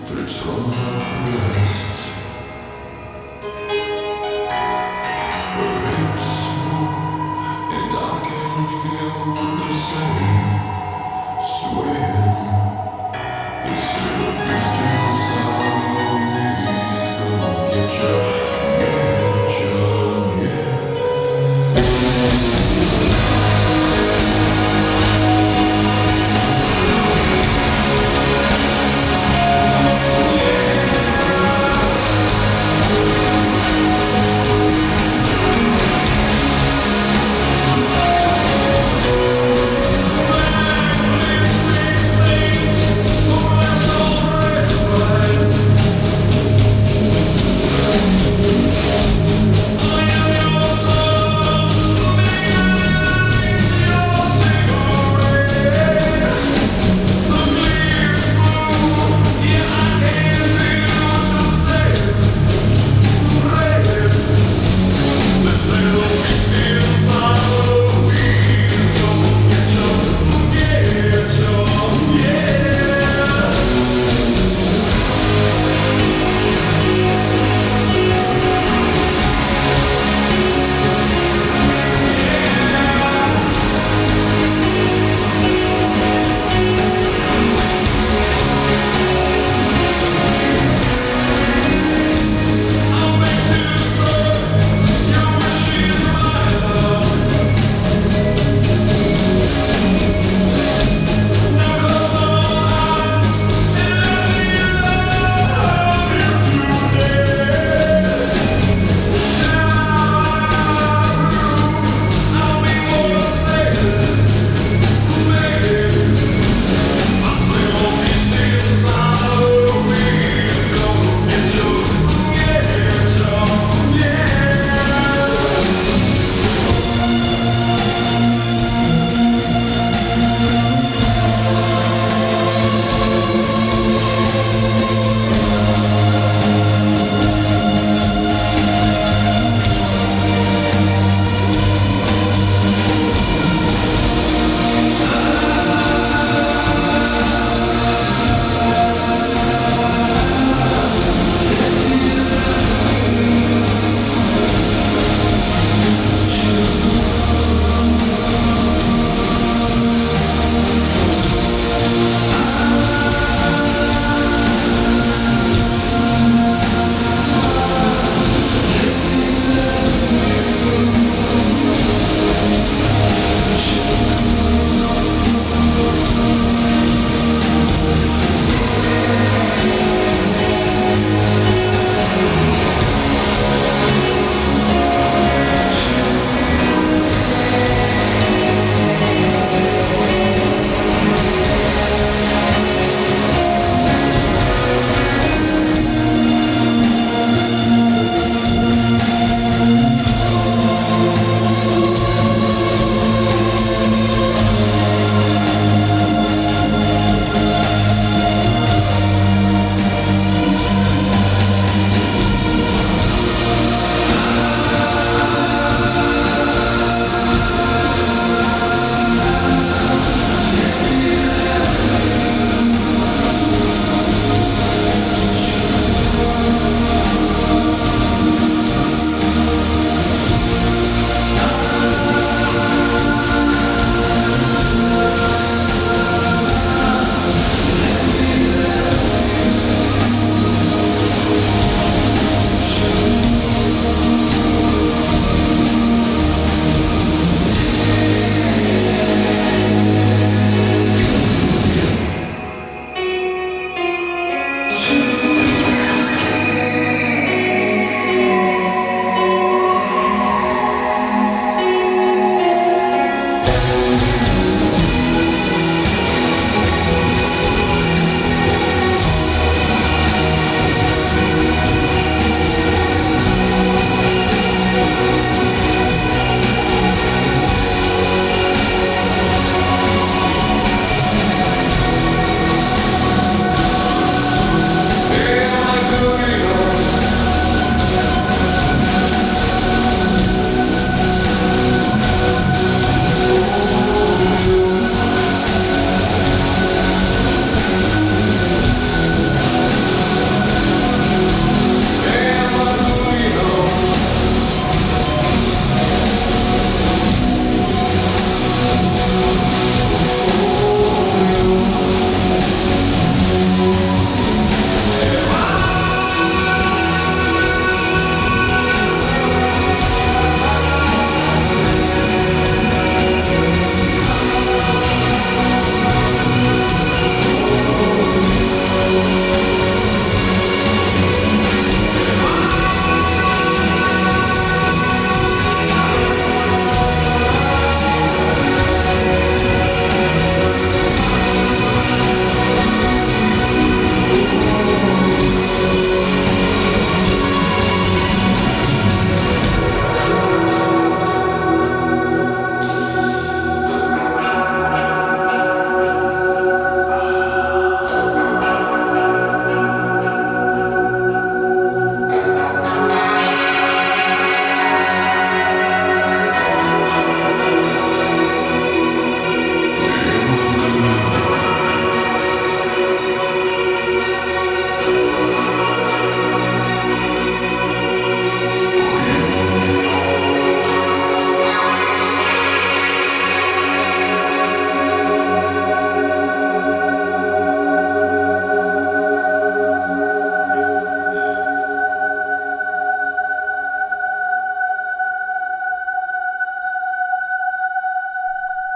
drips from her breast. Her hips move, and I can feel what they say. Swaying, they say the beast inside of me is gonna get you, yeah.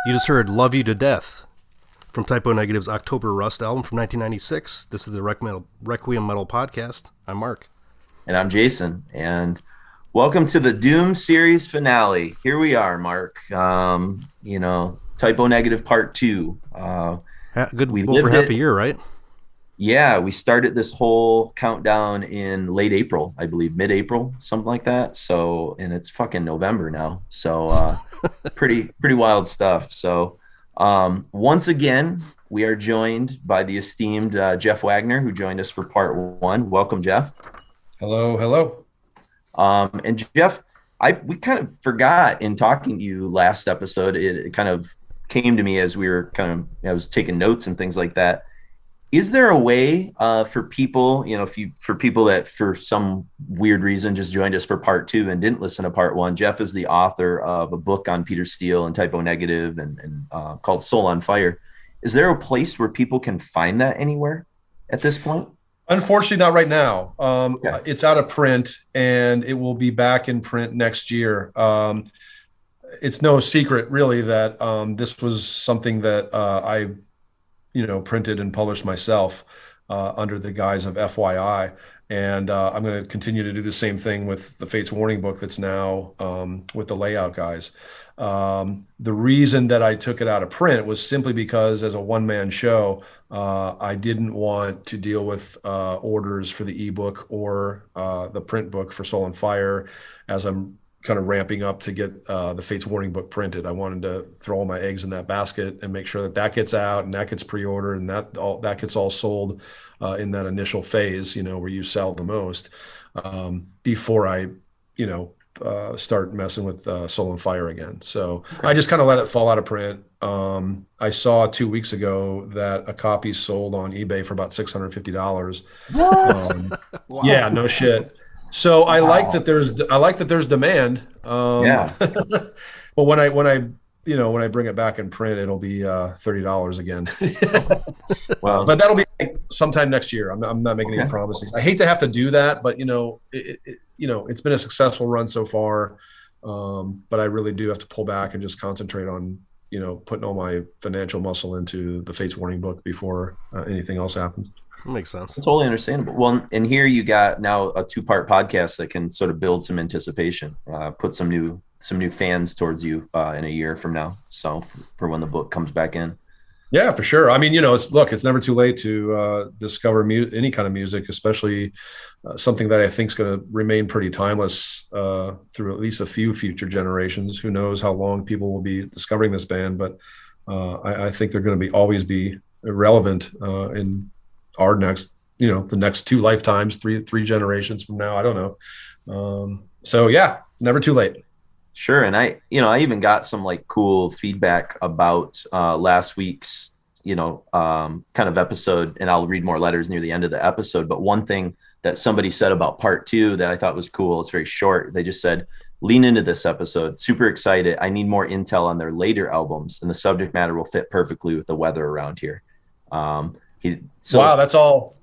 You just heard Love You to Death from Typo Negative's October Rust album from 1996. This is the Requiem Metal Podcast. I'm Mark. And I'm Jason. And welcome to the Doom series finale. Here we are, Mark. Typo Negative Part 2. Good for half a year, right? Yeah, we started this whole countdown in late April, I believe, mid-April, something like that. So, and it's fucking November now. So, pretty wild stuff. So, once again, we are joined by the esteemed Jeff Wagner, who joined us for Part 1. Welcome, Jeff. Hello. And Jeff, we kind of forgot in talking to you last episode. It kind of came to me as we were I was taking notes and things like that. Is there a way for people, for people that for some weird reason just joined us for Part 2 and didn't listen to Part 1? Jeff is the author of a book on Peter Steele and Typo Negative and called Soul on Fire. Is there a place where people can find that anywhere at this point? Unfortunately, not right now. Okay. It's out of print, and it will be back in print next year. It's no secret, really, that this was something that I printed and published myself under the guise of FYI. And I'm going to continue to do the same thing with the Fates Warning book that's now with the Layout guys. The reason that I took it out of print was simply because as a one-man show, I didn't want to deal with orders for the ebook or the print book for Soul on Fire as I'm kind of ramping up to get the Fates Warning book printed. I wanted to throw all my eggs in that basket and make sure that gets out and that gets pre-ordered and that gets all sold in that initial phase, where you sell the most before I, start messing with Soul on Fire again. So okay. I just kind of let it fall out of print. I saw 2 weeks ago that a copy sold on eBay for about $650. What? Wow. Yeah, no shit. So I like that there's demand. Yeah. But when I bring it back in print, it'll be $30 again. Well, but that'll be sometime next year. I'm not making any promises. I hate to have to do that, but it's been a successful run so far. But I really do have to pull back and just concentrate on putting all my financial muscle into the Fates Warning book before anything else happens. That makes sense. Totally understandable. Well, and here you got now a 2-part podcast that can sort of build some anticipation, put some new fans towards you in a year from now. So for when the book comes back in. Yeah, for sure. I mean, it's never too late to discover any kind of music, especially something that I think is going to remain pretty timeless through at least a few future generations. Who knows how long people will be discovering this band, but I think they're going to always be relevant in our next, the next 2 lifetimes, three generations from now. I don't know. So yeah, never too late. Sure. And I even got some cool feedback about last week's, kind of episode, and I'll read more letters near the end of the episode. But one thing that somebody said about Part 2 that I thought was cool, it's very short. They just said, lean into this episode. Super excited. I need more intel on their later albums, and the subject matter will fit perfectly with the weather around here. Wow, that's all.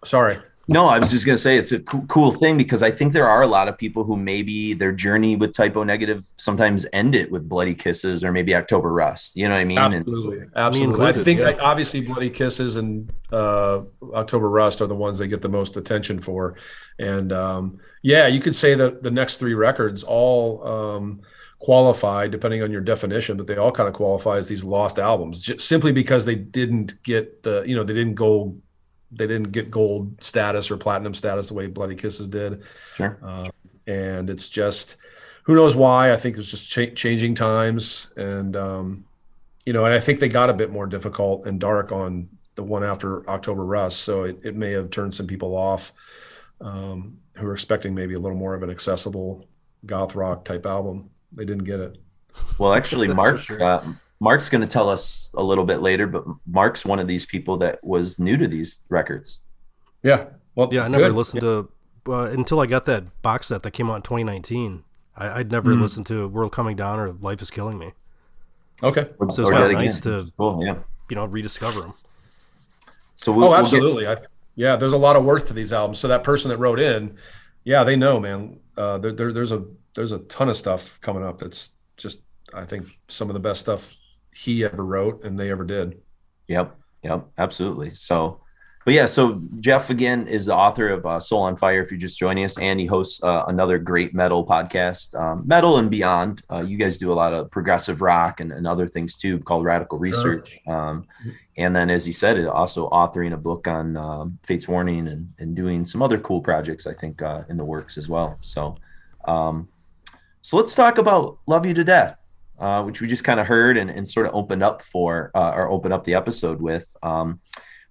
Sorry. No, I was just going to say it's a cool thing because I think there are a lot of people who maybe their journey with Typo Negative sometimes end it with Bloody Kisses or maybe October Rust. You know what I mean? Absolutely. I think obviously Bloody Kisses and October Rust are the ones they get the most attention for. And you could say that the next 3 records all qualify, depending on your definition, but they all kind of qualify as these lost albums, just simply because they didn't get they didn't get gold status or platinum status the way Bloody Kisses did. Sure. And it's just, who knows why. I think it's just changing times. And, and I think they got a bit more difficult and dark on the one after October Rust. So it may have turned some people off who are expecting maybe a little more of an accessible goth rock type album. They didn't get it. Well, actually, Mark's going to tell us a little bit later, but Mark's one of these people that was new to these records. Yeah. Well, yeah, I never listened to until I got that box set that came out in 2019. I'd never listened to World Coming Down or Life is Killing Me. Okay. So it's kind of nice to rediscover them. So absolutely. There's a lot of worth to these albums. So that person that wrote in, they know, man. There's a ton of stuff coming up that's just, I think, some of the best stuff he ever wrote and they ever did. Yep, absolutely. So, but yeah, so Jeff again is the author of Soul on Fire. If you're just joining us, and he hosts another great metal podcast, Metal and Beyond. You guys do a lot of progressive rock and other things too, called Radical Research. And then, as he said, also authoring a book on Fate's Warning and doing some other cool projects, I think, in the works as well. So, so let's talk about Love You to Death. Which we just kind of heard and sort of opened up for, or open up the episode with.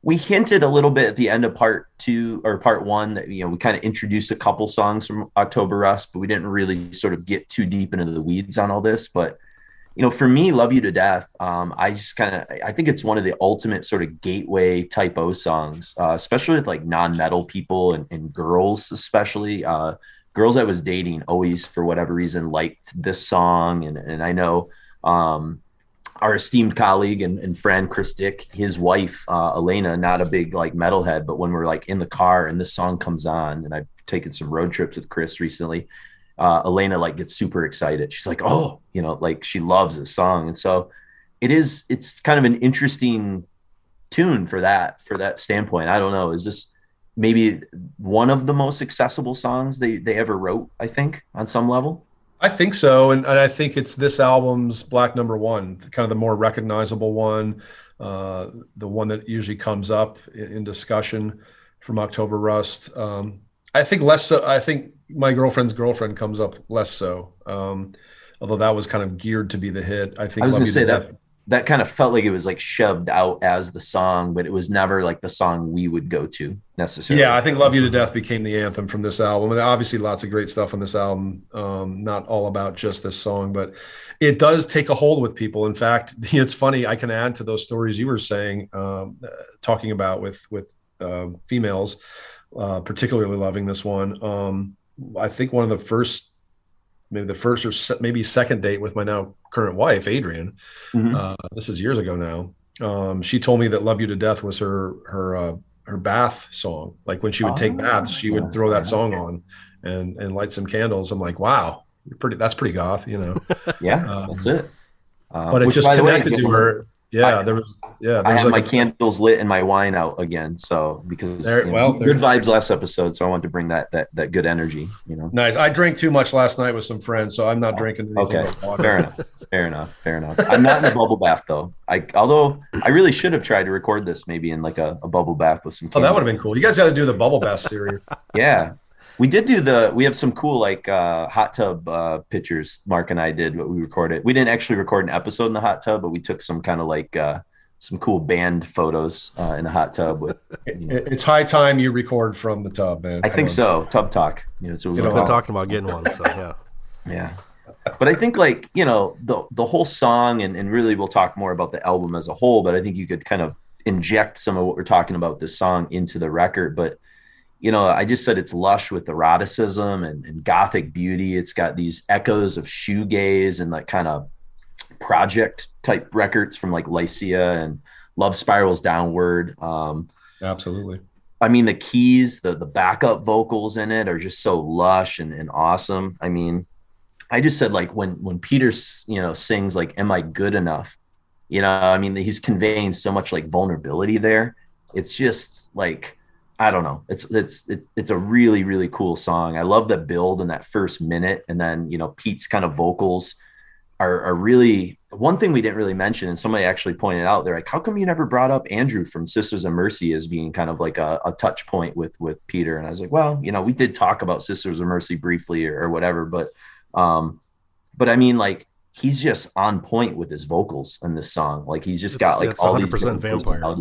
We hinted a little bit at the end of part 2 or part 1 that, we kind of introduced a couple songs from October Rust, but we didn't really sort of get too deep into the weeds on all this. But, for me, Love You to Death, I think it's one of the ultimate sort of gateway type O songs, especially with like non-metal people and girls, especially, girls I was dating always, for whatever reason, liked this song. And I know our esteemed colleague and friend, Chris Dick, his wife, Elena, not a big like metalhead, but when we're like in the car and this song comes on, and I've taken some road trips with Chris recently, Elena like gets super excited. She's like, oh, like she loves this song. And so it's kind of an interesting tune for that standpoint. I don't know. Is this maybe one of the most accessible songs they ever wrote, I think, on some level? I think so. And I think it's this album's Black Number 1, kind of the more recognizable one, the one that usually comes up in discussion from October Rust. I think less so. I think My Girlfriend's Girlfriend comes up less so, although that was kind of geared to be the hit. I think I was going to say that kind of felt like it was like shoved out as the song, but it was never like the song we would go to necessarily. Yeah, I think Love You to Death became the anthem from this album. And obviously lots of great stuff on this album. Not all about just this song, but it does take a hold with people. In fact, it's funny, I can add to those stories you were saying, talking about with females, particularly loving this one. I think one of the first, maybe the first or maybe second date with my now current wife, Adrian. This is years ago now. She told me that Love You to Death was her bath song. Like when she would take baths, she would throw that song on and light some candles. I'm like, wow, that's pretty goth, Yeah, that's it. But it just connected to her. Yeah, I have my candles lit and my wine out again. So because good vibes last episode, so I wanted to bring that good energy. Nice. I drank too much last night with some friends, so I'm not drinking anything. Okay, but water. Fair enough. I'm not in a bubble bath though. Although I really should have tried to record this maybe in like a bubble bath with some. Oh, that would have been cool. You guys got to do the bubble bath series. Yeah. We did we have some cool like hot tub pictures. Mark and I did what we recorded. We didn't actually record an episode in the hot tub, but we took some kind of like some cool band photos in the hot tub with. It's high time you record from the tub, man. I think so. Tub talk. So we've been talking about getting one. So yeah. Yeah. But I think like, the whole song and really we'll talk more about the album as a whole, but I think you could kind of inject some of what we're talking about this song into the record. But I just said it's lush with eroticism and gothic beauty. It's got these echoes of shoegaze and like kind of project type records from like Lycia and Love Spirals Downward. Absolutely. I mean, the keys, the backup vocals in it are just so lush and awesome. I mean, I just said like when Peter, sings like, "Am I good enough?" I mean, he's conveying so much like vulnerability there. It's just like, I don't know. It's a really, really cool song. I love the build in that first minute. And then, Pete's kind of vocals are really one thing we didn't really mention. And somebody actually pointed out, they're like, how come you never brought up Andrew from Sisters of Mercy as being kind of like a touch point with Peter? And I was like, well, we did talk about Sisters of Mercy briefly or whatever, but I mean, like, he's just on point with his vocals in this song. Like he's just got like all 100% vampire.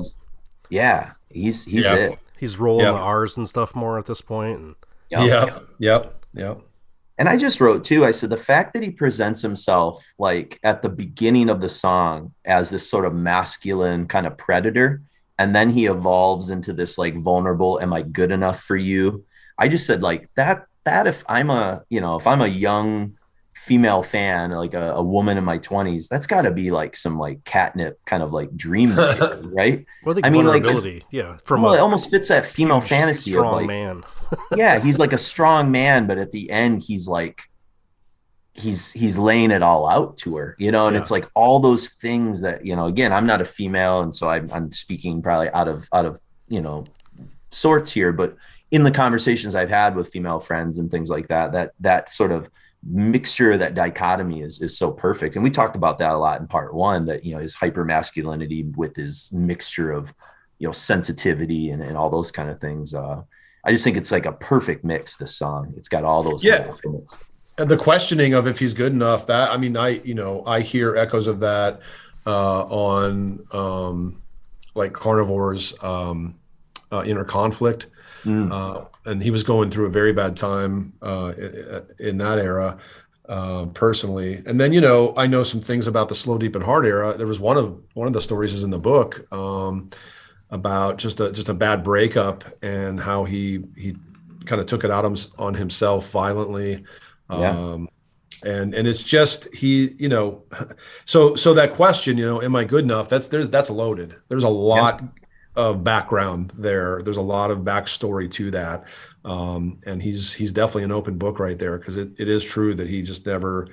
Yeah. He's it. He's rolling the R's and stuff more at this point. Yep. And I just wrote too, I said the fact that he presents himself like at the beginning of the song as this sort of masculine kind of predator, and then he evolves into this like vulnerable, am I good enough for you? I just said like that if I'm a young female fan, like a woman in my 20s, that's got to be like some like catnip kind of like dream material, right? Well, I mean, vulnerability, like, it almost fits that female fantasy strong of like, man. yeah, he's like a strong man, but at the end he's like he's laying it all out to her, you know, and it's like all those things that, you know, again, I'm not a female, and so I'm speaking probably out of you know, sorts here, but in the conversations I've had with female friends and things like that sort of mixture, that dichotomy is so perfect. And we talked about that a lot in part one, that, you know, his hyper masculinity with his mixture of, you know, sensitivity and all those kind of things. I just think it's like a perfect mix, this song. It's got all those kind of things. And the questioning of if he's good enough, that, I mean, I hear echoes of that on like Carnivore's Inner Conflict. And he was going through a very bad time in that era, personally. And then, you know, I know some things about the Slow, Deep, and Hard era. There was one of the stories is in the book about just a bad breakup and how he kind of took it out on himself violently. And it's just, he, you know, so that question, you know, am I good enough? That's loaded. There's a lot of background there. There's a lot of backstory to that. And he's definitely an open book right there, because it is true that he just never,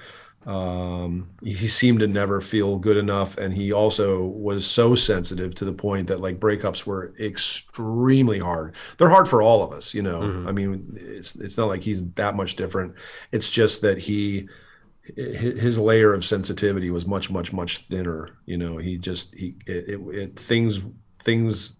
he seemed to never feel good enough. And he also was so sensitive to the point that, like, breakups were extremely hard. They're hard for all of us, you know. I mean, it's not like he's that much different. It's just that his layer of sensitivity was much, much, much thinner. You know, things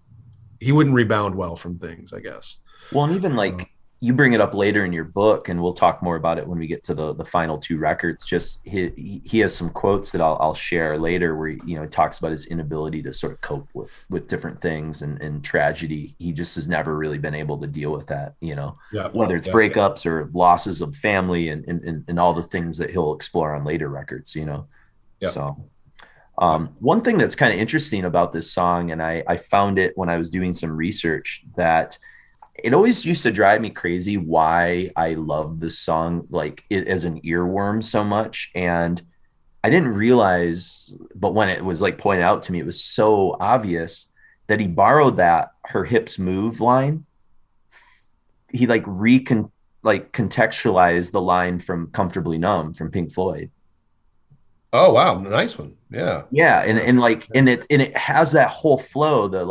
he wouldn't rebound well from things, I guess. Well, and even like you bring it up later in your book, and we'll talk more about it when we get to the final two records. Just he has some quotes that I'll share later where he talks about his inability to sort of cope with different things and tragedy. He just has never really been able to deal with that, whether it's breakups or losses of family and all the things that he'll explore on later records, So one thing that's kind of interesting about this song, and I found it when I was doing some research, that it always used to drive me crazy why I love this song, like as an earworm so much. And I didn't realize, but when it was like pointed out to me, it was so obvious that he borrowed that "her hips move" line. He contextualized the line from "Comfortably Numb" from Pink Floyd. Oh, wow. Nice one. Yeah. Yeah. And it has that whole flow that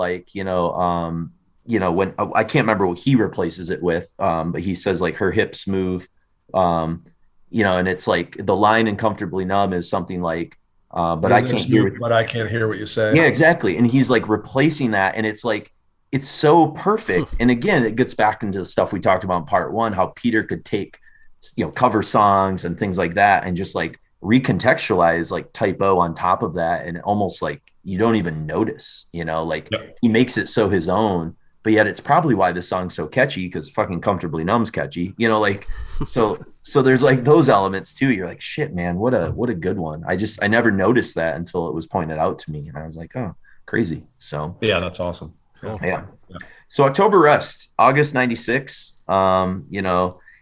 when I can't remember what he replaces it with, but he says like "her hips move," and it's like the line in "Comfortably Numb" is something like, but I can't hear what you say. Yeah, exactly. And he's like replacing that. And it's like, it's so perfect. And again, it gets back into the stuff we talked about in part one, how Peter could take, cover songs and things like that and just like recontextualize like typo on top of that. And almost like you don't even notice, He makes it so his own. But yet it's probably why this song's so catchy, because fucking "Comfortably Numb's" catchy, so there's like those elements too. You're like, shit, man, what a good one. I never noticed that until it was pointed out to me. And I was like, oh, crazy. So yeah, that's awesome. Yeah. So October Rust, August 96,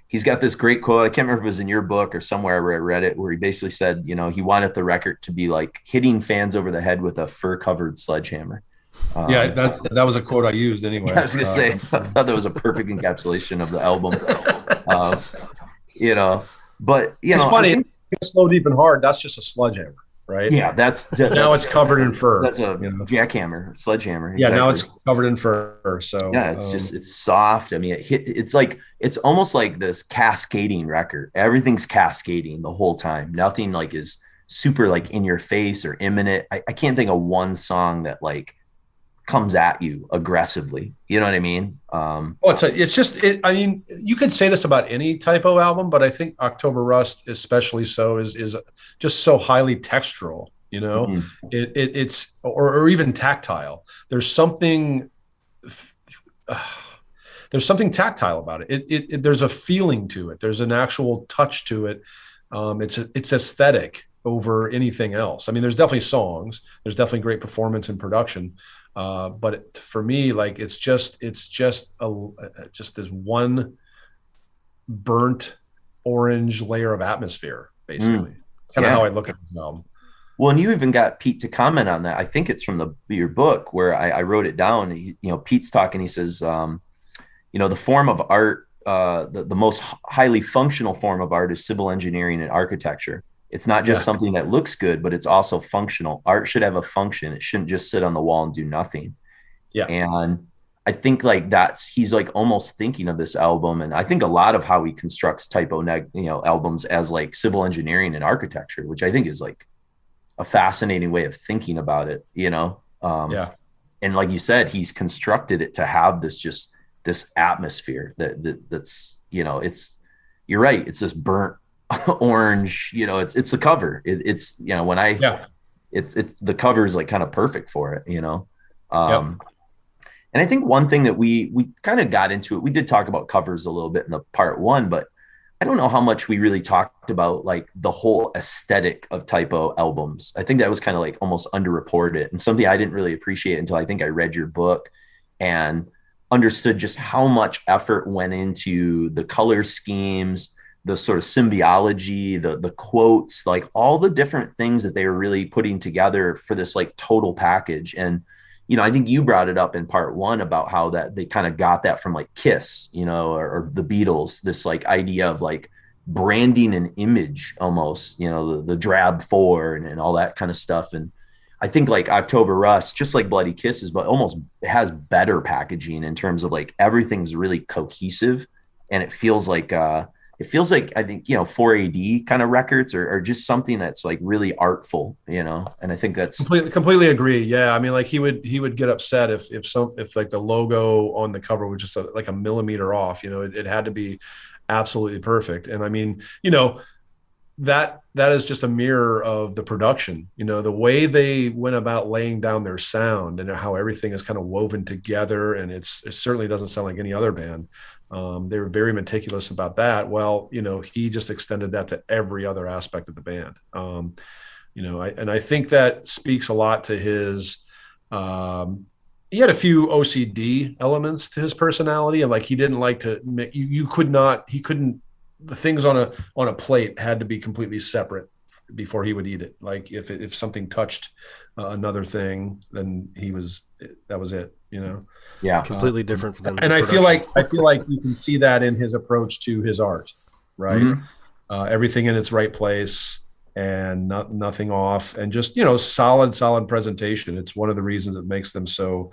he's got this great quote. I can't remember if it was in your book or somewhere where I read it, where he basically said, he wanted the record to be like hitting fans over the head with a fur covered sledgehammer. That was a quote I used anyway. I was gonna say, I thought that was a perfect encapsulation of the album. But it's funny. "Slow, Deep, and Hard," that's just a sledgehammer, right? Yeah, now it's covered in fur. That's a jackhammer, sledgehammer. Exactly. Yeah, now it's covered in fur. So yeah, it's soft. I mean, it's almost like this cascading record. Everything's cascading the whole time. Nothing like is super like in your face or imminent. I can't think of one song that like comes at you aggressively. You know what I mean? I mean, you could say this about any typo album, but I think October Rust especially so is just so highly textural, Mm-hmm. It's or even tactile. There's something tactile about it. There's a feeling to it. There's an actual touch to it. It's aesthetic over anything else. I mean, there's definitely songs, there's definitely great performance and production. But for me, like, it's just this one burnt orange layer of atmosphere, basically. Kind of how I look at the album. Well, and you even got Pete to comment on that. I think it's from your book where I wrote it down. Pete's talking. He says, the form of art the most highly functional form of art is civil engineering and architecture. It's not just something that looks good, but it's also functional. Art should have a function. It shouldn't just sit on the wall and do nothing. Yeah. And I think like he's like almost thinking of this album. And I think a lot of how he constructs albums as like civil engineering and architecture, which I think is like a fascinating way of thinking about it, And like you said, he's constructed it to have this atmosphere that's, you're right. It's this burnt orange, it's the cover. It's the cover is like kind of perfect for it, And I think one thing that we kind of got into it, we did talk about covers a little bit in the part 1, but I don't know how much we really talked about like the whole aesthetic of typo albums. I think that was kind of like almost underreported and something I didn't really appreciate until I think I read your book and understood just how much effort went into the color schemes, the sort of symbiology, the quotes, like all the different things that they were really putting together for this like total package. And I think you brought it up in part 1 about how that they kind of got that from like Kiss, or the Beatles, this like idea of like branding an image almost, the drab 4 and all that kind of stuff. And I think like October Rust, just like Bloody Kisses, but almost has better packaging in terms of like everything's really cohesive. And it feels like I think, 4AD kind of records or just something that's like really artful, and I think that's completely agree. Yeah. I mean, like he would get upset if like the logo on the cover was just like a millimeter off, it had to be absolutely perfect. And I mean, that is just a mirror of the production, the way they went about laying down their sound and how everything is kind of woven together. And it certainly doesn't sound like any other band. They were very meticulous about that. Well, he just extended that to every other aspect of the band. I think that speaks a lot to his, he had a few OCD elements to his personality. And like, he didn't like to make, the things on a plate had to be completely separate before he would eat it. Like if something touched another thing, then that was it, Yeah. Completely different from and I feel like you can see that in his approach to his art, right? Mm-hmm. Everything in its right place and nothing off and just, solid presentation. It's one of the reasons it makes them so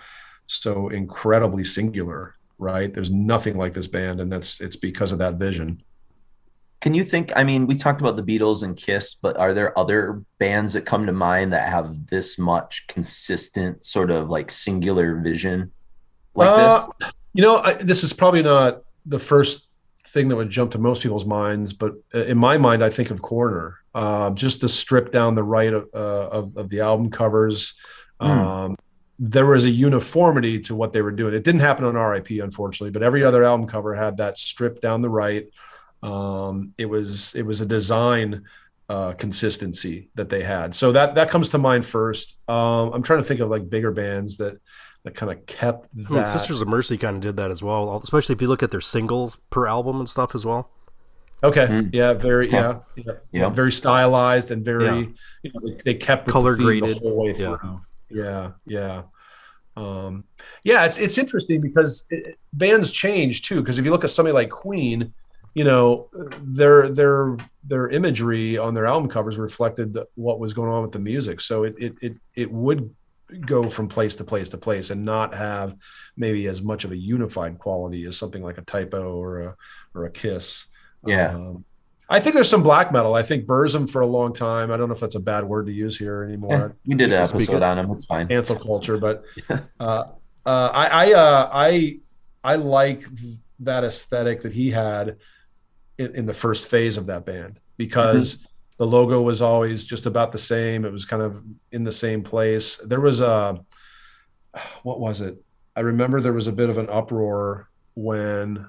incredibly singular, right? There's nothing like this band, and it's because of that vision. Can you think, I mean, we talked about the Beatles and Kiss, but are there other bands that come to mind that have this much consistent sort of like singular vision like this? This is probably not the first thing that would jump to most people's minds, but in my mind, I think of Corner, just the strip down the right of the album covers. There was a uniformity to what they were doing. It didn't happen on RIP, unfortunately, but every other album cover had that strip down the right. It was a design consistency that they had. So that comes to mind first. I'm trying to think of like bigger bands that kind of kept that. Sisters of Mercy kind of did that as well, especially if you look at their singles per album and stuff as well. Okay. Yeah. Very. Yeah. Very stylized and very. They kept color graded the whole way through. Yeah. It's interesting because bands change too. Because if you look at somebody like Queen, their imagery on their album covers reflected what was going on with the music. So it would go from place to place to place and not have maybe as much of a unified quality as something like a Typo or a Kiss. Yeah. I think there's some black metal. I think Burzum for a long time. I don't know if that's a bad word to use here anymore. We did an episode on him. It's fine. Anthoculture, but I like that aesthetic that he had in the first phase of that band because the logo was always just about the same. It was kind of in the same place. There was what was it? I remember there was a bit of an uproar when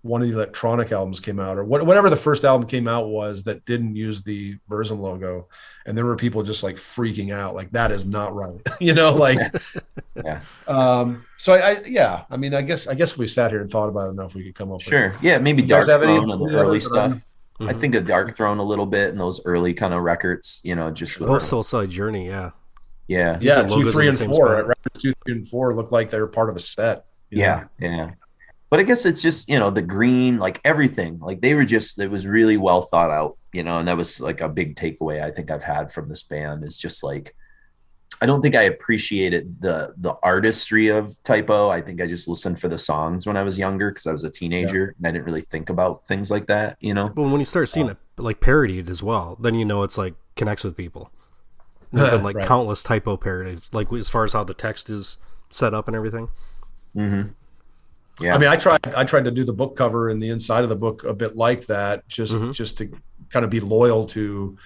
one of the electronic albums came out or whatever the first album came out was that didn't use the Burzum logo. And there were people just like freaking out. Like that is not right. Yeah. So I mean, I guess if we sat here and thought about it enough, we could come up with Yeah. Maybe Dark Throne and the early stuff. I think of Dark Throne a little bit in those early kind of records, just with both Soulside Journey. Yeah. 2, 3, and 4. Records 2, 3, and 4 looked like they were part of a set. Yeah. But I guess it's just, the green, like everything, like it was really well thought out, and that was like a big takeaway I think I've had from this band is just like, I don't think I appreciated the artistry of Typo. I think I just listened for the songs when I was younger because I was a teenager and I didn't really think about things like that, Well, when you start seeing it like parodied as well, then it's like connects with people. There's been like Right. countless Typo parodies, like as far as how the text is set up and everything. Mm-hmm. Yeah. I mean, I tried to do the book cover and the inside of the book a bit like that, just to kind of be loyal to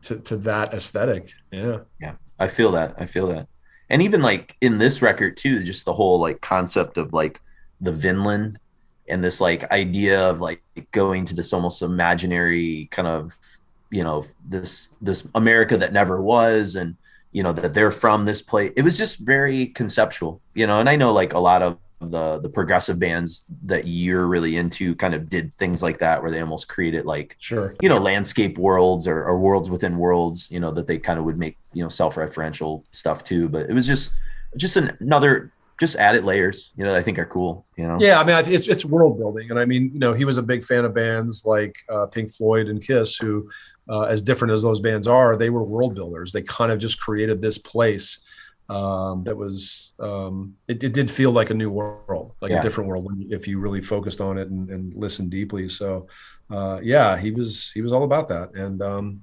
that aesthetic. Yeah. Yeah. I feel that. And even like in this record too, just the whole like concept of like the Vinland and this like idea of like going to this almost imaginary kind of, this America that never was, and, that they're from this place. It was just very conceptual, and I know like a lot of the progressive bands that you're really into kind of did things like that where they almost created like Sure. Landscape worlds or worlds within worlds, that they kind of would make self-referential stuff too, but it was just another just added layers that I think are cool. Yeah, I mean, it's world building, and I mean, he was a big fan of bands like Pink Floyd and Kiss, who as different as those bands are, they were world builders. They kind of just created this place that was it did feel like a new world, like a different world if you really focused on it and listened deeply. So he was all about that, and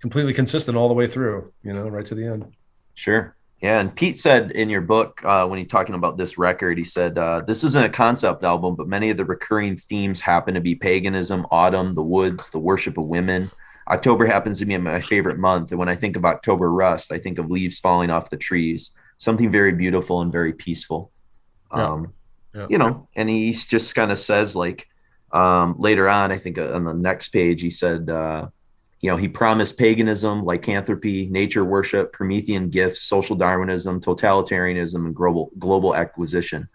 completely consistent all the way through, right to the end. Sure. Yeah. And Pete said in your book, when he's talking about this record, he said, this isn't a concept album, but many of the recurring themes happen to be paganism, autumn, the woods, the worship of women. October happens to be my favorite month. And when I think of October rust, I think of leaves falling off the trees, something very beautiful and very peaceful. And he just kind of says like, later on, I think on the next page, he said, he promised paganism, lycanthropy, nature worship, Promethean gifts, social Darwinism, totalitarianism, and global acquisition.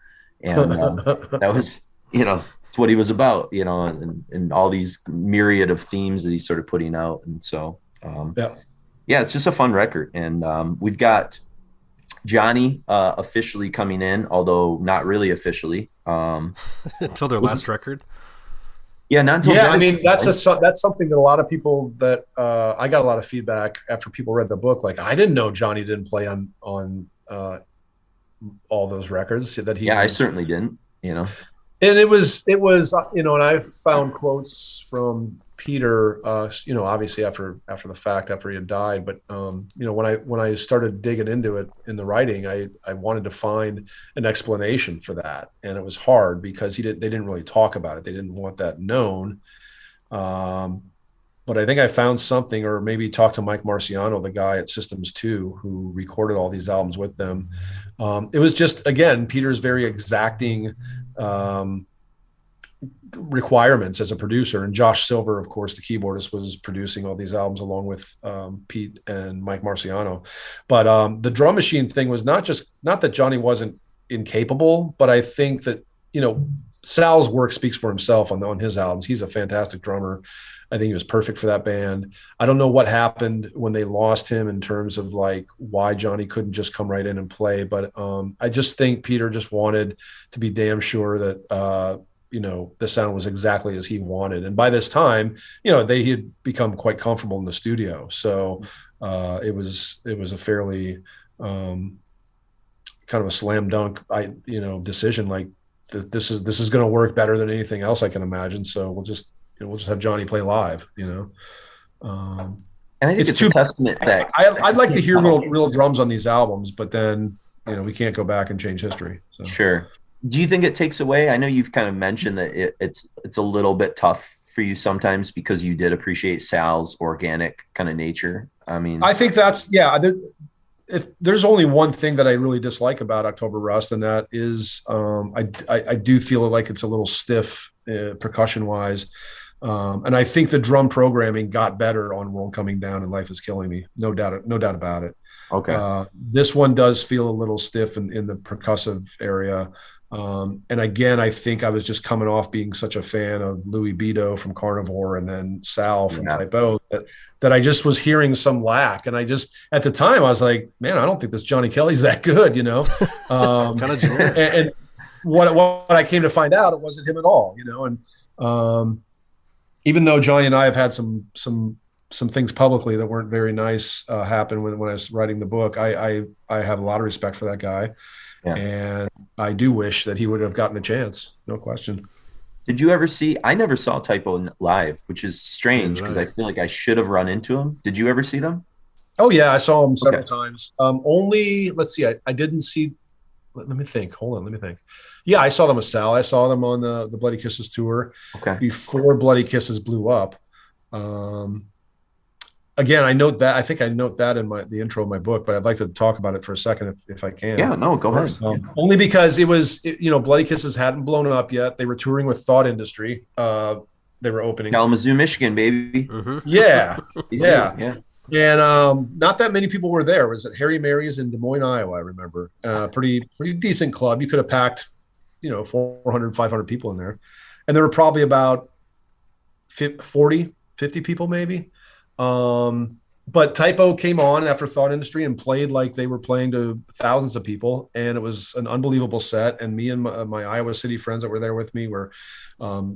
And that was, it's what he was about, and all these myriad of themes that he's sort of putting out. And so, it's just a fun record. And we've got Johnny officially coming in, although not really officially. Until their last record. Yeah, not until I mean, that's something that a lot of people that I got a lot of feedback after people read the book. Like, I didn't know Johnny didn't play on all those records that he. Yeah, I certainly didn't. And it was and I found quotes from Peter, obviously after the fact, after he had died. But when I started digging into it in the writing, I wanted to find an explanation for that, and it was hard because they didn't really talk about it. They didn't want that known. But I think I found something, or maybe talked to Mike Marciano, the guy at Systems 2 who recorded all these albums with them. It was just, again, Peter's very exacting requirements as a producer, and Josh Silver, of course, the keyboardist, was producing all these albums along with Pete and Mike Marciano. But the drum machine thing was not that Johnny wasn't incapable, but I think that Sal's work speaks for himself on his albums. He's a fantastic drummer. I think he was perfect for that band. I don't know what happened when they lost him in terms of like why Johnny couldn't just come right in and play, but I just think Peter just wanted to be damn sure that the sound was exactly as he wanted. And by this time, they had become quite comfortable in the studio. So it was a fairly kind of a slam dunk, decision. Like this is going to work better than anything else I can imagine. So we'll just have Johnny play live, And I think it's a testament that I'd like to hear real drums on these albums, but then, we can't go back and change history. So. Sure. Do you think it takes away? I know you've kind of mentioned that it's a little bit tough for you sometimes because you did appreciate Sal's organic kind of nature. I mean, I think that's, if there's only one thing that I really dislike about October Rust, and that is I do feel like it's a little stiff percussion wise. And I think the drum programming got better on World Coming Down and Life is Killing Me. No doubt about it. Okay. This one does feel a little stiff in the percussive area. And again, I think I was just coming off being such a fan of Louis Beto from Carnivore and then Sal from Typo that I just was hearing some lack. And I just, at the time I was like, man, I don't think this Johnny Kelly's that good, Kind of generic. what I came to find out, it wasn't him at all, you know. And even though Johnny and I have had some things publicly that weren't very nice happen when I was writing the book, I have a lot of respect for that guy. Yeah. And I do wish that he would have gotten a chance. No question. Did you ever see, I never saw Typo live, which is strange because I feel like I should have run into him. Did you ever see them? Oh yeah. I saw him several times. Only, let's see, I didn't see, let me think. Hold on. Let me think. Yeah. I saw them with Sal. I saw them on the Bloody Kisses tour before Bloody Kisses blew up. Again, I think I note that in the intro of my book, but I'd like to talk about it for a second if I can. Yeah, no, go ahead. Only because it was, Bloody Kisses hadn't blown up yet. They were touring with Thought Industry. They were opening Kalamazoo, Michigan, baby. Mm-hmm. Yeah. And not that many people were there. It was at Harry Mary's in Des Moines, Iowa, I remember. Pretty decent club. You could have packed, 400, 500 people in there. And there were probably about 40, 50 people maybe. But Typo came on after Thought Industry and played like they were playing to thousands of people. And it was an unbelievable set. And me and my Iowa City friends that were there with me were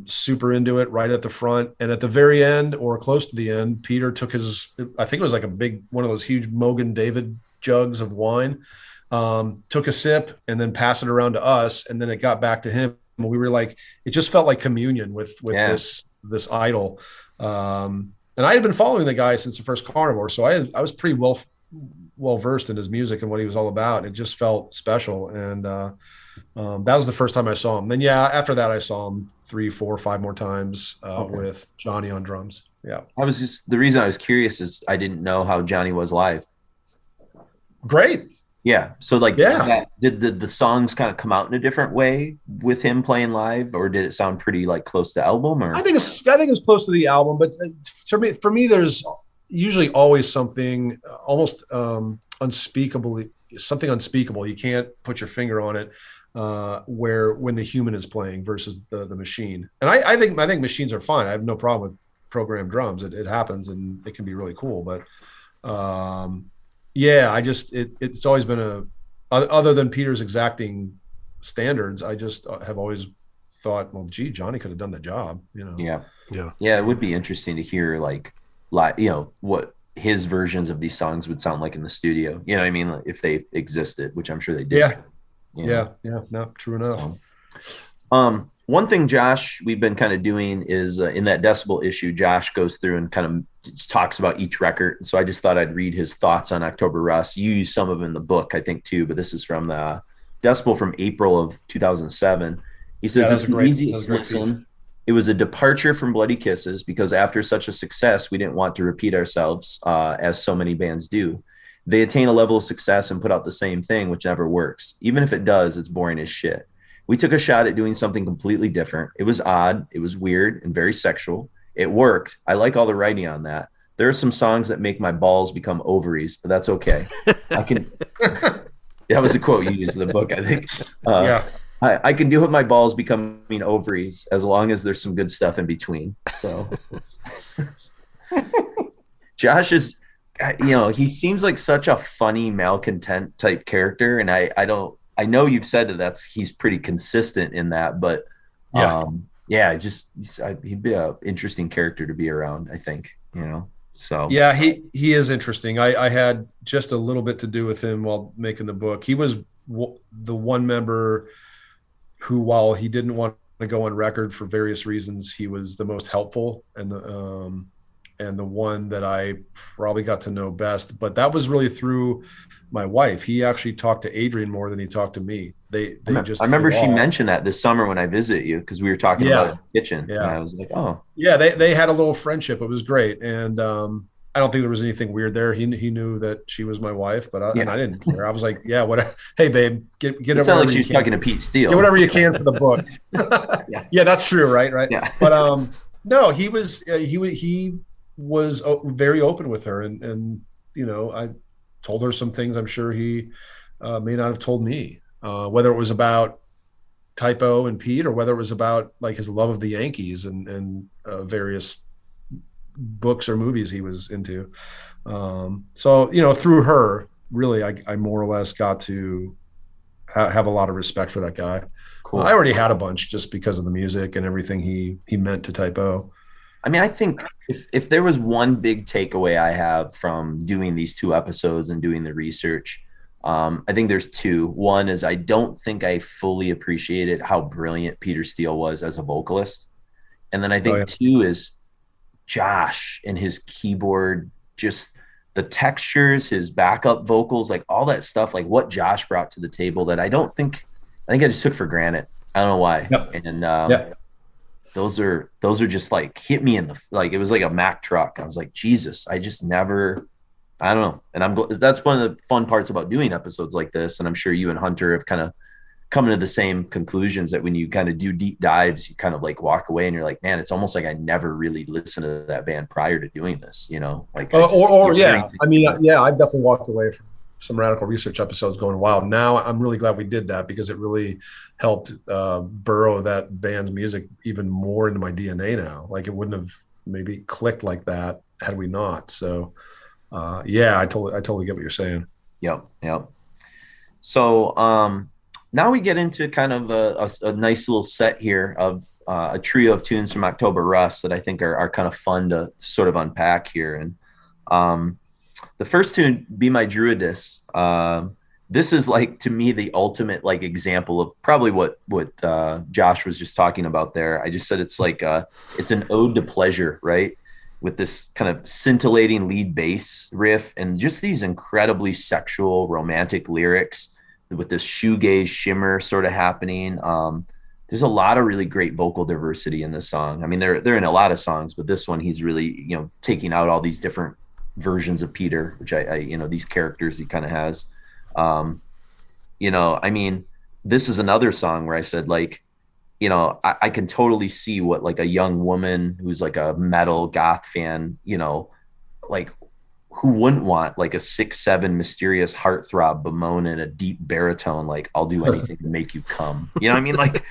super into it right at the front. And at the very end or close to the end, Peter took I think it was like one of those huge Mogan David jugs of wine, took a sip and then passed it around to us. And then it got back to him. And we were like, it just felt like communion with this idol. And I had been following the guy since the first Carnivore, so I was pretty well versed in his music and what he was all about. It just felt special, and that was the first time I saw him. Then after that I saw him 3, 4, 5 more times with Johnny on drums. Yeah, the reason I was curious is I didn't know how Johnny was live. Great. Yeah. So did the songs kind of come out in a different way with him playing live, or did it sound pretty like close to album? Or I think it's close to the album, but for me, there's usually always something almost unspeakable. You can't put your finger on it. When the human is playing versus the machine, and I think machines are fine. I have no problem with programmed drums. It happens, and it can be really cool, but. It's always been other than Peter's exacting standards, I just have always thought, well, gee, Johnny could have done the job, Yeah. It would be interesting to hear what his versions of these songs would sound like in the studio. You know what I mean? If they existed, which I'm sure they did. Yeah. No, true enough. So, one thing, Josh, we've been kind of doing is in that Decibel issue, Josh goes through and kind of talks about each record. So I just thought I'd read his thoughts on October Rust. You use some of them in the book, I think, too, but this is from the Decibel from April of 2007. He says it's the easiest listen. It was a departure from Bloody Kisses because after such a success, we didn't want to repeat ourselves as so many bands do. They attain a level of success and put out the same thing, which never works. Even if it does, it's boring as shit. We took a shot at doing something completely different. It was odd. It was weird and very sexual. It worked. I like all the writing on that. There are some songs that make my balls become ovaries, but that's okay. That was a quote you used in the book, I think. I can deal with my balls becoming ovaries as long as there's some good stuff in between. So Josh is, he seems like such a funny malcontent type character. And I know you've said that he's pretty consistent in that, but he'd be an interesting character to be around, I think, so. Yeah, he is interesting. I had just a little bit to do with him while making the book. He was the one member who, while he didn't want to go on record for various reasons, he was the most helpful and the one that I probably got to know best. But that was really through my wife. He actually talked to Adrian more than he talked to me. I remember she mentioned that this summer when I visited you, because we were talking about the kitchen. Yeah. And I was like, oh. Yeah, they had a little friendship. It was great. And I don't think there was anything weird there. He knew that she was my wife, but I didn't care. I was like, yeah, what? Hey, babe, get it. It sounded like she was talking to Pete Steele. Get whatever you can for the book. Yeah, that's true, right? Yeah. But no, he was very open with her, and I told her some things I'm sure he may not have told me, whether it was about Typo and Pete or whether it was about like his love of the Yankees and various books or movies he was into. So through her, really, I more or less got to have a lot of respect for that guy. Cool. I already had a bunch just because of the music and everything he meant to Typo. I mean, I think if there was one big takeaway I have from doing these 2 episodes and doing the research, I think there's 2. One is I don't think I fully appreciated how brilliant Peter Steele was as a vocalist. And then I think 2 is Josh and his keyboard, just the textures, his backup vocals, like all that stuff, like what Josh brought to the table that I think I just took for granted. I don't know why. Yep. And those are just like hit me in the, like, it was like a Mack truck. I was like, Jesus, I just never, I don't know. And that's one of the fun parts about doing episodes like this. And I'm sure you and Hunter have kind of come to the same conclusions that when you kind of do deep dives, you kind of like walk away and you're like, man, it's almost like I never really listened to that band prior to doing this, you know, like, yeah. I mean, yeah, I've definitely walked away from some Radical Research episodes going, wow, now I'm really glad we did that because it really helped burrow that band's music even more into my DNA now. Like it wouldn't have maybe clicked like that had we not. So yeah, I totally get what you're saying. Yep. So now we get into kind of a nice little set here of a trio of tunes from October Rust that I think are kind of fun to sort of unpack here. And the first tune, Be My Druidess, this is like, to me, the ultimate like example of probably what Josh was just talking about there. I just said it's like it's an ode to pleasure, right? With this kind of scintillating lead bass riff and just these incredibly sexual, romantic lyrics with this shoegaze shimmer sort of happening. There's a lot of really great vocal diversity in this song. I mean, they're in a lot of songs, but this one, he's really, taking out all these different versions of Peter, which I these characters he kind of has. I mean, this is another song where I said, like, I can totally see what like a young woman who's like a metal goth fan, like who wouldn't want like a 6'7" mysterious heartthrob bemoan in a deep baritone, like, I'll do anything to make you come. You know what I mean? Like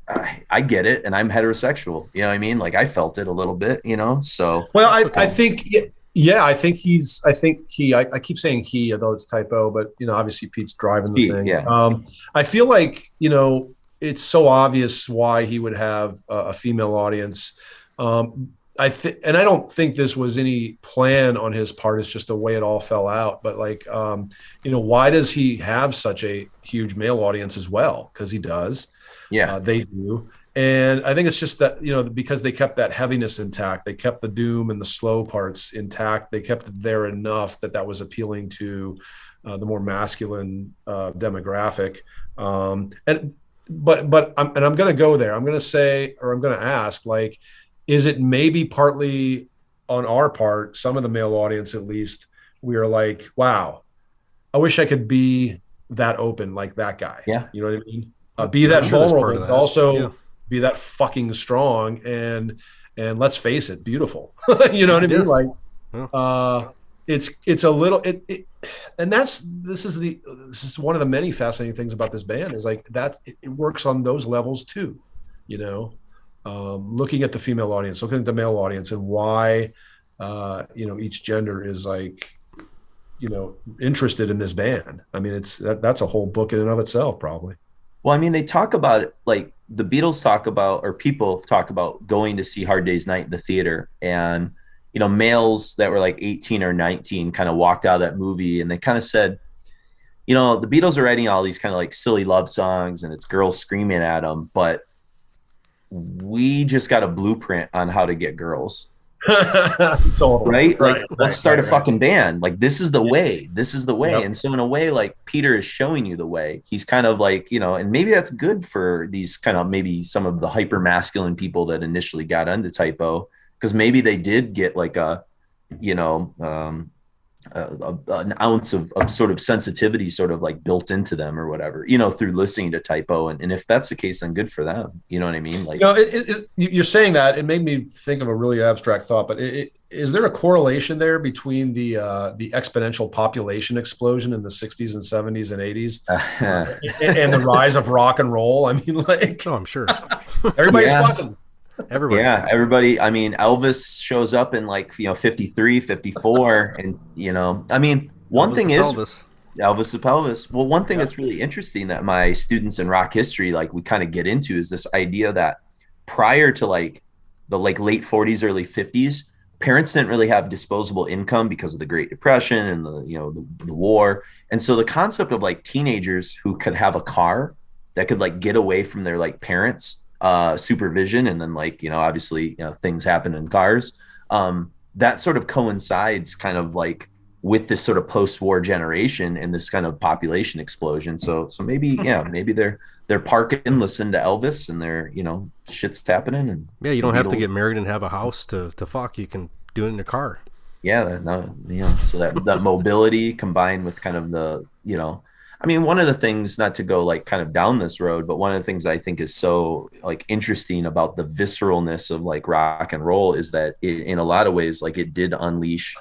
I get it, and I'm heterosexual. You know what I mean? Like I felt it a little bit, so. Well, I think, yeah, I think I keep saying he, although it's typo, but obviously Pete's driving the thing. Yeah. I feel like, it's so obvious why he would have a female audience. And I don't think this was any plan on his part. It's just the way it all fell out. But like, why does he have such a huge male audience as well? Because he does. Yeah, they do. And I think it's just that, because they kept that heaviness intact, they kept the doom and the slow parts intact. They kept it there enough that was appealing to the more masculine demographic. But I'm going to go there. I'm going to say, or I'm going to ask, like, is it maybe partly on our part, some of the male audience at least, we are like, wow, I wish I could be that open like that guy. Yeah. You know what I mean? Be that vulnerable, but also be that fucking strong and let's face it, beautiful. You know what I mean? Like, it's a little, and this is one of the many fascinating things about this band is like that it works on those levels too, looking at the female audience, looking at the male audience and why, each gender is like, interested in this band. I mean, that's a whole book in and of itself, probably. Well, I mean, they talk about it, like the Beatles talk about, or people talk about going to see Hard Day's Night in the theater. And, males that were like 18 or 19 kind of walked out of that movie and they kind of said, the Beatles are writing all these kind of like silly love songs and it's girls screaming at them, but we just got a blueprint on how to get girls. Totally. Right? Let's start a fucking band. Like, this is the way. Yep. And so in a way, like, Peter is showing you the way. He's kind of like, and maybe that's good for these kind of, maybe some of the hyper masculine people that initially got into typo, because maybe they did get like an ounce of sort of sensitivity sort of like built into them or whatever, through listening to typo. And if that's the case, then good for them. You know what I mean? Like, you're saying that, it made me think of a really abstract thought, but is there a correlation there between the exponential population explosion in the 60s and 70s and 80s and the rise of rock and roll? I mean, like, I'm sure everybody's fucking. Everybody. Yeah, everybody. I mean, Elvis shows up in like 53, 54, and I mean, one thing is Elvis. Elvis the Pelvis. Well, one thing that's really interesting that my students in rock history, like we kind of get into, is this idea that prior to like the like late 40s, early 50s, parents didn't really have disposable income because of the Great Depression and the war. And so the concept of like teenagers who could have a car that could like get away from their like parents supervision, and then like, obviously, things happen in cars. That sort of coincides kind of like with this sort of post-war generation and this kind of population explosion. So maybe they're parking, listen to Elvis, and they're, shit's happening. And yeah, you don't have to get married and have a house to fuck. You can do it in a car. Yeah, so that mobility combined with kind of the, I mean, one of the things, not to go like kind of down this road, but one of the things I think is so like interesting about the visceralness of like rock and roll is that in a lot of ways, like it did unleash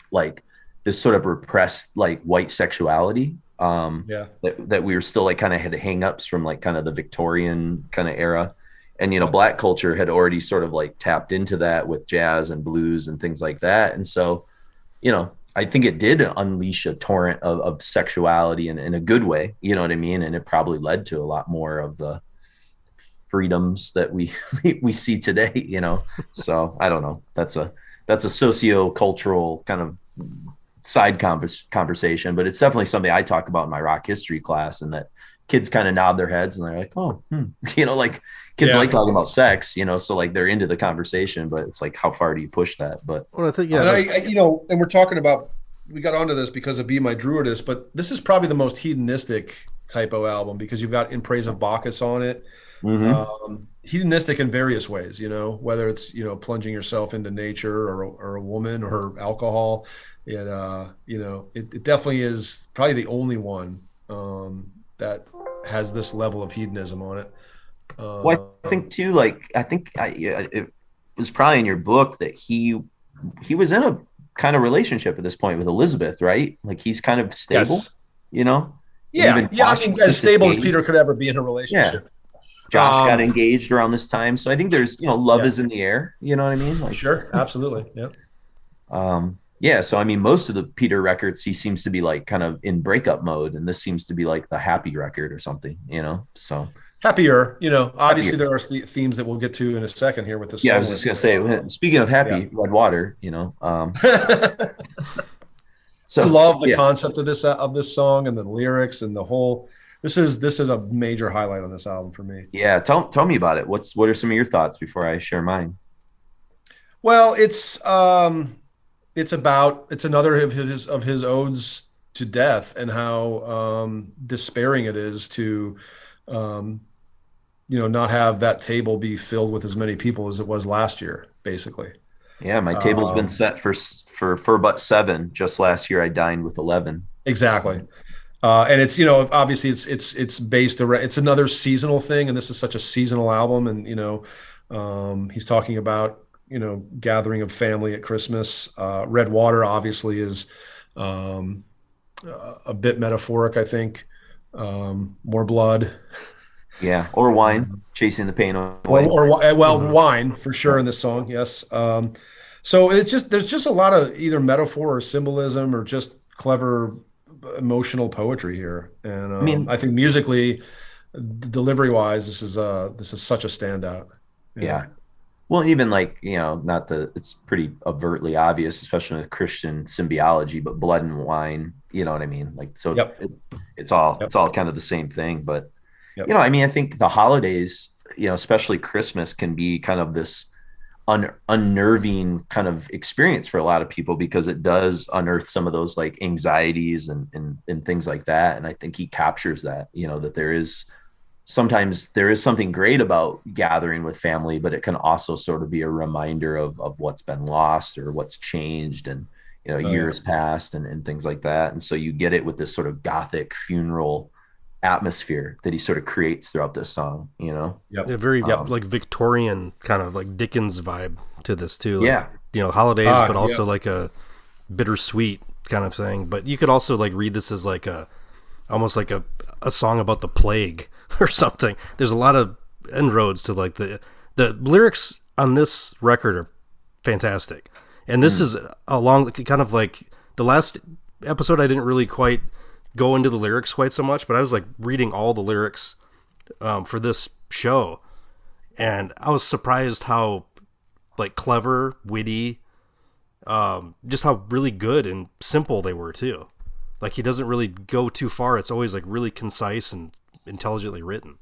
like this sort of repressed like white sexuality that we were still like kind of had hang-ups from like kind of the Victorian kind of era. And, Black culture had already sort of like tapped into that with jazz and blues and things like that. And so, I think it did unleash a torrent of sexuality in a good way, you know what I mean? And it probably led to a lot more of the freedoms that we see today, So I don't know. That's a socio-cultural kind of side conversation, but it's definitely something I talk about in my rock history class, and that kids kind of nod their heads and they're like, oh, like kids like talking about sex, so like they're into the conversation, but it's like, how far do you push that? But well, I think, and we're talking about, we got onto this because of Be My Druidess, but this is probably the most hedonistic typo album because you've got In Praise of Bacchus on it. Hedonistic in various ways, whether it's, plunging yourself into nature or a woman or alcohol. It definitely is probably the only one that has this level of hedonism on it. Well, I think too, like, it was probably in your book that he was in a kind of relationship at this point with Elizabeth, right? Like he's kind of stable, Yeah. I mean, as stable as Peter could ever be in a relationship. Yeah. Josh got engaged around this time. So I think there's, love is in the air. You know what I mean? Like, sure. Absolutely. Yeah. So, I mean, most of the Peter records, he seems to be like kind of in breakup mode. And this seems to be like the happy record or something, so. Happier, obviously there are themes that we'll get to in a second here with this. Yeah, I was just going to say, speaking of happy, Red Water, So I love the concept of this song and the lyrics and the whole. This is a major highlight on this album for me. Yeah, tell me about it. What are some of your thoughts before I share mine? Well, it's another of his odes to death and how despairing it is to not have that table be filled with as many people as it was last year, basically. Yeah, my table's been set for but 7. Just last year I dined with 11. Exactly. And it's, obviously it's based around, it's another seasonal thing. And this is such a seasonal album. And, he's talking about, gathering of family at Christmas. Red Water obviously is a bit metaphoric, I think. More blood. Yeah. Or wine, chasing the pain away. Wine for sure in this song. Yes. So there's just a lot of either metaphor or symbolism or just clever emotional poetry here. And I think musically, delivery wise, this is such a standout. Yeah. Well, even like, it's pretty overtly obvious, especially with Christian symbiology, but blood and wine, you know what I mean? Like, so it's all kind of the same thing, but I think the holidays, especially Christmas, can be kind of this unnerving kind of experience for a lot of people because it does unearth some of those like anxieties and things like that. And I think he captures that, that there is something great about gathering with family, but it can also sort of be a reminder of what's been lost or what's changed and, years past and things like that. And so you get it with this sort of gothic funeral atmosphere that he sort of creates throughout this song, very like Victorian kind of like Dickens vibe to this too, like, holidays, but also like a bittersweet kind of thing. But you could also like read this as like almost like a song about the plague or something. There's a lot of inroads to like the lyrics on this record are fantastic, and this is along kind of like the last episode I didn't really quite go into the lyrics quite so much, but I was like reading all the lyrics for this show, and I was surprised how like clever, witty, just how really good and simple they were too. Like he doesn't really go too far. It's always like really concise and intelligently written.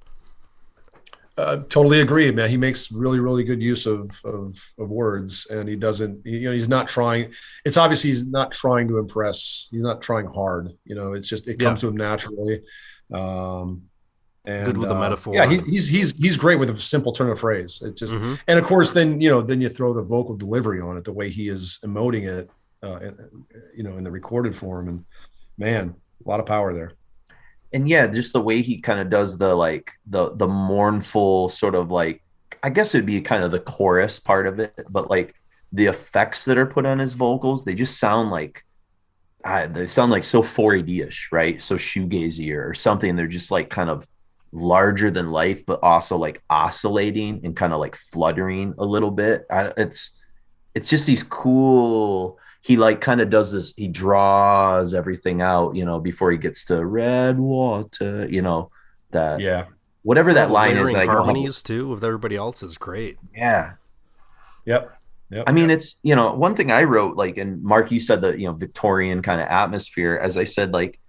Totally agree, man. He makes really, really good use of words, and he doesn't. He's not trying. It's obviously he's not trying to impress. He's not trying hard. It's just it comes to him naturally. And good with the metaphor. Yeah, he's great with a simple turn of phrase. It just and of course then you throw the vocal delivery on it, the way he is emoting it, in the recorded form, and man, a lot of power there. And yeah, just the way he kind of does the mournful sort of like, I guess it'd be kind of the chorus part of it, but like the effects that are put on his vocals, they just sound like so 4AD-ish, right? So shoegazy or something. They're just like kind of larger than life, but also like oscillating and kind of like fluttering a little bit. It's just these cool. He like kind of does this, he draws everything out, before he gets to red water, whatever that line is. Like harmonies too with everybody else is great. Yeah. Yep. I mean, it's, one thing I wrote, like, and Mark, you said the, Victorian kind of atmosphere, as I said, like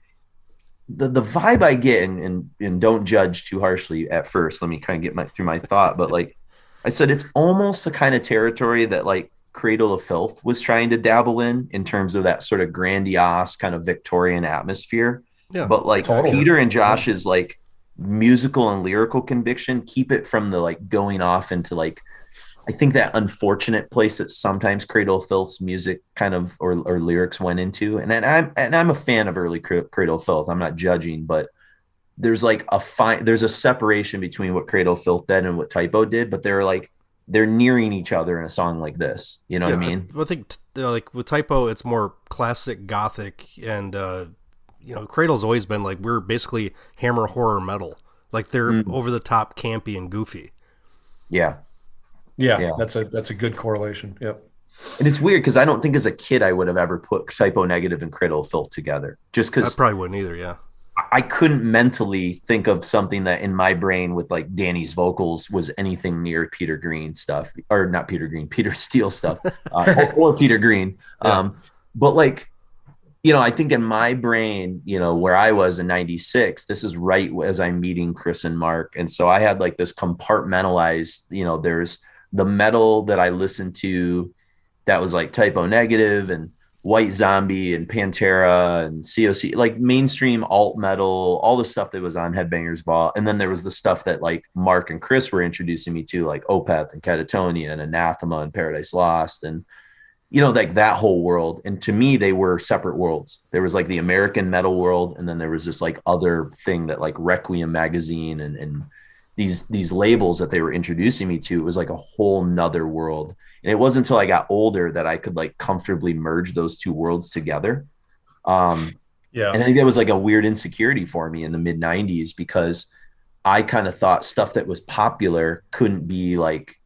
the vibe I get, and don't judge too harshly at first. Let me kind of get through my thought. But like I said, it's almost the kind of territory that like Cradle of Filth was trying to dabble in terms of that sort of grandiose kind of Victorian atmosphere. Yeah, but like totally. Peter and Josh's like musical and lyrical conviction keep it from the like going off into like, I think that unfortunate place that sometimes Cradle of Filth's music kind of or lyrics went into. And I'm a fan of early Cradle of Filth. I'm not judging, but there's like there's a separation between what Cradle of Filth did and what Typo did, but they're nearing each other in a song like this. You know what I mean? I think like with Typo, it's more classic gothic, and Cradle's always been like, we're basically hammer horror metal. Like they're over the top, campy and goofy. Yeah. That's a good correlation. Yep. And it's weird because I don't think as a kid I would have ever put Typo Negative and Cradle of Filth together. Just because I probably wouldn't either. Yeah. I couldn't mentally think of something that in my brain with like Danny's vocals was anything near Peter Green stuff, or not Peter Green, Peter Steele stuff, or Peter Green. Yeah. But like, I think in my brain, where I was in 96, this is right as I'm meeting Chris and Mark. And so I had like this compartmentalized, there's the metal that I listened to that was like Typo Negative and White Zombie and Pantera and COC, like mainstream alt metal, all the stuff that was on Headbangers Ball. And then there was the stuff that like Mark and Chris were introducing me to, like Opeth and Catatonia and Anathema and Paradise Lost. And, like that whole world. And to me, they were separate worlds. There was like the American metal world. And then there was this like other thing that like Requiem magazine and these labels that they were introducing me to. It was like a whole nother world. And it wasn't until I got older that I could like comfortably merge those two worlds together. And I think that was like a weird insecurity for me in the mid 90s, because I kind of thought stuff that was popular couldn't be like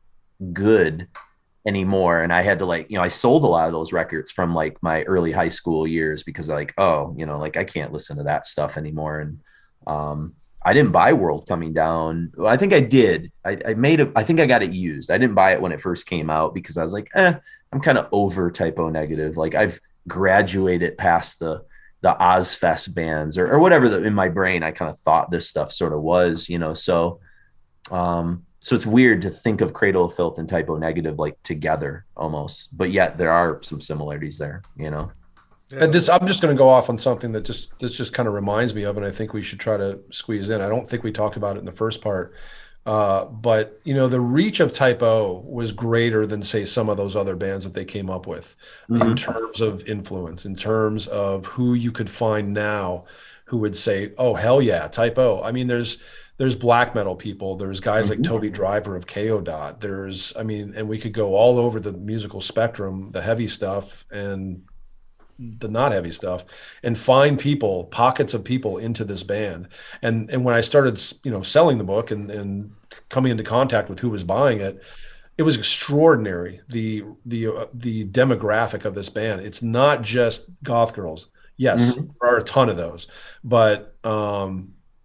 good anymore. And I had to like, I sold a lot of those records from like my early high school years because like, like I can't listen to that stuff anymore. And, I didn't buy World Coming Down. Well, I think I did. I think I got it used. I didn't buy it when it first came out because I was like, I'm kind of over Typo Negative. Like I've graduated past the Ozfest bands or whatever in my brain. I kind of thought this stuff sort of was, so it's weird to think of Cradle of Filth and Typo Negative like together almost, but yet there are some similarities there, And I'm just going to go off on something that just kind of reminds me of, and I think we should try to squeeze in. I don't think we talked about it in the first part, but the reach of Typo was greater than say some of those other bands that they came up with in terms of influence, in terms of who you could find now who would say, "Oh hell yeah, Typo." I mean, there's black metal people. There's guys like Toby Driver of KO Dot. And we could go all over the musical spectrum, the heavy stuff and the not heavy stuff, and find pockets of people into this band. And when I started, selling the book and coming into contact with who was buying it, it was extraordinary. The demographic of this band. It's not just goth girls. Yes, there are a ton of those, but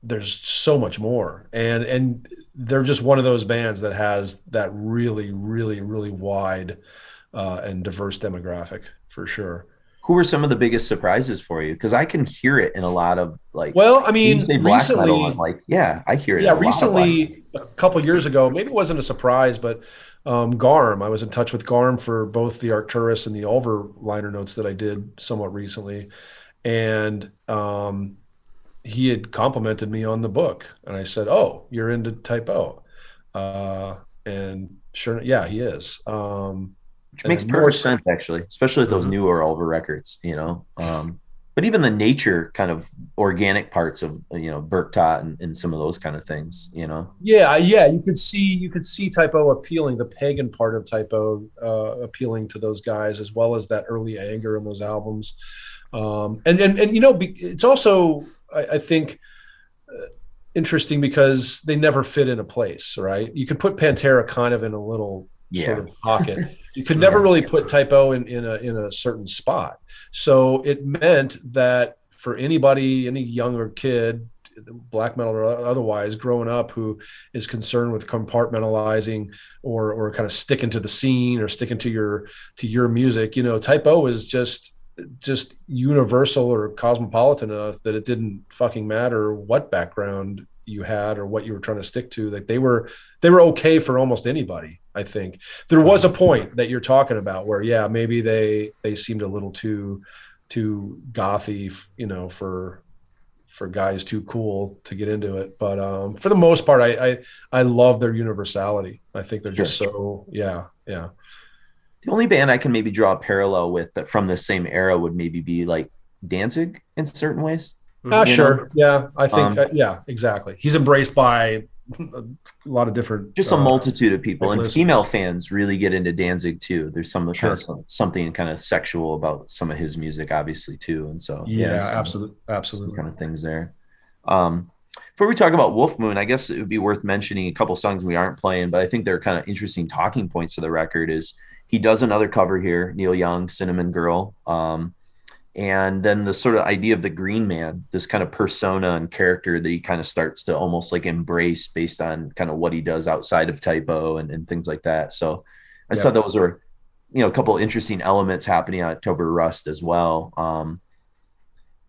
there's so much more, and they're just one of those bands that has that really, really, really wide and diverse demographic for sure. Who were some of the biggest surprises for you? Because I can hear it in a lot of like. Well, I when mean, you say black metal, I'm like, yeah, I hear it. Yeah, in a lot of black metal. recently, a couple years ago, maybe it wasn't a surprise, but Garm, I was in touch with Garm for both the Arcturus and the Ulver liner notes that I did somewhat recently. And he had complimented me on the book. And I said, "Oh, you're into Type O." And sure, yeah, he is. Which makes perfect sense, actually, especially with those newer Ulver records, but even the nature kind of organic parts of, Berktot and some of those kind of things, Yeah. You could see Type O appealing, the pagan part of Type O appealing to those guys, as well as that early anger in those albums. And it's also, I think, interesting because they never fit in a place, right? You could put Pantera kind of in a little sort of pocket. You could never really put Type O in a certain spot. So it meant that for anybody, any younger kid, black metal or otherwise, growing up, who is concerned with compartmentalizing or kind of sticking to the scene or sticking to your music, Type O is just universal or cosmopolitan enough that it didn't fucking matter what background you had or what you were trying to stick to. Like they were okay for almost anybody. I think there was a point that you're talking about where, yeah, maybe they seemed a little too gothy, for guys too cool to get into it. But for the most part, I love their universality. I think they're just so, yeah. The only band I can maybe draw a parallel with that from the same era would maybe be like Danzig in certain ways. Sure. Yeah. I think, yeah, exactly. He's embraced by a lot of different, just a multitude of people, and female fans really get into Danzig too. There's something kind of sexual about some of his music, obviously, too. And so, absolutely. Kind of things there. Before we talk about Wolf Moon, I guess it would be worth mentioning a couple songs we aren't playing, but I think they're kind of interesting talking points to the record. Is he does another cover here, Neil Young, Cinnamon Girl. And then the sort of idea of the Green Man, this kind of persona and character that he kind of starts to almost like embrace based on kind of what he does outside of Type O and things like that. So I thought those were, a couple of interesting elements happening on October Rust as well. I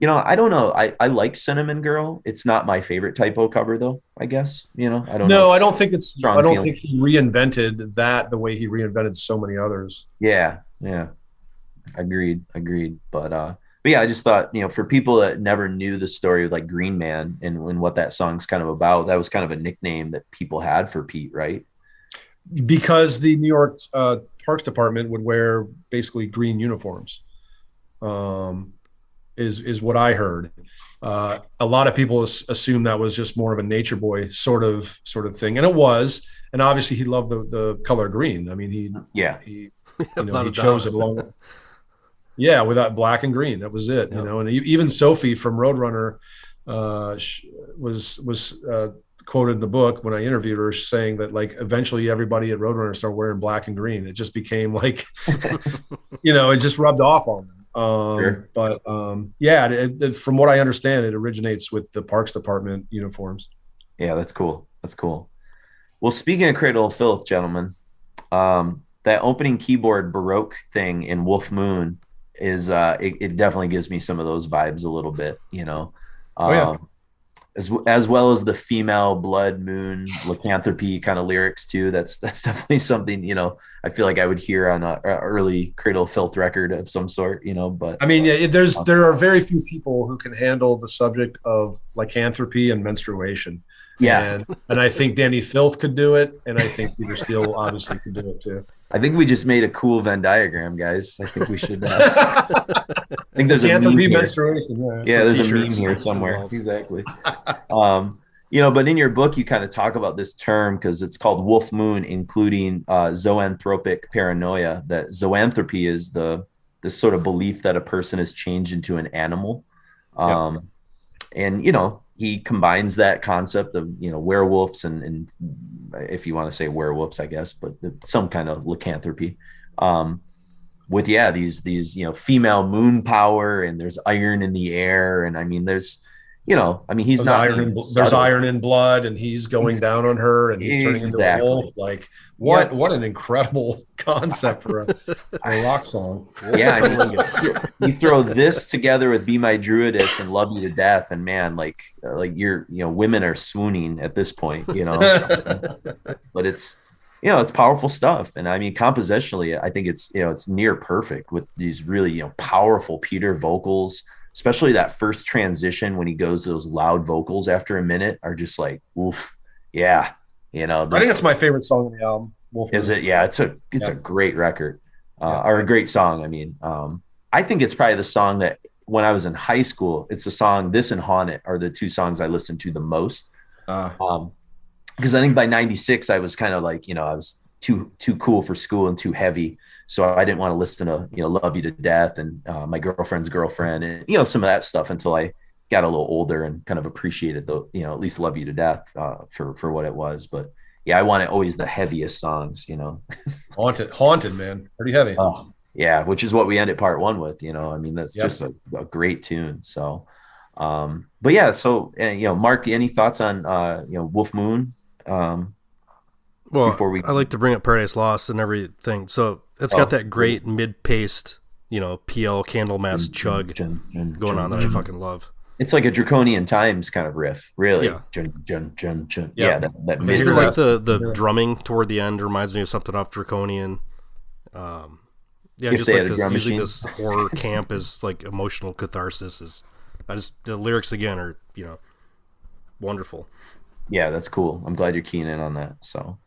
don't know. I like Cinnamon Girl. It's not my favorite Type O cover though, I guess, I don't know. I don't think think he reinvented that the way he reinvented so many others. Yeah. Agreed. But yeah, I just thought, for people that never knew the story of like Green Man and what that song's kind of about, that was kind of a nickname that people had for Pete, right? Because the New York Parks Department would wear basically green uniforms, is what I heard. A lot of people assume that was just more of a nature boy sort of thing, and it was. And obviously, he loved the color green. I mean, he chose it along. Yeah, without black and green, that was it. And even Sophie from Roadrunner was quoted in the book when I interviewed her, saying that like eventually everybody at Roadrunner started wearing black and green. It just became like, it just rubbed off on them. Sure. But from what I understand, it originates with the Parks Department uniforms. Yeah, that's cool. Well, speaking of Cradle of Filth, gentlemen, that opening keyboard Baroque thing in Wolf Moon is it definitely gives me some of those vibes a little bit, as well as the female blood moon lycanthropy kind of lyrics too. That's definitely something, I feel like I would hear on a early Cradle of Filth record of some sort, but I mean, there are very few people who can handle the subject of lycanthropy and menstruation. Yeah. And I think Danny Filth could do it. And I think Peter Steele obviously could do it too. I think we just made a cool Venn diagram, guys. I think we should. I think there's a meme here. Yeah, there's a meme here somewhere. Exactly. But in your book, you kind of talk about this term because it's called Wolf Moon, including zoanthropic paranoia. That zoanthropy is this sort of belief that a person is changed into an animal. And, he combines that concept of, werewolves and if you want to say werewolves, I guess, but some kind of lycanthropy. with these female moon power, and there's iron in the air, and I mean there's he's not there's iron in blood, and he's going down on her, and he's turning into a wolf. Like what an incredible concept for a rock song. Yeah, I mean, you throw this together with "Be My Druidess" and "Love You to Death," and man, like women are swooning at this point, but it's it's powerful stuff. And I mean, compositionally, I think it's near perfect with these really powerful Peter vocals. Especially that first transition when he goes to those loud vocals after a minute are just like, oof, yeah. I think it's my favorite song on the album. Is it? Yeah, it's a great record, or a great song. I mean, I think it's probably the song that when I was in high school, it's the song. This and "Haunted" are the two songs I listened to the most. Because I think by '96 I was kind of like, I was too cool for school and too heavy. So I didn't want to listen to, "Love You to Death" and My Girlfriend's Girlfriend and, some of that stuff until I got a little older and kind of appreciated at least "Love You to Death" for what it was. But yeah, I wanted always the heaviest songs, Haunted, man. Pretty heavy. Oh, yeah. Which is what we ended part 1 with, I mean, that's just a great tune. So, but yeah, so, Mark, any thoughts on, Wolf Moon? Well, I like to bring up Paradise Lost and everything. So it's got that great mid-paced, PL Candlemass chug going on that I fucking love. It's like a Draconian Times kind of riff, really. Yeah, yeah, that mid. Even like the drumming toward the end reminds me of something off Draconian. Yeah, if just like this, using this horror camp as like emotional catharsis the lyrics again are wonderful. Yeah, that's cool. I'm glad you're keying in on that. So.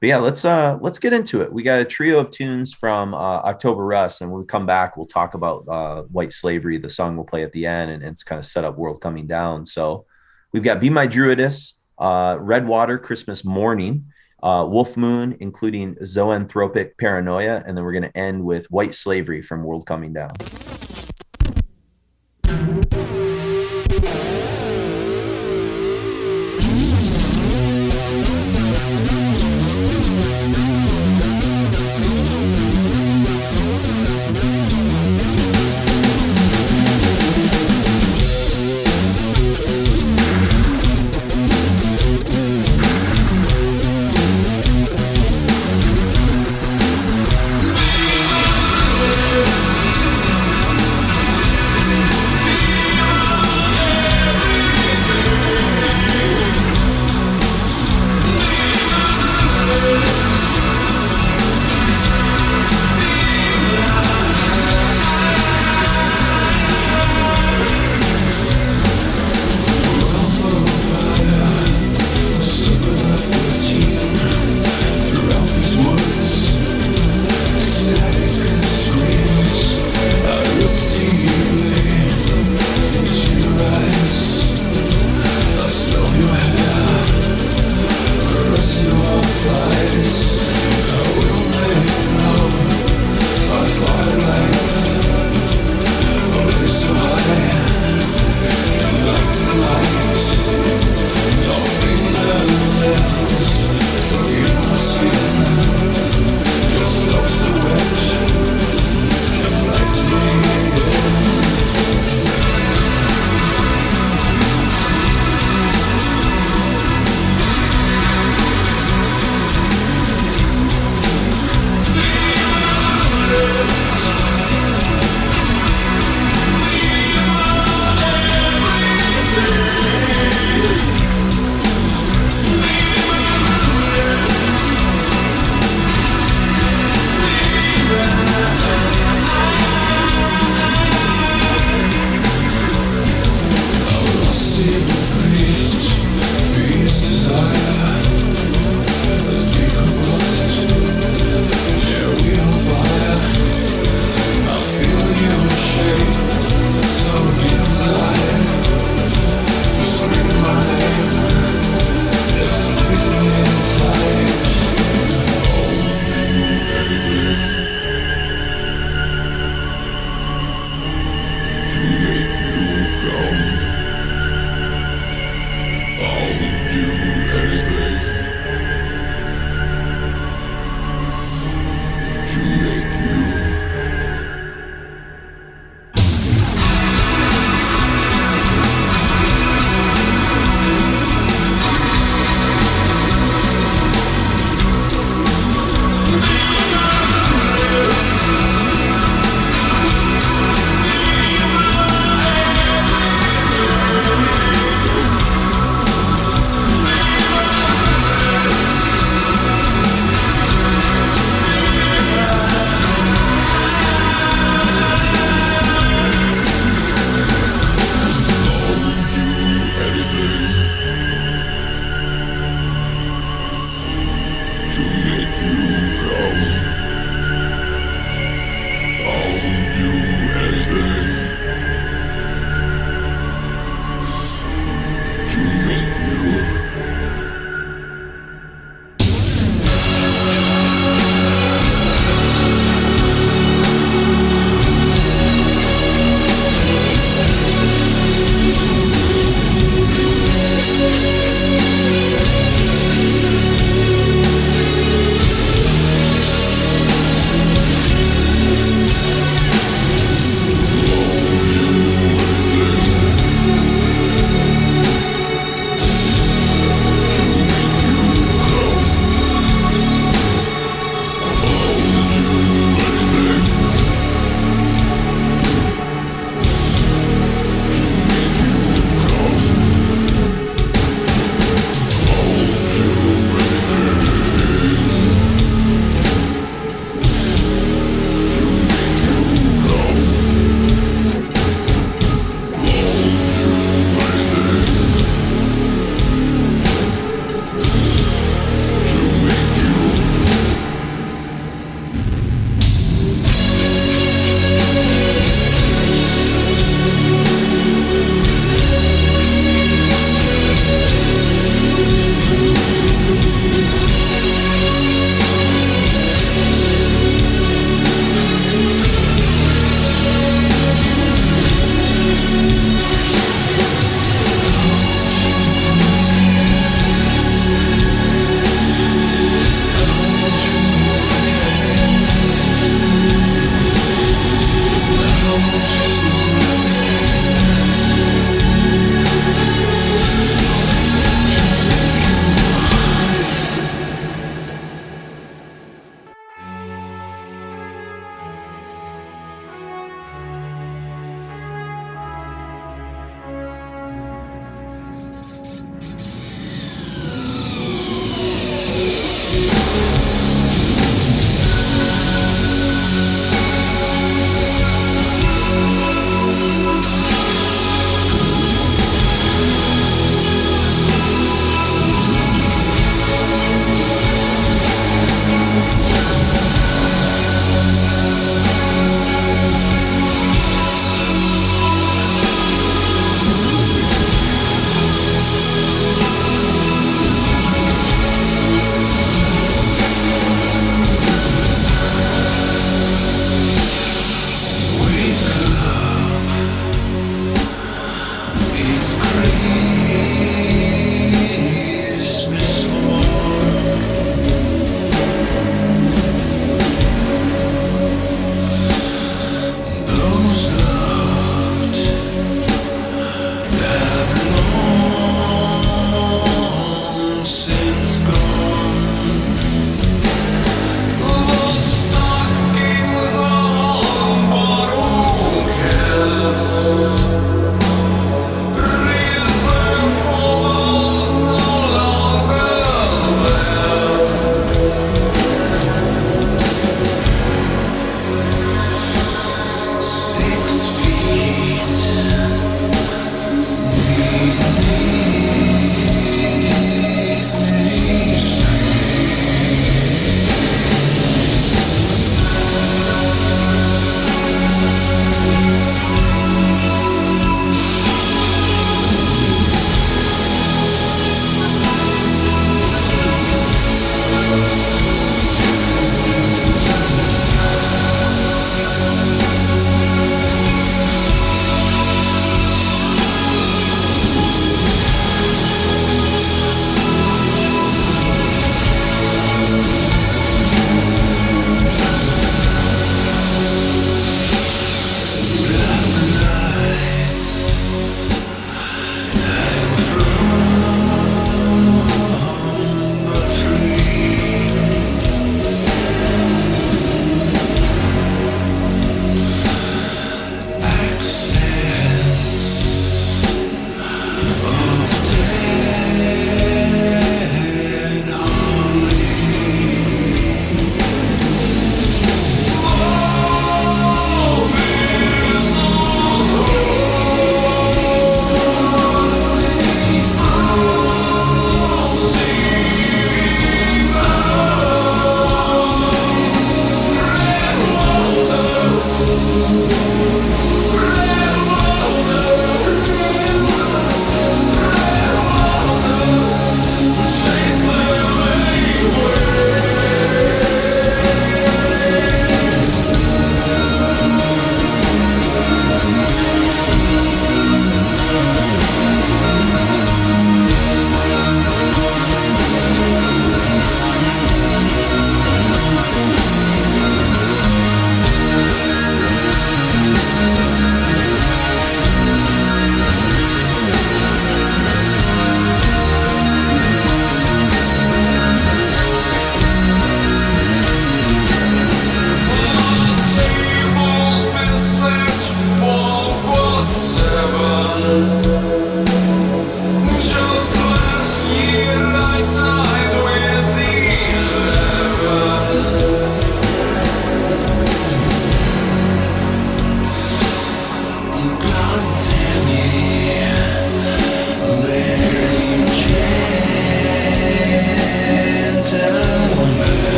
But yeah, let's get into it. We got a trio of tunes from October Rust, and when we come back, we'll talk about White Slavery, the song we'll play at the end, and it's kind of set up World Coming Down. So we've got "Be My Druidess," Redwater, Christmas Mourning, Wolf Moon, including Zoanthropic, Paranoia, and then we're going to end with White Slavery from World Coming Down.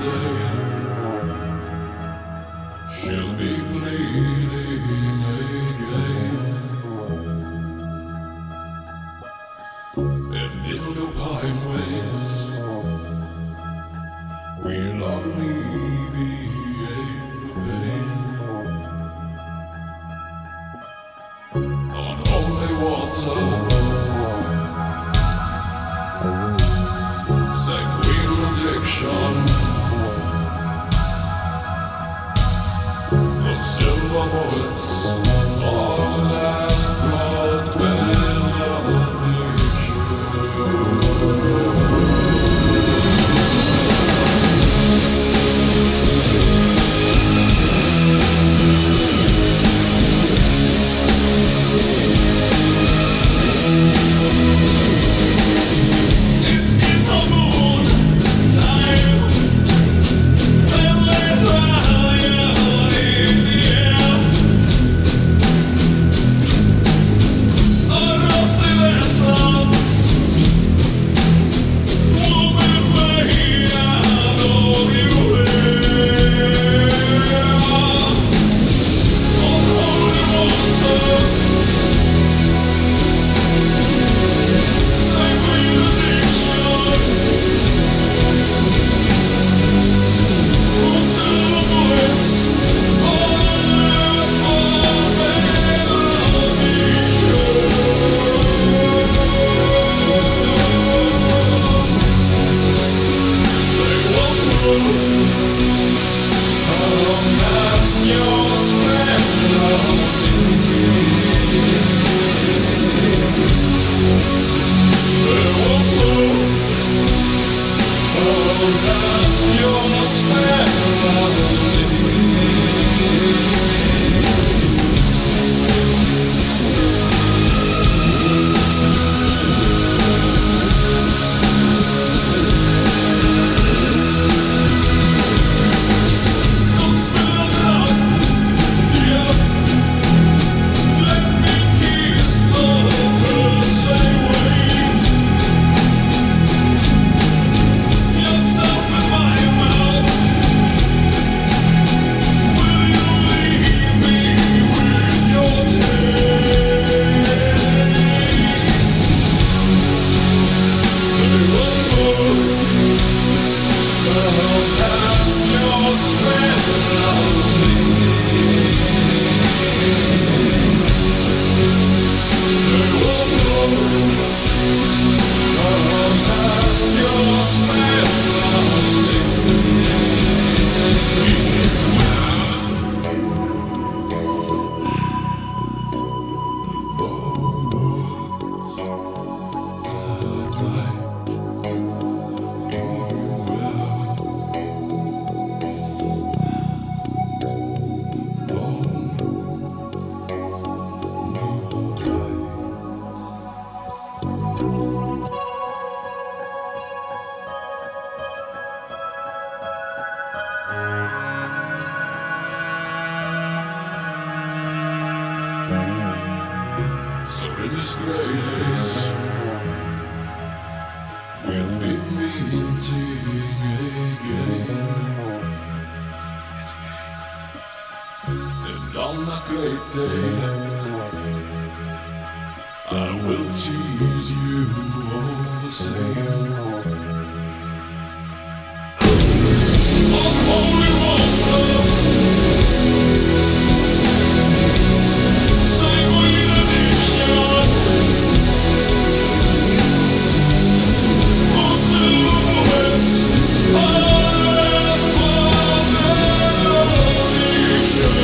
day. She'll be bleeding again. And in the pine ways, we'll alleviate the pain. On holy water, sanguine addiction, the silver bullets, our last blood benediction. Disgrace, we'll be meeting again. And on that great day, I will tease you all the same. On holy water, sanguine addiction, for silhouettes, our last blood benediction.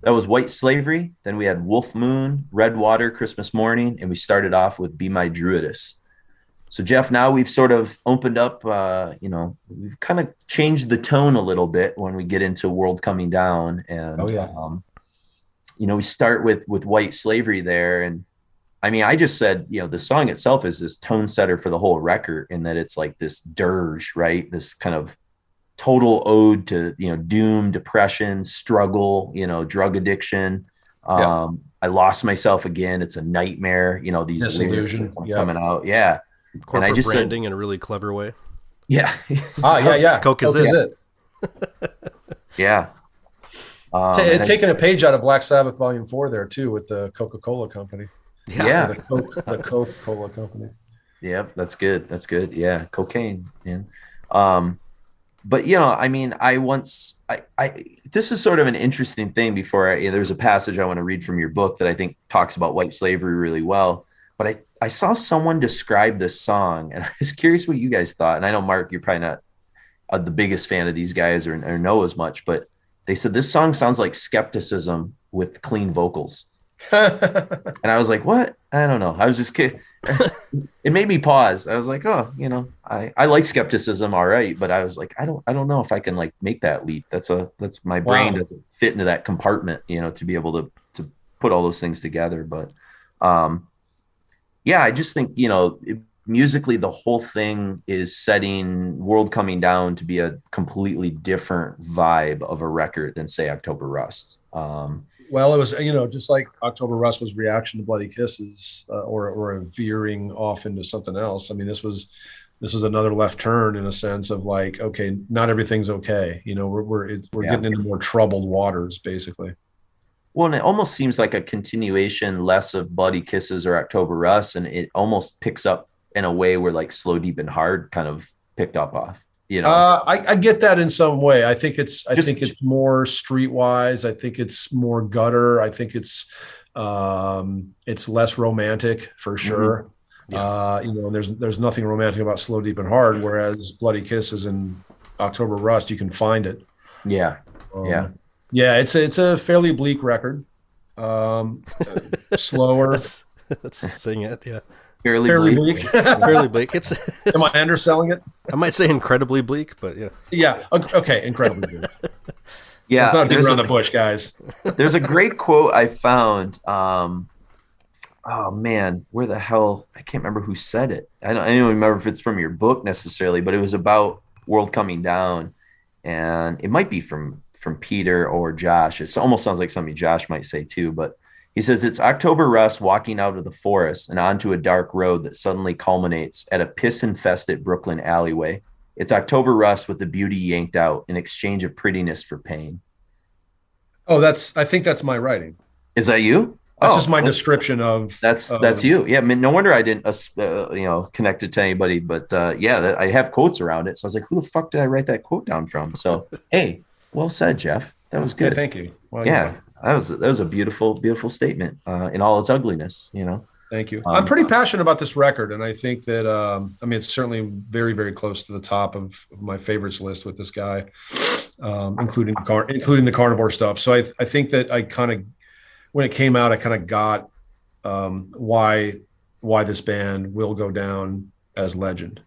That was White Slavery. Then we had Wolf Moon, Red Water, Christmas Morning, and we started off with Be My Druidess. So Jeff, now we've sort of opened up, we've kind of changed the tone a little bit when we get into World Coming Down. And, we start with White Slavery there. And I mean, I just said, the song itself is this tone setter for the whole record, in that it's like this dirge, right? This kind of total ode to, doom, depression, struggle, drug addiction. I lost myself again. It's a nightmare. These lyrics coming out. Yeah. Corporate and I just branding in a really clever way. Yeah. Coke is it. Yeah. Taking a page out of Black Sabbath Volume 4 there too, with the Coca-Cola company. Yeah. The Coca-Cola company. Yep. That's good. Yeah. Cocaine, man. But I mean, this is sort of an interesting thing. There's a passage I want to read from your book that I think talks about white slavery really well. But I saw someone describe this song, and I was curious what you guys thought. And I know, Mark, you're probably not the biggest fan of these guys or know as much, but they said this song sounds like Skepticism with clean vocals. And I was like, what? I don't know. I was just kidding. It made me pause. I was like, oh, I like Skepticism, all right, but I was like, I don't know if I can like make that leap. That's my brain doesn't fit into that compartment, to be able to put all those things together. But I just think musically the whole thing is setting World Coming Down to be a completely different vibe of a record than, say, October Rust. Well, it was, just like October Rust was reaction to Bloody Kisses, or a veering off into something else. I mean, this was another left turn in a sense of like, okay, not everything's okay. We're getting into more troubled waters, basically. Well, and it almost seems like a continuation less of Bloody Kisses or October Rust, and it almost picks up in a way where like Slow, Deep, and Hard kind of picked up off. I get that in some way. I think it's more streetwise. I think it's more gutter. I think it's less romantic for sure. There's nothing romantic about Slow, Deep, and Hard, whereas Bloody Kisses and October Rust, you can find it. It's a fairly bleak record. Slower. Let's sing it. Yeah. Fairly bleak. Fairly bleak. Am I underselling it? I might say incredibly bleak, but yeah. Yeah. Okay. Incredibly bleak. Yeah. Let's not beat around the bush, guys. There's a great quote I found. Oh man, where the hell? I can't remember who said it. I don't remember if it's from your book necessarily, but it was about World Coming Down, and it might be from Peter or Josh. It almost sounds like something Josh might say too, but he says, it's October Rust walking out of the forest and onto a dark road that suddenly culminates at a piss-infested Brooklyn alleyway. It's October Rust with the beauty yanked out in exchange of prettiness for pain. Oh, I think that's my writing. Is that you? That's just my description of. That's you. Yeah. I mean, no wonder I didn't, connect it to anybody, but I have quotes around it. So I was like, who the fuck did I write that quote down from? So, hey, well said, Jeff. That was good. Hey, thank you. Well, yeah. That was a beautiful, beautiful statement in all its ugliness, Thank you. I'm pretty passionate about this record, and I think that it's certainly very, very close to the top of my favorites list with this guy, including the Carnivore stuff. So I think that I kind of, when it came out, I kind of got why this band will go down as legend,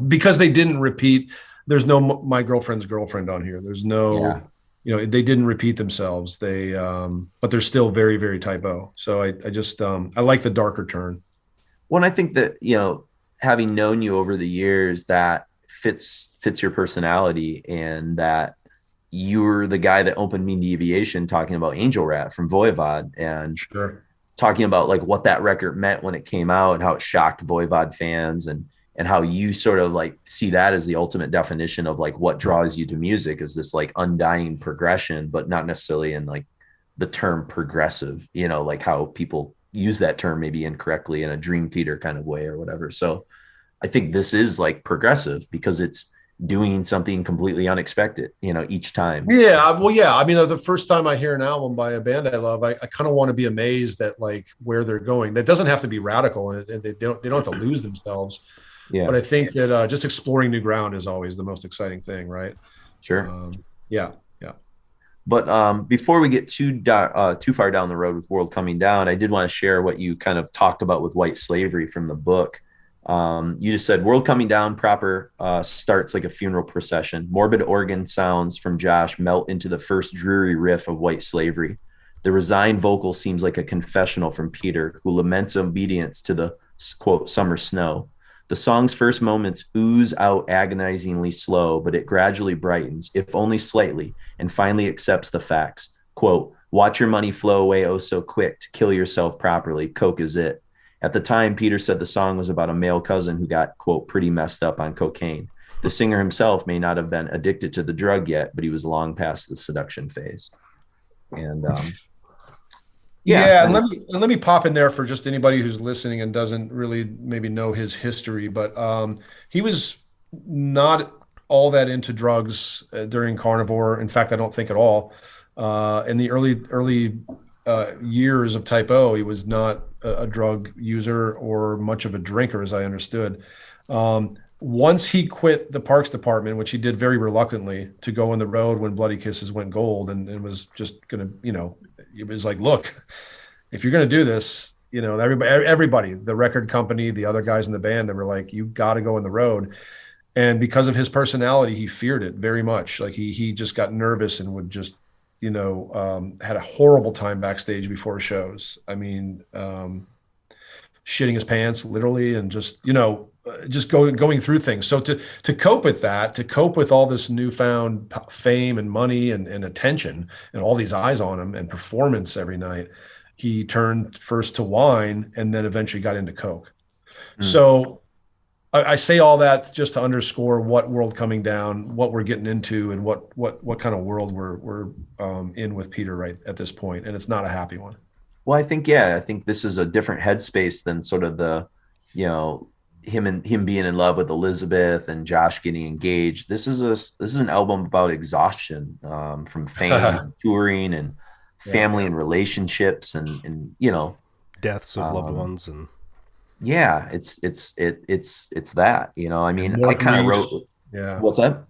because they didn't repeat. There's no My Girlfriend's Girlfriend on here. There's no. Yeah. They didn't repeat themselves. But they're still very, very typo. So I just I like the darker turn. Well, and I think that having known you over the years, that fits your personality, and that you're the guy that opened Mean Deviation talking about Angel Rat from Voivod, and talking about like what that record meant when it came out and how it shocked Voivod fans, and how you sort of like see that as the ultimate definition of like what draws you to music, is this like undying progression, but not necessarily in like the term progressive, like how people use that term maybe incorrectly in a Dream Theater kind of way or whatever. So I think this is like progressive because it's doing something completely unexpected, each time. Yeah. Well, yeah. I mean, the first time I hear an album by a band I love, I kind of want to be amazed at like where they're going. That doesn't have to be radical, and they don't have to lose themselves. Yeah. But I think that just exploring new ground is always the most exciting thing, right? Sure. Yeah. But before we get too far down the road with World Coming Down, I did want to share what you kind of talked about with white slavery from the book. You just said World Coming Down proper starts like a funeral procession. Morbid organ sounds from Josh melt into the first dreary riff of white slavery. The resigned vocal seems like a confessional from Peter, who laments obedience to the, quote, summer snow. The song's first moments ooze out agonizingly slow, but it gradually brightens, if only slightly, and finally accepts the facts. Quote, watch your money flow away oh so quick to kill yourself properly. Coke is it. At the time, Peter said the song was about a male cousin who got, quote, pretty messed up on cocaine. The singer himself may not have been addicted to the drug yet, but he was long past the seduction phase. And and let me pop in there for just anybody who's listening and doesn't really maybe know his history, but he was not all that into drugs during Carnivore. In fact, I don't think at all. In the early years of Type O, he was not a drug user or much of a drinker, as I understood. Once he quit the Parks Department, which he did very reluctantly, to go on the road when Bloody Kisses went gold, and was just going to, it was like, look, if you're going to do this, everybody, the record company, the other guys in the band, they were like, you got to go on the road. And because of his personality, he feared it very much. Like he just got nervous and would just, had a horrible time backstage before shows. I mean, shitting his pants literally, and just going through things. So to cope with that, to cope with all this newfound fame and money and attention and all these eyes on him and performance every night, he turned first to wine and then eventually got into Coke. So I say all that just to underscore what World Coming Down, what we're getting into, and what kind of world we're in with Peter right at this point. And it's not a happy one. Well, I think this is a different headspace than sort of the, him being in love with Elizabeth and Josh getting engaged. This is an album about exhaustion, from fame, touring, and family and relationships, and deaths of loved ones, and it's that, I mean, more I kind of grief. wrote, what's that?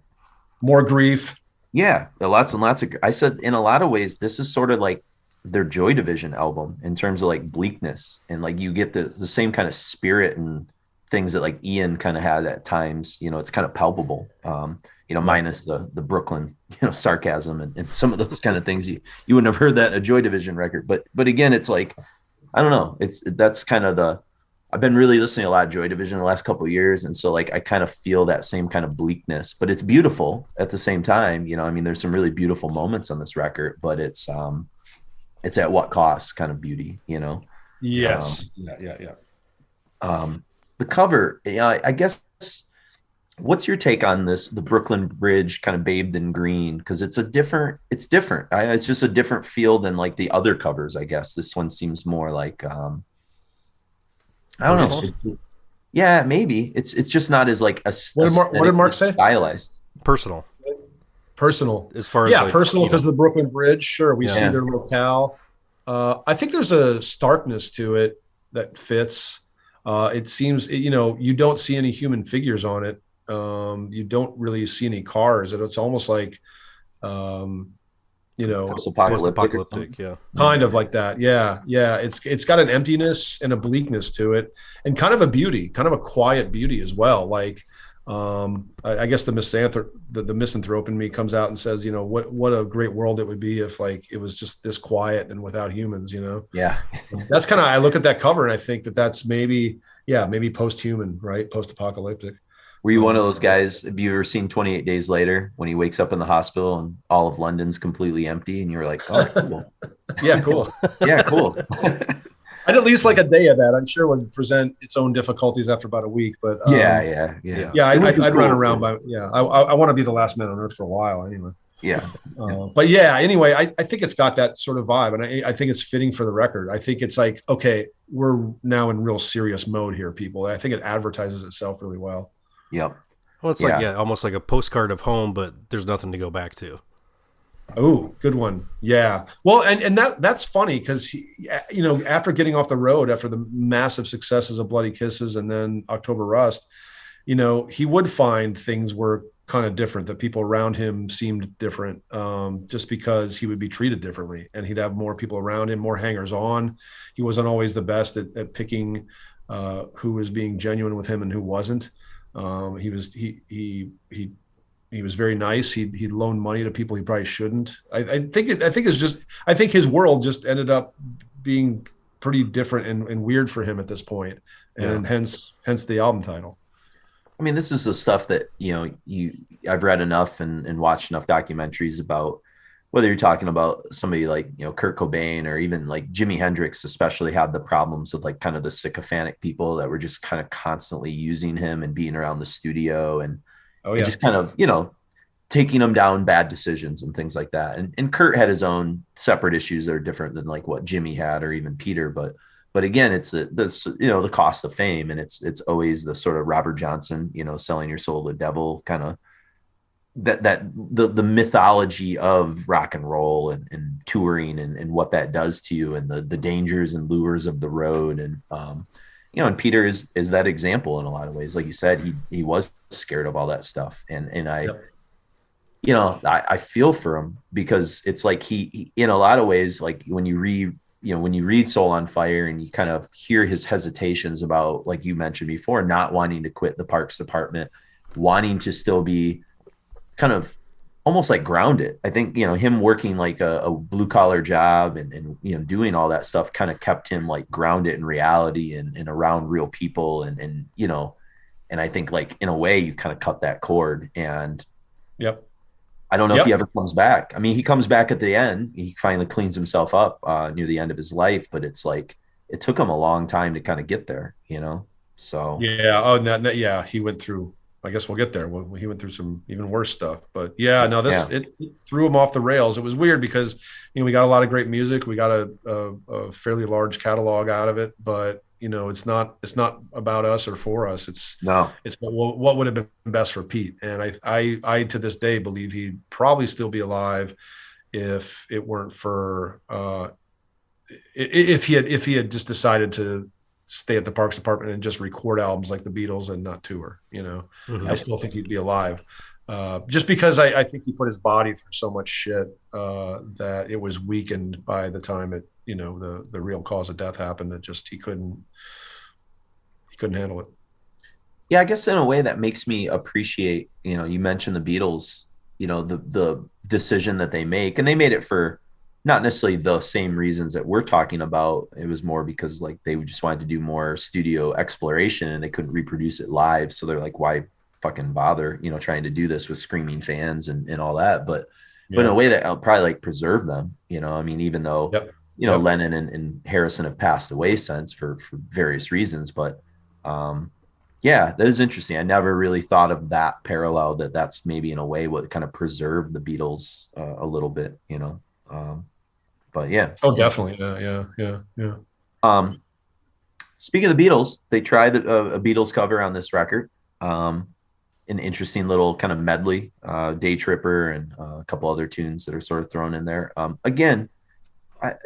More grief. Yeah, lots and lots of. I said in a lot of ways, this is sort of like their Joy Division album in terms of like bleakness, and like you get the same kind of spirit and things that like Ian kind of had at times. It's kind of palpable. Minus the Brooklyn, sarcasm and some of those kind of things. You wouldn't have heard that in a Joy Division record. But again, it's like, I don't know. That's kind of I've been really listening a lot of Joy Division the last couple of years. And so like, I kind of feel that same kind of bleakness, but it's beautiful at the same time. I mean, there's some really beautiful moments on this record, but it's at what cost kind of beauty, Yes. The cover, I guess, what's your take on this, the Brooklyn Bridge kind of bathed in green? Because it's different. It's just a different feel than like the other covers, I guess. This one seems more like, I don't know. Yeah, maybe. It's just not as like what did Mark say? Stylized. Personal. As far as personal because of the Brooklyn Bridge. Sure, we see their locale. I think there's a starkness to it that fits. It seems, you don't see any human figures on it. You don't really see any cars. It's almost like, post-apocalyptic, kind of like that. Yeah. It's got an emptiness and a bleakness to it, and kind of a beauty, kind of a quiet beauty as well. Like, I guess the misanthrope in me comes out and says, what a great world it would be if like it was just this quiet and without humans. Yeah, that's kind of, I look at that cover and I think that's maybe post-human, right? Post-apocalyptic. Were you one of those guys? Have you ever seen 28 Days Later when he wakes up in the hospital and all of London's completely empty, and you were like, oh, cool. Yeah, cool. Yeah, cool. I'd at least like a day of that. I'm sure it would present its own difficulties after about a week, but yeah. I'd run around by. Yeah, I want to be the last man on earth for a while anyway. Yeah. But yeah, anyway, I think it's got that sort of vibe, and I think it's fitting for the record. I think it's like, okay, we're now in real serious mode here, people. I think it advertises itself really well. Yep. Well, it's like, almost like a postcard of home, but there's nothing to go back to. Oh, good one. Yeah. Well, and that's funny because, after getting off the road, after the massive successes of Bloody Kisses and then October Rust, he would find things were kind of different, that people around him seemed different, just because he would be treated differently, and he'd have more people around him, more hangers on. He wasn't always the best at picking who was being genuine with him and who wasn't. He was very nice. He'd loan money to people he probably shouldn't. I think his world just ended up being pretty different and weird for him at this point, and hence the album title. I mean, this is the stuff that, I've read enough and watched enough documentaries about, whether you're talking about somebody like, Kurt Cobain, or even like Jimi Hendrix, especially had the problems with like kind of the sycophantic people that were just kind of constantly using him and being around the studio and just kind of, taking him down bad decisions and things like that. And Kurt had his own separate issues that are different than like what Jimmy had, or even Peter, but again, it's the cost of fame, and it's always the sort of Robert Johnson, selling your soul to the devil kind of the mythology of rock and roll and touring and what that does to you, and the dangers and lures of the road. And and Peter is that example in a lot of ways. Like you said, he was scared of all that stuff, and I. Yep. I feel for him, because it's like he in a lot of ways, like when you read Soul on Fire and you kind of hear his hesitations about, like you mentioned before, not wanting to quit the parks department, wanting to still be kind of almost like grounded. I think, him working like a blue collar job and doing all that stuff kind of kept him like grounded in reality and around real people. And I think like in a way you kind of cut that cord. And yep. I don't know if he ever comes back. I mean, he comes back at the end. He finally cleans himself up near the end of his life, but it's like it took him a long time to kind of get there, So he went through. I guess we'll get there. He went through some even worse stuff, but it threw him off the rails. It was weird because we got a lot of great music. We got a fairly large catalog out of it, but it's not about us or for us. It's what would have been best for Pete. And I to this day believe he'd probably still be alive if it weren't for if he had just decided to stay at the Parks Department and just record albums like the Beatles and not tour. Mm-hmm. I still think he'd be alive. Just because I think he put his body through so much shit that it was weakened by the time the real cause of death happened, that just he couldn't handle it. Yeah, I guess in a way that makes me appreciate, you mentioned the Beatles, the decision that they make, and they made it for not necessarily the same reasons that we're talking about. It was more because like they just wanted to do more studio exploration and they couldn't reproduce it live. So they're like, why fucking bother, trying to do this with screaming fans and all that. But in a way that I'll probably like preserve them, I mean, even though, Lennon and Harrison have passed away since for various reasons. But that is interesting. I never really thought of that parallel, that's maybe in a way what kind of preserved the Beatles a little bit, but yeah. Oh, definitely. Yeah. Speaking of the Beatles, they tried a Beatles cover on this record. An interesting little kind of medley, Day Tripper and a couple other tunes that are sort of thrown in there. Again, I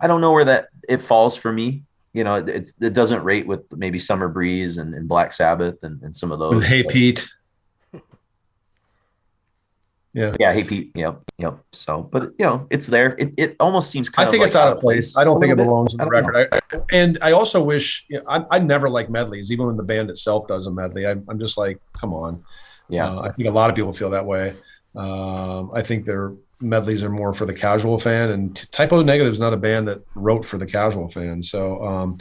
don't know where that it falls for me. It doesn't rate with maybe Summer Breeze and Black Sabbath and some of those. And Hey Pete. Yeah. Hey Pete. Yep. So, but it's there. It almost seems kind of. I think it's out of place. I don't think it belongs on the record. And I also wish. I never like medleys, even when the band itself does a medley. I'm just like, come on. Yeah. I think a lot of people feel that way. I think their medleys are more for the casual fan, and Typo Negative is not a band that wrote for the casual fan. So,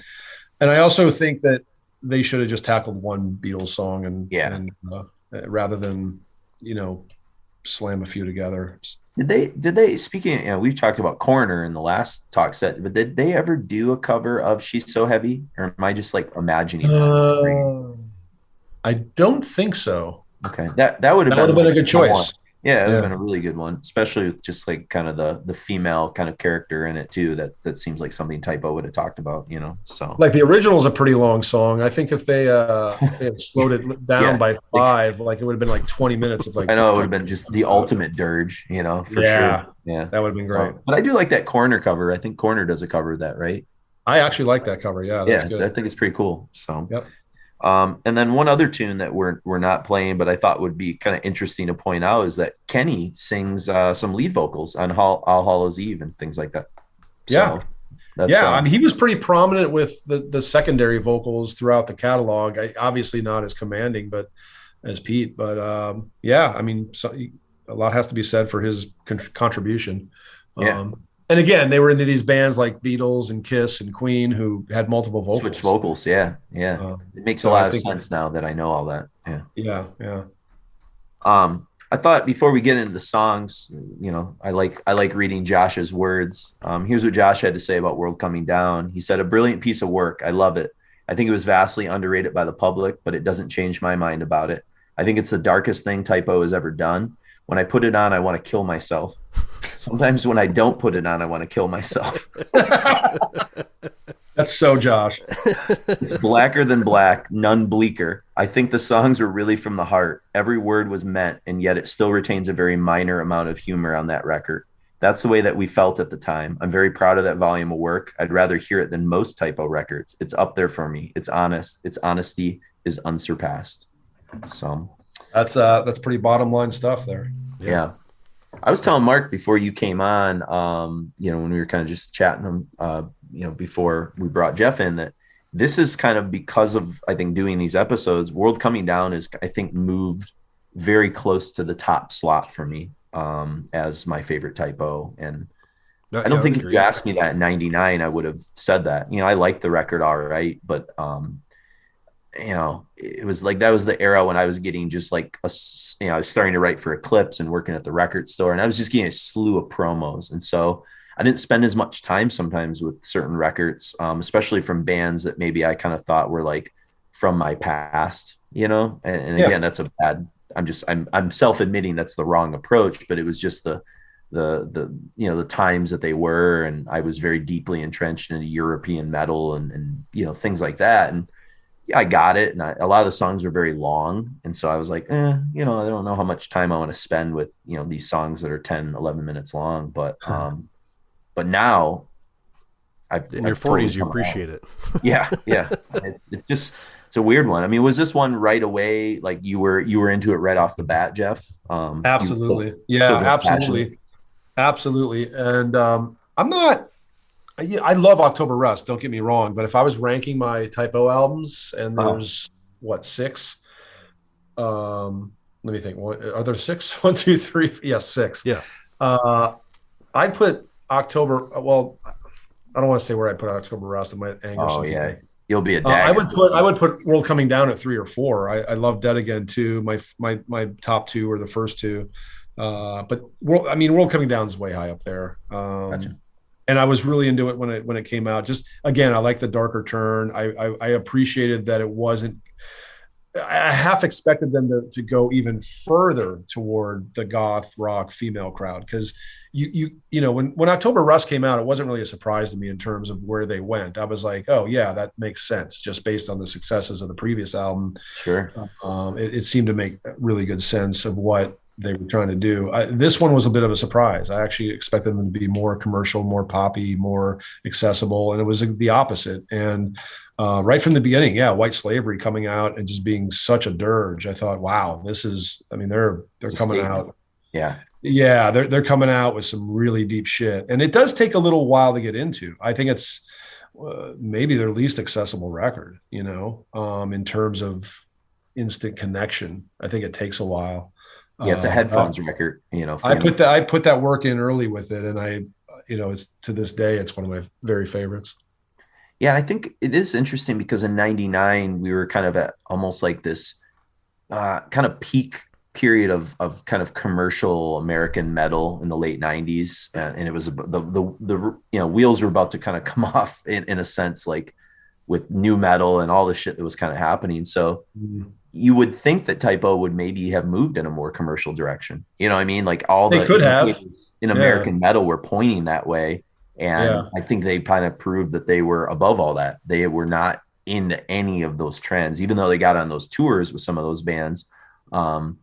and I also think that they should have just tackled one Beatles song and rather than slam a few together. Did they speaking, we've talked about Coroner in the last talk set, but did they ever do a cover of She's So Heavy, or am I just like imagining that? I don't think so. Okay. That would have been a good choice. Yeah, it would have been a really good one, especially with just like kind of the female kind of character in it too. That seems like something Typo would have talked about, So like the original is a pretty long song. I think if they had slowed it down by 5, like it would have been like 20 minutes of like. I know it would have been just the ultimate dirge, for sure. Yeah, that would have been great. But I do like that Corner cover. I think Corner does a cover of that, right? I actually like that cover. Yeah, that's good. I think it's pretty cool. So yep. And then one other tune that we're not playing, but I thought would be kind of interesting to point out is that Kenny sings some lead vocals on All Hallows Eve and things like that. Yeah. So that's, yeah, I mean, he was pretty prominent with the secondary vocals throughout the catalog. Obviously not as commanding, but as Pete. But yeah, I mean, a lot has to be said for his contribution. Yeah. And again, they were into these bands like Beatles and Kiss and Queen who had multiple vocals. Switch vocals, yeah. It makes a lot of sense now that I know all that. Yeah. I thought before we get into the songs, I like reading Josh's words. Here's what Josh had to say about World Coming Down. He said, "A brilliant piece of work. I love it. I think it was vastly underrated by the public, but it doesn't change my mind about it. I think it's the darkest thing Typo has ever done. When I put it on, I want to kill myself. Sometimes when I don't put it on, I want to kill myself." That's so Josh. "It's blacker than black, none bleaker. I think the songs were really from the heart. Every word was meant, and yet it still retains a very minor amount of humor on that record. That's the way that we felt at the time. I'm very proud of that volume of work. I'd rather hear it than most Typo records. It's up there for me. It's honest. Its honesty is unsurpassed." So that's pretty bottom line stuff there. Yeah. I was telling Mark before you came on, when we were kind of just chatting, before we brought Jeff in, that this is kind of because of, I think, doing these episodes, World Coming Down is, I think, moved very close to the top slot for me as my favorite Typo. And I don't think if you asked me that in 99, I would have said that. I liked the record all right, but it was like, that was the era when I was getting just like, I was starting to write for Eclipse and working at the record store, and I was just getting a slew of promos. And so I didn't spend as much time sometimes with certain records, especially from bands that maybe I kind of thought were like from my past, and again, that's a bad, I'm self-admitting that's the wrong approach, but it was just the times that they were. And I was very deeply entrenched into European metal and things like that. And I got it. And a lot of the songs were very long. And so I was like, I don't know how much time I want to spend with, these songs that are 10, 11 minutes long. But now in your 40s, you appreciate it. Yeah. It's a weird one. I mean, was this one right away? Like you were into it right off the bat, Jeff? Absolutely. Absolutely. And I love October Rust, don't get me wrong, but if I was ranking my Typo albums, and there's 6, let me think. Are there 6? 1, 2, 3. Yes, 6. Yeah. I'd put October. Well, I don't want to say where I put October Rust. It might anger some people. Yeah. You'll be a dagger. I would put World Coming Down at 3 or 4. I love Dead Again too. My top 2 were the first 2. But World Coming Down is way high up there. Gotcha. And I was really into it when it came out. Just again, I like the darker turn. I appreciated that it wasn't. I half expected them to go even further toward the goth rock female crowd, because when October Rust came out, it wasn't really a surprise to me in terms of where they went. I was like, oh yeah, that makes sense just based on the successes of the previous album. Sure, it seemed to make really good sense of what they were trying to do. This one was a bit of a surprise. I actually expected them to be more commercial, more poppy, more accessible, and it was the opposite. And right from the beginning, White Slavery coming out and just being such a dirge. I thought, wow, they're coming out. Yeah, they're coming out with some really deep shit, and it does take a little while to get into. I think it's maybe their least accessible record, in terms of instant connection. I think it takes a while. It's a headphones record, I put that work in early with it, and it's to this day, it's one of my very favorites. Yeah, I think it is interesting because in 99 we were kind of at almost like this kind of peak period of kind of commercial American metal in the late 90s, and it was the wheels were about to kind of come off in a sense, like with new metal and all the shit that was kind of happening. So you would think that Typo would maybe have moved in a more commercial direction. You know what I mean? Like all they could have in American metal were pointing that way. And I think they kind of proved that they were above all that. They were not into any of those trends, even though they got on those tours with some of those bands. And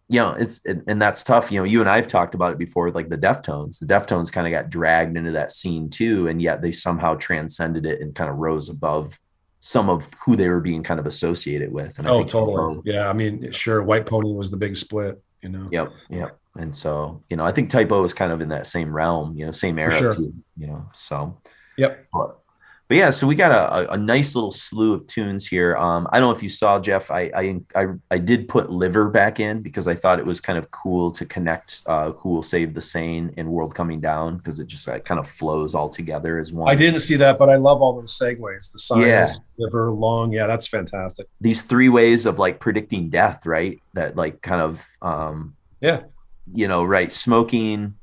that's tough. You and I've talked about it before, like the Deftones kind of got dragged into that scene too. And yet they somehow transcended it and kind of rose above some of who they were being kind of associated with. And I think totally. Yeah. I mean, sure. White Pony was the big split, you know? Yep. Yep. And so, you know, I think Typo is kind of in that same realm, you know, same era too, you know, so. Yep. But yeah, so we got a nice little slew of tunes here. I don't know if you saw, Jeff, I did put Liver back in because I thought it was kind of cool to connect Who Will Save the Sane and World Coming Down, because it just kind of flows all together as one. I didn't see that, but I love all those segues. The science, Liver, Long. Yeah, that's fantastic. These 3 ways of like predicting death, right? That like kind of, you know, right. Smoking,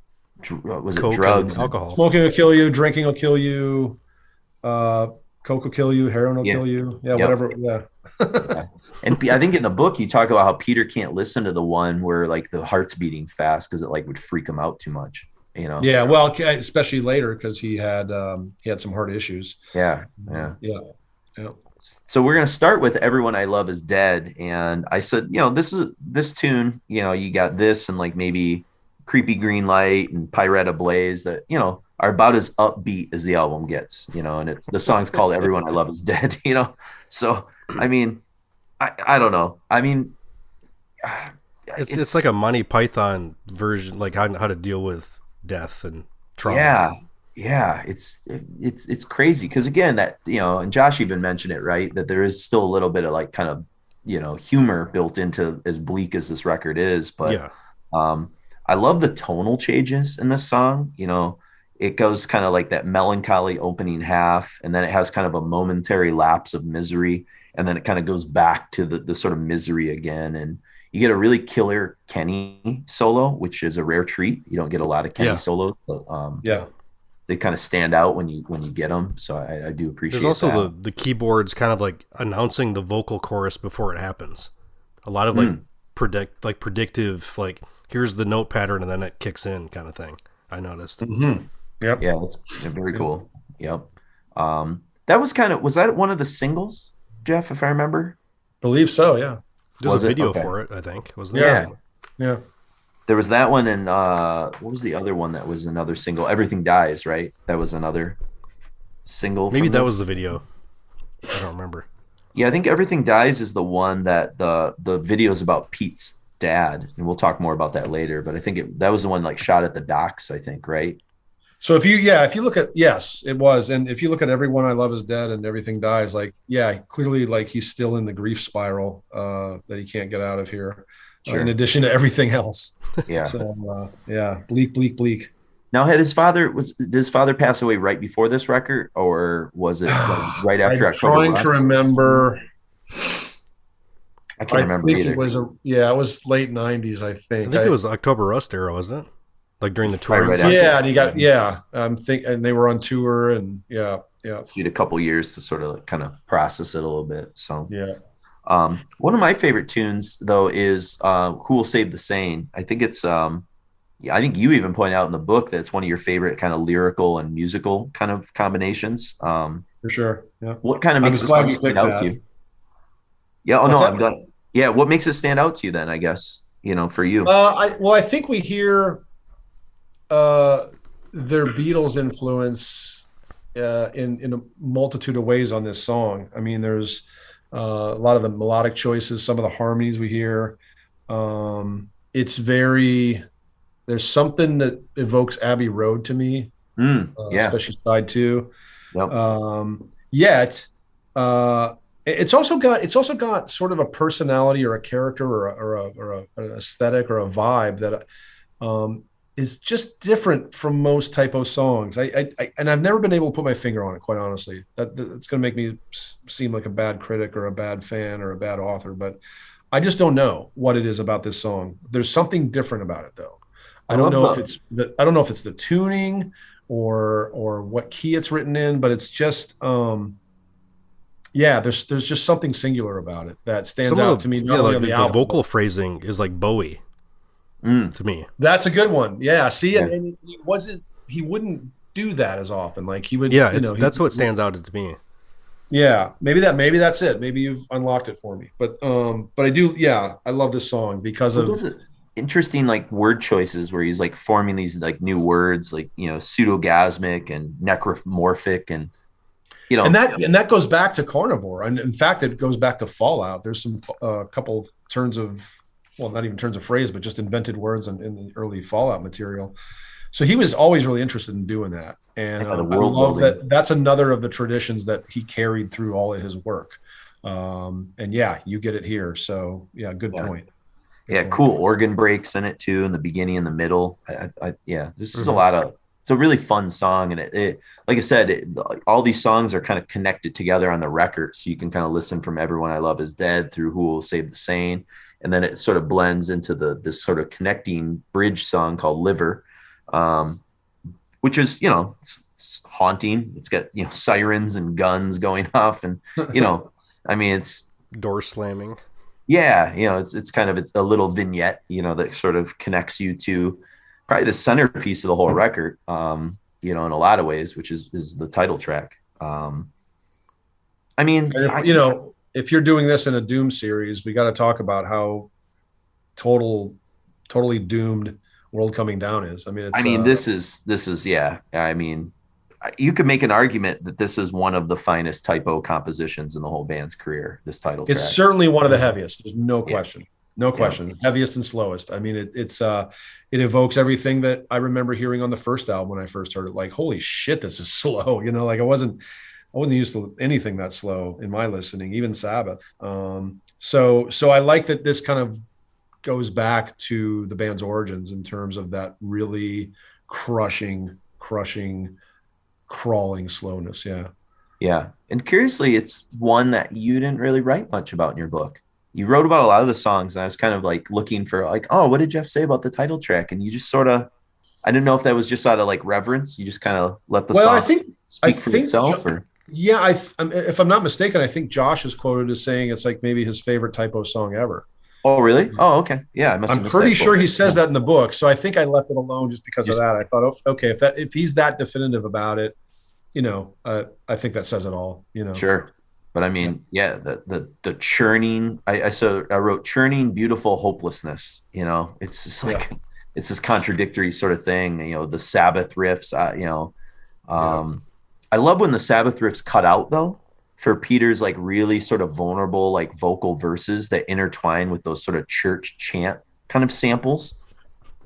was it drugs? Alcohol. Smoking will kill you. Drinking will kill you. Coke will kill you, heroin will kill you, whatever. And I think in the book you talk about how Peter can't listen to the one where like the heart's beating fast because it like would freak him out too much, you know. Well, especially later because he had some heart issues. Yeah. So we're gonna start with Everyone I Love Is Dead, and I said, you know, this tune, you know, you got this and like maybe Creepy Green Light and Pyretta Blaze that, you know, are about as upbeat as the album gets, you know, and the song's called Everyone I Love Is Dead, you know? So, I mean, I don't know. I mean, it's like a Monty Python version, like how to deal with death and trauma. Yeah. It's crazy. Cause again, that, you know, and Josh even mentioned it, right? That there is still a little bit of like kind of, you know, humor built into as bleak as this record is. But, I love the tonal changes in this song, you know. It goes kind of like that melancholy opening half, and then it has kind of a momentary lapse of misery, and then it kind of goes back to the sort of misery again. And you get a really killer Kenny solo, which is a rare treat. You don't get a lot of Kenny solos, but they kind of stand out when you get them. So I do appreciate. There's also the keyboards kind of like announcing the vocal chorus before it happens. A lot of like predictive, like here's the note pattern and then it kicks in kind of thing. I noticed. Mm-hmm. Yep. Yeah, that's very cool. Yep. That was that one of the singles, Jeff, if I remember? Believe so, yeah. There's a video for it, I think. Wasn't there? Yeah. There was that one, and what was the other one that was another single? Everything Dies, right? That was another single. Maybe that was the video. I don't remember. Yeah, I think Everything Dies is the one that the video is about Pete's dad, and we'll talk more about that later. But I think that was the one like shot at the docks, I think, right? So if you look at, yes, it was. And if you look at Everyone I Love Is Dead and Everything Dies, like, clearly like he's still in the grief spiral that he can't get out of here. Sure. In addition to everything else. Yeah. So, bleak. Now, did his father pass away right before this record, or was it like right after October? I'm trying to remember. I can't remember either. It was late 90s, I think. I think it was October Rust era, wasn't it? Like during the tour. Right and they were on tour, and So you had a couple years to sort of like kind of process it a little bit. So one of my favorite tunes though is Who Will Save the Sane. I think it's I think you even point out in the book that it's one of your favorite kind of lyrical and musical kind of combinations. For sure. Yeah. What kind of makes this song stand out to you? Yeah. I'm done. Yeah. What makes it stand out to you then, I guess, you know, for you? I think we hear their Beatles influence in a multitude of ways on this song. I mean, there's a lot of the melodic choices, some of the harmonies we hear. There's something that evokes Abbey Road to me, especially side 2. Yep. It's also got sort of a personality or a character or an aesthetic or a vibe that is just different from most Typo songs. And I've never been able to put my finger on it, quite honestly. That's going to make me seem like a bad critic or a bad fan or a bad author, but I just don't know what it is about this song. There's something different about it, though. I don't know if it's the tuning or what key it's written in, but it's just there's just something singular about it that stands out to me. The vocal phrasing is like Bowie. To me, that's a good one. Yeah, see, and he wouldn't do that as often. Like he would. Yeah, that's what stands out to me. Yeah, maybe that's it. Maybe you've unlocked it for me. But I do. Yeah, I love this song because of interesting like word choices where he's like forming these like new words, like, you know, pseudogasmic and necromorphic and And that goes back to Carnivore, and in fact, it goes back to Fallout. There's some couple of turns of, well, not even turns of phrase, but just invented words in the early Fallout material. So he was always really interested in doing that, and I love that. That's another of the traditions that he carried through all of his work. And you get it here. So good point. Cool organ breaks in it too, in the beginning and the middle. This is it's a really fun song, and it like I said, all these songs are kind of connected together on the record, so you can kind of listen from Everyone I Love Is Dead through Who Will Save the Sane, and then it sort of blends into this sort of connecting bridge song called Liver, which is it's haunting. It's got sirens and guns going off, and I mean, it's door slamming. Yeah, it's kind of a little vignette, that sort of connects you to probably the centerpiece of the whole record, in a lot of ways, which is the title track. I mean, if you're doing this in a Doom series, we got to talk about how totally doomed World Coming Down is. I mean, this is I mean, you could make an argument that this is one of the finest typo compositions in the whole band's career. This title track. It's certainly one of the heaviest. There's no question. No question. Heaviest and slowest. I mean, it evokes everything that I remember hearing on the first album when I first heard it. Like, holy shit, this is slow. Like I wasn't used to anything that slow in my listening, even Sabbath. So I like that this kind of goes back to the band's origins in terms of that really crushing, crawling slowness. Yeah. And curiously, it's one that you didn't really write much about in your book. You wrote about a lot of the songs, and I was kind of like looking for what did Jeff say about the title track? And you just sort of, I didn't know if that was just out of like reverence. You just kind of let the song speak for itself. If I'm not mistaken, I think Josh is quoted as saying it's like maybe his favorite typo song ever. Oh, really? Oh, okay. Yeah, I'm pretty sure he says that in the book. So I think I left it alone just because of that. I thought, okay, if he's that definitive about it, I think that says it all. Sure. But I mean, the churning. I wrote churning, beautiful hopelessness. It's just like it's this contradictory sort of thing. The Sabbath riffs. I love when the Sabbath riffs cut out though, for Peter's like really sort of vulnerable like vocal verses that intertwine with those sort of church chant kind of samples,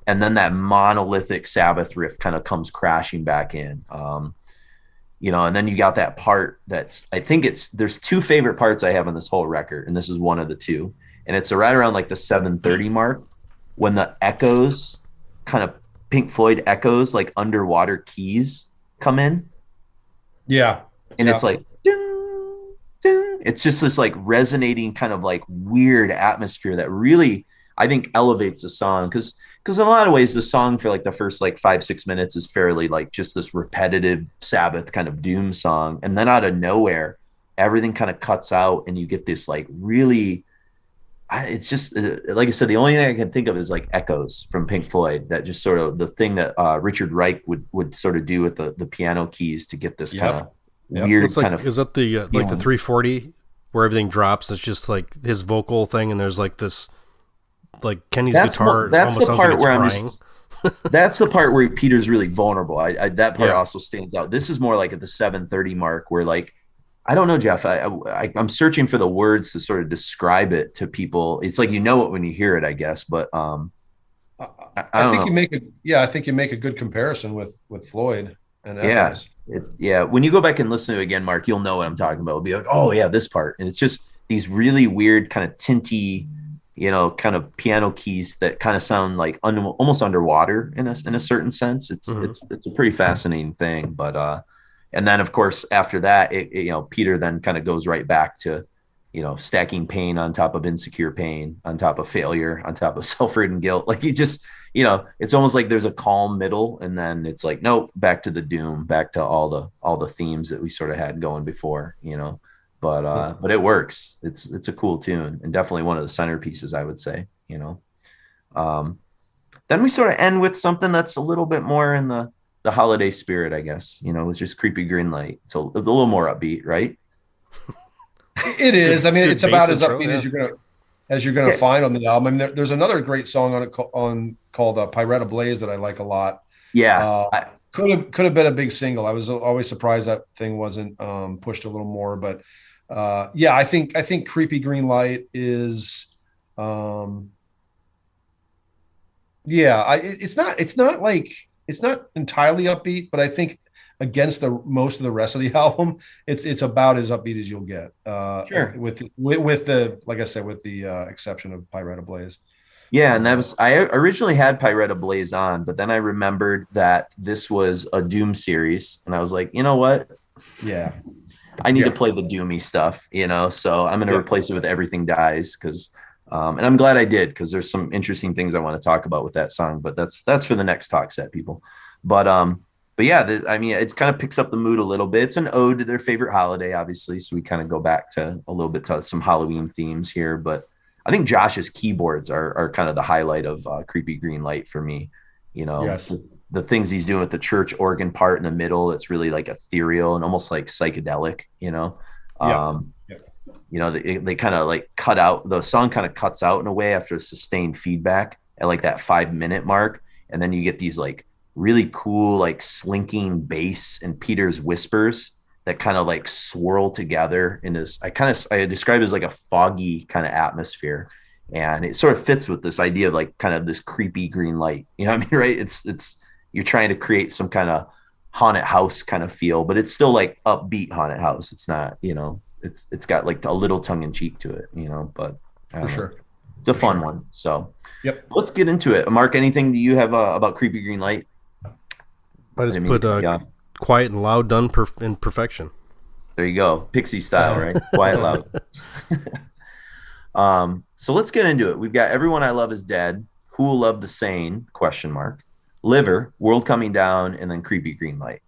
and then that monolithic Sabbath riff kind of comes crashing back in. And then you got that part there's two favorite parts I have on this whole record, and this is one of the two. And it's right around like the 7:30 mark when the echoes, kind of Pink Floyd echoes, like underwater keys come in. Yeah. And it's like, ding, ding. It's just this like resonating kind of like weird atmosphere that really, I think, elevates the song. Because in a lot of ways, the song for like the first like 5-6 minutes is fairly like just this repetitive Sabbath kind of doom song. And then out of nowhere, everything kind of cuts out and you get this like really, it's just, like I said, the only thing I can think of is like echoes from Pink Floyd, that just sort of the thing that Richard Reich would sort of do with the piano keys to get this kind of weird kind of. Is that the like the 340 where everything drops? It's just like his vocal thing, and there's like this, like Kenny's guitar. That's almost the part where crying. That's the part where Peter's really vulnerable. That part also stands out. This is more like at the 7:30 mark, where like, I don't know, Jeff. I'm searching for the words to sort of describe it to people. It's like, it when you hear it, I guess. But I think you make a good comparison with Floyd and Evans. When you go back and listen to it again, Mark, you'll know what I'm talking about. It'll be like, oh yeah, this part, and it's just these really weird kind of tinty, kind of piano keys that kind of sound like almost underwater in a certain sense. It's a pretty fascinating thing, but. And then, of course, after that, Peter then kind of goes right back to, stacking pain on top of insecure pain, on top of failure, on top of self-ridden guilt. Like he just, it's almost like there's a calm middle, and then it's like, nope, back to the doom, back to all the themes that we sort of had going before, But it works. It's a cool tune, and definitely one of the centerpieces, I would say. Then we sort of end with something that's a little bit more in the holiday spirit, I guess. It's just Creepy Green Light. It's a little more upbeat, right? It is. I mean, it's about as upbeat as you're gonna find on the album. I mean, there's another great song on it called Pyretta Blaze that I like a lot. Yeah, Could have been a big single. I was always surprised that thing wasn't pushed a little more, but yeah, I think Creepy Green Light is it's not entirely upbeat, but I think against the most of the rest of the album, it's about as upbeat as you'll get. Sure. With the, like I said, with the exception of Pyretta Blaze. Yeah, and I originally had Pyretta Blaze on, but then I remembered that this was a Doom series, and I was like, you know what? Yeah, I need to play the Doomy stuff, so I'm going to replace it with Everything Dies, because and I'm glad I did, because there's some interesting things I want to talk about with that song, but that's for the next Talkset, people. But yeah, it kind of picks up the mood a little bit. It's an ode to their favorite holiday, obviously, so we kind of go back to a little bit to some Halloween themes here, but I think Josh's keyboards are kind of the highlight of Creepy Green Light for me. Yes. The things he's doing with the church organ part in the middle, it's really like ethereal and almost like psychedelic, They kind of like cut out, the song kind of cuts out in a way after sustained feedback at like that 5-minute mark. And then you get these like really cool, like slinking bass and Peter's whispers that kind of like swirl together in this, I describe it as like a foggy kind of atmosphere. And it sort of fits with this idea of like kind of this creepy green light, you know what I mean? Right. It's, you're trying to create some kind of haunted house kind of feel, but it's still like upbeat haunted house. It's not, it's got like a little tongue in cheek to it, but for sure. It's a fun one. So yep. Let's get into it. Mark, anything do you have about Creepy Green Light? I just put quiet and loud, done in perfection. There you go. Pixie style, right? Quiet, loud. So let's get into it. We've got Everyone I Love Is Dead, Who Will Love the Sane, ? Liver, World Coming Down, and then Creepy Green Light.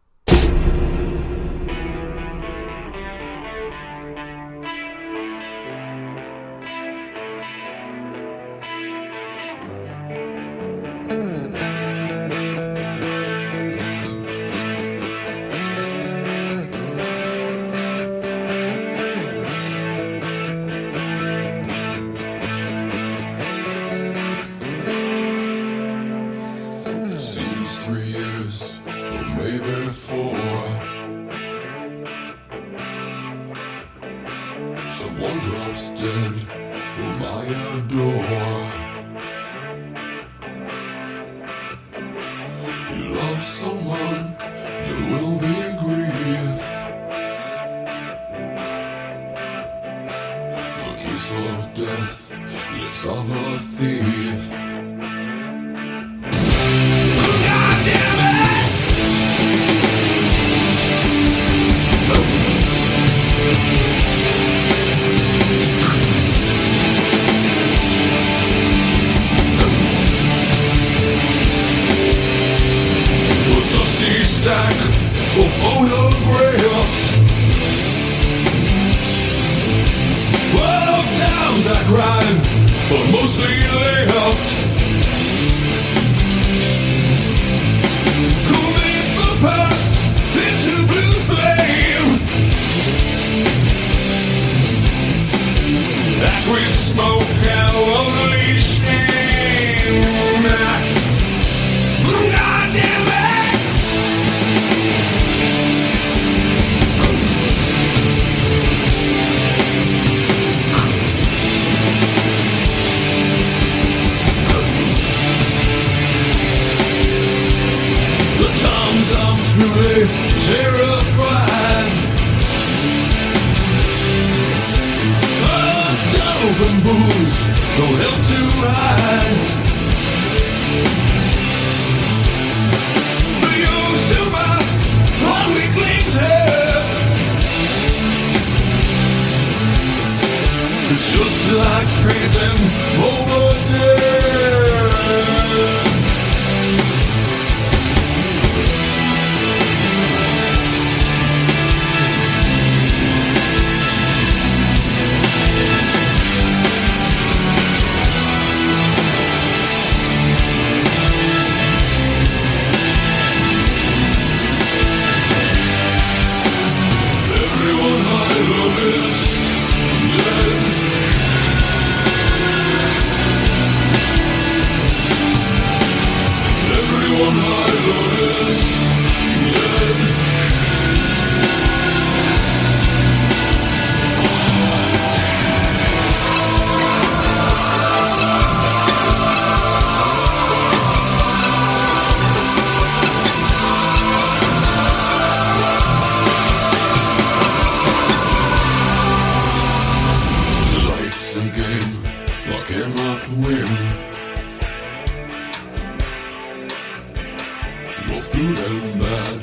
good and bad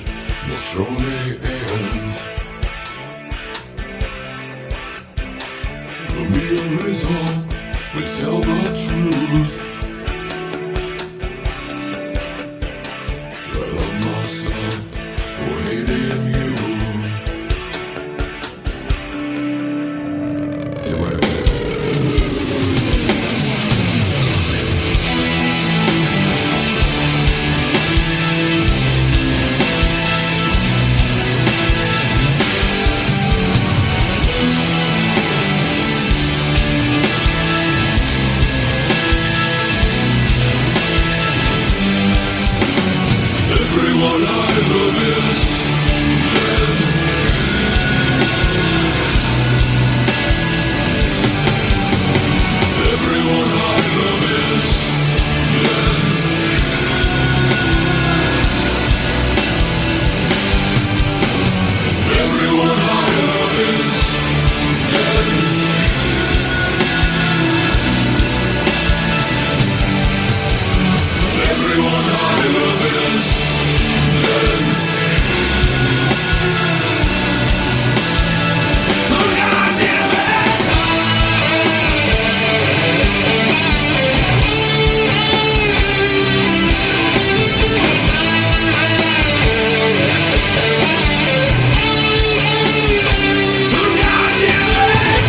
will surely end. The mirror is all which tell the truth. I love myself for hating you. You're right. Everyone I love is dead. Everyone I love is dead. Everyone I love is dead. Everyone I love is dead. Oh God damn it! Oh God damn it!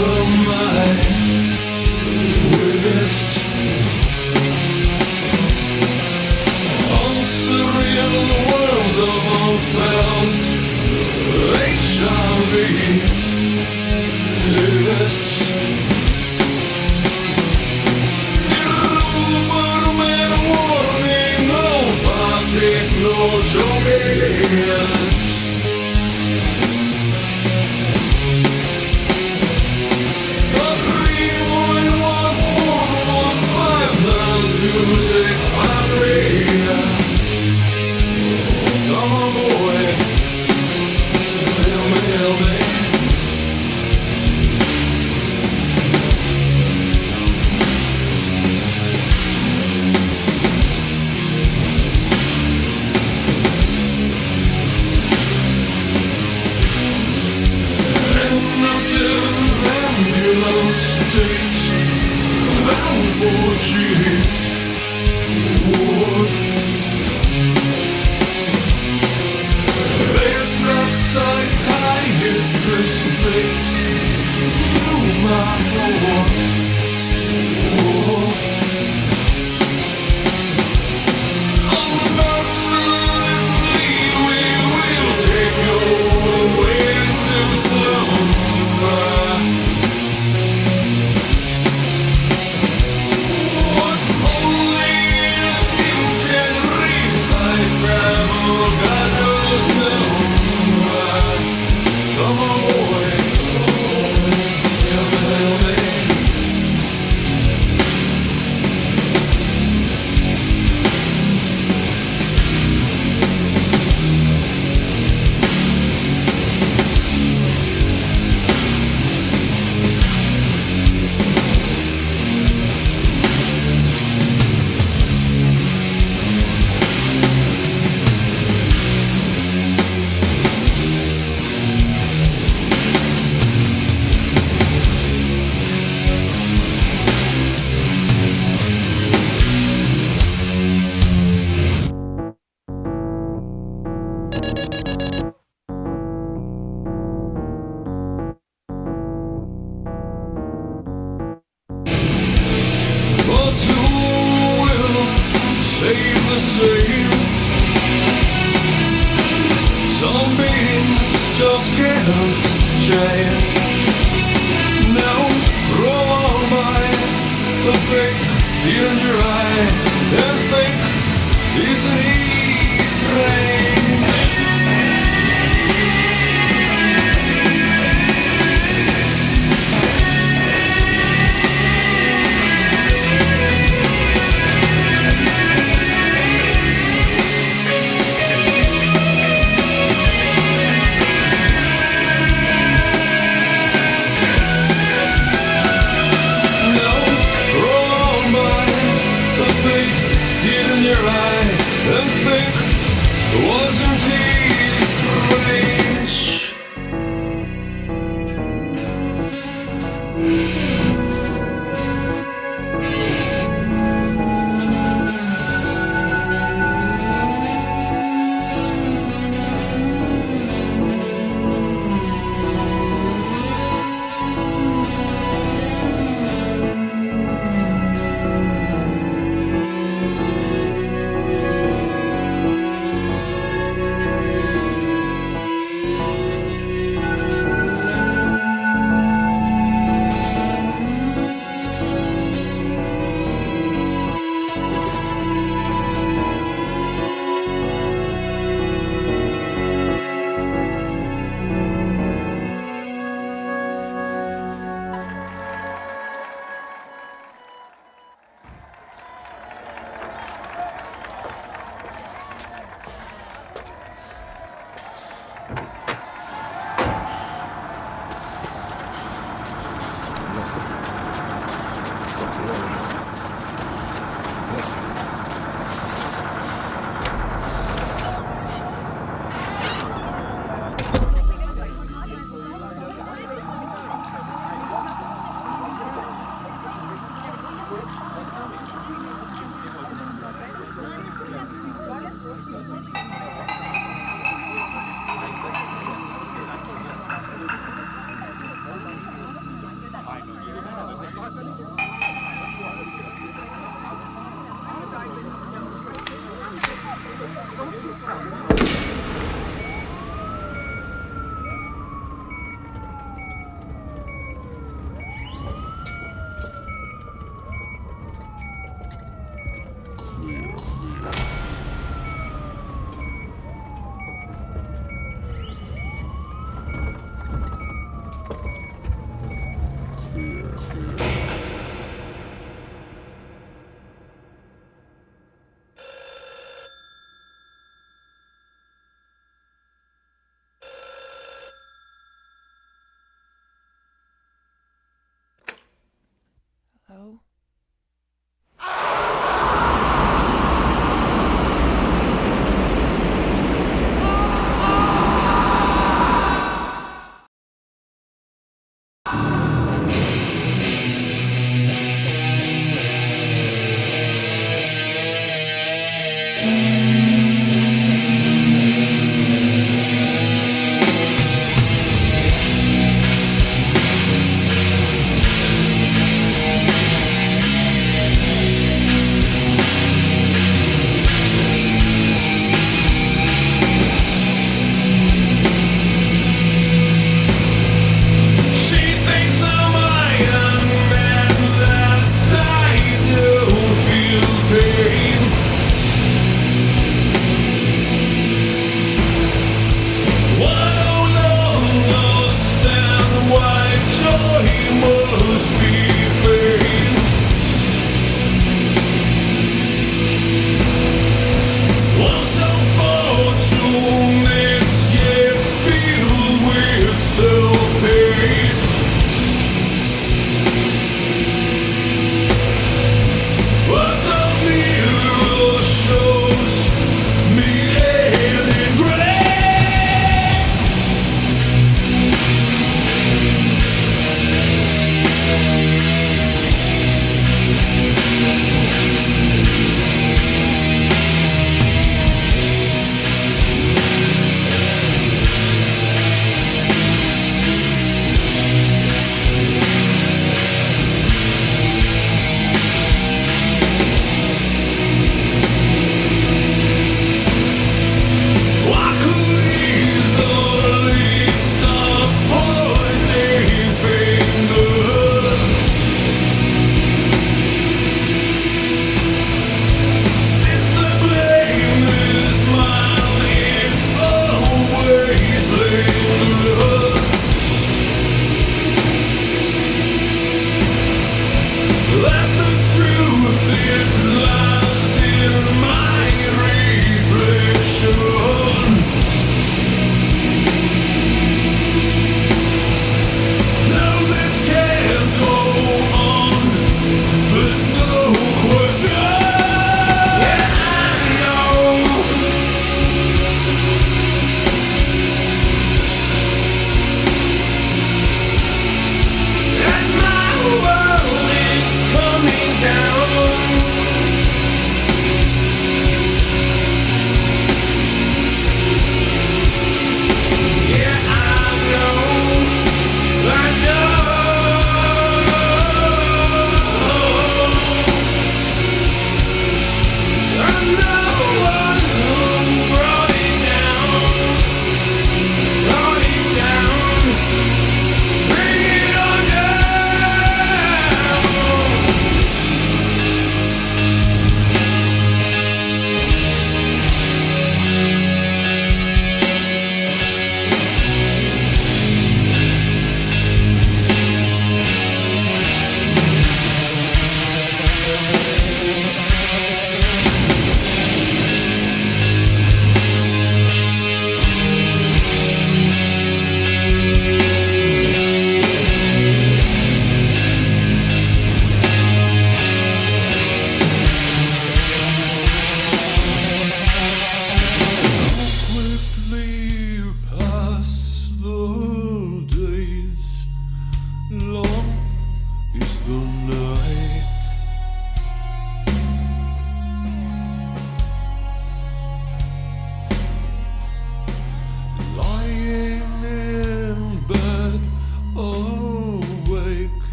from my weirdest unsurreal world of unfelt HIV weirdest. Superman warning, no Patrick, no joking.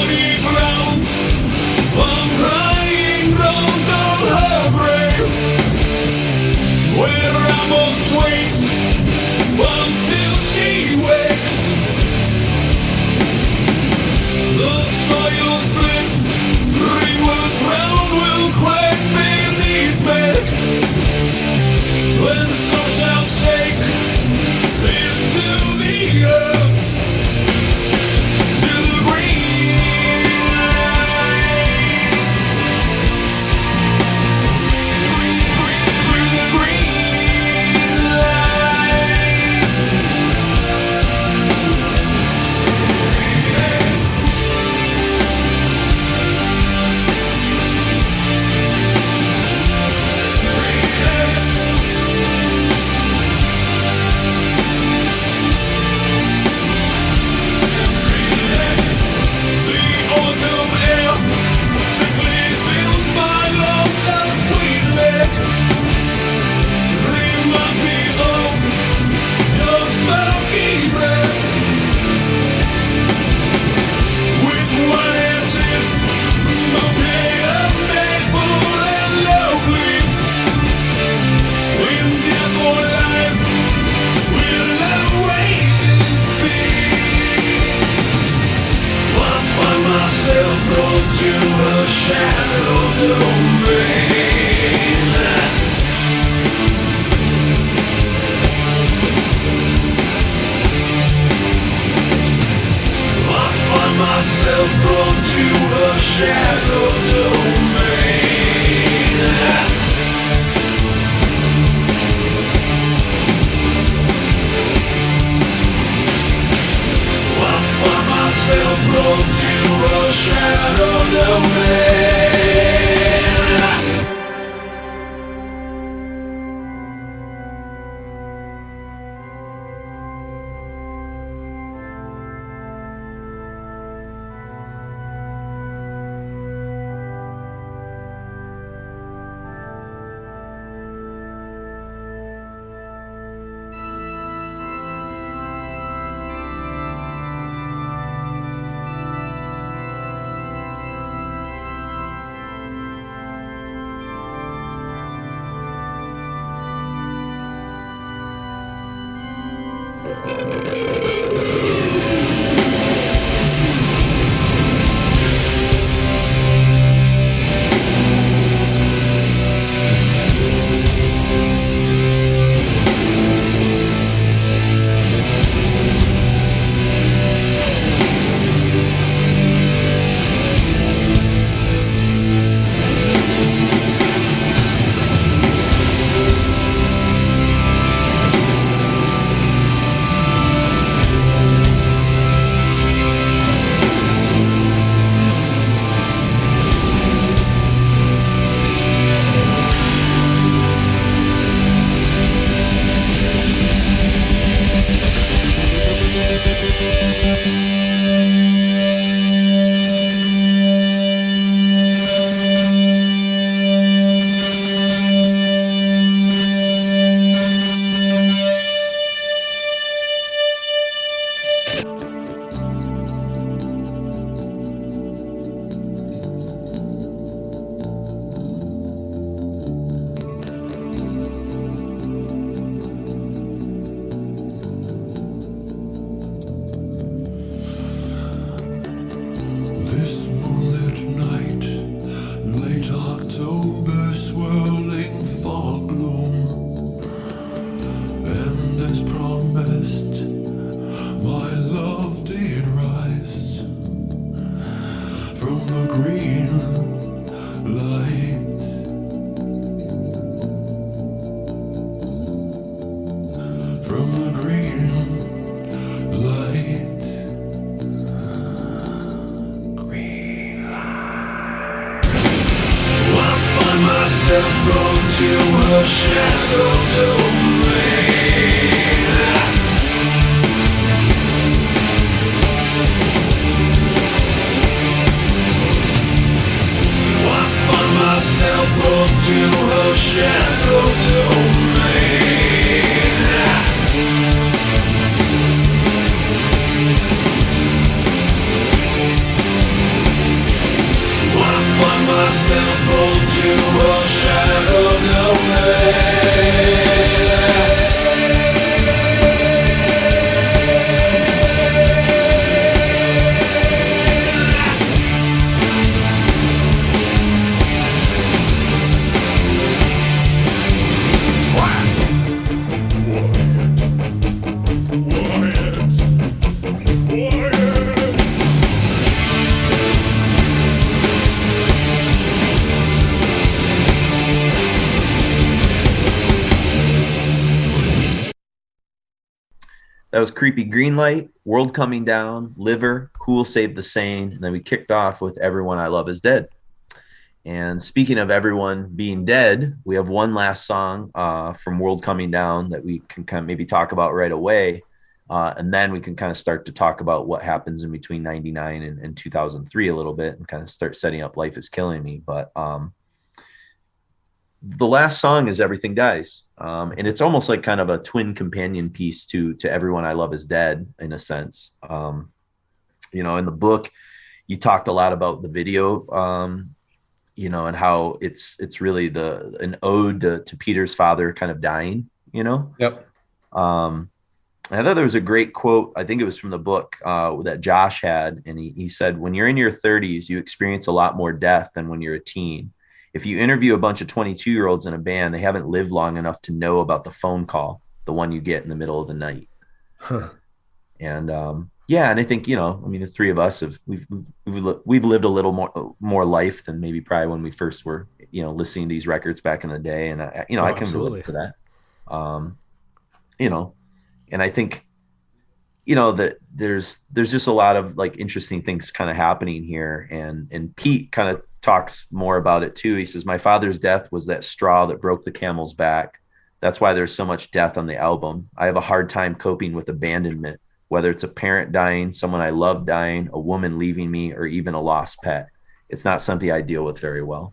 bloody ground. I'm crying round on her grave, where I must wait until she wakes. The soil splits, greenwood ground will quake beneath me, when some shall take into the earth, to the green light, to the green light. The autumn air thickly fills my lungs so sweetly, reminds me of your smoky breath. With one hand this bouquet of maple and love leaves, in death or life will always be. I find myself drawn to a shadow domain. I find myself drawn to a shadow domain. I find myself drawn to a shadow domain. That was Creepy Greenlight, World Coming Down, Liver, Who Will Save the Sane, and then we kicked off with Everyone I Love Is Dead. And speaking of everyone being dead, we have one last song from World Coming Down that we can kind of maybe talk about right away. And then we can kind of start to talk about what happens in between 99 and 2003 a little bit and kind of start setting up Life Is Killing Me. But the last song is Everything Dies. And it's almost like kind of a twin companion piece to Everyone I Love Is Dead in a sense. You know, in the book, you talked a lot about the video, you know, and how it's really an ode to Peter's father kind of dying, you know? Yep. I thought there was a great quote. I think it was from the book that Josh had. And he said, when you're in your 30s, you experience a lot more death than when you're a teen. If you interview a bunch of 22-year-olds in a band, they haven't lived long enough to know about the phone call, the one you get in the middle of the night. Huh. And yeah, and I think, you know, I mean, the three of us we've lived a little more life than maybe probably when we first were, you know, listening to these records back in the day. And I can relate to that. You know, and I think, you know, that there's just a lot of like interesting things kind of happening here. And Pete kind of talks more about it too. He says, my father's death was that straw that broke the camel's back. That's why there's so much death on the album. I have a hard time coping with abandonment, whether it's a parent dying, someone I love dying, a woman leaving me, or even a lost pet. It's not something I deal with very well.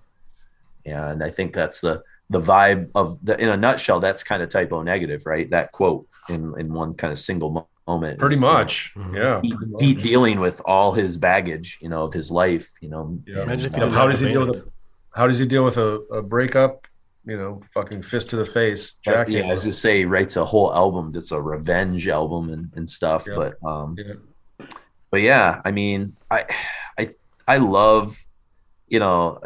And I think that's the vibe of in a nutshell, that's kind of Typo Negative, right? That quote in one kind of single moment. Pretty much. Yeah. Pete dealing with all his baggage, you know, of his life, you know. Yeah. Imagine if how does he deal with a breakup? You know, fucking fist to the face. Jack. Yeah, I was just say he writes a whole album that's a revenge album and stuff. Yeah. But yeah, I mean, I love, you know,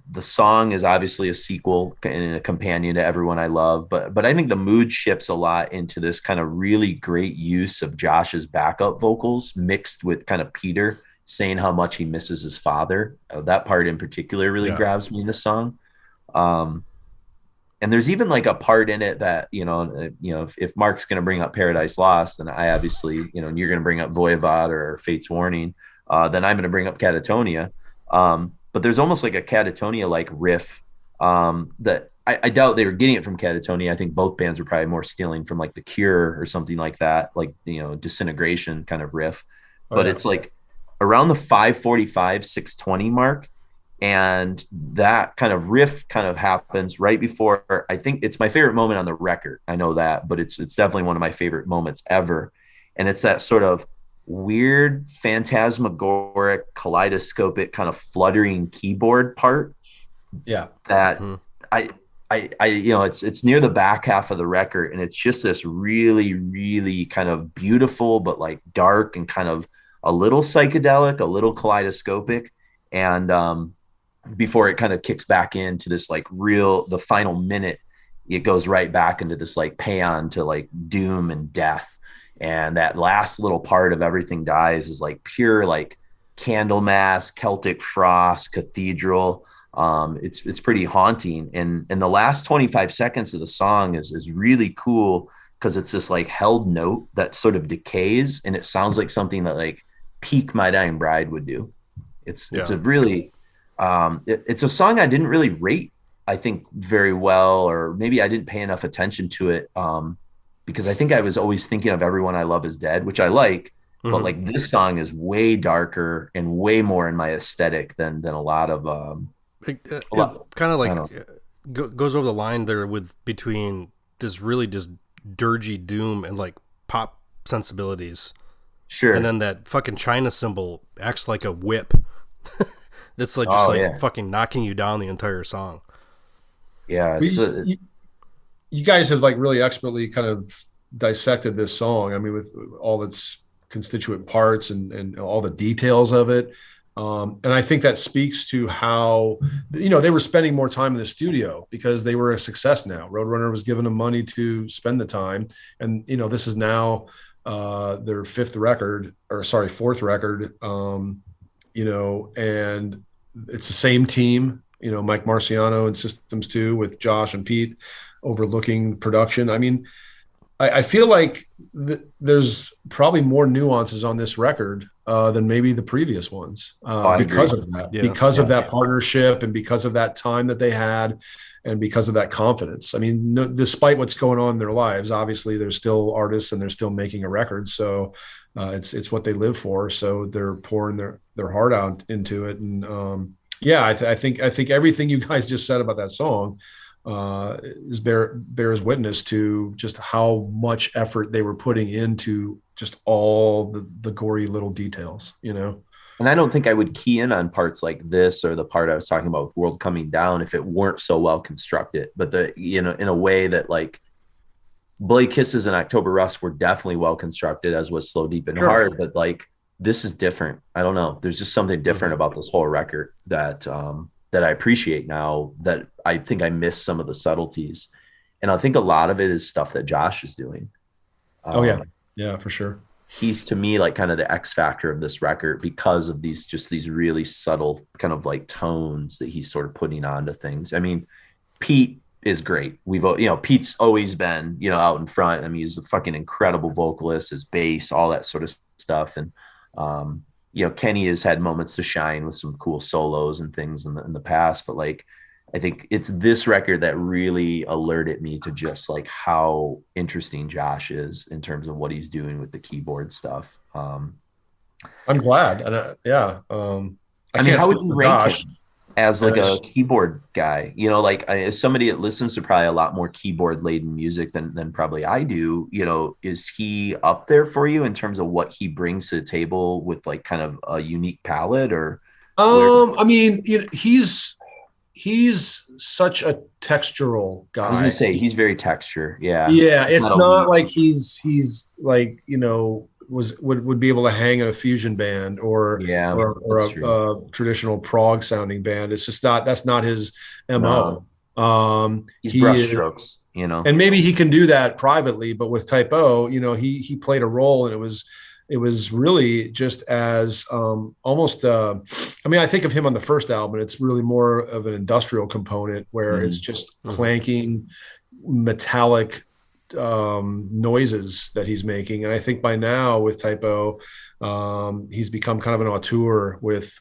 the song is obviously a sequel and a companion to Everyone I Love, but I think the mood shifts a lot into this kind of really great use of Josh's backup vocals mixed with kind of Peter saying how much he misses his father. That part in particular really grabs me in the song. And there's even like a part in it that, you know, if Mark's going to bring up Paradise Lost, then I obviously, you know, and you're going to bring up Voivod or Fate's Warning, then I'm going to bring up Catatonia. But there's almost like a Catatonia-like riff that I doubt they were getting it from Catatonia. I think both bands were probably more stealing from like The Cure or something like that, like, you know, Disintegration kind of riff. But it's like around the 5:45, 6:20 mark. And that kind of riff kind of happens right before, I think it's my favorite moment on the record. I know that, but it's definitely one of my favorite moments ever. And it's that sort of weird, phantasmagoric, kaleidoscopic kind of fluttering keyboard part. Yeah. That I you know, it's near the back half of the record. And it's just this really, really kind of beautiful, but like dark and kind of a little psychedelic, a little kaleidoscopic. And, before it kind of kicks back into this like the final minute, it goes right back into this like paean to like doom and death. And that last little part of Everything Dies is like pure like Candlemas, Celtic Frost, Cathedral. It's pretty haunting. And the last 25 seconds of the song is really cool because it's this like held note that sort of decays, and it sounds like something that like Peak My Dying Bride would do. It's a really it's a song I didn't really rate, I think, very well, or maybe I didn't pay enough attention to it because I think I was always thinking of Everyone I Love Is Dead, which I like, but like this song is way darker and way more in my aesthetic than a lot of it kind of like goes over the line there with between this really just dirgy doom and like pop sensibilities. Sure. And then that fucking China cymbal acts like a whip. That's like just fucking knocking you down the entire song. Yeah, you guys have like really expertly kind of dissected this song. I mean, with all its constituent parts and all the details of it. And I think that speaks to how, you know, they were spending more time in the studio because they were a success now. Roadrunner was giving them money to spend the time. And, you know, this is now their fourth record, you know, and it's the same team, you know, Mike Marciano and Systems 2 with Josh and Pete overlooking production. I mean, I feel like there's probably more nuances on this record than maybe the previous ones because of that, because of that partnership and because of that time that they had and because of that confidence. I mean, despite what's going on in their lives, obviously they're still artists and they're still making a record. So it's what they live for. So they're pouring their heart out into it. And I think everything you guys just said about that song bears witness to just how much effort they were putting into just all the gory little details, you know? And I don't think I would key in on parts like this or the part I was talking about with World Coming Down if it weren't so well constructed. But in a way that like Bloody Kisses and October Rust were definitely well constructed, as was Slow, Deep, and Hard. But like this is different. I don't know. There's just something different about this whole record that I appreciate now, that I think I miss some of the subtleties. And I think a lot of it is stuff that Josh is doing. Yeah, for sure. He's to me like kind of the X factor of this record because of these really subtle kind of like tones that he's sort of putting onto things. I mean, Pete is great. Pete's always been, out in front. I mean, he's a fucking incredible vocalist, his bass, all that sort of stuff. And, Kenny has had moments to shine with some cool solos and things in the past, but like, I think it's this record that really alerted me to just like how interesting Josh is in terms of what he's doing with the keyboard stuff. I'm glad. And I mean, how would you rank him as like a keyboard guy? As somebody that listens to probably a lot more keyboard laden music than probably I do, is he up there for you in terms of what he brings to the table with like kind of a unique palette or? I mean, he's such a textural guy. I was gonna say he's very texture. Yeah. Yeah. It's not like he's like, would be able to hang in a fusion band or a traditional prog sounding band. It's just that's not his MO. He's brushstrokes, and maybe he can do that privately, but with Type O, he played a role, and it was really just as almost I think of him on the first album, it's really more of an industrial component where it's just clanking metallic noises that he's making. And I think by now with Type O, he's become kind of an auteur with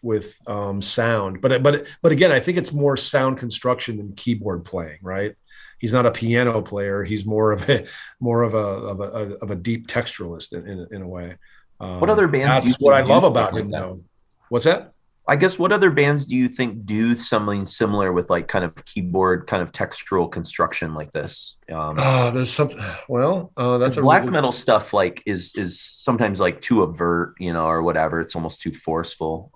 sound. But again, I think it's more sound construction than keyboard playing, right? He's not a piano player. He's more of a deep texturalist in a way. What other bands? That's what I love about him, though. What's that? I guess what other bands do you think do something similar with like kind of keyboard, kind of textural construction like this? There's something. Well, that's black metal stuff. Like is sometimes like too overt, or whatever. It's almost too forceful.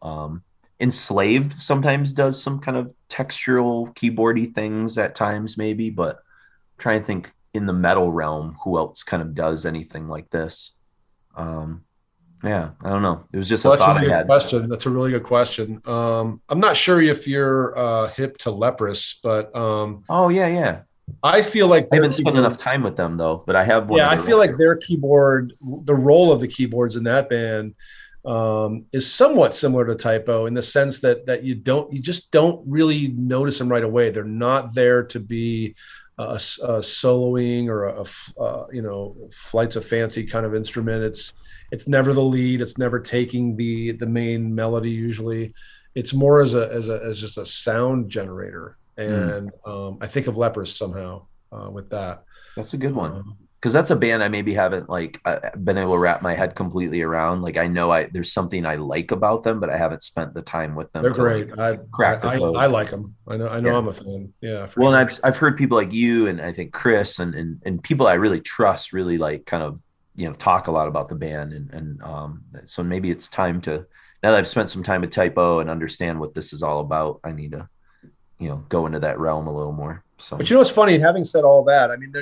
Enslaved sometimes does some kind of textural keyboardy things at times, maybe. But I'm trying to think in the metal realm, who else kind of does anything like this? Yeah, I don't know. It was just a thought I had. That's a really good question. I'm not sure if you're hip to Leprous, but yeah. I feel like I haven't spent enough time with them though, but I have one. Yeah, I feel like their keyboard, the role of the keyboards in that band is somewhat similar to Type O in the sense that you just don't really notice them right away. They're not there to be a soloing or a flights of fancy kind of instrument. It's never the lead. It's never taking the main melody. Usually, it's more as just a sound generator. And I think of Leprous somehow with that. That's a good one because that's a band I maybe haven't been able to wrap my head completely around. Like I know there's something I like about them, but I haven't spent the time with them. They're great. I like them. I know. I'm a fan. Yeah. Well, sure. And I've heard people like you and I think Chris and people I really trust really like kind of talk a lot about the band and so maybe it's time to, now that I've spent some time with Type O and understand what this is all about, I need to go into that realm a little more. So, but it's funny, having said all that, I mean,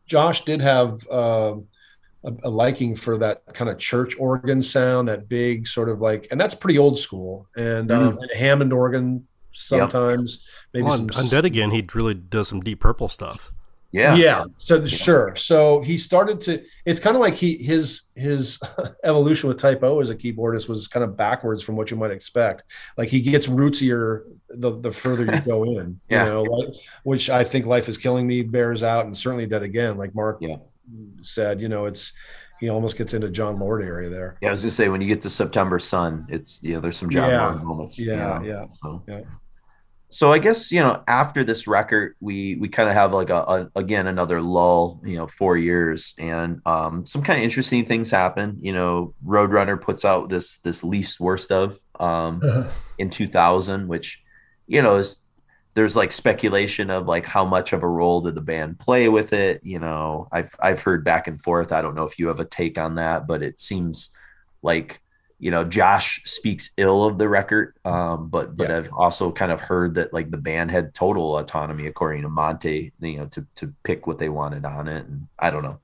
Josh did have a liking for that kind of church organ sound, that big sort of like, and that's pretty old school, and Hammond organ sometimes. Maybe on Dead Again, he really does some Deep Purple stuff. Yeah. So sure. So he started to. It's kind of like his evolution with Type O as a keyboardist was kind of backwards from what you might expect. Like he gets rootsier the further you go in. Which I think Life Is Killing Me bears out, and certainly Dead Again. Like Mark said, he almost gets into John Lord area there. Yeah, I was gonna say, when you get to September Sun, it's there's some John Lord moments. Yeah. So I guess, after this record, we kind of have like again another lull, 4 years, and some kind of interesting things happen. Roadrunner puts out this least worst of in 2000, which there's like speculation of like how much of a role did the band play with it. I've heard back and forth. I don't know if you have a take on that, but it seems like Josh speaks ill of the record, but I've also kind of heard that like the band had total autonomy, according to Monte, to pick what they wanted on it. And I don't know.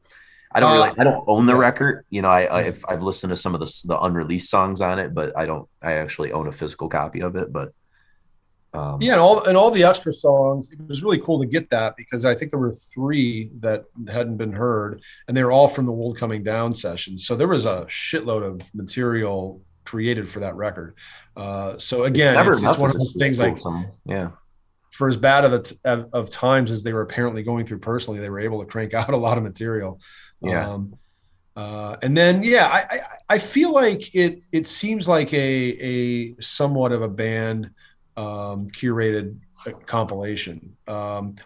I don't own the record. I've listened to some of the unreleased songs on it, but I actually own a physical copy of it. But and all the extra songs, it was really cool to get that, because I think there were 3 that hadn't been heard, and they were all from the World Coming Down session. So there was a shitload of material created for that record. So again, it's one of those things like, for as bad of times as they were apparently going through personally, they were able to crank out a lot of material. And then, I feel like it seems like a somewhat of a band curated compilation.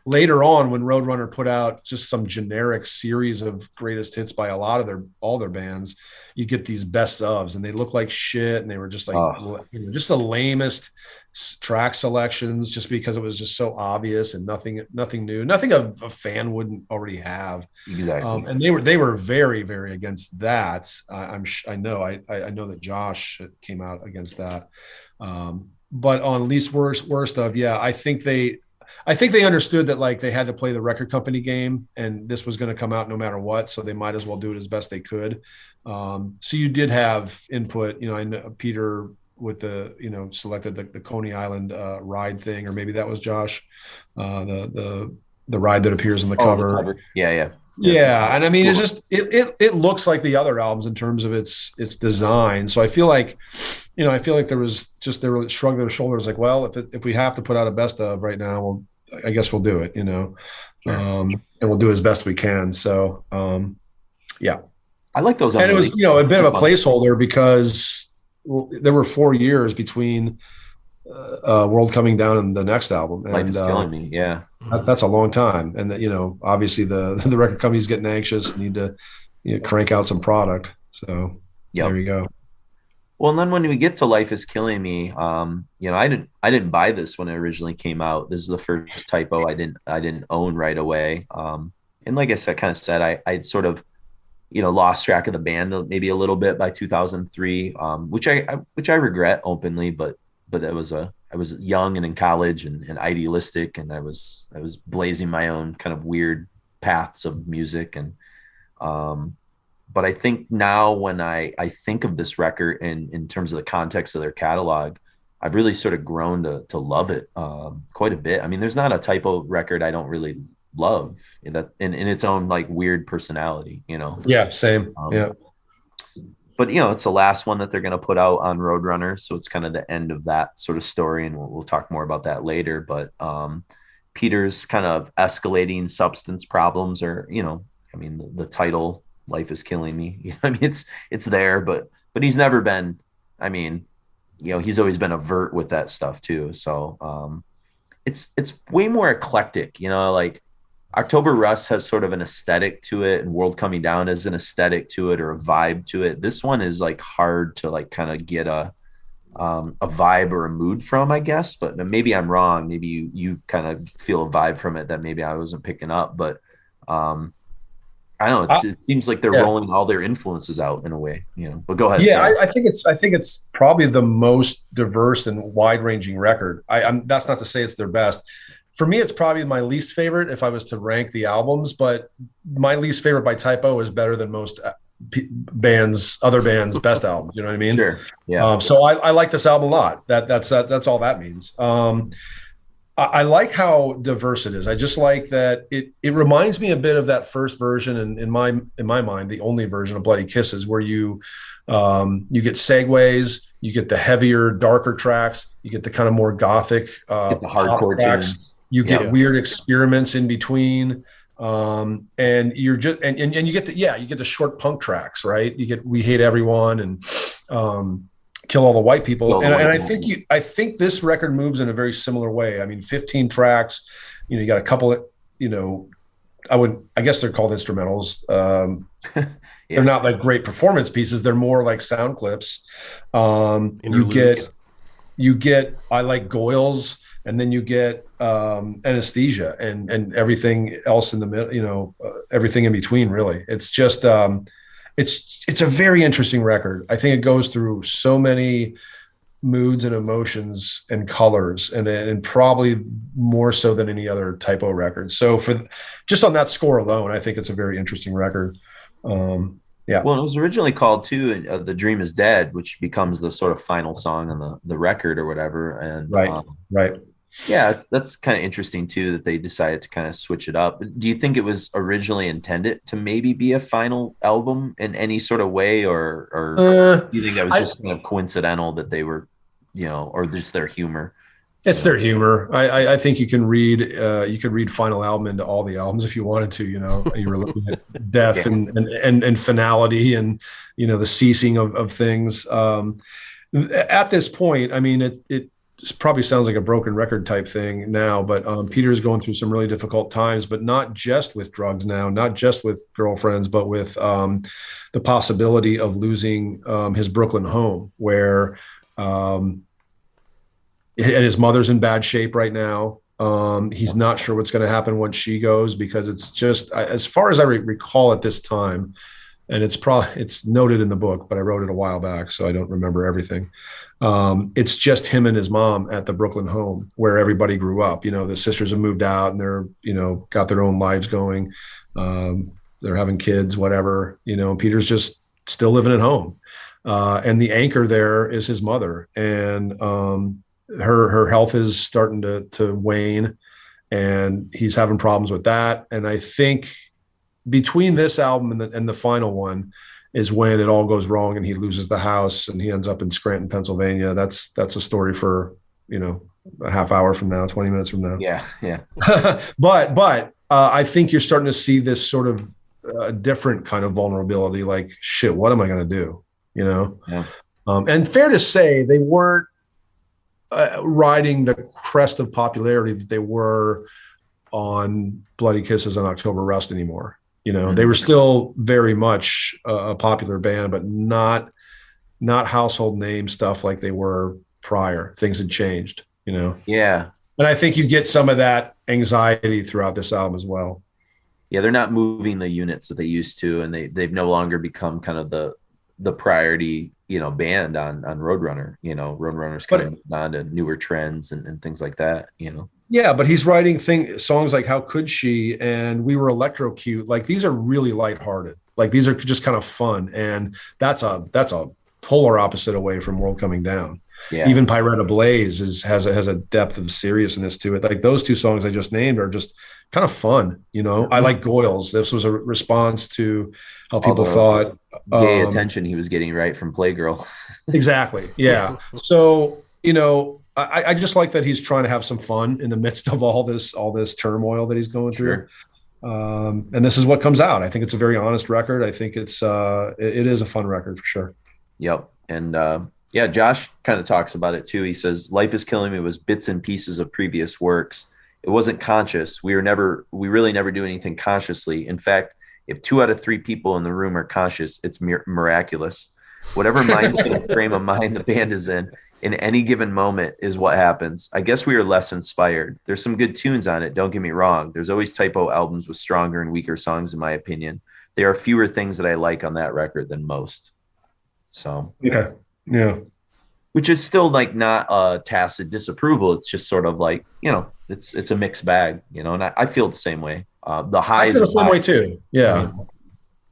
Later on, when Roadrunner put out just some generic series of greatest hits by all their bands, you get these best ofs, and they look like shit, and they were just like just the lamest track selections, just because it was just so obvious and nothing new, nothing a fan wouldn't already have. Exactly. And they were very, very against that. I know that Josh came out against that. But on least worst of, I think they understood that like they had to play the record company game, and this was going to come out no matter what, so they might as well do it as best they could. So you did have input. I know Peter with the selected the Coney Island ride thing, or maybe that was Josh, the ride that appears on the cover. Yeah, and I mean, cool. It's just it looks like the other albums in terms of its design. So I feel like, they were shrugging their shoulders, like, well, if we have to put out a best of right now, I guess we'll do it, Sure. And we'll do as best we can. So, I like those. And it was, a bit of a placeholder, because there were 4 years between World Coming Down and the next album. And Life is Killing Me. Yeah. That's a long time. And that, obviously the record company's getting anxious, need to crank out some product. So There you go. Well, and then when we get to Life is Killing Me, I didn't buy this when it originally came out. This is the first typo I didn't own right away. And like I said, I sort of, lost track of the band maybe a little bit by 2003, which I regret openly, but I was young and in college and idealistic, and I was blazing my own kind of weird paths of music. And but I think now when I think of this record in terms of the context of their catalog, I've really sort of grown to love it quite a bit. I mean, there's not a typo record I don't really love that in its own like weird personality, Yeah, same. But it's the last one that they're going to put out on Roadrunner, so it's kind of the end of that sort of story, and we'll talk more about that later. But Peter's kind of escalating substance problems, or the title Life is Killing Me. I mean, it's there, but he's never been. I mean, he's always been avert with that stuff too. So it's way more eclectic. Like October Rust has sort of an aesthetic to it, and World Coming Down has an aesthetic to it, or a vibe to it. This one is like hard to like kind of get a vibe or a mood from, I guess. But maybe I'm wrong. Maybe you kind of feel a vibe from it that maybe I wasn't picking up. But I don't know. It seems like they're rolling all their influences out in a way. But go ahead. Yeah, I think it's probably the most diverse and wide ranging record. That's not to say it's their best. For me, it's probably my least favorite if I was to rank the albums, but my least favorite by typo is better than most other bands' best albums. You know what I mean? Sure. Yeah. So I like this album a lot. That's all that means. I like how diverse it is. I just like that it reminds me a bit of that first version, and in my mind, the only version of Bloody Kisses, where you get segues, you get the heavier, darker tracks, you get the kind of more gothic, get the hardcore tracks. You get weird experiments in between. And you're just and you get the short punk tracks, right? You get We Hate Everyone and Kill All the White People. And I think this record moves in a very similar way. I mean, 15 tracks, you got a couple of, I guess they're called instrumentals. They're not like great performance pieces. They're more like sound clips. You get I Like Goyles, and then you get Anesthesia and everything else in the middle, everything in between, really. It's just it's a very interesting record. I think it goes through so many moods and emotions and colors, and probably more so than any other Typo record. So just on that score alone, I think it's a very interesting record. Yeah. Well, it was originally called too, "The Dream Is Dead," which becomes the sort of final song on the record or whatever. And right. Yeah, that's kind of interesting too that they decided to kind of switch it up. Do you think it was originally intended to maybe be a final album in any sort of way, or do you think that was just kind of coincidental that they were, or just their humor? It's their humor. I think you could read final album into all the albums if you wanted to. You were looking at death and finality and the ceasing of things. At this point, I mean, it probably sounds like a broken record type thing now, but Peter's going through some really difficult times, but not just with drugs now, not just with girlfriends, but with the possibility of losing his Brooklyn home, where and his mother's in bad shape right now. He's not sure what's going to happen once she goes, because it's just, as far as I recall at this time, and it's noted in the book, but I wrote it a while back, so I don't remember everything. It's just him and his mom at the Brooklyn home where everybody grew up. The sisters have moved out and they're, got their own lives going. They're having kids, whatever, Peter's just still living at home. And the anchor there is his mother, and her health is starting to wane, and he's having problems with that. And I think between this album and the final one is when it all goes wrong and he loses the house and he ends up in Scranton, Pennsylvania. That's a story for, a half hour from now, 20 minutes from now. Yeah. But I think you're starting to see this sort of different kind of vulnerability, like, shit, what am I going to do? Yeah. And fair to say, they weren't riding the crest of popularity that they were on Bloody Kisses and October Rust anymore. They were still very much a popular band, but not household name stuff like they were prior. Things had changed, Yeah. And I think you get some of that anxiety throughout this album as well. Yeah, they're not moving the units that they used to, and they've no longer become kind of the priority, band on Roadrunner. Roadrunner's kind of moved on to newer trends and things like that, Yeah, but he's writing songs like How Could She and We Were Electrocute. Like, these are really lighthearted. Like, these are just kind of fun. And that's a polar opposite away from World Coming Down. Yeah. Even Pyretta Blaze has a depth of seriousness to it. Like, those two songs I just named are just kind of fun. I Like Goyles. This was a response to how people thought gay attention he was getting, right, from Playgirl. Exactly. Yeah. So, I just like that he's trying to have some fun in the midst of all this turmoil that he's going through. And this is what comes out. I think it's a very honest record. I think it is a fun record for sure. Yep. And Josh kind of talks about it too. He says, "Life Is Killing Me was bits and pieces of previous works. It wasn't conscious. We really never do anything consciously. In fact, if 2 out of 3 people in the room are conscious, it's miraculous. Whatever mindset frame of mind the band is in any given moment is what happens. I guess we are less inspired. There's some good tunes on it, don't get me wrong. There's always Typo albums with stronger and weaker songs, in my opinion. There are fewer things that I like on that record than most." So yeah, which is still like not a tacit disapproval. It's just sort of like, it's a mixed bag, and I feel the same way. The highs, I feel the same way too. Yeah.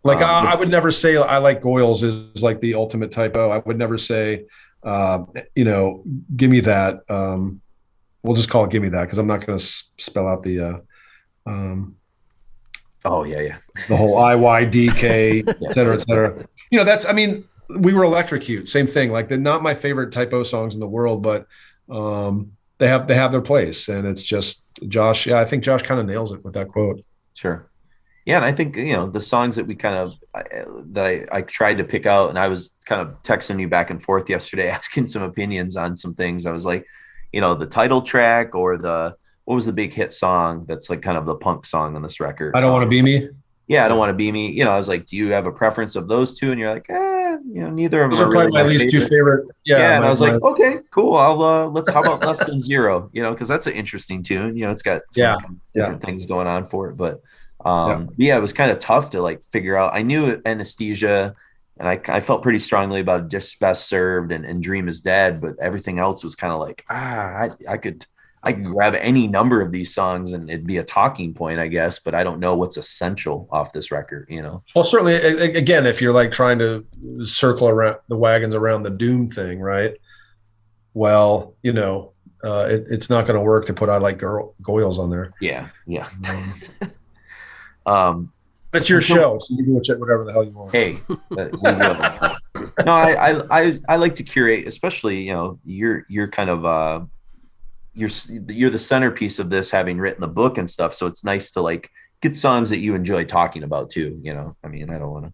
Like I would never say I Like Goyles is like the ultimate Typo. I would never say, Give Me That. We'll just call it Give Me That, because I'm not going to spell out the oh yeah the whole IYDK, et cetera, et cetera. We Were Electrocute, same thing. Like, they're not my favorite Typo songs in the world, but they have their place. And it's just Josh. Yeah, I think Josh kind of nails it with that quote. Sure. Yeah, and I think the songs that we kind of I tried to pick out, and I was kind of texting you back and forth yesterday, asking some opinions on some things. I was like, the title track or what was the big hit song that's like kind of the punk song on this record? I Don't Want to Be Me. Yeah, I Don't Want to Be Me. I was like, do you have a preference of those two? And you're like, neither of them Those are really my least two favorite. Yeah, and I was like, okay, cool. How about Less Than Zero? Because that's an interesting tune. It's got some different things going on for it, but. It was kind of tough to like figure out. I knew Anesthesia, and I felt pretty strongly about Just Best Served and Dream Is Dead, but everything else was kind of like I could grab any number of these songs and it'd be a talking point, I guess, but I don't know what's essential off this record. Well, certainly, again, if you're like trying to circle around the wagons around the doom thing, right? Well, it's not going to work to put I Like Goyles on there. Yeah. It's your show, so you can do whatever the hell you want. Hey, no, I like to curate, especially you're kind of you're the centerpiece of this, having written the book and stuff. So it's nice to like get songs that you enjoy talking about too. I mean, I don't want to,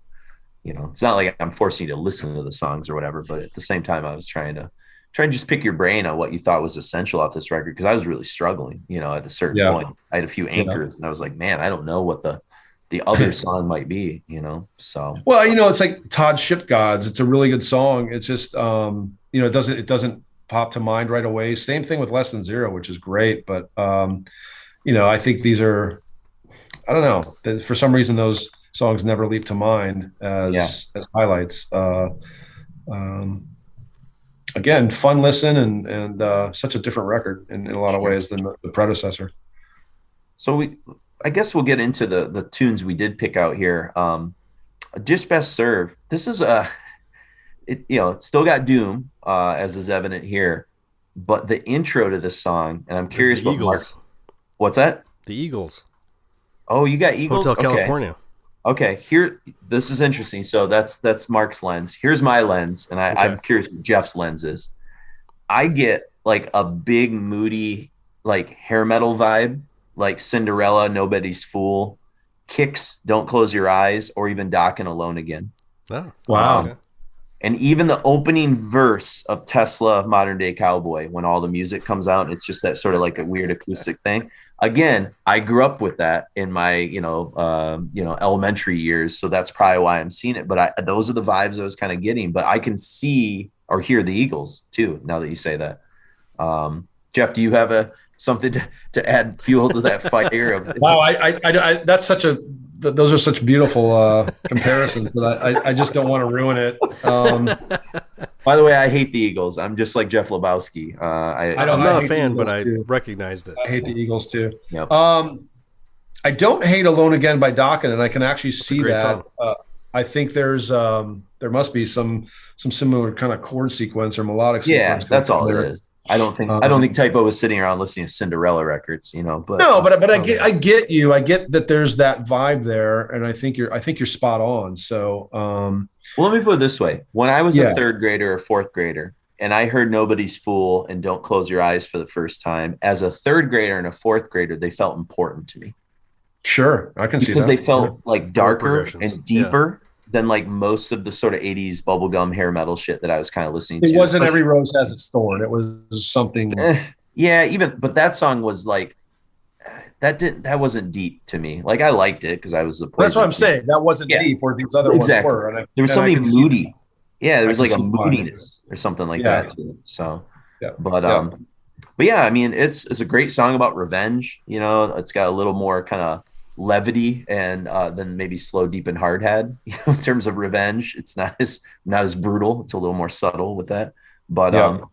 it's not like I'm forcing you to listen to the songs or whatever, but at the same time, I was trying to just pick your brain on what you thought was essential off this record, because I was really struggling. At a certain point, I had a few anchors, and I was like, man, I don't know what the other song might be. So well, it's like Todd Ship Gods. It's a really good song. It's just it doesn't pop to mind right away. Same thing with Less Than Zero, which is great, but I think these are, I don't know, for some reason those songs never leap to mind as highlights. Again, fun listen and such a different record in a lot of ways than the predecessor. So I guess we'll get into the tunes we did pick out here. Just Best Served. This is it's still got doom, as is evident here, but the intro to this song, and I'm curious what Eagles. What's that? The Eagles. Oh, you got Eagles? Hotel California. Okay, here, this is interesting. So that's Mark's lens. Here's my lens, and I'm curious what Jeff's lens is. I get like a big, moody, like hair metal vibe, like Cinderella, Nobody's Fool, Kicks, Don't Close Your Eyes, or even Dockin' Alone Again. Oh, wow. And even the opening verse of Tesla, Modern Day Cowboy, when all the music comes out, it's just that sort of like a weird acoustic thing. Again, I grew up with that in my, elementary years. So that's probably why I'm seeing it. But those are the vibes I was kind of getting. But I can see or hear the Eagles too, now that you say that. Jeff, do you have something to add fuel to that fire? Wow, I that's those are such beautiful comparisons that I just don't want to ruin it. By the way, I hate the Eagles. I'm just like Jeff Lebowski. I'm not a fan, but I recognized it. I hate the Eagles too. Yep. I don't hate Alone Again by Dokken, and I can actually see that. I think there must be some similar kind of chord sequence or melodic sequence. Yeah, that's all it is. I don't think Typo was sitting around listening to Cinderella records, but no, but I get you. I get that there's that vibe there, and I think you're spot on. So, well, let me put it this way: when I was a third grader or fourth grader, and I heard Nobody's Fool and Don't Close Your Eyes for the first time, as a third grader and a fourth grader, they felt important to me. Sure, I can see that, because they felt like darker and deeper than like most of the sort of 80s bubblegum hair metal shit that I was kind of listening to. It wasn't Every Rose Has Its Thorn. It was something. But that song was like, that wasn't deep to me. Like I liked it because I was the. That's what I'm saying. That wasn't deep, where these other ones were. There was something moody. Yeah, there was like a moodiness or something like that to it. So, but yeah, I mean, it's a great song about revenge. It's got a little more kind of levity and than maybe Slow, Deep, and Hard had, in terms of revenge. It's not as brutal. It's a little more subtle with that. But the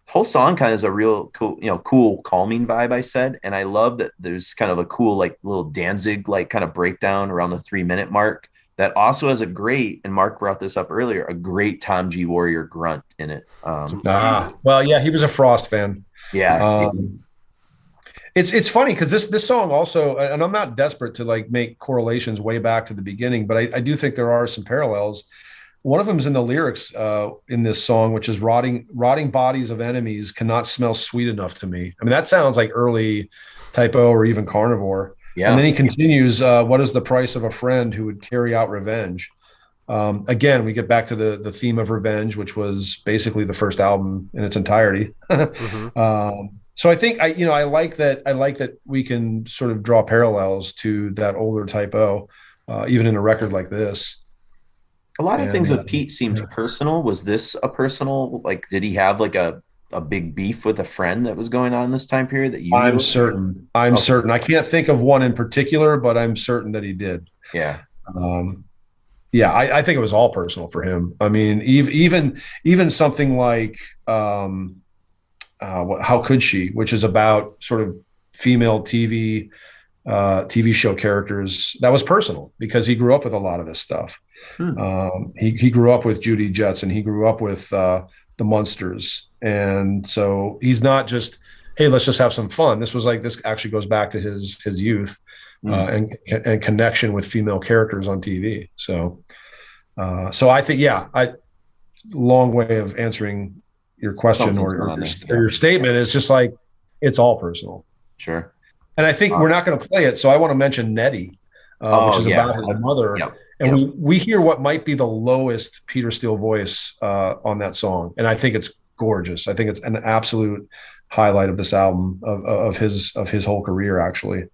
whole song kind of is a real cool calming vibe, I said. And I love that there's kind of a cool like little Danzig like kind of breakdown around the 3-minute mark that also has a great, and Mark brought this up earlier, a great Tom G. Warrior grunt in it. Well, yeah, he was a Frost fan. Yeah. It's funny because this song also, and I'm not desperate to like make correlations way back to the beginning, but I do think there are some parallels. One of them is in the lyrics in this song, which is rotting bodies of enemies cannot smell sweet enough to me. I mean, that sounds like early Typo or even Carnivore. Yeah. And then he continues, what is the price of a friend who would carry out revenge? Again, we get back to the theme of revenge, which was basically the first album in its entirety. So I think I like that we can sort of draw parallels to that older Type O, even in a record like this. A lot of things with Pete seemed personal. Was this a personal, like, did he have like a big beef with a friend that was going on this time period that you I'm knew? certain. I can't think of one in particular, but I'm certain that he did. Yeah. I think it was all personal for him. I mean, even something like How Could She, which is about sort of female TV show characters, that was personal because he grew up with a lot of this stuff. He grew up with Judy Jetson. He grew up with the Munsters, and so he's not just, hey, let's just have some fun. This actually goes back to his youth and connection with female characters on TV. So I think, long way of answering your question or your statement is just like, it's all personal. Sure. And I think we're not going to play it. So I want to mention Nettie, which is about his mother. Yep. And we hear what might be the lowest Peter Steele voice on that song. And I think it's gorgeous. I think it's an absolute highlight of this album, of his whole career, actually.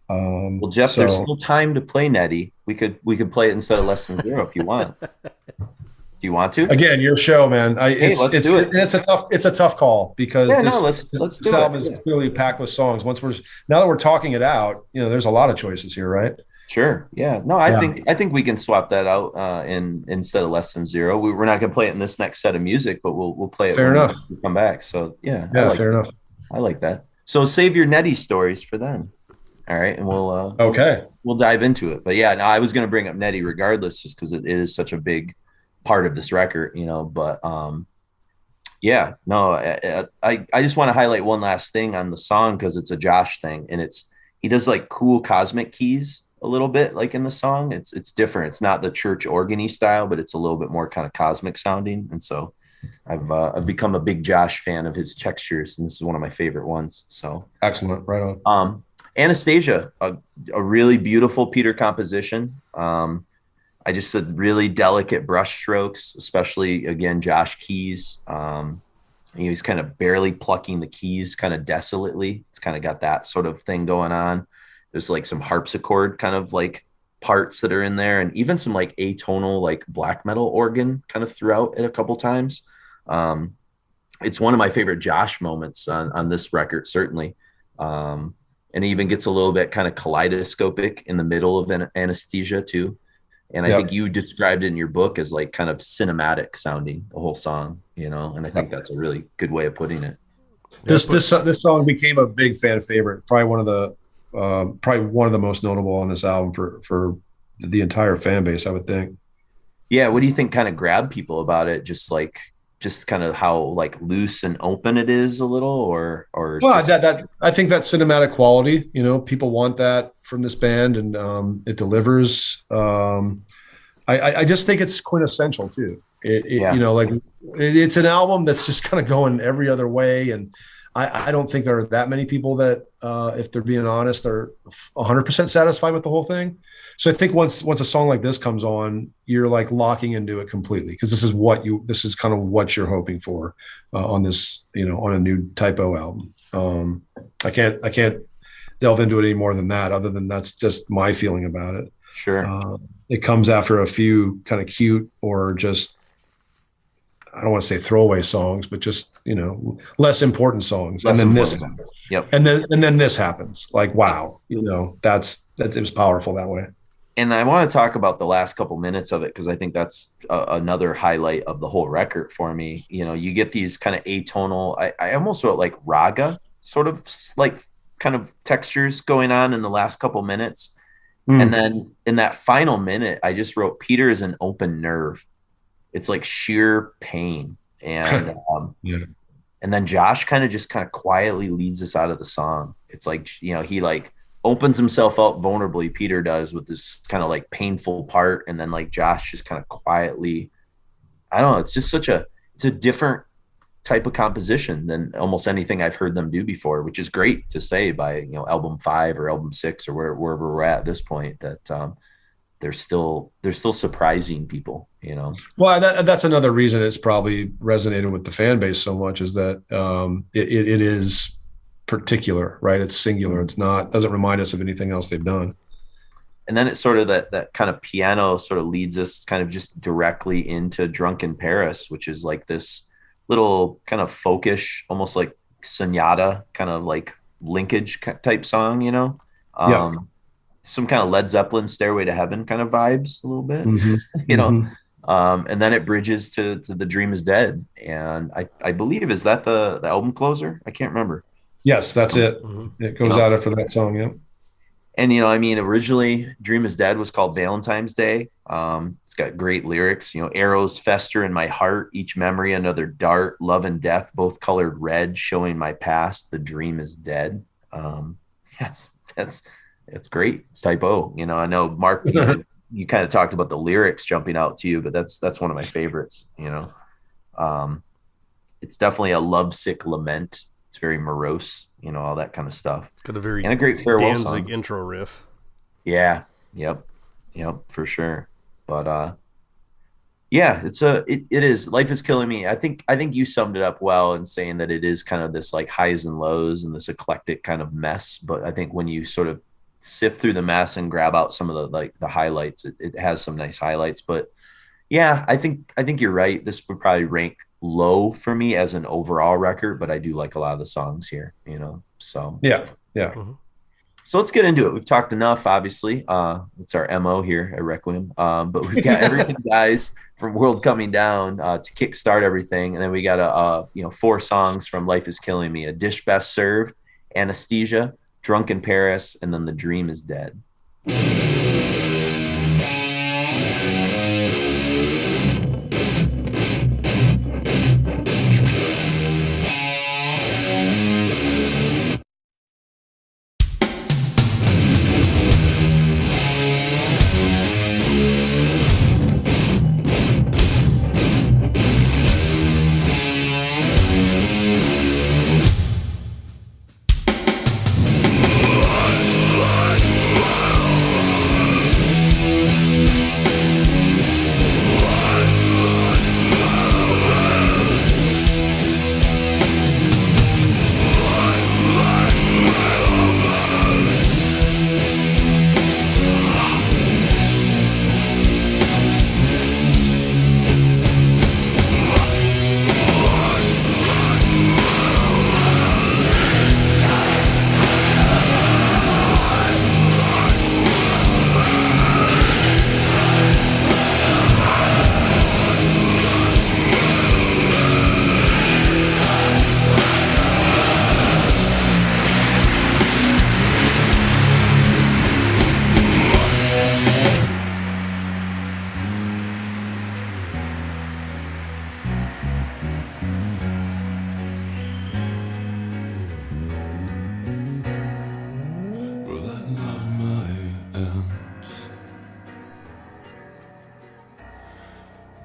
Well, Jeff, there's still time to play Nettie. We could play it instead of Less Than Zero if you want. Do you want to? Again, your show, man. Let's do it. It's a tough call because let's this album is clearly packed with songs. Now that we're talking it out, there's a lot of choices here, right? Sure. Yeah. No, I think we can swap that out instead of Less Than Zero. We're not going to play it in this next set of music, but we'll play it. Fair enough. We come back. So yeah. Fair enough. I like that. So save your Nettie stories for then. All right, and we'll dive into it. But yeah, no, I was going to bring up Nettie regardless, just because it is such a big part of this record, But I just want to highlight one last thing on the song because it's a Josh thing, and he does like cool cosmic keys a little bit, like in the song. It's different. It's not the church organ-y style, but it's a little bit more kind of cosmic sounding. And so I've become a big Josh fan of his textures, and this is one of my favorite ones. So excellent, right on. Anesthesia, a really beautiful Peter composition. I just said really delicate brush strokes, especially again Josh keys. He's kind of barely plucking the keys, kind of desolately. It's kind of got that sort of thing going on. There's like some harpsichord kind of like parts that are in there, and even some like atonal like black metal organ kind of throughout it a couple times. It's one of my favorite Josh moments on this record, certainly. And it even gets a little bit kind of kaleidoscopic in the middle of Anesthesia too. And I think you described it in your book as like kind of cinematic sounding, the whole song, and I think that's a really good way of putting it. This song became a big fan favorite, probably one of the most notable on this album for the entire fan base, I would think. Yeah. What do you think kind of grabbed people about it? Just kind of how like loose and open it is a little, or that I think that cinematic quality, people want that from this band, and it delivers. I just think it's quintessential too. It's an album that's just kind of going every other way, and I don't think there are that many people that, if they're being honest, are 100% satisfied with the whole thing. So I think once a song like this comes on, you're like locking into it completely, because this is kind of what you're hoping for on this, on a new Type O album. I can't delve into it any more than that, other than that's just my feeling about it. Sure. It comes after a few kind of cute, or just, I don't want to say throwaway songs, but just, less important songs. And then this happens. Yep. And then this happens. Like, wow, it was powerful that way. And I want to talk about the last couple minutes of it, because I think that's another highlight of the whole record for me. You get these kind of atonal, I almost wrote like raga sort of like kind of textures going on in the last couple minutes. And then in that final minute, I just wrote, Peter is an open nerve. It's like sheer pain. And and then Josh kind of quietly leads us out of the song. It's like, he like opens himself up vulnerably, Peter does, with this kind of like painful part, and then like Josh just kind of quietly, I don't know, it's just it's a different type of composition than almost anything I've heard them do before, which is great to say by, album 5 or album 6 or wherever we're at this point, that they're still surprising people, Well, that's another reason it's probably resonated with the fan base so much, is that it is particular, right? It's singular. It's not, doesn't remind us of anything else they've done. And then it's sort of that kind of piano sort of leads us kind of just directly into Drunk in Paris, which is like this little kind of folkish, almost like sonata, kind of like linkage type song, some kind of Led Zeppelin Stairway to Heaven kind of vibes a little bit, and then it bridges to The Dream is Dead. And I believe, is that the album closer? I can't remember. Yes, that's it. It goes out after that song. Yeah. And, originally Dream is Dead was called Valentine's Day. It's got great lyrics, arrows fester in my heart, each memory another dart, love and death, both colored red, showing my past, the dream is dead. Yes, that's great. It's type O. I know, Mark, you kind of talked about the lyrics jumping out to you, but that's one of my favorites. It's definitely a lovesick lament. It's very morose, all that kind of stuff. It's got a very and a great farewell Danzig song. intro riff. Yeah. Yep, for sure. But yeah, it is. Life is killing me. I think you summed it up well in saying that it is kind of this like highs and lows and this eclectic kind of mess. But I think when you sort of sift through the mess and grab out some of the highlights, it has some nice highlights. But yeah, I think you're right. This would probably rank low for me as an overall record, but I do like a lot of the songs here, so yeah. Mm-hmm. So let's get into it. We've talked enough, obviously. It's our MO here at Requiem, but we've got everything, guys, from World Coming Down to kickstart everything, and then we got 4 songs from Life is Killing Me: A Dish Best Served, Anesthesia, Drunk in Paris, and then The Dream is Dead.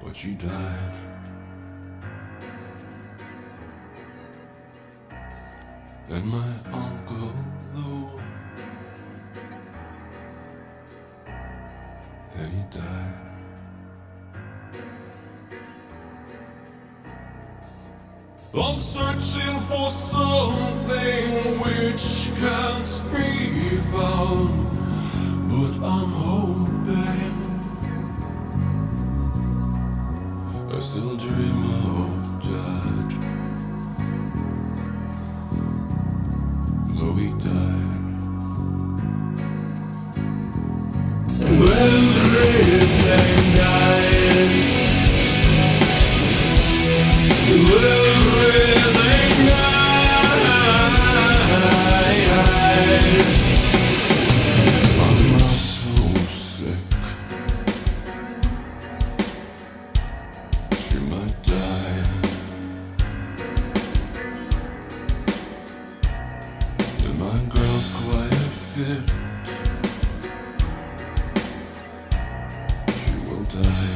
But you died. And my uncle Lou, then he died. I'm searching for something which can't be found, but I'm hoping I still dream of Dad, though he died. Everything dies. Everything dies. I'm not so sick. She might die. And my girl's quite fit. She will die.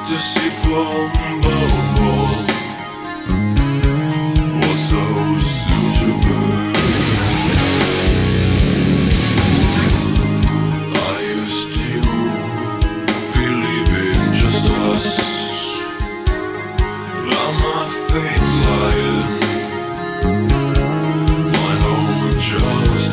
deceitful bubble was so soon to burn. I used to believe in just us. I'm a fake lion, my own just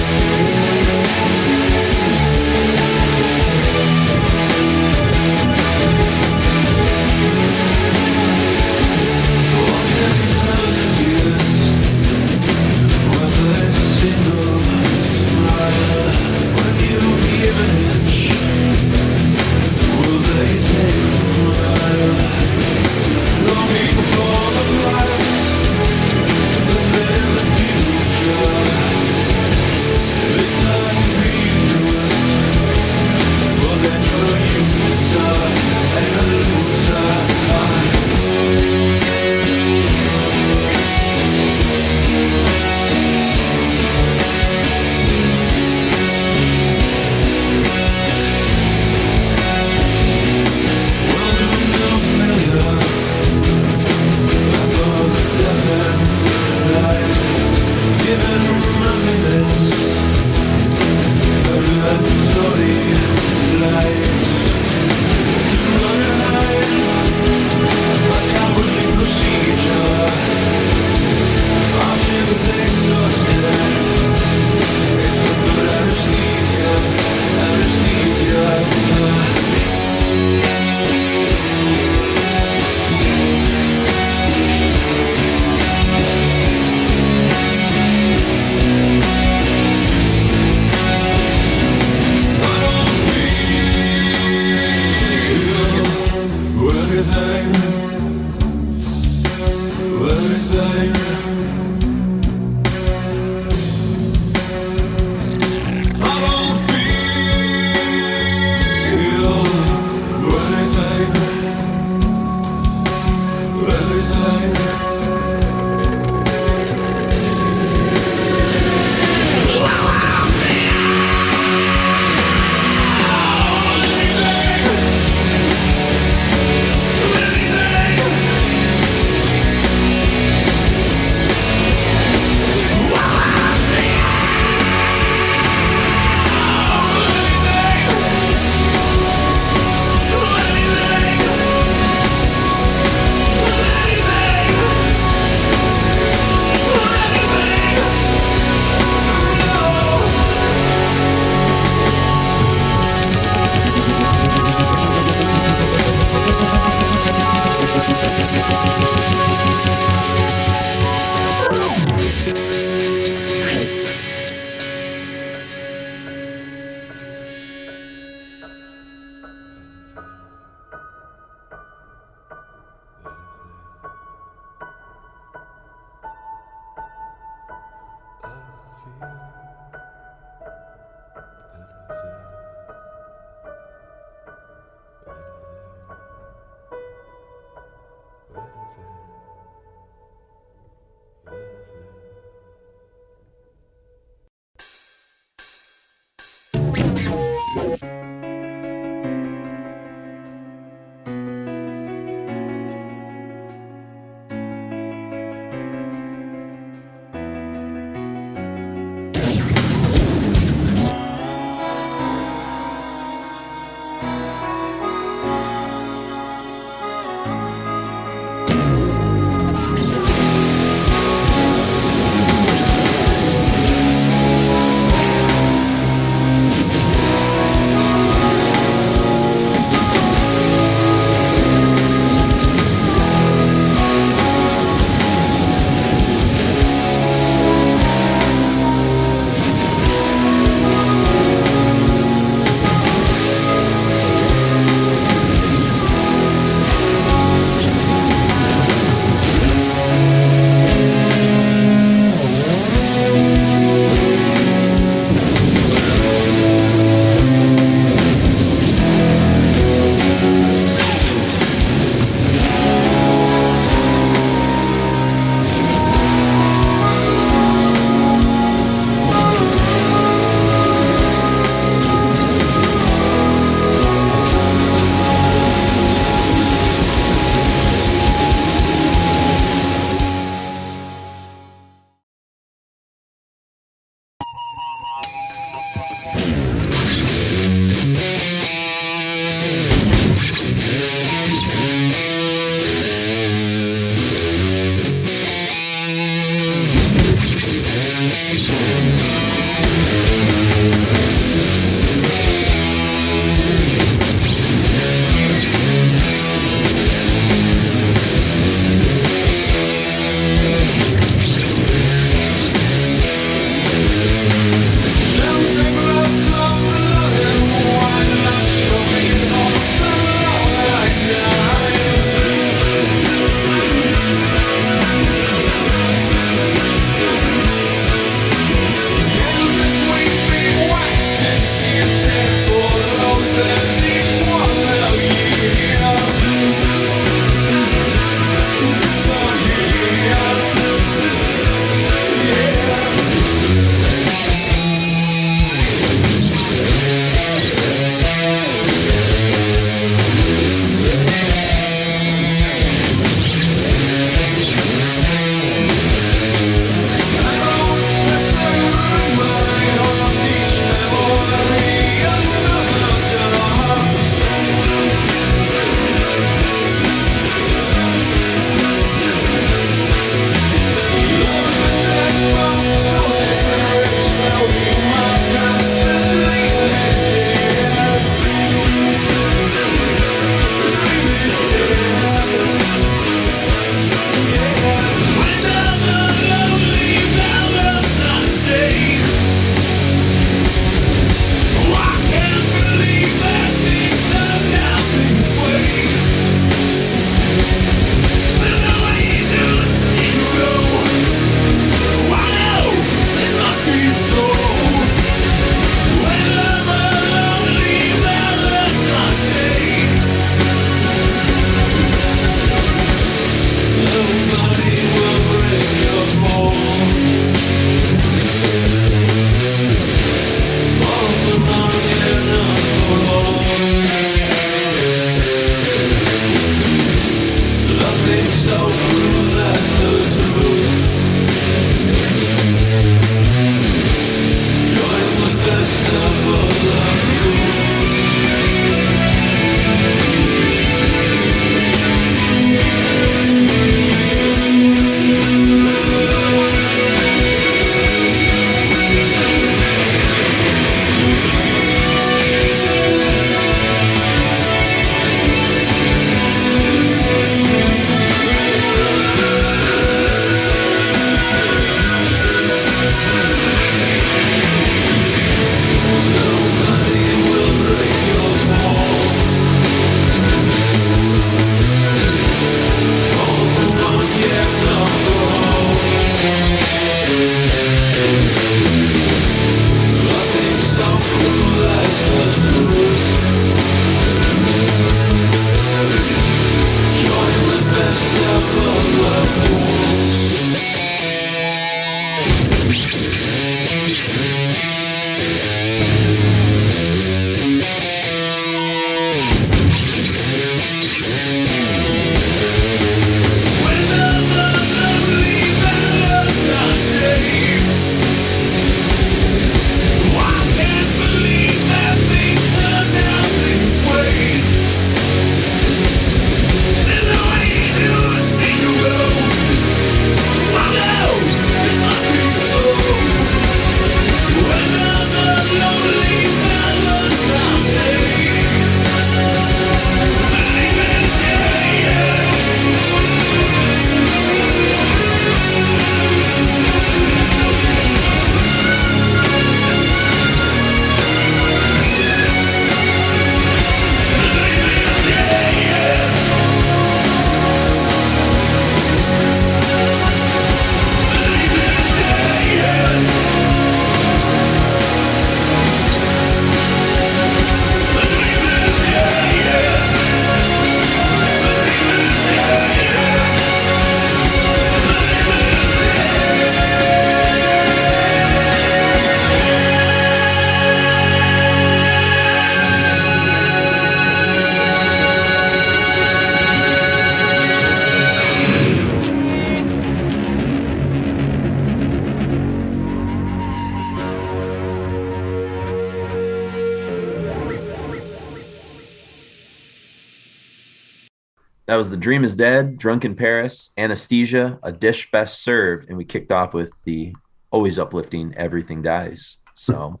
That was The Dream is Dead, Drunk in Paris, Anesthesia, A Dish Best Served, and we kicked off with the always uplifting Everything Dies. So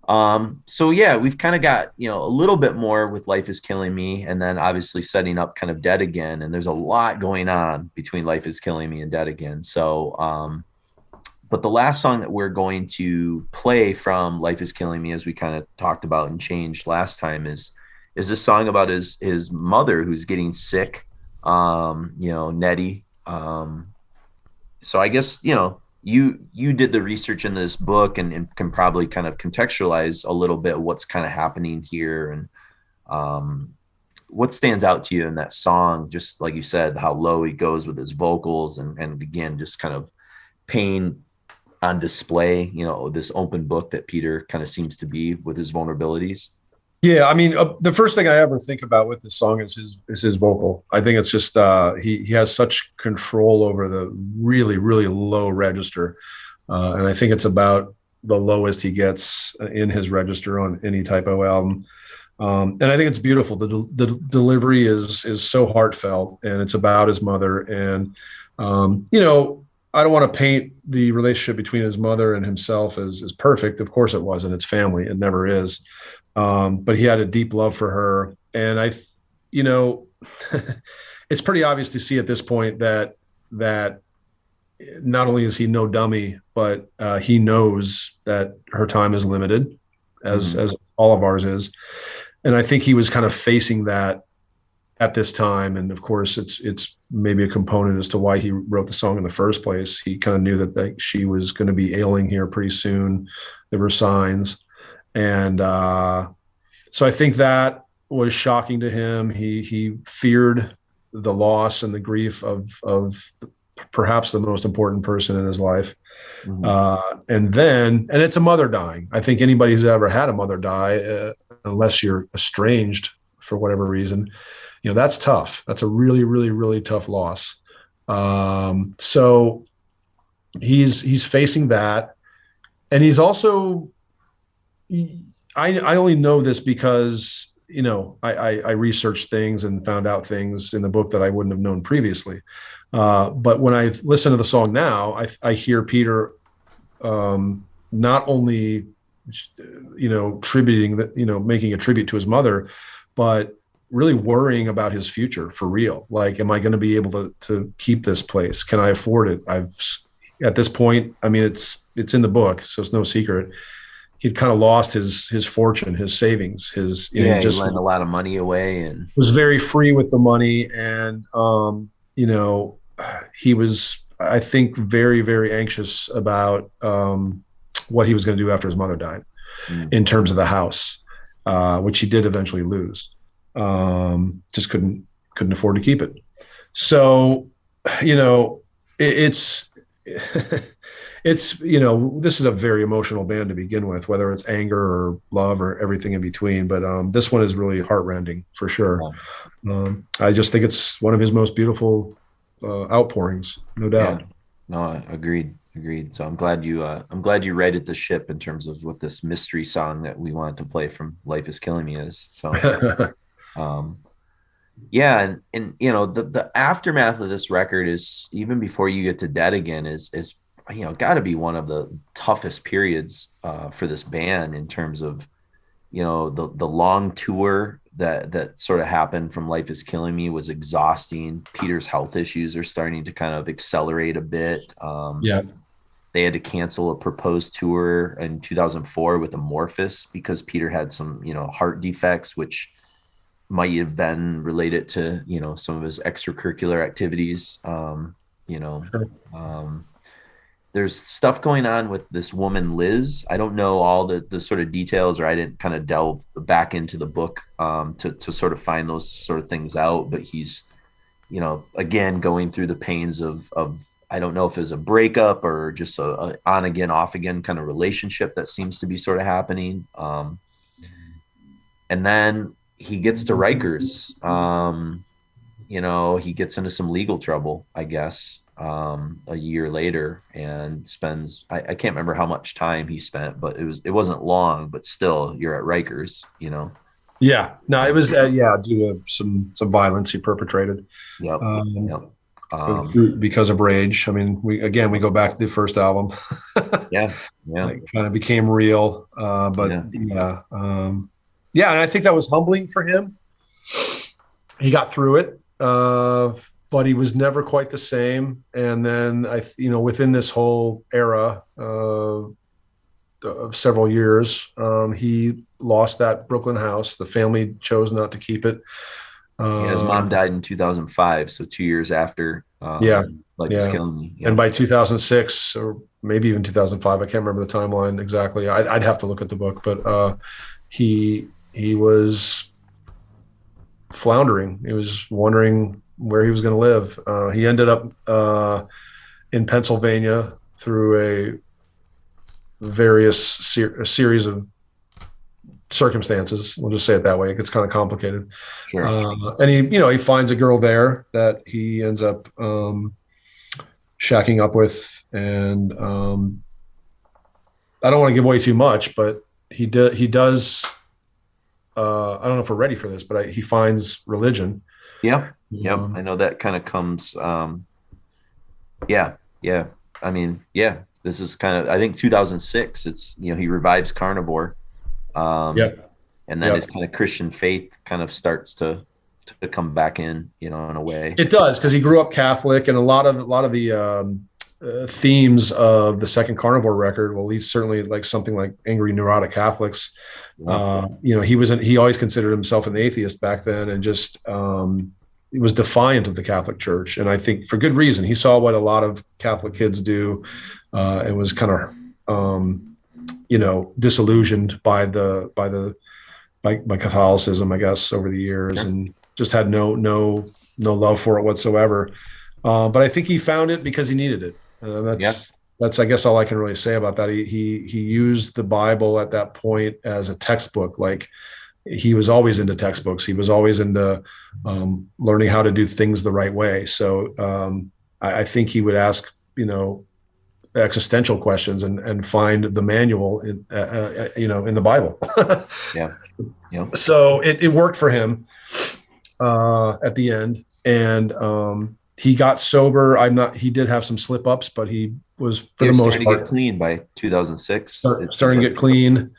yeah, we've kind of got, you know, a little bit more with Life is Killing Me, and then obviously setting up kind of Dead Again. And there's a lot going on between Life is Killing Me and Dead Again. So, but the last song that we're going to play from Life is Killing Me, as we kind of talked about and changed last time, is this song about his mother who's getting sick, you know, Nettie. So I guess, you know, you did the research in this book and can probably kind of contextualize a little bit what's kind of happening here, and what stands out to you in that song, just like you said, how low he goes with his vocals, and again, just kind of pain on display, you know, this open book that Peter kind of seems to be with his vulnerabilities. Yeah, I mean, the first thing I ever think about with this song is his vocal. I think it's just he has such control over the really, really low register, and I think it's about the lowest he gets in his register on any type of album. And I think it's beautiful. The delivery is so heartfelt, and it's about his mother. And you know, I don't want to paint the relationship between his mother and himself as perfect. Of course, it wasn't. It's family. It never is. But he had a deep love for her. And you know, it's pretty obvious to see at this point that not only is he no dummy, but he knows that her time is limited, as all of ours is. And I think he was kind of facing that at this time. And of course, it's maybe a component as to why he wrote the song in the first place. He kind of knew that she was going to be ailing here pretty soon. There were signs. And so I think that was shocking to him. He feared the loss and the grief of perhaps the most important person in his life. And it's a mother dying. I think anybody who's ever had a mother die, unless you're estranged for whatever reason, you know, that's tough. That's a really, really, really tough loss. So he's facing that. And he's also, I only know this because, you know, I researched things and found out things in the book that I wouldn't have known previously. But when I listen to the song now, I hear Peter not only, you know, making a tribute to his mother, but really worrying about his future for real. Like, am I going to be able to keep this place? Can I afford it? At this point, I mean, it's in the book, so it's no secret. He'd kind of lost his fortune, his savings, he just lent a lot of money away and was very free with the money. And, you know, he was, I think, very, very anxious about what he was going to do after his mother died in terms of the house, which he did eventually lose. Just couldn't afford to keep it. So, you know, it's, you know, this is a very emotional band to begin with, whether it's anger or love or everything in between. But this one is really heartrending for sure. I just think it's one of his most beautiful outpourings, no doubt. Yeah. No, agreed. So I'm glad you righted the ship in terms of what this mystery song that we wanted to play from Life is Killing Me is. So, yeah. And, you know, the aftermath of this record is, even before you get to Dead Again, is, you know, got to be one of the toughest periods for this band in terms of, you know, the long tour that sort of happened from Life is Killing Me was exhausting. Peter's health issues are starting to kind of accelerate a bit. They had to cancel a proposed tour in 2004 with Amorphous because Peter had some, you know, heart defects, which might have been related to, you know, some of his extracurricular activities. You know, there's stuff going on with this woman, Liz. I don't know all the sort of details, or I didn't kind of delve back into the book to sort of find those sort of things out. But he's, you know, again, going through the pains of I don't know if it was a breakup or just a on again, off again kind of relationship that seems to be sort of happening. And then he gets to Rikers. You know, he gets into some legal trouble, I guess, a year later, and spends, I can't remember how much time he spent, but it wasn't long, but still, you're at Rikers, you know. Yeah, no, it was due to some violence he perpetrated. Yep. Because of rage. I mean, we go back to the first album. Yeah. It kind of became real. And I think that was humbling for him. He got through it, but he was never quite the same. And then within this whole era of several years, he lost that Brooklyn house. The family chose not to keep it. His mom died in 2005, so 2 years after. Life is Killing Me. Yeah. And by 2006, or maybe even 2005, I can't remember the timeline exactly. I'd have to look at the book, but he was floundering. He was wondering where he was going to live. He ended up in Pennsylvania through a series of circumstances. We'll just say it that way. It gets kind of complicated. Sure. And he finds a girl there that he ends up shacking up with, and I don't want to give away too much, but he does. I don't know if we're ready for this, but he finds religion. Yeah. Yep. I know that kind of comes. Yeah. I mean, yeah. This is kind of, I think 2006. It's he revives carnivore. And then his kind of Christian faith kind of starts to come back in a way. It does, because he grew up Catholic, and a lot of the themes of the second Carnivore record, well, he's certainly like something like Angry Neurotic Catholics. He always considered himself an atheist back then, and just he was defiant of the Catholic Church, and I think for good reason. He saw what a lot of Catholic kids do, and was kind of disillusioned by Catholicism, I guess, over the years, sure. And just had no love for it whatsoever. But I think he found it because he needed it. That's I guess all I can really say about that. He used the Bible at that point as a textbook. Like, he was always into textbooks. He was always into learning how to do things the right way. So I think he would ask existential questions and find the manual in the Bible. Yeah. So it worked for him at the end, and he got sober. He did have some slip ups, but he was for the most part get clean by 2006. Starting to get clean,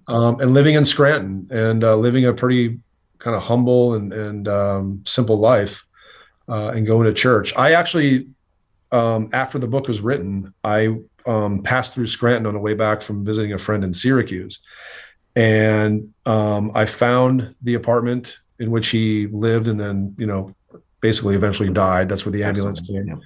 and living in Scranton, and living a pretty kind of humble and simple life, and going to church. I actually, after the book was written, I passed through Scranton on the way back from visiting a friend in Syracuse, and I found the apartment in which he lived, and then basically eventually died. That's where the ambulance came.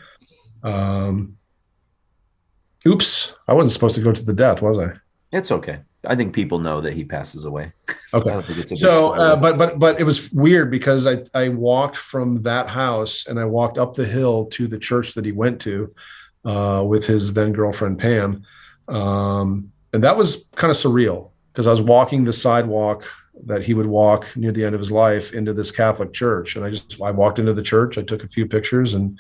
Oops, I wasn't supposed to go to the death, was I? It's okay. I think people know that he passes away. Okay. I don't think it's a big but it was weird, because I walked from that house and I walked up the hill to the church that he went to with his then girlfriend Pam, and that was kind of surreal, because I was walking the sidewalk that he would walk near the end of his life into this Catholic church, and I walked into the church. I took a few pictures and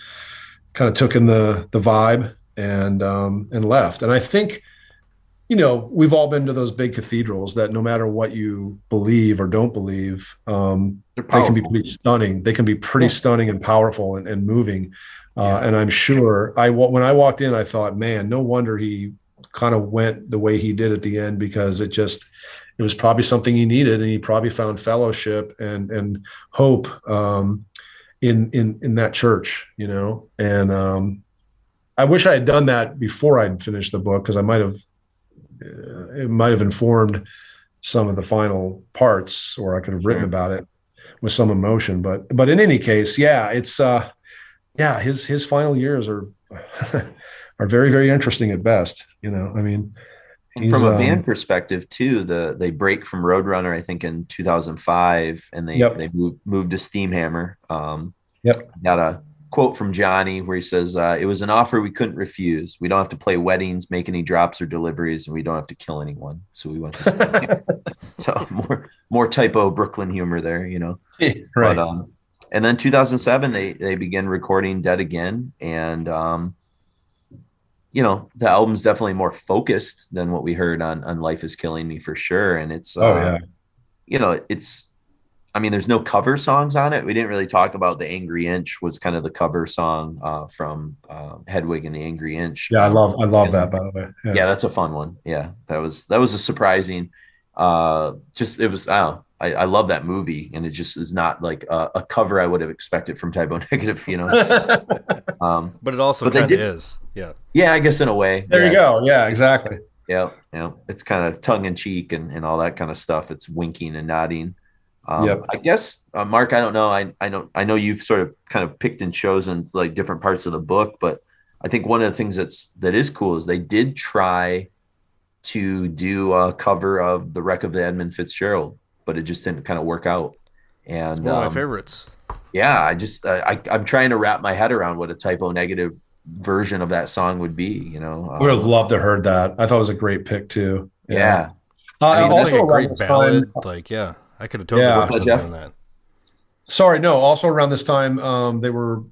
kind of took in the vibe, and left. And I think, we've all been to those big cathedrals that no matter what you believe or don't believe, they can be pretty stunning. They can be pretty stunning and powerful and moving. And I'm sure when I walked in, I thought, man, no wonder he kind of went the way he did at the end, because it was probably something he needed, and he probably found fellowship and hope in that church, and I wish I had done that before I'd finished the book, because it might have informed some of the final parts, or I could have written about it with some emotion. But in any case, it's his final years are are very, very interesting at best. I mean, and from a band perspective too, they break from Roadrunner, I think, in 2005, and they moved to Steamhammer. Got a quote from Johnny where he says, it was an offer we couldn't refuse. We don't have to play weddings, make any drops or deliveries, and we don't have to kill anyone. So we went to Steamhammer. So more typo Brooklyn humor there, Right. But, and then 2007, they began recording Dead Again, and the album's definitely more focused than what we heard on Life is Killing Me, for sure. And it's I mean, there's no cover songs on it. We didn't really talk about the Angry Inch was kind of the cover song from Hedwig and the Angry Inch. Yeah, I love that, by the way. Yeah, that's a fun one. Yeah, that was a surprising. Just it was. I love that movie, and it just is not like a cover I would have expected from Typo Negative, you know. So, but it also kind of is. Yeah. Yeah, I guess in a way. There you go. Yeah, exactly. Yeah, it's kind of tongue in cheek and all that kind of stuff. It's winking and nodding. I guess Mark, I don't know. I know you've sort of kind of picked and chosen like different parts of the book, but I think one of the things that is cool is they did try to do a cover of The Wreck of the Edmund Fitzgerald, but it just didn't kind of work out. And it's one of my favorites. Yeah, I'm trying to wrap my head around what a Typo Negative version of that song would be. You know, I would have loved to heard that. I thought it was a great pick too. Yeah. I mean, also like a great ballad. Like, yeah, I could have totally worked something on that. Sorry, no. Also around this time, they were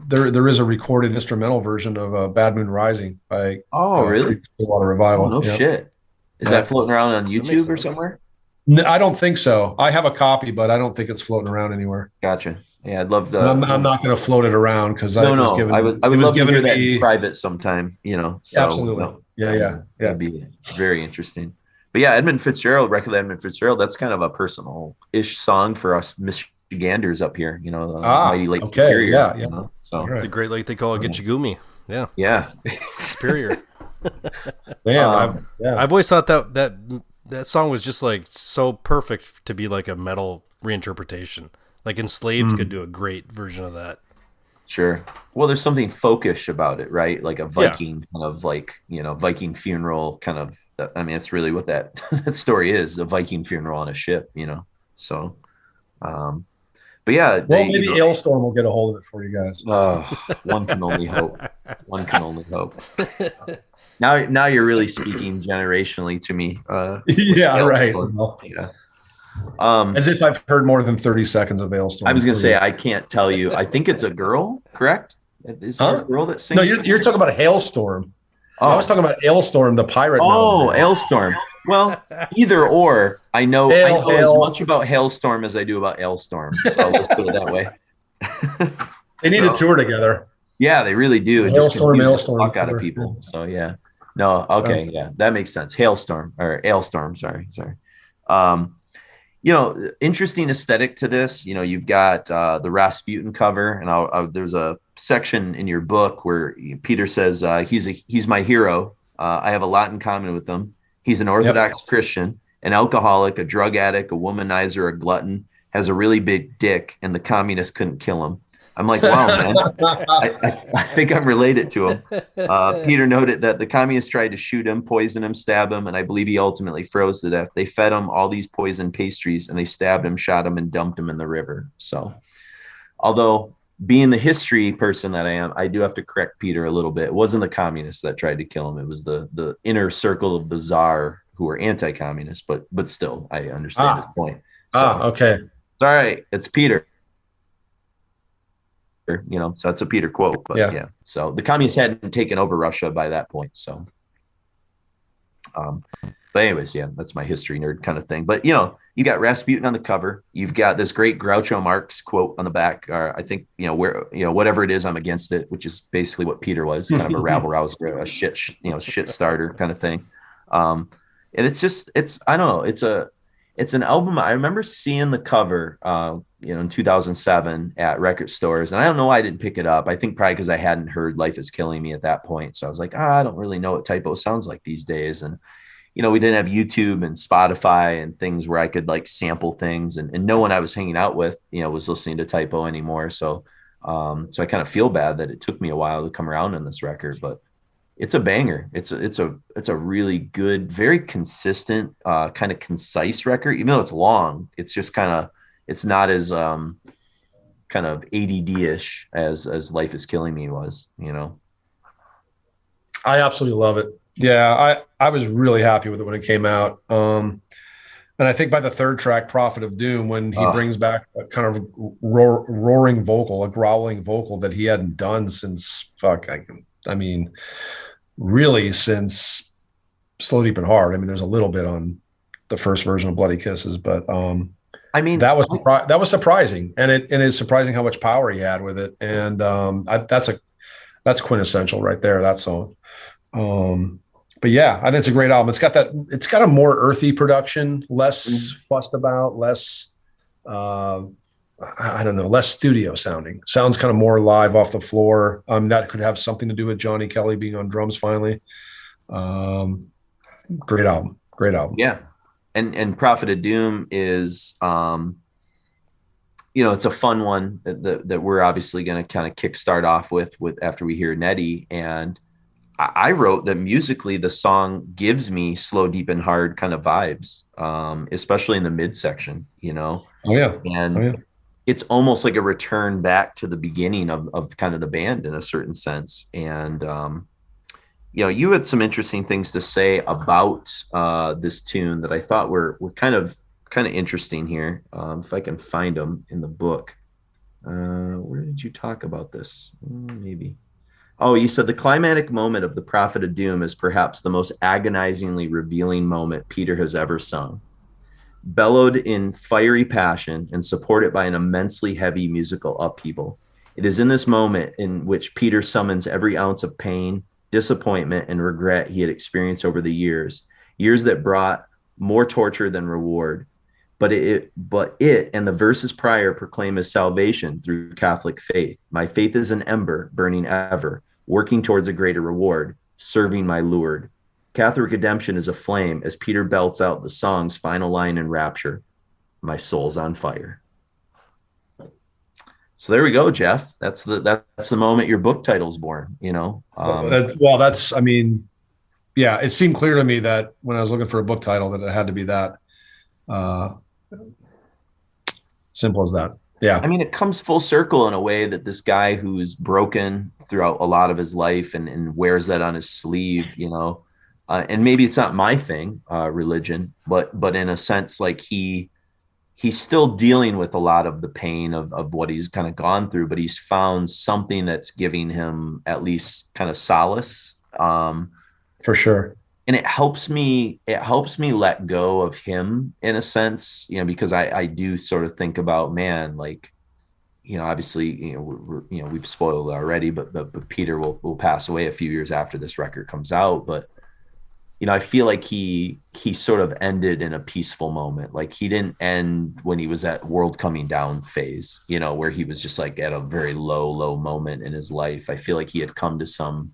there is a recorded instrumental version of Bad Moon Rising by really? Water Revival. Oh, no shit. Is that floating around on YouTube or somewhere? No, I don't think so. I have a copy, but I don't think it's floating around anywhere. Gotcha. Yeah, I'd love to. I'm not going to float it around because I was love to hear that in private sometime. You know, so absolutely. That'd be very interesting. But yeah, Edmund Fitzgerald, Wreck of Edmund Fitzgerald. That's kind of a personal-ish song for us Michiganders up here. You know, the Mighty Lake Superior. Yeah. You know? So the Great Lake they call it Gitchigumi. Yeah. Yeah. Superior. Damn. I've always thought that song was just like so perfect to be like a metal reinterpretation. Like Enslaved could do a great version of that. Sure. Well, there's something folkish about it, right? Like a Viking kind of like, you know, Viking funeral kind of. I mean, it's really what that story is, a Viking funeral on a ship, you know. So, but yeah. Maybe Hailstorm will get a hold of it for you guys. One can only hope. One can only hope. Now you're really speaking generationally to me. Yeah, right. Yeah. As if I've heard more than 30 seconds of Hailstorm. I was going to say, I can't tell you. I think it's a girl, correct? Is there a girl that sings? No, you're talking about Hailstorm. Oh. I was talking about Hailstorm, the pirate. Oh, Hailstorm. Well, either or. I know as much about Hailstorm as I do about Hailstorm. So let's put it that way. They need a tour together. Yeah, they really do. It just confuse the fuck out of people. So yeah. No, okay, yeah, that makes sense. Hailstorm. Sorry. You know, interesting aesthetic to this. You know, you've got the Rasputin cover, and there's a section in your book where Peter says he's my hero. I have a lot in common with him. He's an Orthodox Christian, an alcoholic, a drug addict, a womanizer, a glutton, has a really big dick, and the communists couldn't kill him. I'm like, wow, man, I think I'm related to him. Peter noted that the communists tried to shoot him, poison him, stab him, and I believe he ultimately froze to death. They fed him all these poison pastries, and they stabbed him, shot him, and dumped him in the river. So, although being the history person that I am, I do have to correct Peter a little bit. It wasn't the communists that tried to kill him. It was the inner circle of the Tsar who were anti-communist, but still, I understand his point. So, okay. All right, it's Peter. You know, so that's a Peter quote, but yeah. So the communists hadn't taken over Russia by that point. So, but anyways, yeah, that's my history nerd kind of thing. But you know, you got Rasputin on the cover. You've got this great Groucho Marx quote on the back. I think whatever it is, I'm against it, which is basically what Peter was, kind of a rabble rouser, a shit starter kind of thing. And I don't know, it's an album. I remember seeing the cover, in 2007 at record stores. And I don't know why I didn't pick it up. I think probably because I hadn't heard Life is Killing Me at that point. So I was like, I don't really know what Typo sounds like these days. And, you know, we didn't have YouTube and Spotify and things where I could like sample things. And no one I was hanging out with, was listening to Typo anymore. So I kind of feel bad that it took me a while to come around on this record, but it's a banger. It's a really good, very consistent, kind of concise record. Even though it's long, it's just it's not as kind of ADD-ish as Life is Killing Me was, I absolutely love it. Yeah, I was really happy with it when it came out. And I think by the third track, Prophet of Doom, when he brings back a kind of roaring vocal, a growling vocal that he hadn't done since really since Slow, Deep, and Hard. I mean, there's a little bit on the first version of Bloody Kisses, but I mean, that was surprising, and it is surprising how much power he had with it, and that's quintessential right there. That song. But yeah, I think it's a great album. It's got a more earthy production, less fussed about, less I don't know, less studio sounding. Sounds kind of more live off the floor. That could have something to do with Johnny Kelly being on drums finally. Great album. Yeah. And Prophet of Doom is it's a fun one that we're obviously going to kind of kickstart off with after we hear Nettie. And I wrote that musically the song gives me Slow, Deep, and Hard kind of vibes, especially in the midsection, Oh yeah. And it's almost like a return back to the beginning of kind of the band in a certain sense. And you had some interesting things to say about this tune that I thought were kind of interesting here. If I can find them in the book. Where did you talk about this? Maybe. Oh, you said the climatic moment of the Prophet of Doom is perhaps the most agonizingly revealing moment Peter has ever sung. Bellowed in fiery passion and supported by an immensely heavy musical upheaval. It is in this moment in which Peter summons every ounce of pain, disappointment, and regret he had experienced over the years that brought more torture than reward. But it and the verses prior proclaim his salvation through Catholic faith. My faith is an ember burning ever, working towards a greater reward, serving my Lord. Catholic redemption is a flame as Peter belts out the song's final line in rapture. My soul's on fire. So there we go, Jeff. That's the moment your book title's born, It seemed clear to me that when I was looking for a book title that it had to be that. Simple as that. Yeah. I mean, it comes full circle in a way that this guy who's broken throughout a lot of his life and wears that on his sleeve, and maybe it's not my thing, religion, but in a sense, like he's still dealing with a lot of the pain of what he's kind of gone through, but he's found something that's giving him at least kind of solace. For sure. And it helps me let go of him in a sense, because I do sort of think about, man, like, obviously, we've spoiled it already, but Peter will pass away a few years after this record comes out. But, I feel like he sort of ended in a peaceful moment. Like he didn't end when he was at world coming down phase, where he was just like at a very low moment in his life. I feel like he had come to some,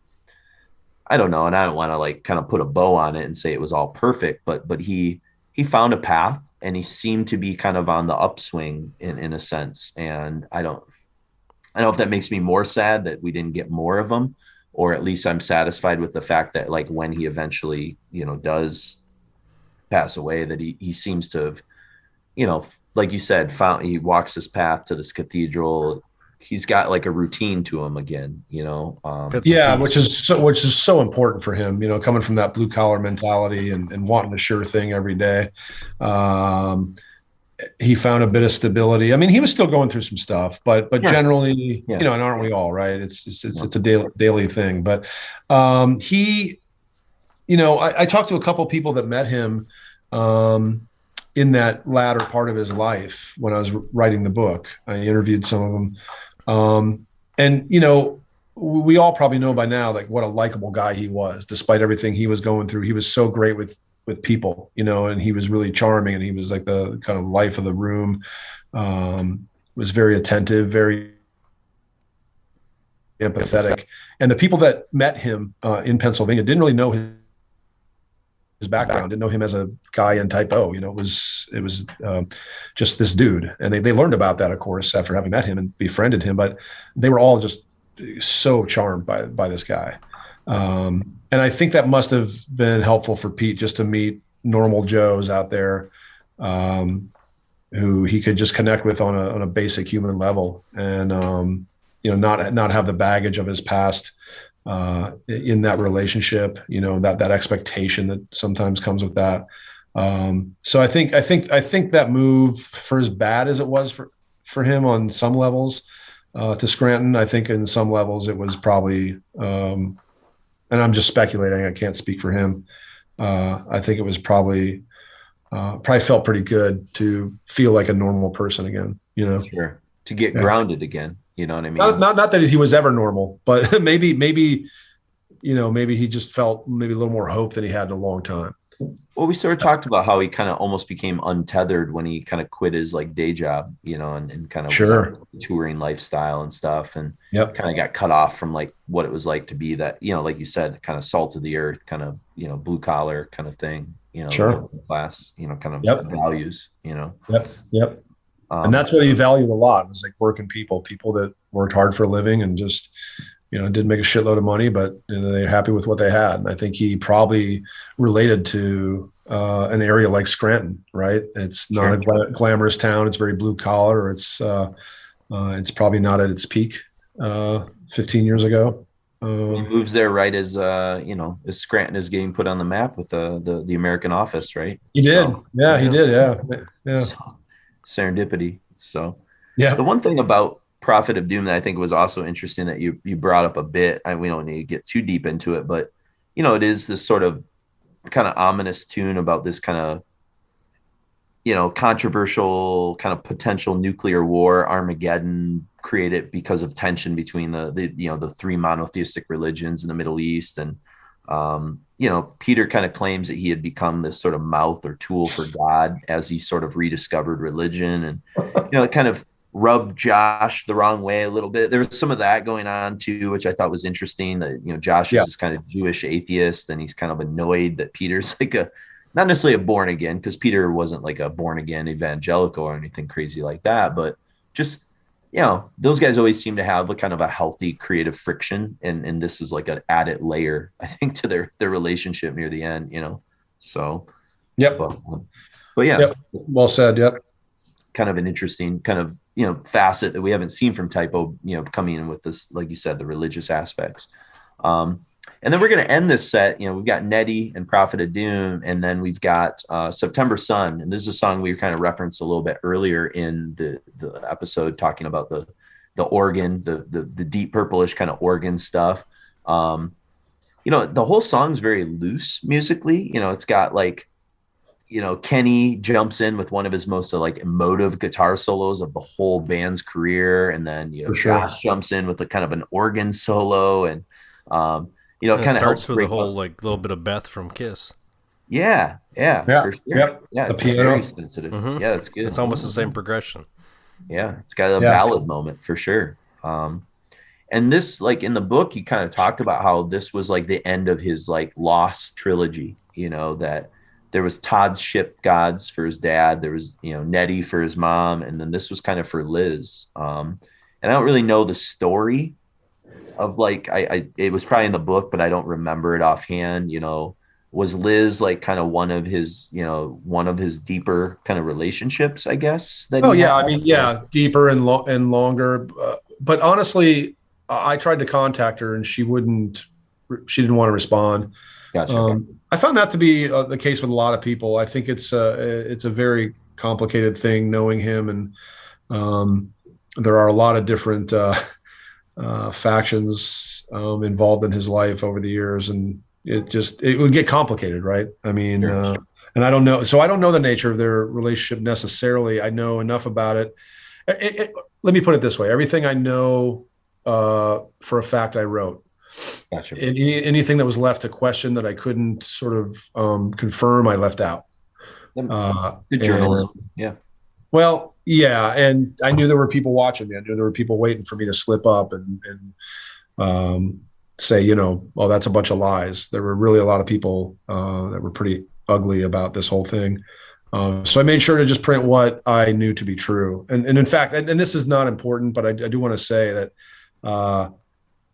I don't know, and I don't want to like kind of put a bow on it and say it was all perfect, but he found a path and he seemed to be kind of on the upswing in a sense. And I don't know if that makes me more sad that we didn't get more of him, or at least I'm satisfied with the fact that like when he eventually, does pass away, that he seems to have, like you said, he walks this path to this cathedral. He's got like a routine to him again, which is so important for him, coming from that blue collar mentality and wanting a sure thing every day. He found a bit of stability. I mean, he was still going through some stuff, but generally, and aren't we all, right? It's a daily thing, but I talked to a couple of people that met him in that latter part of his life when I was writing the book. I interviewed some of them. And we all probably know by now, like what a likable guy he was, despite everything he was going through. He was so great with people, and he was really charming, and he was like the kind of life of the room. Was very attentive, very empathetic. And the people that met him in Pennsylvania didn't really know his background, didn't know him as a guy in Type O. It was just this dude, and they learned about that, of course, after having met him and befriended him. But they were all just so charmed by this guy, and I think that must have been helpful for Pete, just to meet normal Joes out there who he could just connect with on a basic human level, and not have the baggage of his past in that relationship, that expectation that sometimes comes with that. So I think that move, for as bad as it was for him on some levels, to Scranton, I think in some levels it was probably, and I'm just speculating, I can't speak for him. I think it was probably probably felt pretty good to feel like a normal person again, you know. Sure. To get grounded again, you know what I mean? Not that he was ever normal, but maybe he just felt maybe a little more hope than he had in a long time. Well, we sort of talked about how he kind of almost became untethered when he kind of quit his like day job, you know, and kind of sure touring lifestyle and stuff, and kind of got cut off from like what it was like to be that, you know, like you said, kind of salt of the earth, kind of, you know, blue collar kind of thing, you know, sure class, you know, kind of values, you know. And that's what he valued a lot, was like working people that worked hard for a living and just, you know, didn't make a shitload of money, but you know, they're happy with what they had. And I think he probably related to an area like Scranton, right? It's not a glamorous town. It's very blue collar. It's probably not at its peak 15 years ago. He moves there right as you know, as Scranton is getting put on the map with the American office, right? He did. He did. Yeah. So, serendipity. So yeah. The one thing about Prophet of Doom that I think was also interesting that you brought up a bit, and we don't need to get too deep into it, but you know, it is this sort of kind of ominous tune about this kind of, you know, controversial kind of potential nuclear war, Armageddon, created because of tension between the you know, the three monotheistic religions in the Middle East. And you know, Peter kind of claims that he had become this sort of mouth or tool for God as he sort of rediscovered religion, and you know, it kind of rubbed Josh the wrong way a little bit. There was some of that going on too, which I thought was interesting, that, you know, Josh is this kind of Jewish atheist, and he's kind of annoyed that Peter's like not necessarily a born again, because Peter wasn't like a born again evangelical or anything crazy like that, but just, you know, those guys always seem to have a kind of a healthy creative friction. And this is like an added layer, I think, to their relationship near the end, you know? So, but yeah. Well said. Kind of an interesting kind of, you know, facet that we haven't seen from Typo, you know, coming in with this, like you said, the religious aspects. And then we're going to end this set. You know, we've got Nettie and Prophet of Doom, and then we've got September Sun. And this is a song we kind of referenced a little bit earlier in the episode, talking about the organ, the deep purplish kind of organ stuff. You know, the whole song's very loose musically. You know, it's got like, you know, Kenny jumps in with one of his most like emotive guitar solos of the whole band's career. And then, you know, Josh jumps in with a kind of an organ solo, and, you know, kind of starts with a whole like little bit of Beth from Kiss. Yeah. For sure. Yeah. The piano. Very sensitive. Mm-hmm. Yeah, that's good. It's almost the same progression. Yeah. It's got a ballad moment for sure. And this, like in the book, he kind of talked about how this was like the end of his like Lost trilogy, you know, that there was Todd's ship gods for his dad. There was, you know, Nettie for his mom. And then this was kind of for Liz. And I don't really know the story of like, it was probably in the book, but I don't remember it offhand. You know, was Liz like kind of one of his deeper kind of relationships, I guess? Deeper and longer. But honestly, I tried to contact her and she didn't want to respond. Gotcha. I found that to be the case with a lot of people. I think it's a very complicated thing knowing him, and there are a lot of different factions involved in his life over the years, and it would get complicated, right? I mean, sure. And I don't know the nature of their relationship necessarily. I know enough about it. Let me put it this way: everything I know for a fact, I wrote. Gotcha. Anything that was left to question that I couldn't sort of confirm, I left out. Good journalism. Yeah. Well, yeah, and I knew there were people watching me. I knew there were people waiting for me to slip up and say, you know, oh, that's a bunch of lies. There were really a lot of people that were pretty ugly about this whole thing. So I made sure to just print what I knew to be true. And in fact, and this is not important, but I do want to say that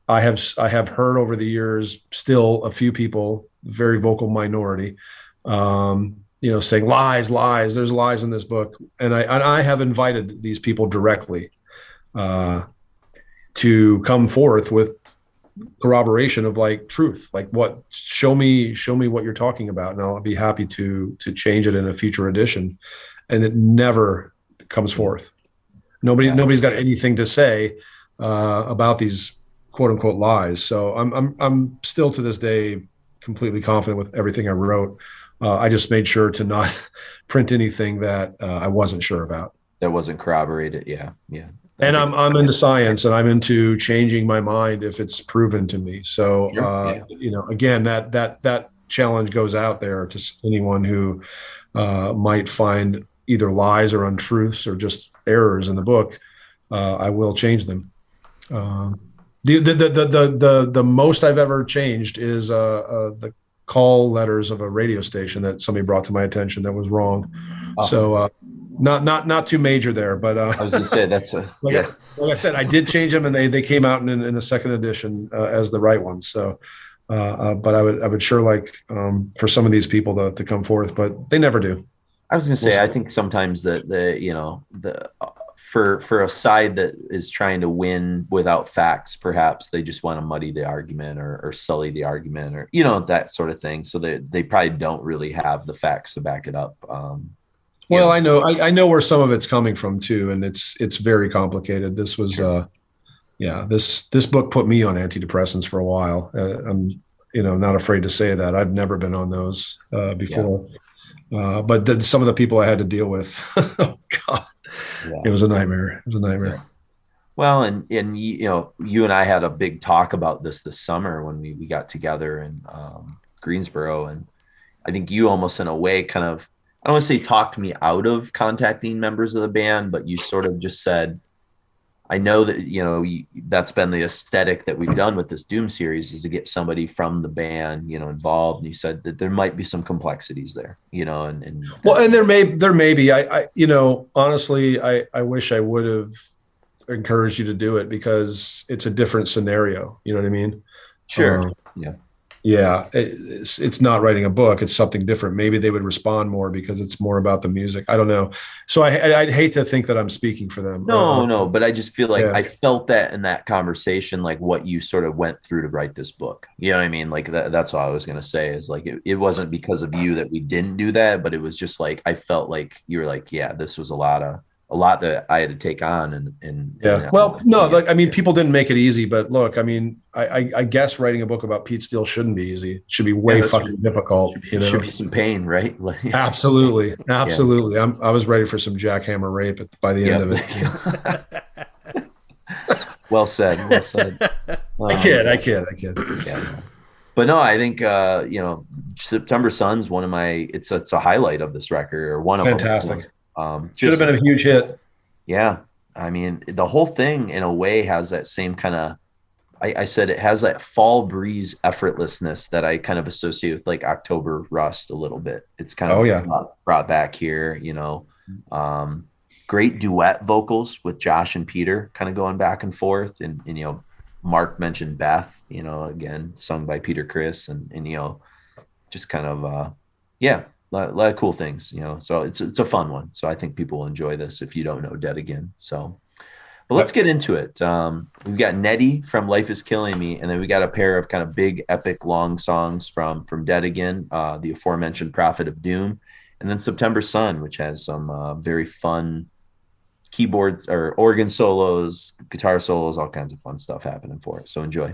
I have heard over the years still a few people, very vocal minority, you know, saying lies, there's lies in this book. And I have invited these people directly to come forth with corroboration of like truth, like what, show me what you're talking about. And I'll be happy to change it in a future edition. And it never comes forth. Nobody's got anything to say about these quote unquote lies. So I'm still to this day completely confident with everything I wrote. I just made sure to not print anything that I wasn't sure about. That wasn't corroborated. Yeah. And I'm into science, and I'm into changing my mind if it's proven to me. So, again, that challenge goes out there to anyone who might find either lies or untruths or just errors in the book. I will change them. The most I've ever changed is the call letters of a radio station that somebody brought to my attention that was wrong. So not too major there, but I was gonna say that's like I said, I did change them, and they came out in a second edition as the right ones. So, but I would sure like for some of these people to come forth, but they never do. I was gonna say, I think sometimes for a side that is trying to win without facts, perhaps they just want to muddy the argument or sully the argument, or that sort of thing. So they probably don't really have the facts to back it up. Well, I know where some of it's coming from too, and it's very complicated. This was this book put me on antidepressants for a while. I'm not afraid to say that. I've never been on those before. But some of the people I had to deal with, oh God, it was a nightmare. Well, and you and I had a big talk about this summer when we got together in Greensboro, and I think you almost in a way kind of, I don't want to say talked me out of contacting members of the band, but you sort of just said, I know that, that's been the aesthetic that we've done with this Doom series, is to get somebody from the band, involved. And you said that there might be some complexities there, and there may be, honestly, I wish I would have encouraged you to do it, because it's a different scenario. You know what I mean? Sure. Yeah, it's not writing a book. It's something different. Maybe they would respond more because it's more about the music. I don't know. So I'd hate to think that I'm speaking for them. No, but I just feel like I felt that in that conversation, like what you sort of went through to write this book. You know what I mean? Like that's all I was going to say, is like, it wasn't because of you that we didn't do that, but it was just like, I felt like you were like, yeah, this was a lot that I had to take on. People didn't make it easy, but look, I mean, I guess writing a book about Pete Steele shouldn't be easy. It should be way fucking difficult. Should be some pain, right? Absolutely. Yeah. I was ready for some jackhammer rape by the end of it. Well said. I kid. Yeah. But no, I think September Sun's one of my. It's a highlight of this record, or one of them. Fantastic. Should have been a huge hit. Yeah. I mean, the whole thing in a way has that same kind of, I said it has that fall breeze effortlessness that I kind of associate with like October Rust a little bit. It's kind of brought back here, great duet vocals with Josh and Peter kind of going back and forth. And Mark mentioned Beth, again, sung by Peter Criss, and just kind of, a lot of cool things, so it's a fun one. So I think people will enjoy this if you don't know Dead Again. So, but let's get into it. We've got Nettie from Life Is Killing Me, and then we got a pair of kind of big, epic, long songs from Dead Again, the aforementioned Prophet of Doom, and then September Sun, which has some very fun keyboards or organ solos, guitar solos, all kinds of fun stuff happening for it. So enjoy.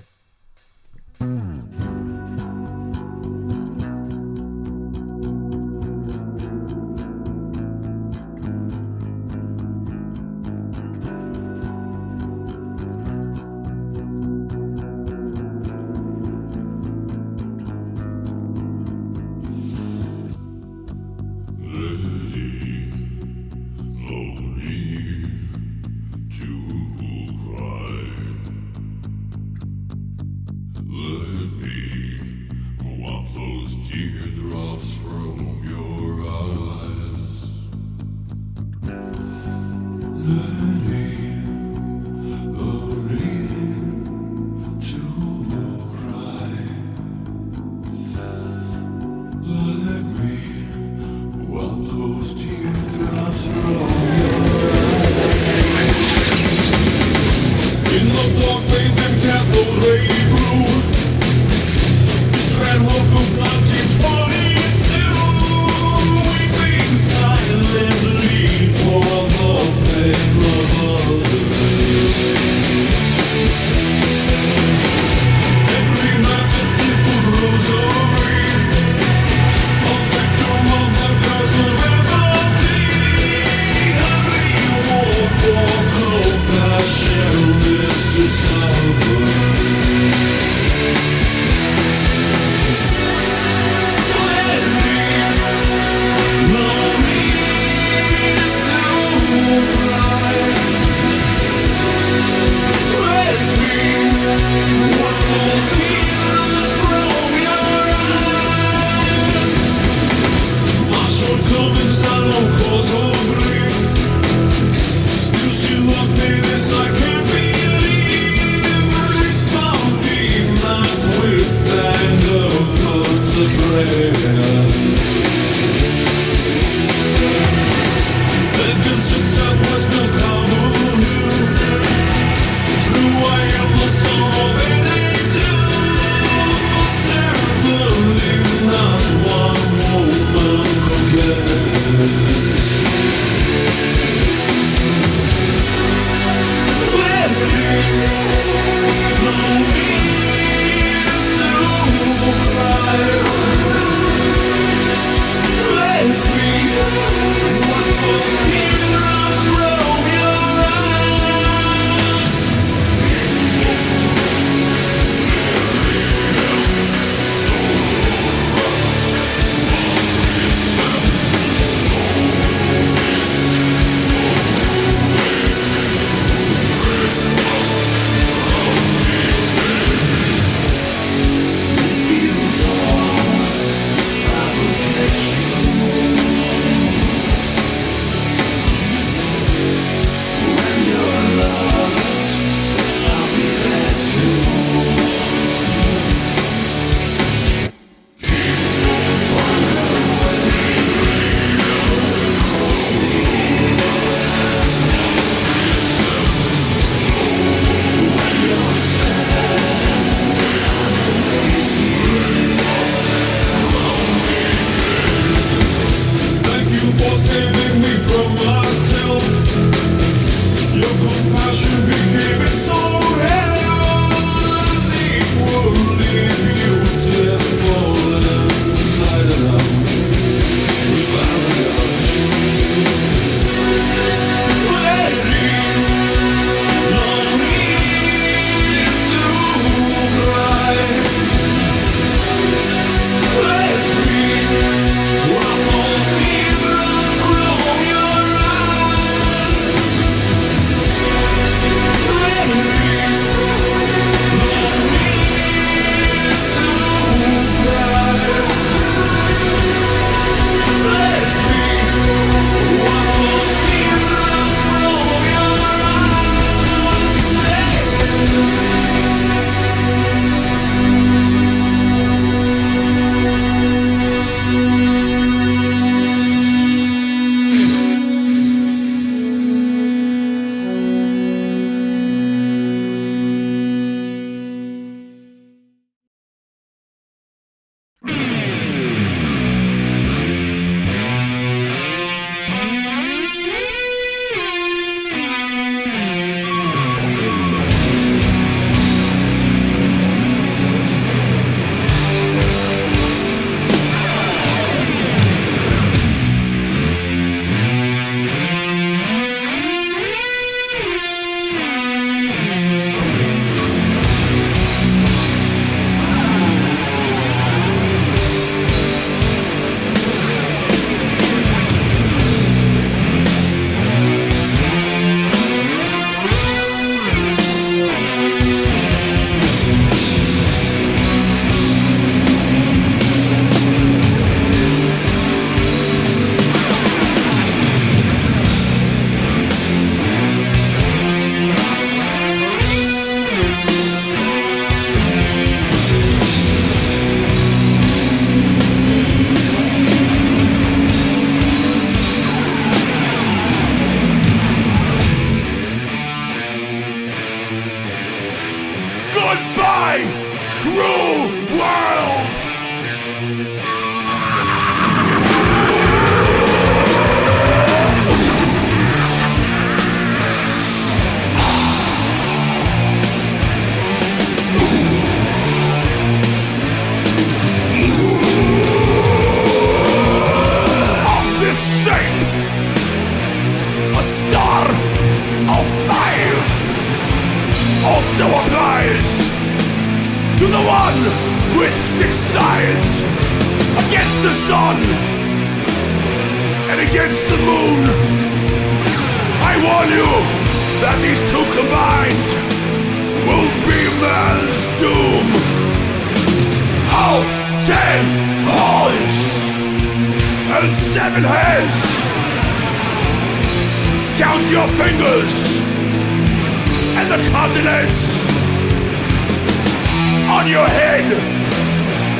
This red hook of 1920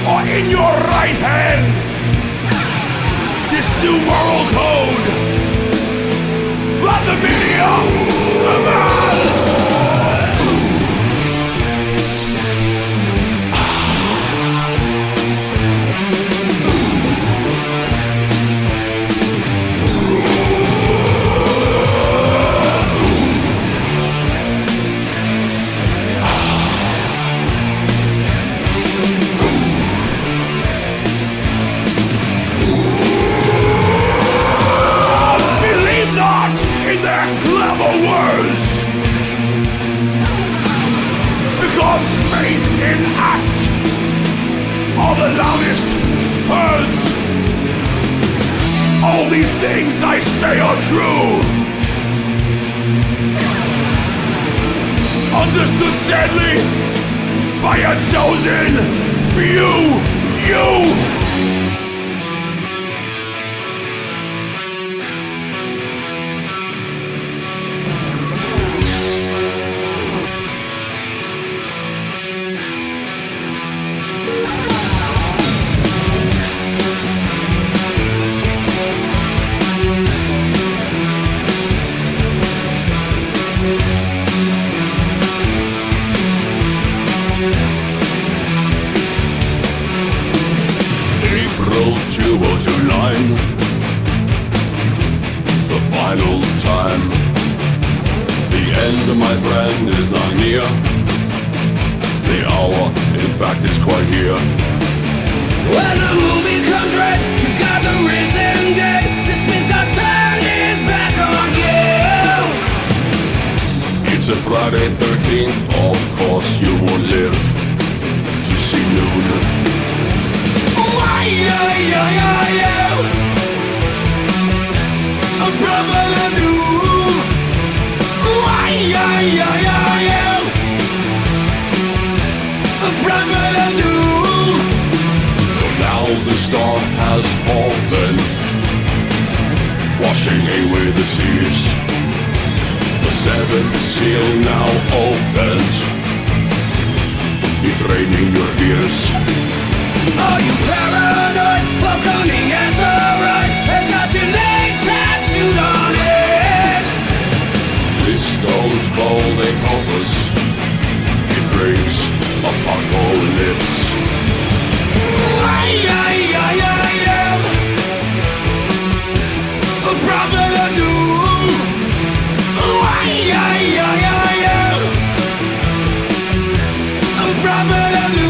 or in your right hand. This new moral code, let the media demands. Because faith in act are the loudest herds. All these things I say are true. Understood sadly by a chosen few, you. The final time. The end, my friend, is not near. The hour, in fact, is quite here. When the movie comes right to God the risen day, this means God's turn is back on you. It's a Friday 13th, of course you will live to see noon. A brother to do. A brother to do. So now the star has fallen, washing away the seas. The seventh seal now opens, defraining your fears. Are you paranoid? Welcoming as the right has got your name tattooed on it. This stone's called a office. It brings apocalypse. A brother to do. A brother to do.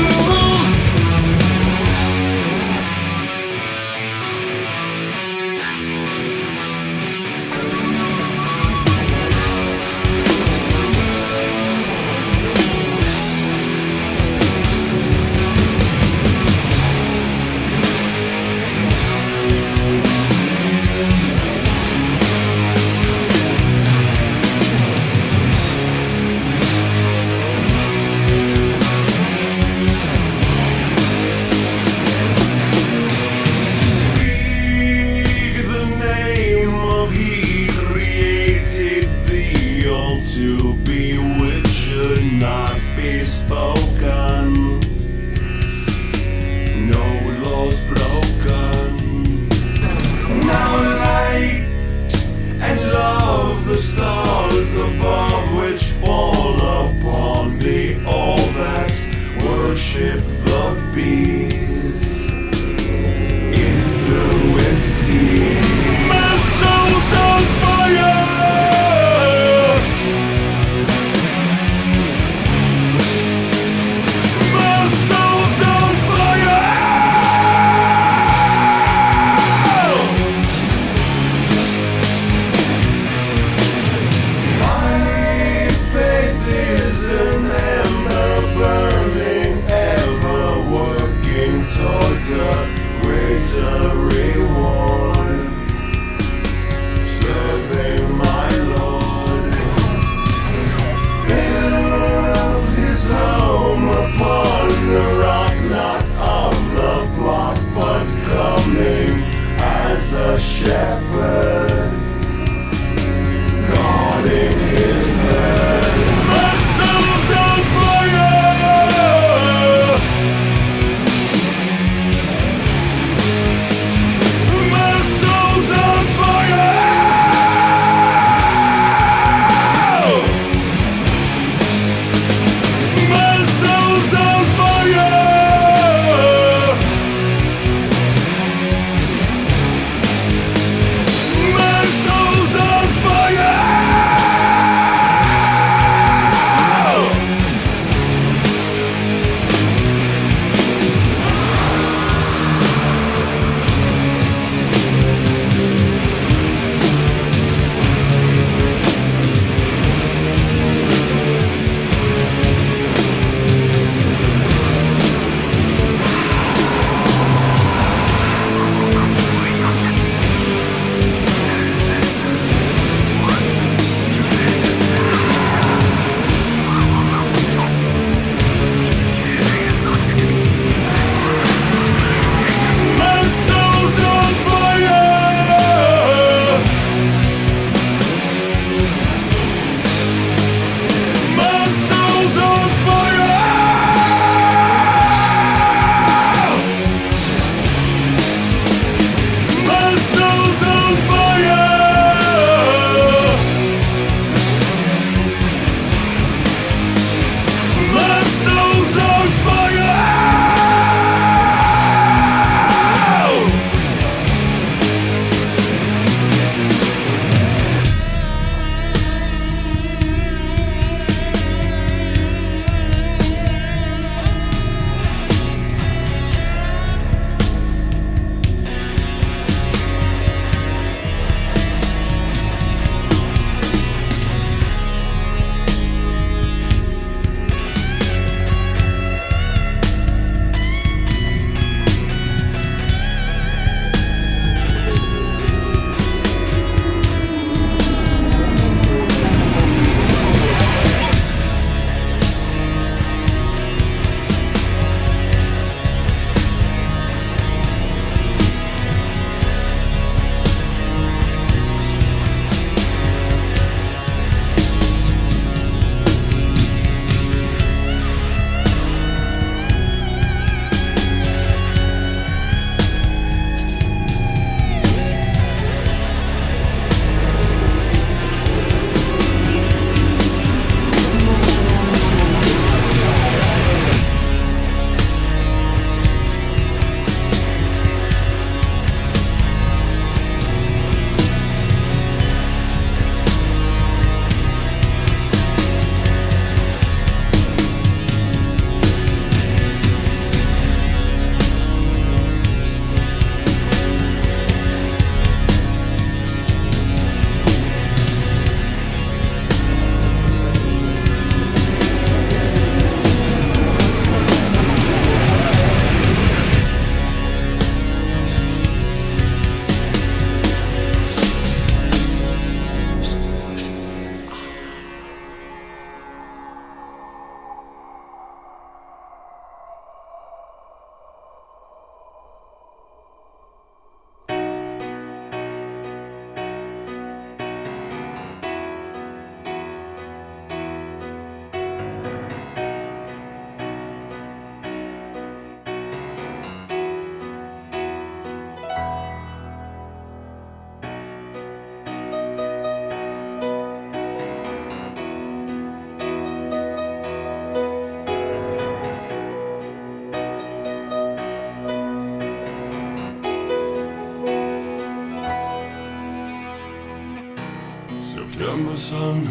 September sun,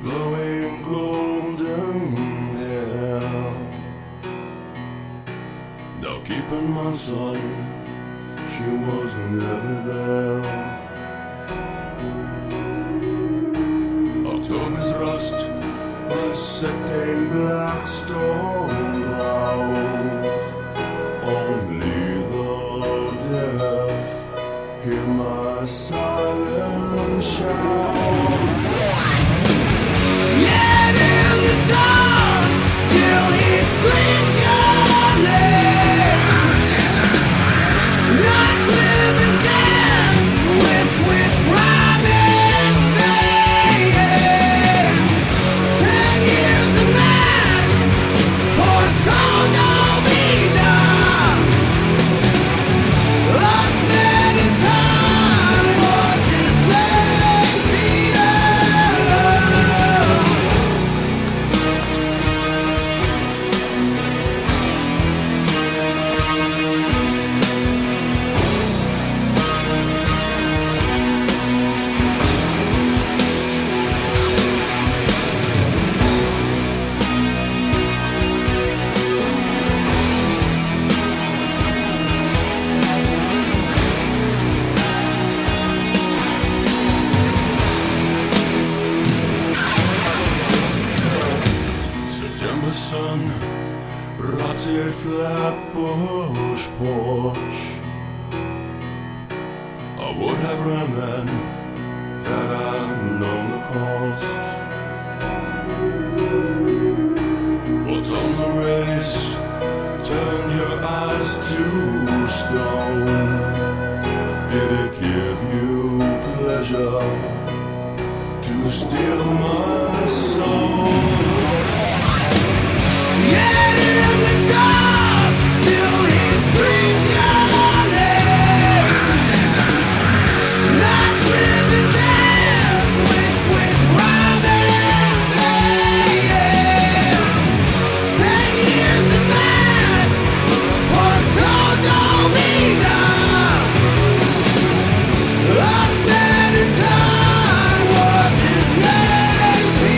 glowing golden hair. Now keep in mind, son, she was never there. October's rust, bisecting black storm clouds. Only the deaf hear my silent shout. Yet in the dark, still he screams your name. Nights living dead, with which rhyme and saying. 10 years of mass, for total vida. Lost many times was his late Peter. September sun, rotted flatbush porch. I would have run then, had I known the cost. But on the race, turn your eyes to stone. Did it give you pleasure to steal my soul? Yet in the dark, still he screams your name. Nights living dead, with which rhyme and saying. 10 years of mass, for total vida. Lost many time was his name.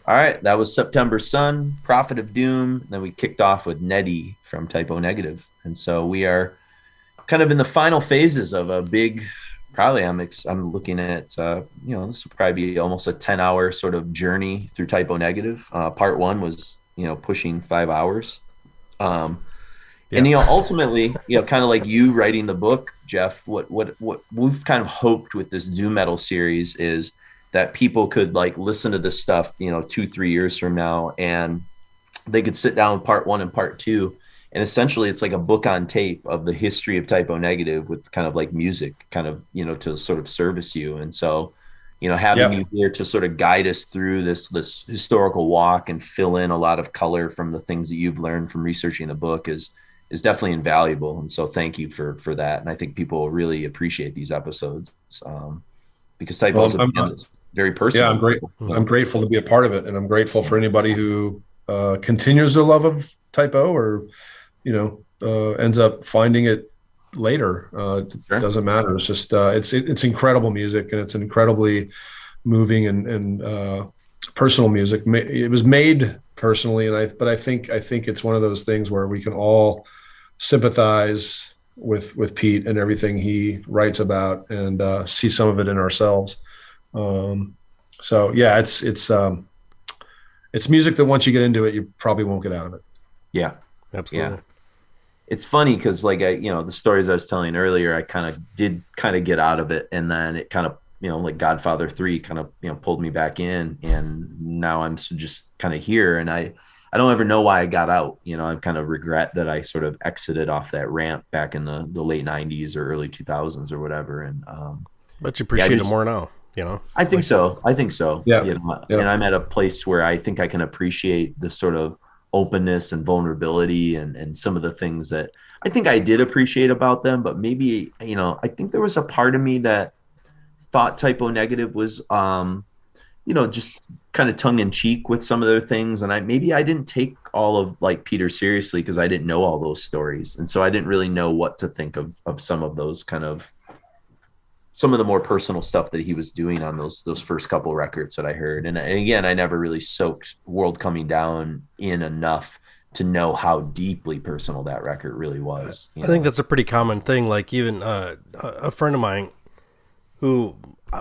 All right, that was September Sun, Prophet of Doom. Then we kicked off with Nettie from Typo Negative, and so we are kind of in the final phases of a big. Probably I'm looking at this will probably be almost a 10-hour sort of journey through Typo Negative. Part 1 was pushing 5 hours. And ultimately, kind of like you writing the book, Jeff, what we've kind of hoped with this doom metal series is that people could like listen to this stuff 2-3 years from now, and they could sit down with part 1 and part 2, and essentially it's like a book on tape of the history of Typo Negative with kind of like music kind of to sort of service you. And so having you here to sort of guide us through this historical walk and fill in a lot of color from the things that you've learned from researching the book is definitely invaluable. And so thank you for that. And I think people really appreciate these episodes because Typo is very personal. Yeah, I'm grateful to be a part of it. And I'm grateful for anybody who continues their love of Typo or, ends up finding it later. It doesn't matter. It's just, it's incredible music, and it's incredibly moving and personal music. It was made personally. But I think it's one of those things where we can all sympathize with Pete and everything he writes about and see some of it in ourselves. So yeah, it's music that once you get into it, you probably won't get out of it. Yeah, absolutely. Yeah. It's funny because like the stories I was telling earlier, I kind of get out of it, and then it kind of like Godfather 3 kind of pulled me back in, and now I'm just kind of here, and I don't ever know why I got out. I kind of regret that I sort of exited off that ramp back in the late 90s or early 2000s or whatever, and but you appreciate it more now. I think so. Yeah. And I'm at a place where I think I can appreciate the sort of openness and vulnerability and some of the things that I think I did appreciate about them, but maybe, I think there was a part of me that thought Typo Negative was, just kind of tongue in cheek with some of their things. And I didn't take all of like Peter seriously because I didn't know all those stories. And so I didn't really know what to think of some of those some of the more personal stuff that he was doing on those first couple records that I heard. And again, I never really soaked World Coming Down in enough to know how deeply personal that record really was. I think that's a pretty common thing. Like even a friend of mine who,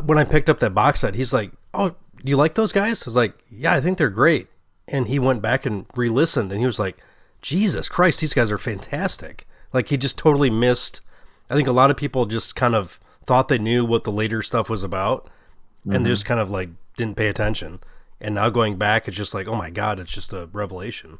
when I picked up that box set, he's like, "Oh, do you like those guys?" I was like, "Yeah, I think they're great." And he went back and re-listened, and he was like, "Jesus Christ, these guys are fantastic." Like he just totally missed. I think a lot of people just kind of thought they knew what the later stuff was about, and they just kind of like didn't pay attention. And now going back, it's just like, oh my God, it's just a revelation.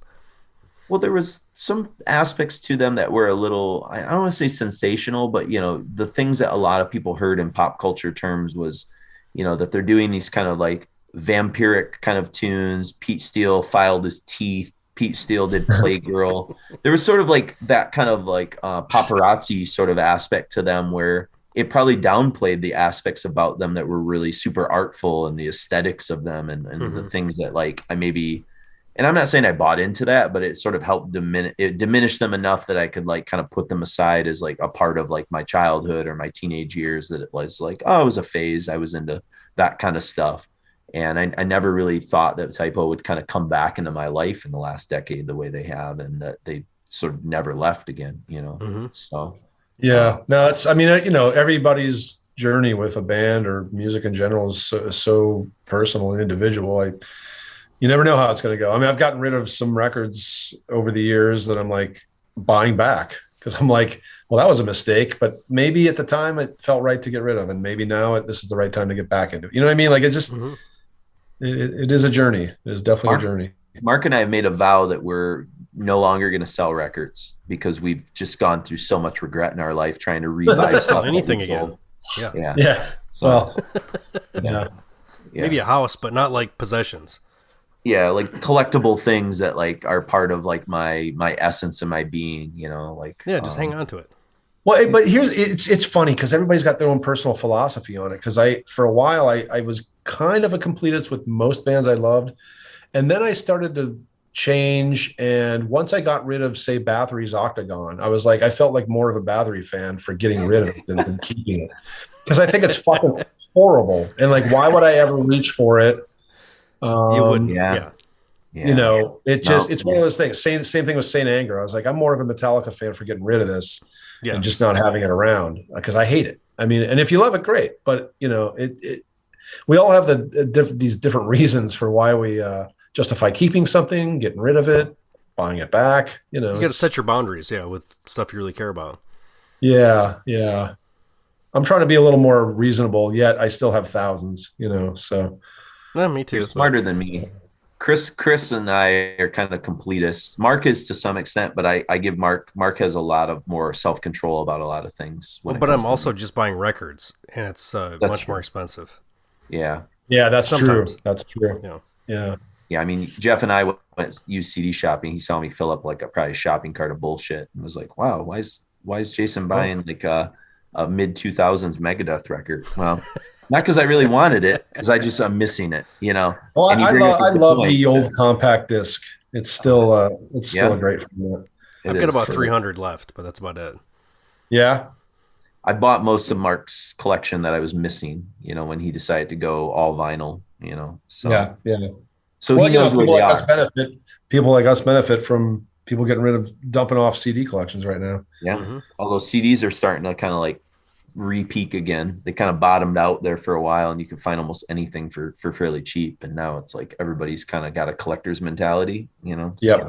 Well, there was some aspects to them that were a little, I don't want to say sensational, but the things that a lot of people heard in pop culture terms was, that they're doing these kind of like vampiric kind of tunes. Pete Steele filed his teeth. Pete Steele did Playgirl. There was sort of like that kind of like paparazzi sort of aspect to them where it probably downplayed the aspects about them that were really super artful and the aesthetics of them and the things that like I maybe, and I'm not saying I bought into that, but it sort of helped diminish them enough that I could like kind of put them aside as like a part of like my childhood or my teenage years, that it was like, oh, it was a phase. I was into that kind of stuff. And I never really thought that Typo would kind of come back into my life in the last decade the way they have, and that they sort of never left again, so. Yeah, no, everybody's journey with a band or music in general is so personal and individual. You never know how it's going to go. I mean, I've gotten rid of some records over the years that I'm like buying back because I'm like, well, that was a mistake, but maybe at the time it felt right to get rid of, and maybe now this is the right time to get back into it. You know what I mean? Like it just, it is a journey. It is definitely a journey. Mark and I have made a vow that we're no longer going to sell records because we've just gone through so much regret in our life trying to rebuy sell anything again. Yeah. So, maybe a house, but not like possessions. Yeah, like collectible things that like are part of like my essence and my being. Just hang on to it. Well, but it's funny because everybody's got their own personal philosophy on it. Because for a while I was kind of a completist with most bands I loved, and then I started to change. And once I got rid of, say, Bathory's Octagon, I was like, I felt like more of a Bathory fan for getting rid of it than keeping it, because I think it's fucking horrible. And like, why would I ever reach for it? You wouldn't. Yeah. You know, it's one of those things. Same thing with Sane Anger. I was like, I'm more of a Metallica fan for getting rid of this and just not having it around because I hate it. I mean, and if you love it, great. But you know, we all have these different reasons for why we justify keeping something, getting rid of it, buying it back. You know, you got to set your boundaries, with stuff you really care about. Yeah. I'm trying to be a little more reasonable, yet I still have thousands. You know, so. Me too. You're smarter than me. Chris and I are kind of completists. Mark is to some extent, but I give Mark has a lot of more self-control about a lot of things. But I'm also just buying records, and it's much more expensive. Yeah, that's Sometimes. true. That's true. Yeah. I mean, Jeff and I went use CD shopping. He saw me fill up like probably a shopping cart of bullshit, and was like, "Wow, why is Jason buying like a mid 2000s Megadeth record?" Well. Not because I really wanted it, because I'm missing it, you know. Well, I love the old compact disc. It's still a great format. I've got about 300 left, but that's about it. Yeah, I bought most of Mark's collection that I was missing, you know, when he decided to go all vinyl, you know. So yeah. So he knows where they are. People like us benefit from people getting rid of dumping off CD collections right now. Yeah, although CDs are starting to kind of like re-peak again. They kind of bottomed out there for a while, and you could find almost anything for fairly cheap. And now it's like everybody's kind of got a collector's mentality, you know. Yeah.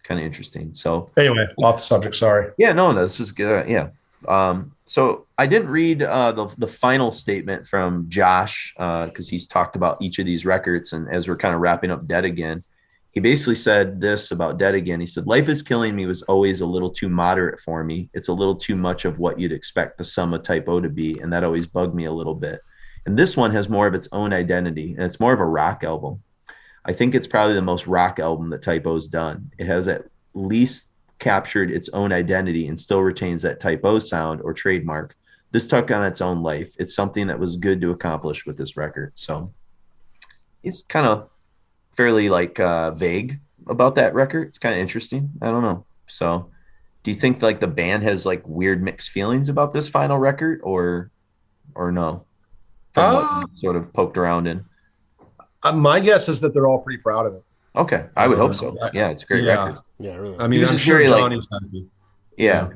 Kind of interesting. So anyway, off the subject. Sorry. Yeah, no, this is good. Yeah. So I didn't read the final statement from Josh because he's talked about each of these records, and as we're kind of wrapping up Dead Again, he basically said this about Dead Again. He said, "Life is Killing Me was always a little too moderate for me. It's a little too much of what you'd expect the sum of Type O to be, and that always bugged me a little bit. And this one has more of its own identity, and it's more of a rock album. I think it's probably the most rock album that Type O's done. It has at least captured its own identity and still retains that Type O sound or trademark. This took on its own life. It's something that was good to accomplish with this record." So it's kind of fairly like vague about that record. It's kind of interesting. I don't know. So do you think like the band has like weird mixed feelings about this final record or no? From what you sort of poked around in? My guess is that they're all pretty proud of it. Okay. I would hope so. Yeah, it's a great record. Yeah, really. I mean, I'm sure Johnny's happy. Yeah.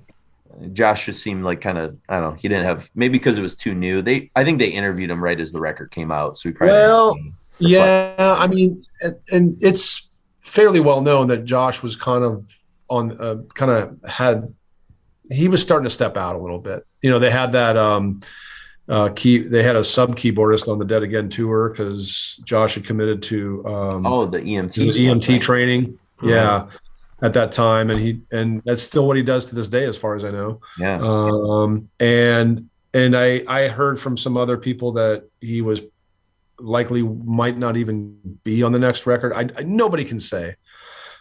Josh just seemed like kind of, I don't know, he didn't have, maybe because it was too new. I think they interviewed him right as the record came out. So we probably I mean, and it's fairly well known that Josh was kind of on, he was starting to step out a little bit. You know, they had that they had a sub keyboardist on the Dead Again tour because Josh had committed to the EMT training. Mm-hmm. Yeah, at that time, and that's still what he does to this day, as far as I know. Yeah. And I heard from some other people that he was likely might not even be on the next record. I nobody can say,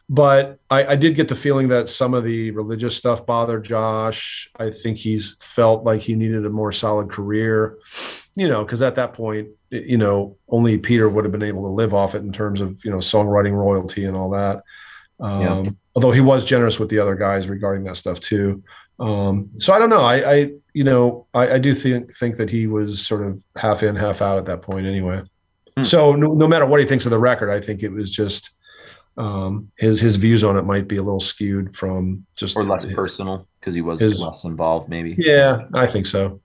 but I did get the feeling that some of the religious stuff bothered Josh. I think he's felt like he needed a more solid career, you know, because at that point, you know, only Peter would have been able to live off it in terms of, you know, songwriting royalty and all that. Although he was generous with the other guys regarding that stuff too. So I don't know. I do think that he was sort of half in, half out at that point anyway. So no matter what he thinks of the record, I think it was just his views on it might be a little skewed from just or less personal because he was less involved maybe. Yeah, I think so.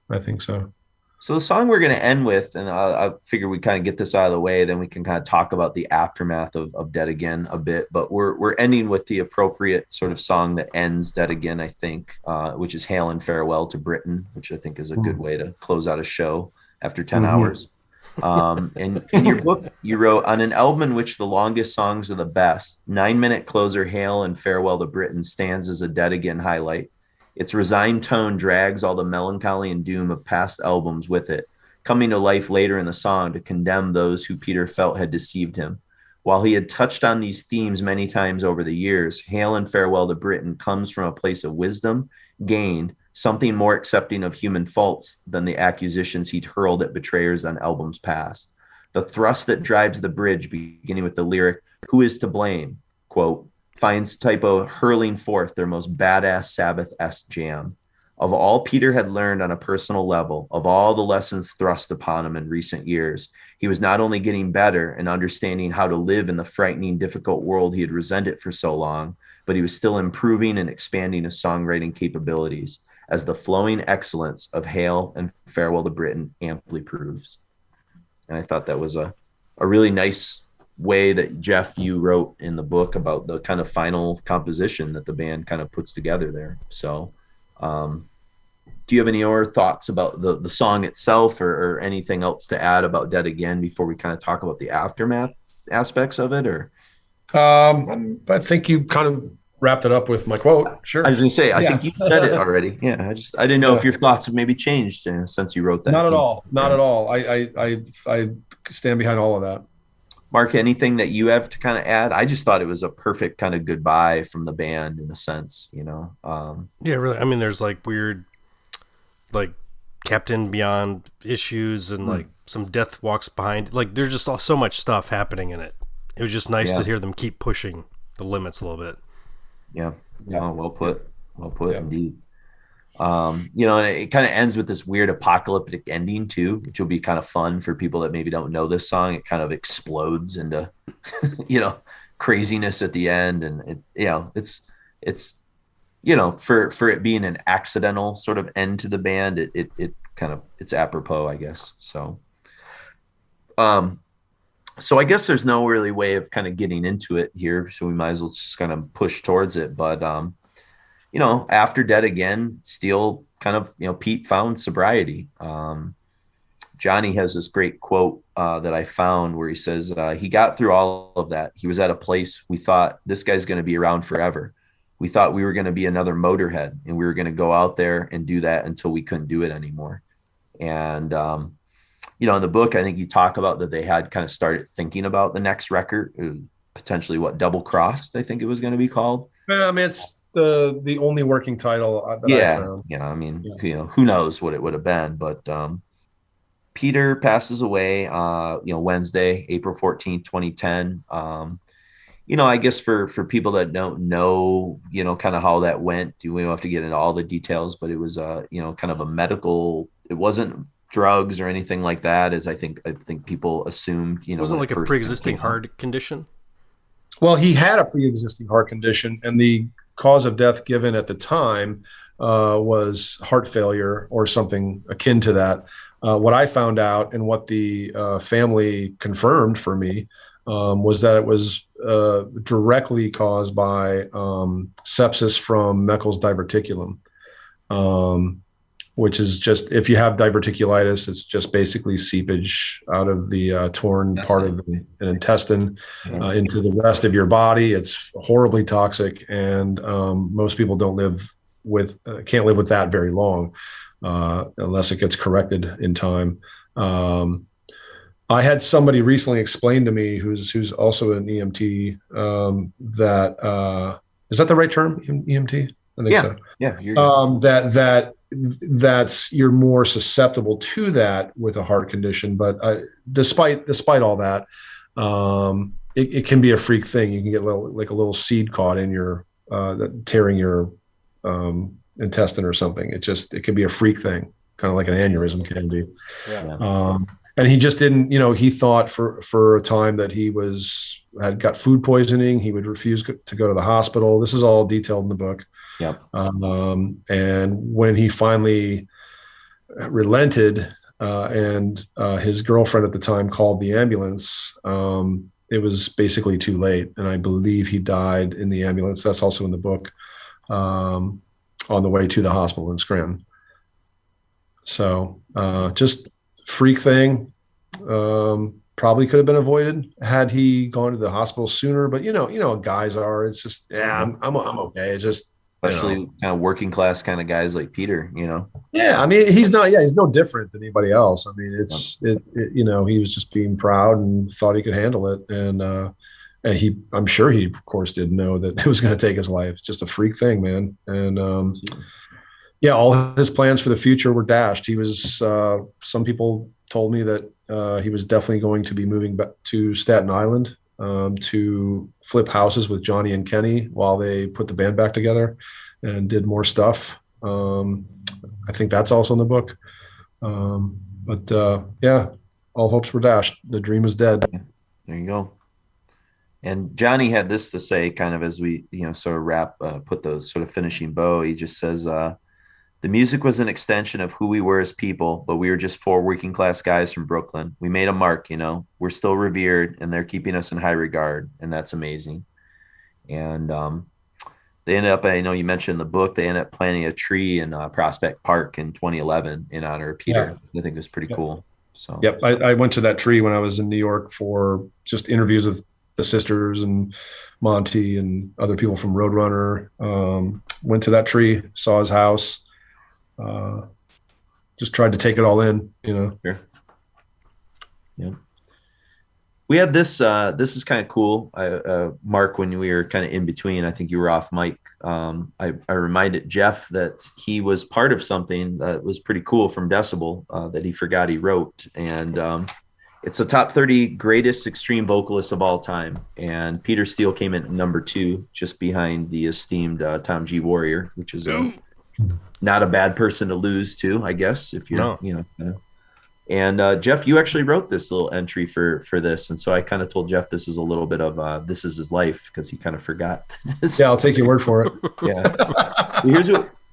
So the song we're going to end with, and I figure we kind of get this out of the way, then we can kind of talk about the aftermath of Dead Again a bit. But we're ending with the appropriate sort of song that ends Dead Again, I think, which is Hail and Farewell to Britain, which I think is a good way to close out a show after 10 hours. And in your book, you wrote, on an album in which the longest songs are the best, 9-minute closer Hail and Farewell to Britain stands as a Dead Again highlight. Its resigned tone drags all the melancholy and doom of past albums with it, coming to life later in the song to condemn those who Peter felt had deceived him. While he had touched on these themes many times over the years, Hail and Farewell to Britain comes from a place of wisdom gained, something more accepting of human faults than the accusations he'd hurled at betrayers on albums past. The thrust that drives the bridge, beginning with the lyric, "Who is to blame?" quote, finds Type O hurling forth their most badass Sabbath-esque jam. Of all Peter had learned on a personal level, of all the lessons thrust upon him in recent years, he was not only getting better and understanding how to live in the frightening, difficult world he had resented for so long, but he was still improving and expanding his songwriting capabilities, as the flowing excellence of Hail and Farewell to Britain amply proves. And I thought that was a really nice way that Jeff, you wrote in the book about the kind of final composition that the band kind of puts together there. So, do you have any more thoughts about the song itself, or anything else to add about Dead Again before we kind of talk about the aftermath aspects of it? Or I think you kind of wrapped it up with my quote. Sure. I was going to say, I think you said it already. Yeah. I didn't know if your thoughts have maybe changed since you wrote that. Not at all. Not at all. I stand behind all of that. Mark, anything that you have to kind of add? I just thought it was a perfect kind of goodbye from the band in a sense, you know? Yeah, really. I mean, there's like weird, like Captain Beyond issues and like some Death Walks Behind. Like there's just so much stuff happening in it. It was just nice to hear them keep pushing the limits a little bit. Yeah. Oh, well put indeed. You know, and it kind of ends with this weird apocalyptic ending too, which will be kind of fun for people that maybe don't know this song. It kind of explodes into, you know, craziness at the end. And it, you know, it's, you know, for it being an accidental sort of end to the band, it kind of, it's apropos, I guess. So, so I guess there's no really way of kind of getting into it here. So we might as well just kind of push towards it. But, you know, after Dead Again, Steele kind of, you know, Pete found sobriety. Johnny has this great quote that I found where he says, he got through all of that. He was at a place we thought this guy's going to be around forever. We thought we were going to be another Motorhead, and we were going to go out there and do that until we couldn't do it anymore. And, you know, in the book, I think you talk about that they had kind of started thinking about the next record, potentially Double Crossed, I think it was going to be called. I mean, it's the only working title that I found. Yeah, I mean, you know, who knows what it would have been, but Peter passes away, you know, Wednesday, April 14th, 2010. You know, I guess for people that don't know, you know, kind of how that went, we don't have to get into all the details, but it was you know, kind of a medical, it wasn't drugs or anything like that, as I think people assumed, you know. It wasn't like a pre-existing heart condition? Well, he had a pre-existing heart condition, and the cause of death given at the time was heart failure or something akin to that. What I found out and what the family confirmed for me was that it was directly caused by sepsis from Meckel's diverticulum, which is just, if you have diverticulitis, it's just basically seepage out of the torn part of an intestine into the rest of your body. It's horribly toxic, and most people can't live with that very long unless it gets corrected in time. I had somebody recently explain to me who's also an EMT that is that the right term, EMT? I think so. Yeah. That's you're more susceptible to that with a heart condition, but despite all that, it can be a freak thing. You can get a little seed caught in your tearing your intestine or something. It can be a freak thing, kind of like an aneurysm can be. Yeah. And he just didn't, you know, he thought for a time that he had got food poisoning. He would refuse to go to the hospital. This is all detailed in the book. Yep. And when he finally relented, and his girlfriend at the time called the ambulance, it was basically too late. And I believe he died in the ambulance. That's also in the book, on the way to the hospital in Scranton. So just freak thing. Probably could have been avoided had he gone to the hospital sooner, but you know, guys are, it's just, I'm okay. It's just, especially kind of working class kind of guys like Peter, you know? Yeah. I mean, he's no different than anybody else. I mean, you know, he was just being proud and thought he could handle it. And I'm sure he of course didn't know that it was going to take his life. It's just a freak thing, man. And, yeah, all his plans for the future were dashed. He was, some people told me that he was definitely going to be moving back to Staten Island to flip houses with Johnny and Kenny while they put the band back together and did more stuff. I think that's also in the book. Yeah, all hopes were dashed. The dream is dead. There you go. And Johnny had this to say, kind of as we, sort of put those sort of finishing bow. He just says, the music was an extension of who we were as people, but we were just 4 working class guys from Brooklyn. We made a mark, we're still revered, and they're keeping us in high regard. And that's amazing. And they ended up, I know you mentioned the book, they ended up planting a tree in Prospect Park in 2011 in honor of Peter. Yeah. I think it was pretty cool. So, yep. I went to that tree when I was in New York for just interviews with the sisters and Monty and other people from Roadrunner. Went to that tree, saw his house, just tried to take it all in, Sure. Yeah. We had this is kind of cool. Mark, when we were kind of in between, I think you were off mic. I reminded Jeff that he was part of something that was pretty cool from Decibel that he forgot he wrote. And it's the top 30 greatest extreme vocalists of all time. And Peter Steele came in at number 2, just behind the esteemed Tom G. Warrior, which is not a bad person to lose to, I guess, if you're, And Jeff, you actually wrote this little entry for this. And so I kind of told Jeff this is a little bit of this is his life, because he kind of forgot. Yeah, I'll take your word for it. Yeah.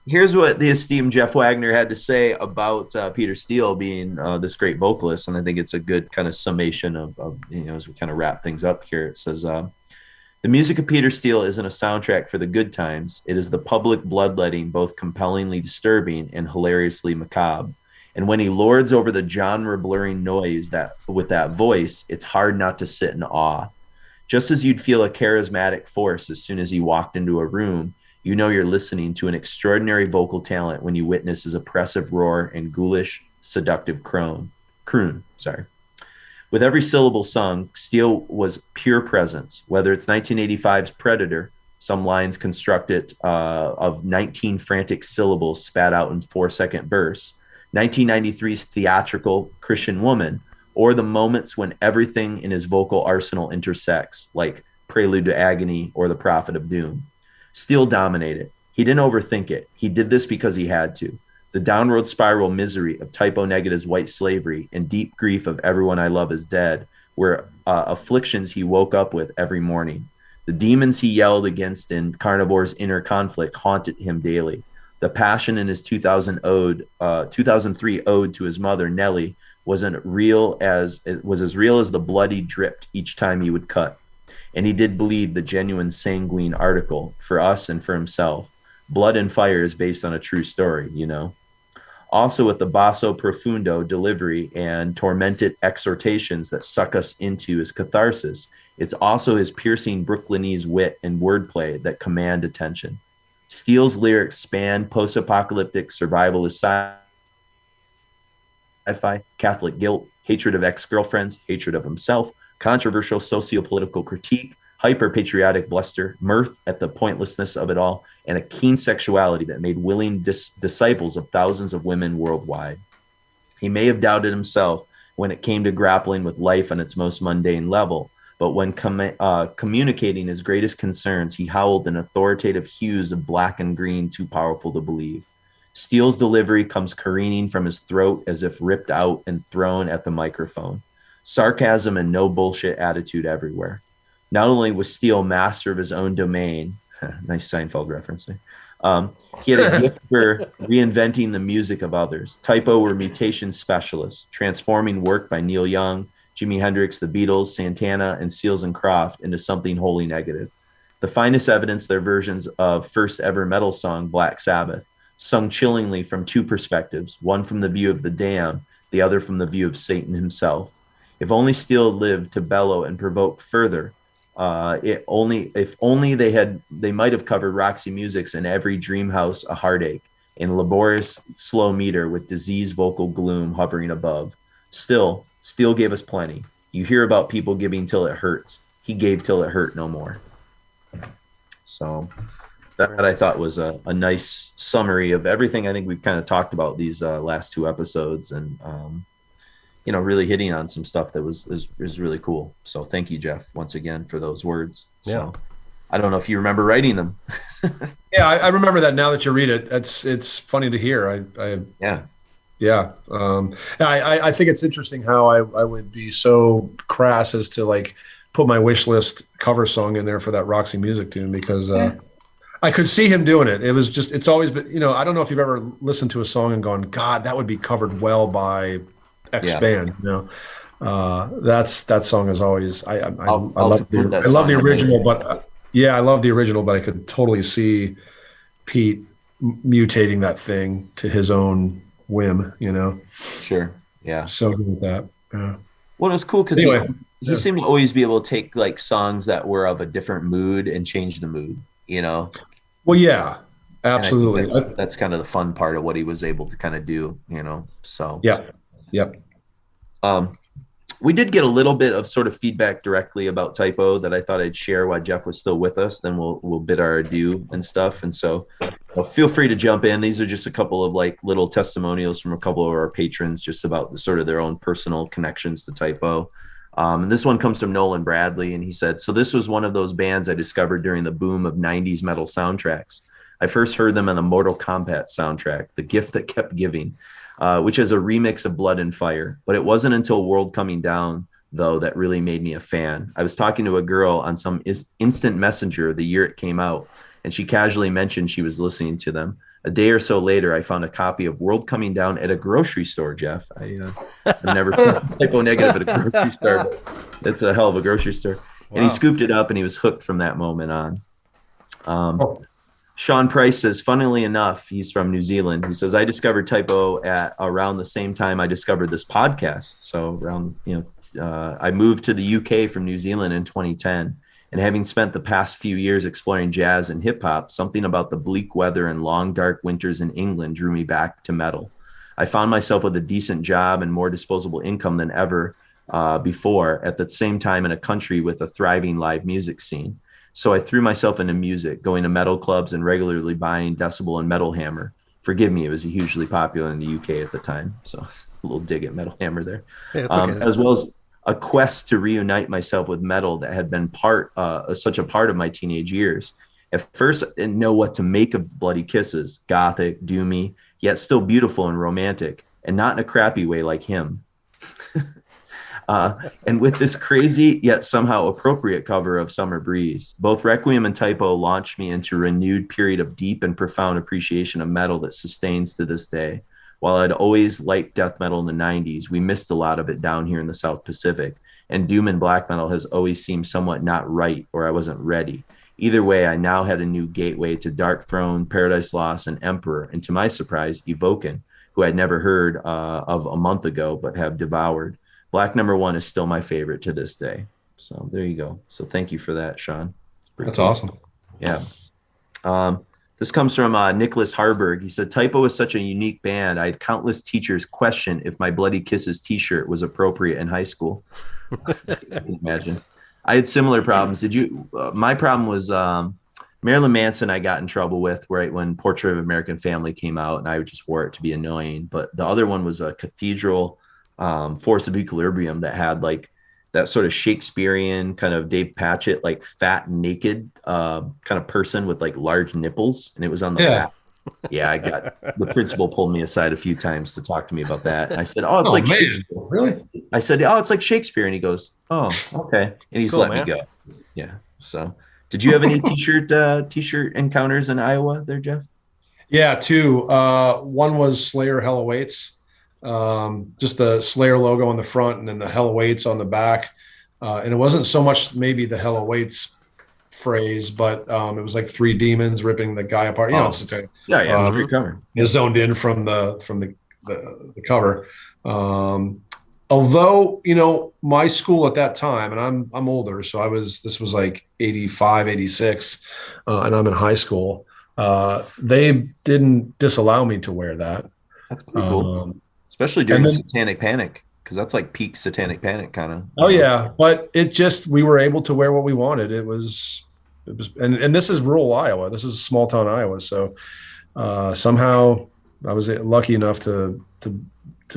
Here's what the esteemed Jeff Wagner had to say about Peter Steele being this great vocalist. And I think it's a good kind of summation of as we kind of wrap things up here. It says, the music of Peter Steele isn't a soundtrack for the good times. It is the public bloodletting, both compellingly disturbing and hilariously macabre. And when he lords over the genre-blurring noise with that voice, it's hard not to sit in awe. Just as you'd feel a charismatic force as soon as he walked into a room, you're listening to an extraordinary vocal talent when you witness his oppressive roar and ghoulish, seductive croon. With every syllable sung, Steele was pure presence, whether it's 1985's Predator, some lines constructed of 19 frantic syllables spat out in 4-second bursts, 1993's theatrical Christian Woman, or the moments when everything in his vocal arsenal intersects, like Prelude to Agony or The Prophet of Doom. Steele dominated. He didn't overthink it. He did this because he had to. The downward spiral misery of Typo Negative's white slavery and deep grief of Everyone I Love Is Dead were afflictions he woke up with every morning. The demons he yelled against in Carnivore's inner conflict haunted him daily. The passion in his 2003 ode to his mother, Nellie, was as real as the blood he dripped each time he would cut. And he did bleed the genuine sanguine article for us and for himself. Blood and Fire is based on a true story, Also with the basso profundo delivery and tormented exhortations that suck us into his catharsis, it's also his piercing Brooklynese wit and wordplay that command attention. Steele's lyrics span post-apocalyptic survivalist sci-fi, Catholic guilt, hatred of ex-girlfriends, hatred of himself, controversial socio-political critique, hyper-patriotic bluster, mirth at the pointlessness of it all, and a keen sexuality that made willing disciples of thousands of women worldwide. He may have doubted himself when it came to grappling with life on its most mundane level, but when communicating his greatest concerns, he howled in authoritative hues of black and green too powerful to believe. Steele's delivery comes careening from his throat as if ripped out and thrown at the microphone. Sarcasm and no bullshit attitude everywhere. Not only was Steele master of his own domain, nice Seinfeld reference there, he had a gift for reinventing the music of others. Typo were mutation specialists, transforming work by Neil Young, Jimi Hendrix, the Beatles, Santana, and Seals and Croft into something wholly negative. The finest evidence their versions of first ever metal song, Black Sabbath, sung chillingly from two perspectives, one from the view of the damned, the other from the view of Satan himself. If only Steele lived to bellow and provoke further, if only they might have covered Roxy Music's In Every Dream House a Heartache in laborious slow meter with diseased vocal gloom hovering above. Still, Steele gave us plenty. You hear about people giving till it hurts. He gave till it hurt no more. So that I thought was a nice summary of everything I think we've kind of talked about these last two episodes, and really hitting on some stuff that is really cool. So thank you, Jeff, once again for those words. Yeah. So I don't know if you remember writing them. Yeah, I remember that now that you read it. It's funny to hear. I think it's interesting how I would be so crass as to like put my wish list cover song in there for that Roxy Music tune because I could see him doing it. It's always been, I don't know if you've ever listened to a song and gone, God, that would be covered well by X band. That song is always. I love the original, but I love the original, but I could totally see Pete mutating that thing to his own whim. Sure. Yeah. So good with that. Yeah. Well, it was cool because he seemed to always be able to take like songs that were of a different mood and change the mood. Well, yeah, absolutely. That's kind of the fun part of what he was able to kind of do. So Yep. We did get a little bit of sort of feedback directly about Typo that I thought I'd share while Jeff was still with us. Then we'll bid our adieu and stuff. And so feel free to jump in. These are just a couple of like little testimonials from a couple of our patrons, just about the sort of their own personal connections to Typo. And this one comes from Nolan Bradley, and he said, so this was one of those bands I discovered during the boom of 90s metal soundtracks. I first heard them on the Mortal Kombat soundtrack, The Gift That Kept Giving, which is a remix of Blood and Fire. But it wasn't until World Coming Down, though, that really made me a fan. I was talking to a girl on some instant messenger the year it came out, and she casually mentioned she was listening to them. A day or so later, I found a copy of World Coming Down at a grocery store, Jeff. I've never Typo Negative at a grocery store. It's a hell of a grocery store. Wow. And he scooped it up, and he was hooked from that moment on. Sean Price says, funnily enough, he's from New Zealand. He says, I discovered Typo at around the same time I discovered this podcast. So around, I moved to the UK from New Zealand in 2010. And having spent the past few years exploring jazz and hip hop, something about the bleak weather and long, dark winters in England drew me back to metal. I found myself with a decent job and more disposable income than ever before, at the same time in a country with a thriving live music scene. So I threw myself into music, going to metal clubs and regularly buying Decibel and Metal Hammer. Forgive me, it was hugely popular in the UK at the time. So a little dig at Metal Hammer there. Yeah, okay. As well as a quest to reunite myself with metal that had been such a part of my teenage years. At first, I didn't know what to make of Bloody Kisses, gothic, doomy, yet still beautiful and romantic, and not in a crappy way like him. And with this crazy yet somehow appropriate cover of Summer Breeze, both Requiem and Typo launched me into a renewed period of deep and profound appreciation of metal that sustains to this day. While I'd always liked death metal in the 90s, we missed a lot of it down here in the South Pacific, and doom and black metal has always seemed somewhat not right, or I wasn't ready. Either way, I now had a new gateway to Dark Throne, Paradise Lost, and Emperor, and to my surprise, Evoken, who I'd never heard of a month ago, but have devoured. Black Number One is still my favorite to this day. So there you go. So thank you for that, Sean. That's awesome. Yeah. This comes from Nicholas Harburg. He said, Typo is such a unique band. I had countless teachers question if my Bloody Kisses t-shirt was appropriate in high school. I can imagine. I had similar problems. Did you? My problem was Marilyn Manson I got in trouble with right when Portrait of an American Family came out, and I just wore it to be annoying. But the other one was a Cathedral Force of Equilibrium that had like that sort of Shakespearean kind of Dave Patchett, like fat, naked kind of person with like large nipples. And it was on the back. Yeah, I got the principal pulled me aside a few times to talk to me about that. And I said, "Oh, it's like man. Shakespeare." Really? I said, "Oh, it's like Shakespeare." And he goes, "Oh, okay." And he's let me go. Yeah. So did you have any t-shirt encounters in Iowa there, Jeff? Yeah, two. One was Slayer Hell Awaits. Just the Slayer logo on the front and then the Hell Awaits on the back. And it wasn't so much maybe the Hell Awaits phrase, but it was like three demons ripping the guy apart. It's just it's a great cover. Zoned in from the cover. Although, my school at that time, and I'm older, so this was like 85, 86, and I'm in high school. They didn't disallow me to wear that. That's pretty cool. Especially during the Satanic Panic, because that's like peak Satanic Panic kind of. Oh yeah, but we were able to wear what we wanted. It was, and this is rural Iowa. This is small town Iowa. So somehow I was lucky enough to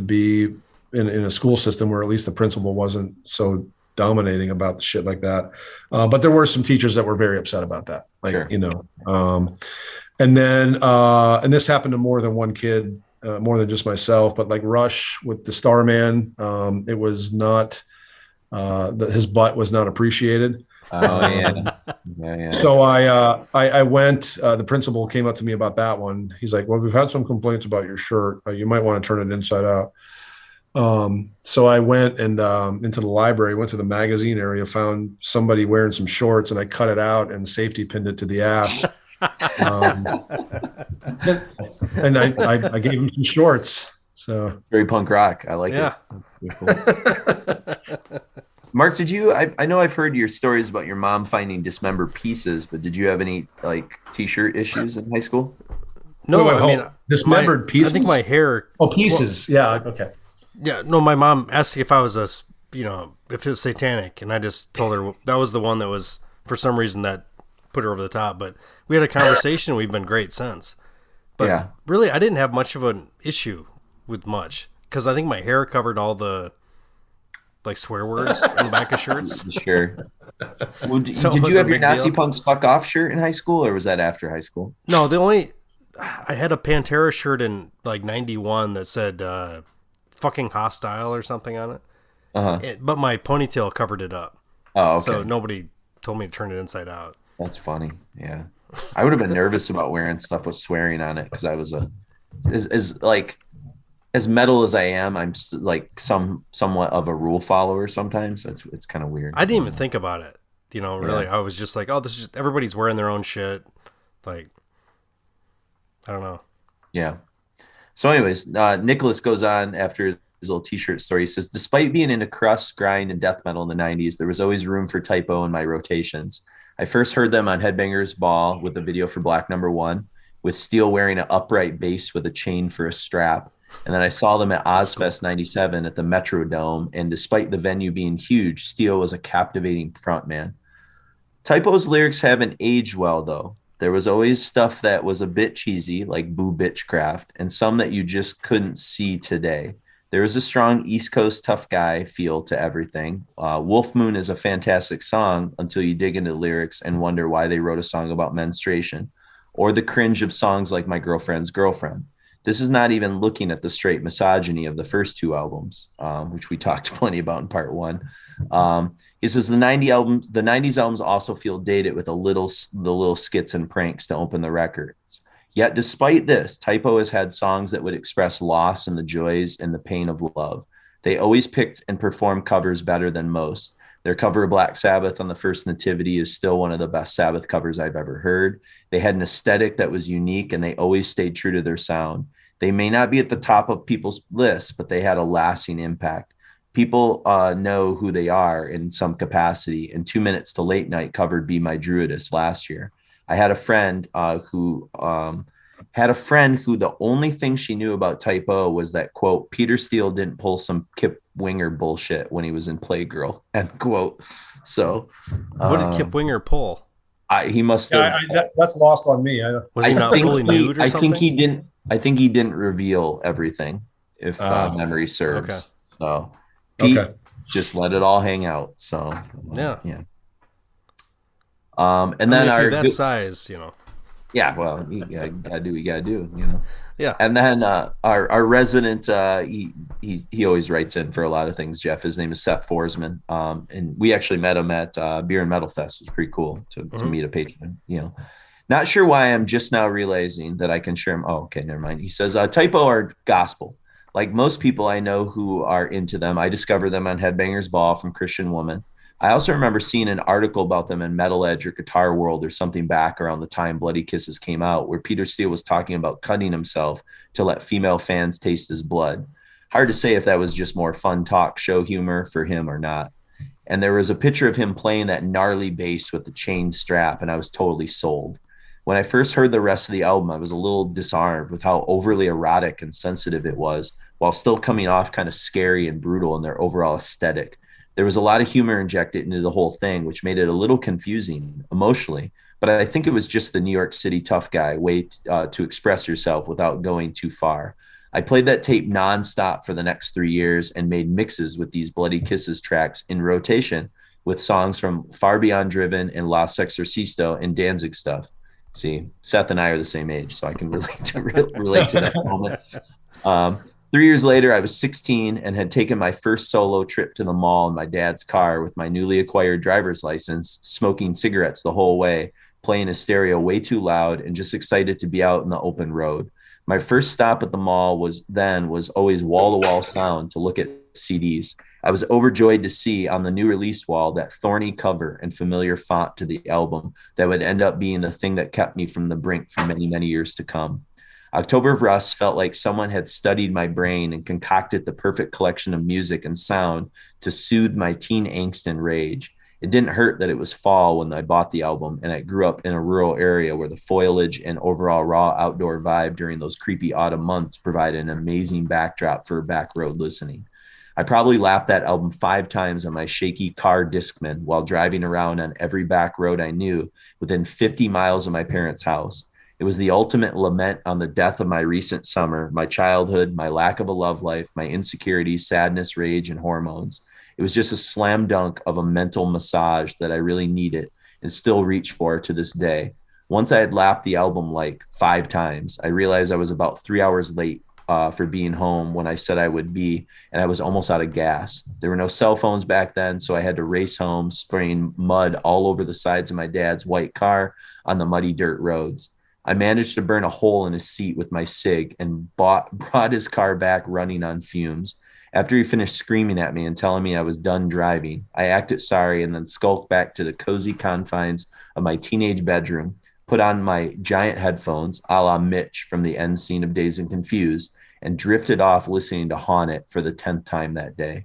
be in a school system where at least the principal wasn't so dominating about the shit like that. But there were some teachers that were very upset about that. Like, sure. And then, and this happened to more than one kid, more than just myself, but like Rush with the Starman, it was not, his butt was not appreciated. Oh yeah. So I went, the principal came up to me about that one. He's like, well, we've had some complaints about your shirt. You might want to turn it inside out. So I went and into the library, went to the magazine area, found somebody wearing some shorts, and I cut it out and safety pinned it to the ass. And I gave him some shorts. So very punk rock. I like it. Cool. Mark, did you? I know I've heard your stories about your mom finding dismembered pieces, but did you have any like t-shirt issues in high school? No, I mean dismembered pieces. I think my hair. Oh, pieces. Well, yeah. Okay. Yeah. No, my mom asked if I was if it was satanic, and I just told her that was the one that was for some reason that put her over the top. But we had a conversation. We've been great since. But really, I didn't have much of an issue with much because I think my hair covered all the like swear words on the back of shirts. Sure. Well, did you have your Nazi Punks fuck off shirt in high school, or was that after high school? No, I had a Pantera shirt in like 91 that said fucking hostile or something on it. But my ponytail covered it up. Oh, okay. So nobody told me to turn it inside out. That's funny. Yeah. I would have been nervous about wearing stuff with swearing on it because I was as metal as I am, I'm like somewhat of a rule follower sometimes. It's kind of weird. I didn't even think about it. Really. Yeah. I was just like, oh, this is just, everybody's wearing their own shit. Like, I don't know. Yeah. So anyways, Nicholas goes on after his little t-shirt story. He says, despite being into crust, grind, and death metal in the 90s, there was always room for typo in my rotations. I first heard them on Headbangers Ball with the video for Black No. 1, with Steel wearing an upright bass with a chain for a strap. And then I saw them at Ozfest 97 at the Metrodome. And despite the venue being huge, Steel was a captivating frontman. Typo's lyrics haven't aged well, though. There was always stuff that was a bit cheesy, like Boo Bitchcraft, and some that you just couldn't see today. There is a strong East Coast tough guy feel to everything. Wolf Moon is a fantastic song until you dig into the lyrics and wonder why they wrote a song about menstruation, or the cringe of songs like My Girlfriend's Girlfriend. This is not even looking at the straight misogyny of the first two albums, which we talked plenty about in part one. He says the 90s albums also feel dated with the little skits and pranks to open the records. Yet despite this, Typo has had songs that would express loss and the joys and the pain of love. They always picked and performed covers better than most. Their cover of Black Sabbath on the first Nativity is still one of the best Sabbath covers I've ever heard. They had an aesthetic that was unique, and they always stayed true to their sound. They may not be at the top of people's lists, but they had a lasting impact. People know who they are in some capacity, and 2 Minutes to Late Night covered Be My Druidess last year. I had a friend who the only thing she knew about Typo was that, quote, Peter Steele didn't pull some Kip Winger bullshit when he was in Playgirl, end quote. So what did Kip Winger pull? He must have. That's lost on me. Was he not fully nude or something? I think he didn't reveal everything, if memory serves. Okay. So Pete just let it all hang out. So yeah. And then if you're that size, Yeah, well, you gotta do what you gotta do, Yeah. And then our resident, he always writes in for a lot of things, Jeff. His name is Seth Forsman. And we actually met him at Beer and Metal Fest. It was pretty cool to meet a patron, Not sure why I'm just now realizing that I can share him. Oh, okay, never mind. He says, Typo are gospel. Like most people I know who are into them, I discovered them on Headbangers Ball from Christian Woman. I also remember seeing an article about them in Metal Edge or Guitar World or something back around the time Bloody Kisses came out, where Peter Steele was talking about cutting himself to let female fans taste his blood. Hard to say if that was just more fun talk show humor for him or not. And there was a picture of him playing that gnarly bass with the chain strap, and I was totally sold. When I first heard the rest of the album, I was a little disarmed with how overly erotic and sensitive it was, while still coming off kind of scary and brutal in their overall aesthetic. There was a lot of humor injected into the whole thing, which made it a little confusing emotionally. But I think it was just the New York City tough guy way to express yourself without going too far. I played that tape nonstop for the next 3 years and made mixes with these Bloody Kisses tracks in rotation with songs from Far Beyond Driven and Las Exorcisto and Danzig stuff. See, Seth and I are the same age, so I can relate to that moment. 3 years later, I was 16 and had taken my first solo trip to the mall in my dad's car with my newly acquired driver's license, smoking cigarettes the whole way, playing a stereo way too loud, and just excited to be out in the open road. My first stop at the mall was always wall-to-wall sound to look at CDs. I was overjoyed to see on the new release wall that thorny cover and familiar font to the album that would end up being the thing that kept me from the brink for many, many years to come. October of Rust felt like someone had studied my brain and concocted the perfect collection of music and sound to soothe my teen angst and rage. It didn't hurt that it was fall when I bought the album, and I grew up in a rural area where the foliage and overall raw outdoor vibe during those creepy autumn months provided an amazing backdrop for back road listening. I probably lapped that album 5 times on my shaky car Discman while driving around on every back road I knew within 50 miles of my parents' house. It was the ultimate lament on the death of my recent summer, my childhood, my lack of a love life, my insecurities, sadness, rage, and hormones. It was just a slam dunk of a mental massage that I really needed and still reach for to this day. Once I had lapped the album like 5 times, I realized I was about 3 hours late for being home when I said I would be, and I was almost out of gas. There were no cell phones back then, so I had to race home, spraying mud all over the sides of my dad's white car on the muddy dirt roads. I managed to burn a hole in his seat with my cig and brought his car back running on fumes. After he finished screaming at me and telling me I was done driving, I acted sorry and then skulked back to the cozy confines of my teenage bedroom, put on my giant headphones, a la Mitch from the end scene of Dazed and Confused, and drifted off listening to Haunt It for the 10th time that day.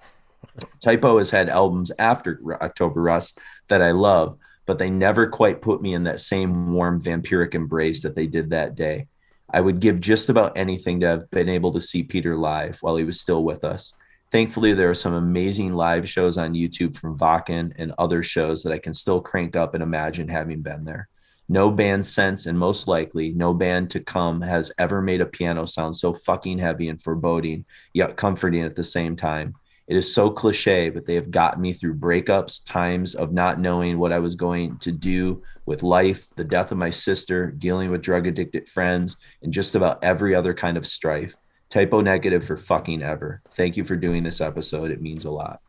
Typo has had albums after October Rust that I love, but they never quite put me in that same warm vampiric embrace that they did that day. I would give just about anything to have been able to see Peter live while he was still with us. Thankfully, there are some amazing live shows on YouTube from Vakken and other shows that I can still crank up and imagine having been there. No band since, and most likely no band to come, has ever made a piano sound so fucking heavy and foreboding, yet comforting at the same time. It is so cliche, but they have gotten me through breakups, times of not knowing what I was going to do with life, the death of my sister, dealing with drug-addicted friends, and just about every other kind of strife. Typo negative for fucking ever. Thank you for doing this episode. It means a lot.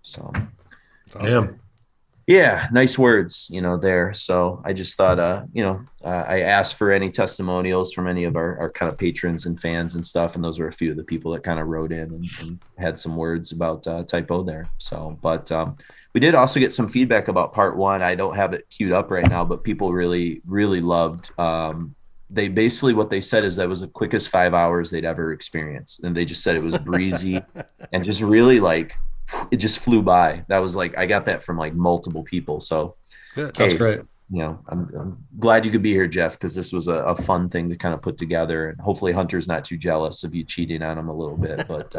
So, awesome. Yeah, nice words, there. So I just thought, I asked for any testimonials from any of our kind of patrons and fans and stuff. And those were a few of the people that kind of wrote in and had some words about Typo there. So, but we did also get some feedback about part 1. I don't have it queued up right now, but people really, really loved. They basically, what they said is that was the quickest 5 hours they'd ever experienced. And they just said it was breezy and just really it just flew by. That was I got that from multiple people. So good. That's great. I'm glad you could be here, Jeff, because this was a fun thing to kind of put together, and hopefully Hunter's not too jealous of you cheating on him a little bit, but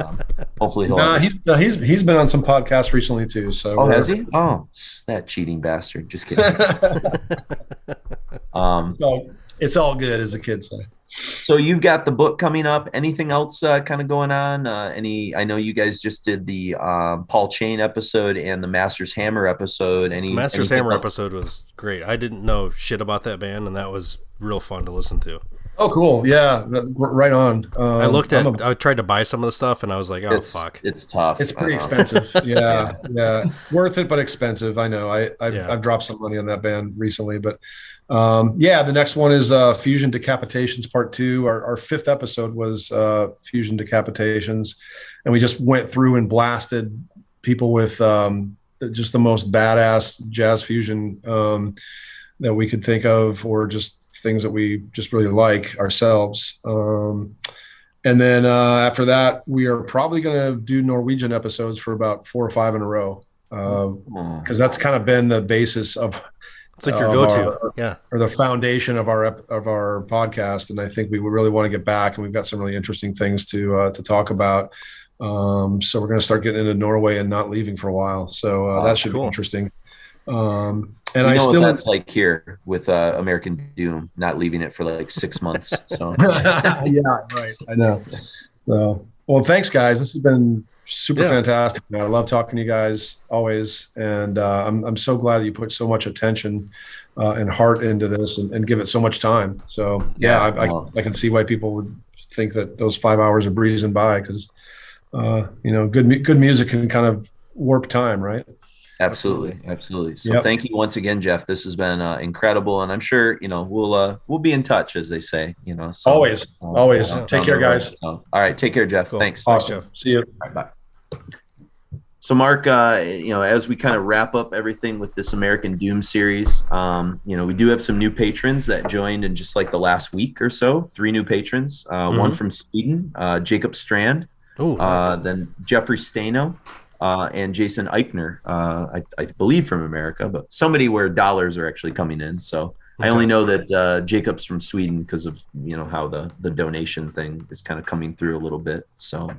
hopefully he's been on some podcasts recently too. So has he? Oh, that cheating bastard. Just kidding. It's all good, as the kids say. So you've got the book coming up. Anything else kind of going on? I know you guys just did the Paul Chain episode and the Master's Hammer episode. Master's Hammer episode was great. I didn't know shit about that band, and that was real fun to listen to. Oh, cool. Yeah, right on. I tried to buy some of the stuff, and I was like, fuck. It's tough. It's pretty expensive. Yeah. Worth it, but expensive. I know. I've dropped some money on that band recently, but the next one is Fusion Decapitations Part 2. Our 5th episode was Fusion Decapitations, and we just went through and blasted people with just the most badass jazz fusion that we could think of, or just things that we just really like ourselves. And then after that, we are probably going to do Norwegian episodes for about 4 or 5 in a row, because that's kind of been the basis of. It's like your go-to, or the foundation of our podcast. And I think we really want to get back, and we've got some really interesting things to talk about. So we're going to start getting into Norway and not leaving for a while. So that should be interesting. And I still what that's like here with American Doom, not leaving it for 6 months. So yeah, right. I know. So, well, thanks, guys. This has been super fantastic. I love talking to you guys always, and I'm so glad that you put so much attention and heart into this and give it so much time. So I can see why people would think that those 5 hours are breezing by, because good music can kind of warp time, right? Absolutely. So thank you once again, Jeff. This has been incredible, and I'm sure we'll be in touch, as they say. Always. Take care, guys. All right, take care, Jeff. Cool. Thanks. Awesome. See you. All right, bye. So, Mark, as we kind of wrap up everything with this American Doom series, we do have some new patrons that joined in just like the last week or so. 3 new patrons. One from Sweden, Jacob Strand. Oh, nice. Then Jeffrey Stano. And Jason Eichner, I believe from America, but somebody where dollars are actually coming in. So I only know that Jacob's from Sweden because of how the donation thing is kind of coming through a little bit. So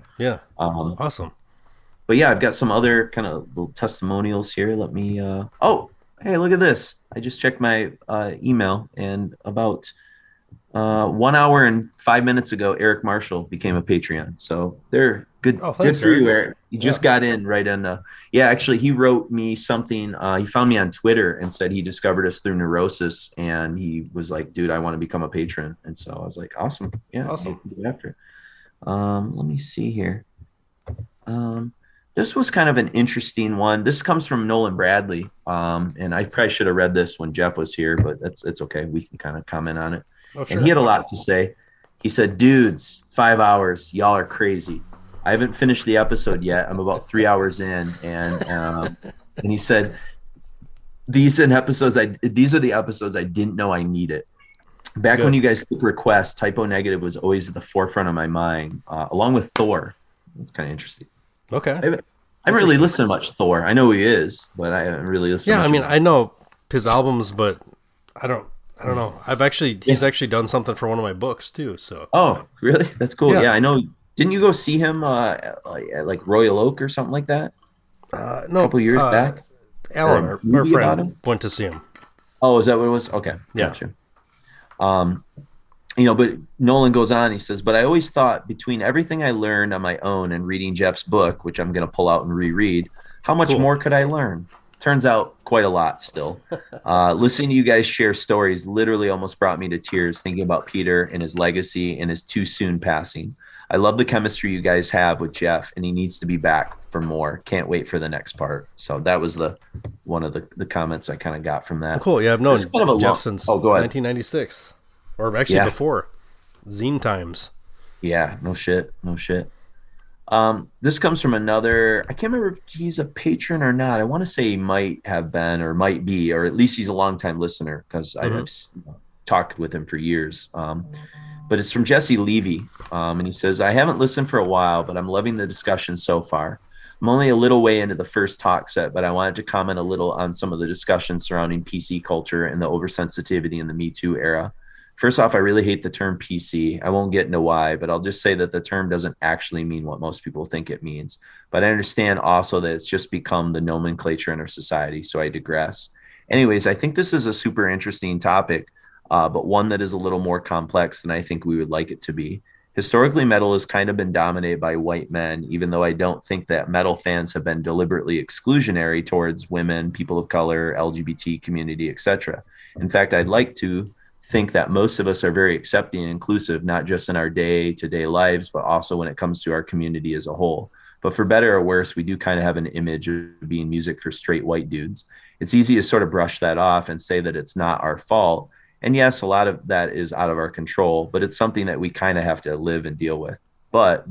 awesome. But I've got some other kind of little testimonials here. Let me. Hey, look at this! I just checked my email, and about 1 hour and 5 minutes ago, Eric Marshall became a Patreon. So they're good. Oh, thanks, good for you, Eric. You just got in right on. Actually, he wrote me something. He found me on Twitter and said he discovered us through Neurosis, and he was like, "Dude, I want to become a patron." And so I was like, "Awesome, awesome." Get after it. Let me see here. This was kind of an interesting one. This comes from Nolan Bradley, and I probably should have read this when Jeff was here, but it's okay. We can kind of comment on it. Oh, sure. And he had a lot to say. He said, "Dudes, 5 hours. Y'all are crazy. I haven't finished the episode yet. I'm about 3 hours in." And he said, these are the episodes I didn't know I needed. Back when you guys took requests, Typo Negative was always at the forefront of my mind, along with Thor. That's kind of interesting. Okay. I haven't really listened to much Thor. I know who he is, but I haven't really listened. Yeah, I know his albums, but I don't know. He's actually done something for one of my books too. So. Oh, really? That's cool. Yeah, I know. Didn't you go see him at like Royal Oak or something like that? No, a couple years back. Alan, our friend, went to see him. Oh, is that what it was? Okay, gotcha. But Nolan goes on. He says, "But I always thought between everything I learned on my own and reading Jeff's book, which I'm going to pull out and reread, how much more could I learn? Turns out quite a lot still. Listening to you guys share stories literally almost brought me to tears, thinking about Peter and his legacy and his too soon passing. I love the chemistry you guys have with Jeff, and he needs to be back for more. Can't wait for the next part." So that was one of the comments I kind of got from that. Cool. Yeah, I've known Jeff since 1996, or actually before zine times. Yeah, no shit. This comes from another. I can't remember if he's a patron or not. I want to say he might have been or might be, or at least he's a longtime listener because I've talked with him for years. But it's from Jesse Levy, and he says, "I haven't listened for a while, but I'm loving the discussion so far. I'm only a little way into the first Talkset, but I wanted to comment a little on some of the discussions surrounding PC culture and the oversensitivity in the Me Too era. First off, I really hate the term PC. I won't get into why, but I'll just say that the term doesn't actually mean what most people think it means. But I understand also that it's just become the nomenclature in our society, so I digress. Anyways, I think this is a super interesting topic, but one that is a little more complex than I think we would like it to be. Historically, metal has kind of been dominated by white men, even though I don't think that metal fans have been deliberately exclusionary towards women, people of color, LGBT community, etc. In fact, I'd like to think that most of us are very accepting and inclusive, not just in our day-to-day lives, but also when it comes to our community as a whole. But for better or worse, we do kind of have an image of being music for straight white dudes. It's easy to sort of brush that off and say that it's not our fault. And yes, a lot of that is out of our control, but it's something that we kind of have to live and deal with. But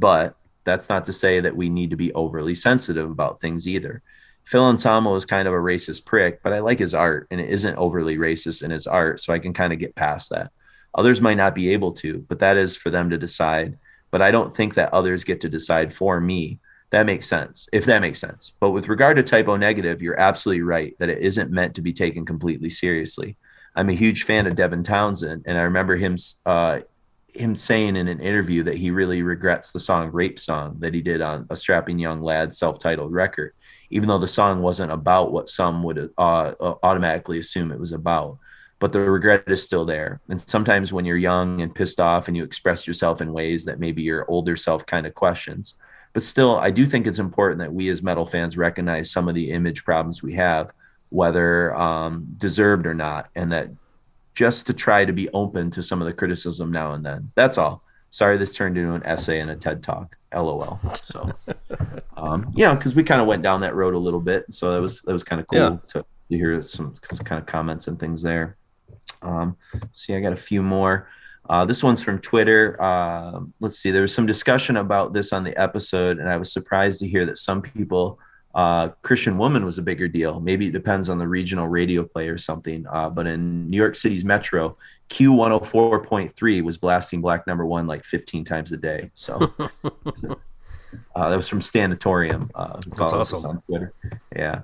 that's not to say that we need to be overly sensitive about things either. Phil Anselmo is kind of a racist prick, but I like his art, and it isn't overly racist in his art, so I can kind of get past that. Others might not be able to, but that is for them to decide. But I don't think that others get to decide for me. That makes sense, if that makes sense. But with regard to Typo Negative, you're absolutely right that it isn't meant to be taken completely seriously. I'm a huge fan of Devin Townsend, and I remember him saying in an interview that he really regrets the song Rape Song that he did on A Strapping Young Lad self-titled record, even though the song wasn't about what some would automatically assume it was about. but the regret is still there. And sometimes when you're young and pissed off and you express yourself in ways that maybe your older self kind of questions, but still, I do think it's important that we as metal fans recognize some of the image problems we have, whether deserved or not, and that just to try to be open to some of the criticism now and then. That's all. Sorry, this turned into an essay and a TED Talk. LOL. So, because we kind of went down that road a little bit. So that was kind of cool to hear some kind of comments and things there. See, I got a few more. This one's from Twitter. Let's see. There was some discussion about this on the episode, and I was surprised to hear that some people Christian Woman was a bigger deal. Maybe it depends on the regional radio play or something. But in New York City's Metro, Q104.3 was blasting Black Number One like 15 times a day. So that was from Stanatorium. Who follows us on Twitter. Yeah.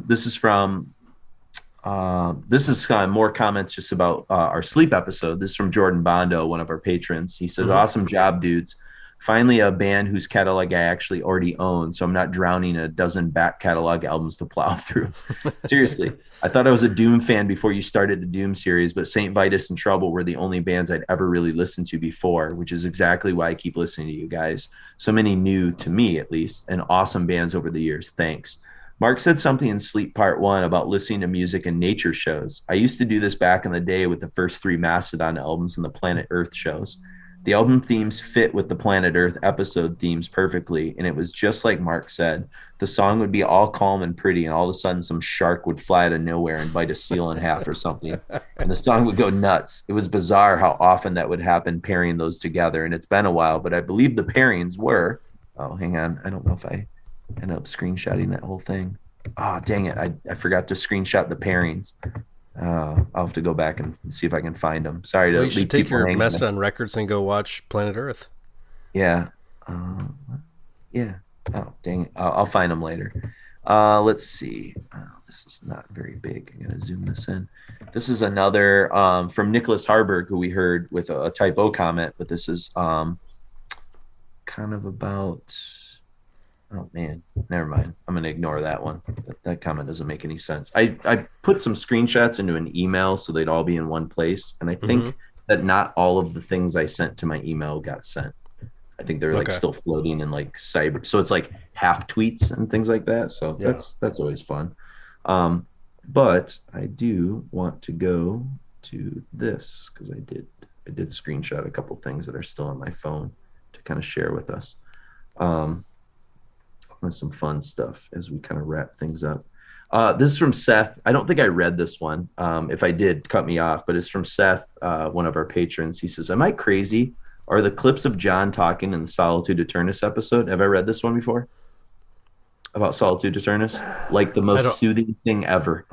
This is from more comments just about our sleep episode. This is from Jordan Bondo, one of our patrons. He says, "Awesome job, dudes. Finally, a band whose catalog I actually already own, so I'm not drowning a dozen back catalog albums to plow through." Seriously, I thought I was a Doom fan before you started the Doom series, but Saint Vitus and Trouble were the only bands I'd ever really listened to before, which is exactly why I keep listening to you guys. So many new, to me at least, and awesome bands over the years. Thanks. Mark said something in Sleep Part 1 about listening to music and nature shows. I used to do this back in the day with the first 3 Mastodon albums and the Planet Earth shows. The album themes fit with the Planet Earth episode themes perfectly, and it was just like Mark said. The song would be all calm and pretty, and all of a sudden some shark would fly out of nowhere and bite a seal in half or something, and the song would go nuts. It was bizarre how often that would happen, pairing those together, and it's been a while, but I believe the pairings were... Oh, hang on. I don't know if I end up screenshotting that whole thing. Oh, dang it. I forgot to screenshot the pairings. I'll have to go back and see if I can find them. Sorry to you should take your Mastodon records and go watch Planet Earth. Yeah. Yeah. Oh, dang it. I'll find them later. Let's see. This is not very big. I'm going to zoom this in. This is another from Nicholas Harburg, who we heard with a typo comment, but this is kind of about... Oh, man. Never mind. I'm going to ignore that one. That comment doesn't make any sense. I put some screenshots into an email so they'd all be in one place. And I think that not all of the things I sent to my email got sent. I think they're like still floating in like cyber. So it's like half tweets and things like that. So that's always fun. But I do want to go to this because I did screenshot a couple things that are still on my phone to kind of share with us. Some fun stuff as we kind of wrap things up. This is from Seth. I don't think I read this one. If I did, cut me off, but it's from Seth, one of our patrons. He says, "Am I crazy? Are the clips of John talking in the Solitude Eternus episode?" Have I read this one before? About Solitude Eternus? Like the most soothing thing ever.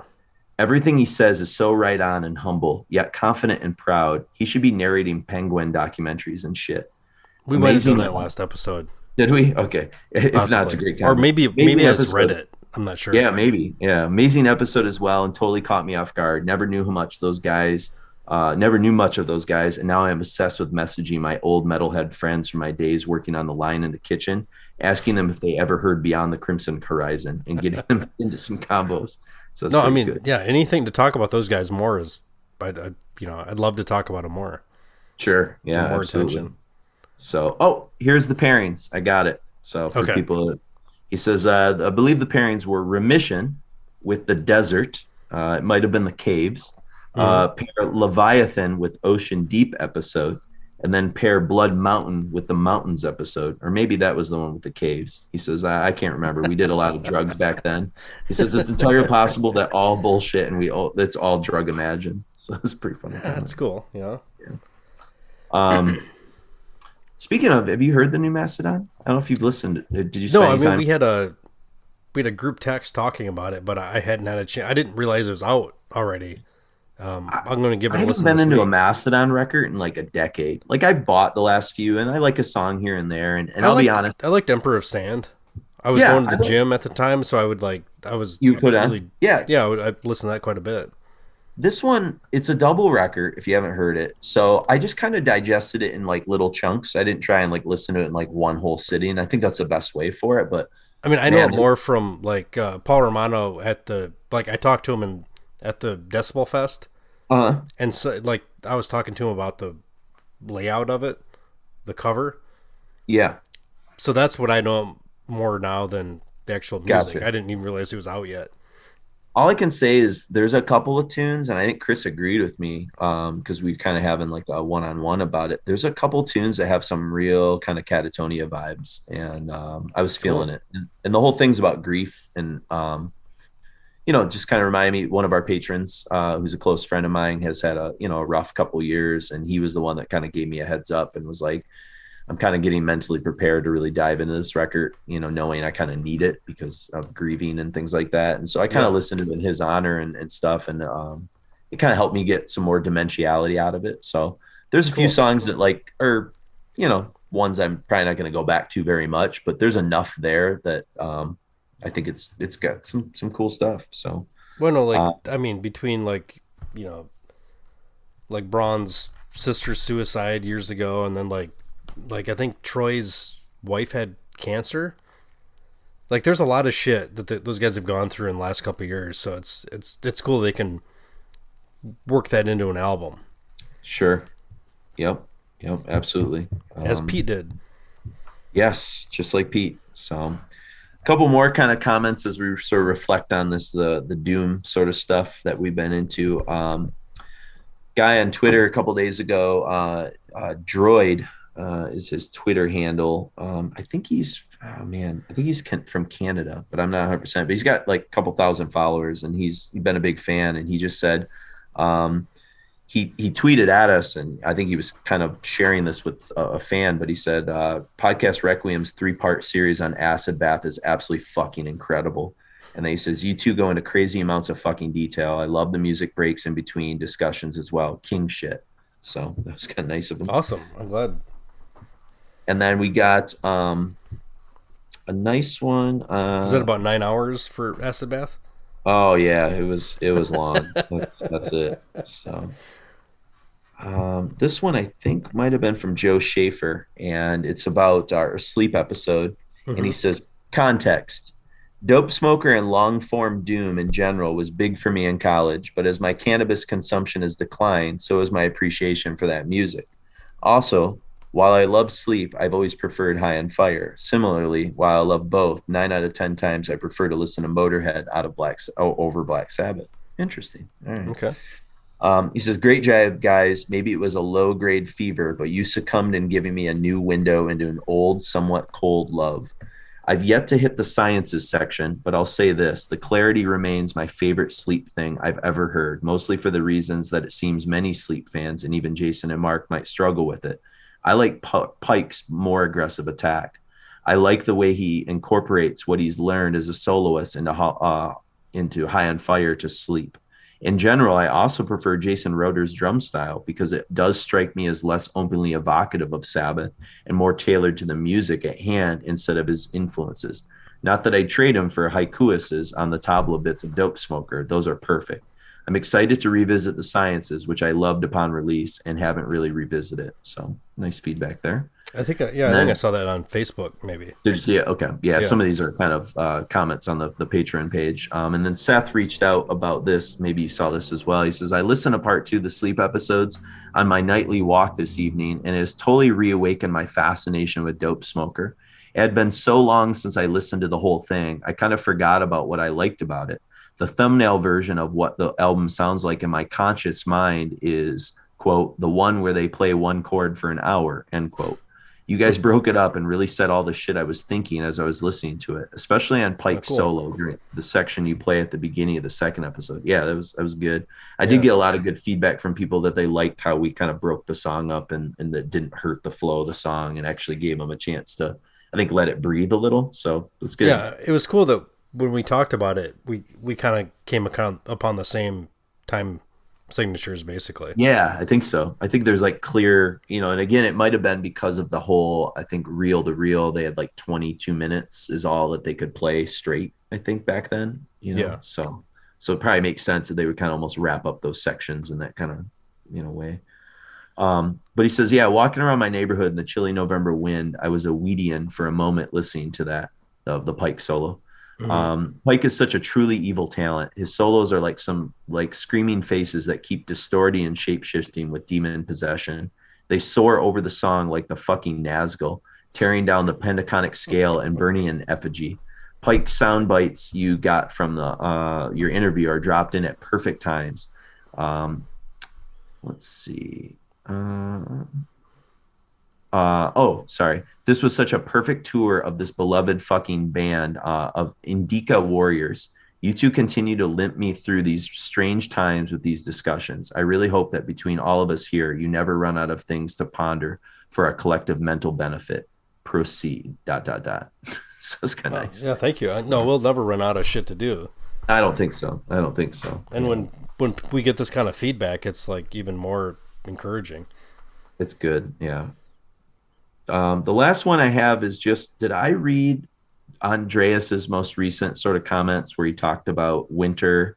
Everything he says is so right on and humble, yet confident and proud. He should be narrating Penguin documentaries and shit. We might have done that last episode. Did we? Okay. If not, it's a great comment. Or maybe I just read it. I'm not sure. Yeah, maybe. Yeah, amazing episode as well, and totally caught me off guard. Never knew much of those guys, and now I'm obsessed with messaging my old metalhead friends from my days working on the line in the kitchen, asking them if they ever heard Beyond the Crimson Horizon, and getting them into some combos. So no, I mean, good. Yeah, anything to talk about those guys more is, I'd love to talk about them more. Sure. Yeah, more absolutely. Attention. So, here's the pairings. I got it. So for people, he says, I believe the pairings were Remission with the Desert. It might have been the Caves. Pair Leviathan with Ocean Deep episode. And then pair Blood Mountain with the Mountains episode. Or maybe that was the one with the Caves. He says, I can't remember. We did a lot of drugs back then. He says, it's entirely possible that all bullshit and it's all drug imagined. So it's pretty funny. That's cool. Yeah. Speaking of, have you heard the new Mastodon? I don't know if you've listened. Did you? No, I mean we had a group text talking about it, but I hadn't had a chance. I didn't realize it was out already. I'm going to give it a listen. I haven't been into a Mastodon record in like a decade. Like I bought the last few, and I like a song here and there. And I'll be honest, I liked Emperor of Sand. I was going to the gym at the time, so I would I'd listen to that quite a bit. This one, it's a double record if you haven't heard it. So I just kind of digested it in like little chunks. I didn't try and like listen to it in like one whole sitting. I think that's the best way for it. But I mean, I know it more from like Paul Romano I talked to him at the Decibel Fest And so, like, I was talking to him about the layout of it, the cover. Yeah. So that's what I know more now than the actual music. Gotcha. I didn't even realize it was out yet. All I can say is there's a couple of tunes, and I think Chris agreed with me because we kind of having like a one-on-one about it. There's a couple tunes that have some real kind of Catatonia vibes, and I was feeling it. And the whole thing's about grief, and just kind of reminded me. One of our patrons, who's a close friend of mine, has had a rough couple years, and he was the one that kind of gave me a heads up and was like, I'm kind of getting mentally prepared to really dive into this record, knowing I kind of need it because of grieving and things like that. And so I kind of listened to it in his honor and stuff. And it kind of helped me get some more dimensionality out of it. So there's a few songs that ones I'm probably not going to go back to very much, but there's enough there that I think it's got some cool stuff. So, well, no, between like Braun's sister's suicide years ago, and then like I think Troy's wife had cancer. Like, there's a lot of shit that those guys have gone through in the last couple of years. So it's cool they can work that into an album. Sure. Yep. Absolutely. As Pete did. Yes, just like Pete. So, a couple more kind of comments as we sort of reflect on this, the doom sort of stuff that we've been into. Guy on Twitter a couple days ago, Droid. Is his Twitter handle. I think he's from Canada, but I'm not 100%. But he's got like a couple thousand followers, and he's been a big fan. And he just said, he tweeted at us, and I think he was kind of sharing this with a fan. But he said, Podcast Requiem's 3-part series on acid bath is absolutely fucking incredible. And then he says, you two go into crazy amounts of fucking detail. I love the music breaks in between discussions as well. King shit. So that was kind of nice of him. Awesome. I'm glad. And then we got a nice one. Was it about 9 hours for acid bath? Oh yeah, it was long. that's it. So this one I think might have been from Joe Schaefer, and it's about our sleep episode. Mm-hmm. And he says, context. Dope smoker and long form doom in general was big for me in college, but as my cannabis consumption has declined, so has my appreciation for that music. Also, while I love sleep, I've always preferred High on Fire. Similarly, while I love both, 9 out of 10 times I prefer to listen to Motorhead over Black Sabbath. Interesting. All right. Okay. He says, great job, guys. Maybe it was a low-grade fever, but you succumbed in giving me a new window into an old, somewhat cold love. I've yet to hit the sciences section, but I'll say this. The Clarity remains my favorite sleep thing I've ever heard, mostly for the reasons that it seems many sleep fans and even Jason and Mark might struggle with it. I like Pike's more aggressive attack. I like the way he incorporates what he's learned as a soloist into High on Fire to Sleep. In general, I also prefer Jason Roeder's drum style because it does strike me as less openly evocative of Sabbath and more tailored to the music at hand instead of his influences. Not that I'd trade him for haikuises on the tabla bits of Dope Smoker. Those are perfect. I'm excited to revisit the sciences, which I loved upon release and haven't really revisited. So nice feedback there. I think I saw that on Facebook, maybe. Did you see it? Okay. Yeah. Some of these are kind of comments on the Patreon page. And then Seth reached out about this. Maybe you saw this as well. He says, I listened to part 2 of the sleep episodes on my nightly walk this evening, and it has totally reawakened my fascination with Dope Smoker. It had been so long since I listened to the whole thing. I kind of forgot about what I liked about it. The thumbnail version of what the album sounds like in my conscious mind is, quote, the one where they play one chord for an hour, end quote. You guys broke it up and really said all the shit I was thinking as I was listening to it, especially on Pike's solo, the section you play at the beginning of the second episode. Yeah, that was good. I did get a lot of good feedback from people that they liked how we kind of broke the song up and that didn't hurt the flow of the song and actually gave them a chance to, I think, let it breathe a little. So it's good. Yeah, it was cool that when we talked about it, we kind of came upon the same time signatures, basically. Yeah, I think so. I think there's like clear, and again, it might have been because of the whole, I think, reel to reel, they had like 22 minutes is all that they could play straight, I think, back then, Yeah. So it probably makes sense that they would kind of almost wrap up those sections in that kind of, way. But he says, yeah, walking around my neighborhood in the chilly November wind, I was a Weedian for a moment listening to that, the Pike solo. Pike is such a truly evil talent. His solos are like some like screaming faces that keep distorting and shape-shifting with demon possession. They soar over the song like the fucking Nazgul, tearing down the pentaconic scale and burning an effigy. Pike's sound bites you got from the your interview are dropped in at perfect times. Let's see. Sorry. This was such a perfect tour of this beloved fucking band of Indica warriors. You two continue to limp me through these strange times with these discussions. I really hope that between all of us here, you never run out of things to ponder for our collective mental benefit. Proceed. ... So it's kind of nice. Yeah, thank you. No, we'll never run out of shit to do. I don't think so. And when we get this kind of feedback, it's like even more encouraging. It's good. Yeah. The last one I have is just, did I read Andreas's most recent sort of comments where he talked about Winter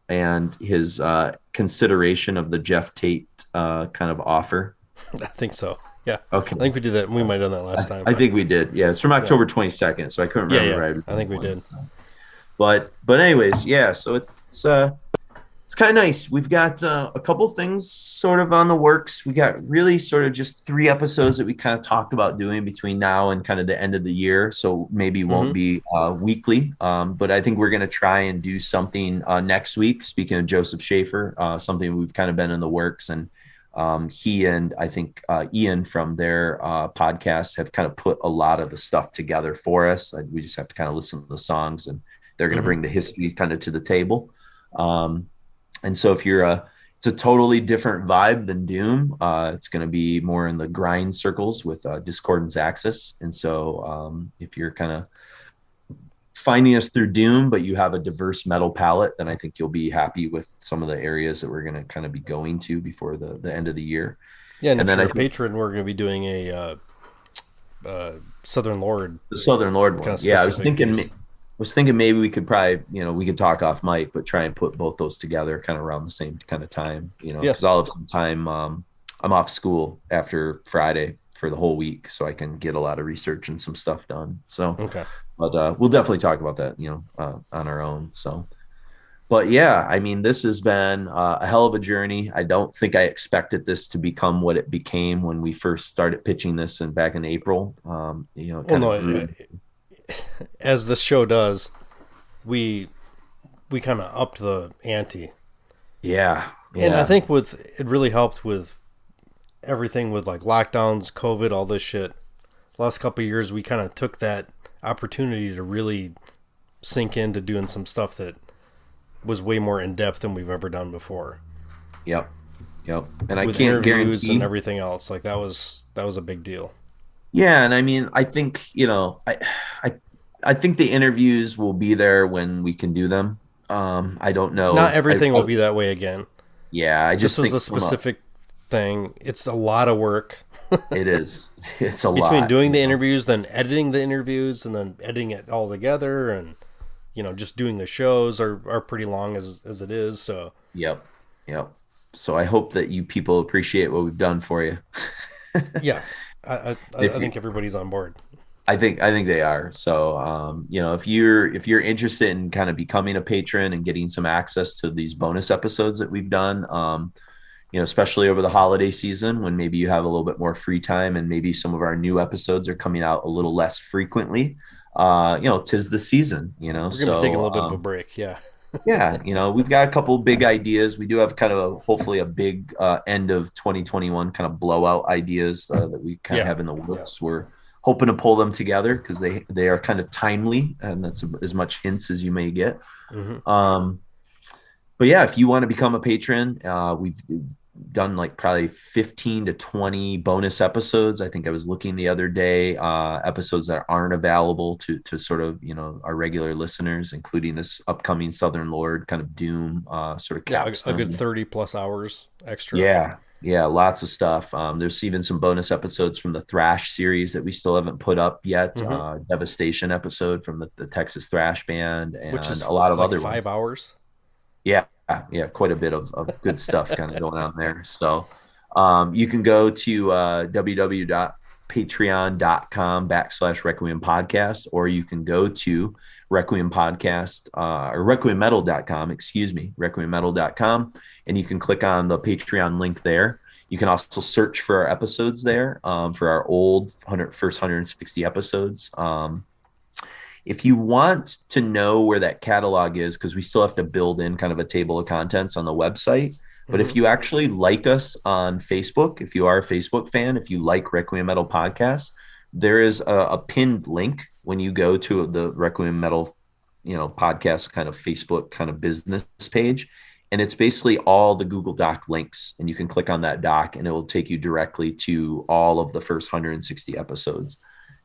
and his consideration of the Jeff Tate kind of offer? I think so. Yeah. Okay. I think we did that. We might have done that last time. I think we did. Yeah. It's from October 22nd. So I couldn't remember. Yeah. I think we did. But anyways, yeah. So it's kind of nice. We've got a couple things sort of on the works. We got really sort of just 3 episodes that we kind of talked about doing between now and kind of the end of the year. So maybe won't be weekly. But I think we're going to try and do something next week. Speaking of Joseph Schaefer, something we've kind of been in the works, and he and I think Ian from their podcast have kind of put a lot of the stuff together for us. We just have to kind of listen to the songs, and they're going to bring the history kind of to the table. And so if it's a totally different vibe than Doom. It's going to be more in the grind circles with Discordance Axis. And so if you're kind of finding us through Doom, but you have a diverse metal palette, then I think you'll be happy with some of the areas that we're going to kind of be going to before the end of the year. Yeah, and if you're a patron, we're going to be doing a Southern Lord. The Southern Lord one. Yeah, I was thinking maybe we could probably, we could talk off mic, but try and put both those together kind of around the same kind of time, because I'll have some time. I'm off school after Friday for the whole week, so I can get a lot of research and some stuff done. So, okay. But we'll definitely talk about that, on our own. So, but yeah, I mean, this has been a hell of a journey. I don't think I expected this to become what it became when we first started pitching this and back in April. As this show does, we kind of upped the ante. Yeah. And I think it really helped with everything with like lockdowns, COVID, all this shit. The last couple of years, we kind of took that opportunity to really sink into doing some stuff that was way more in depth than we've ever done before. Yep. And with I can't guarantee and everything else. Like that was a big deal. Yeah, and I mean, I think I think the interviews will be there when we can do them. I don't know. Not everything will be that way again. Yeah, I just think this is a specific thing. It's a lot of work. It is. It's a lot. Between doing the interviews, then editing the interviews, and then editing it all together, and just doing the shows are pretty long as it is. So. Yep. So I hope that you people appreciate what we've done for you. Yeah. I think everybody's on board. I think they are. So, if you're interested in kind of becoming a patron and getting some access to these bonus episodes that we've done, especially over the holiday season when maybe you have a little bit more free time and maybe some of our new episodes are coming out a little less frequently, 'tis the season, We're going to take a little bit of a break. Yeah. Yeah. We've got a couple big ideas. We do have kind of hopefully a big end of 2021 kind of blowout ideas that we kind of have in the works. Yeah. We're hoping to pull them together because they are kind of timely, and that's as much hints as you may get. Mm-hmm. But yeah, if you want to become a patron, we've done like probably 15 to 20 bonus episodes. I think I was looking the other day, episodes that aren't available to sort of, our regular listeners, including this upcoming Southern Lord kind of Doom sort of capstone. A good 30 plus hours extra. Yeah, lots of stuff. There's even some bonus episodes from the Thrash series that we still haven't put up yet. Mm-hmm. Devastation episode from the Texas Thrash Band, and which is a lot of like other 5 hours. Yeah, quite a bit of good stuff kind of going on there. So you can go to patreon.com/Requiem podcast, or you can go to Requiem podcast or requiemmetal.com, requiemmetal.com, and you can click on the Patreon link there. You can also search for our episodes there, for our old first 160 episodes. If you want to know where that catalog is, because we still have to build in kind of a table of contents on the website, but if you actually like us on Facebook, if you are a Facebook fan, if you like Requiem Metal Podcast, there is a pinned link when you go to the Requiem Metal, podcast kind of Facebook kind of business page. And it's basically all the Google Doc links, and you can click on that doc and it will take you directly to all of the first 160 episodes.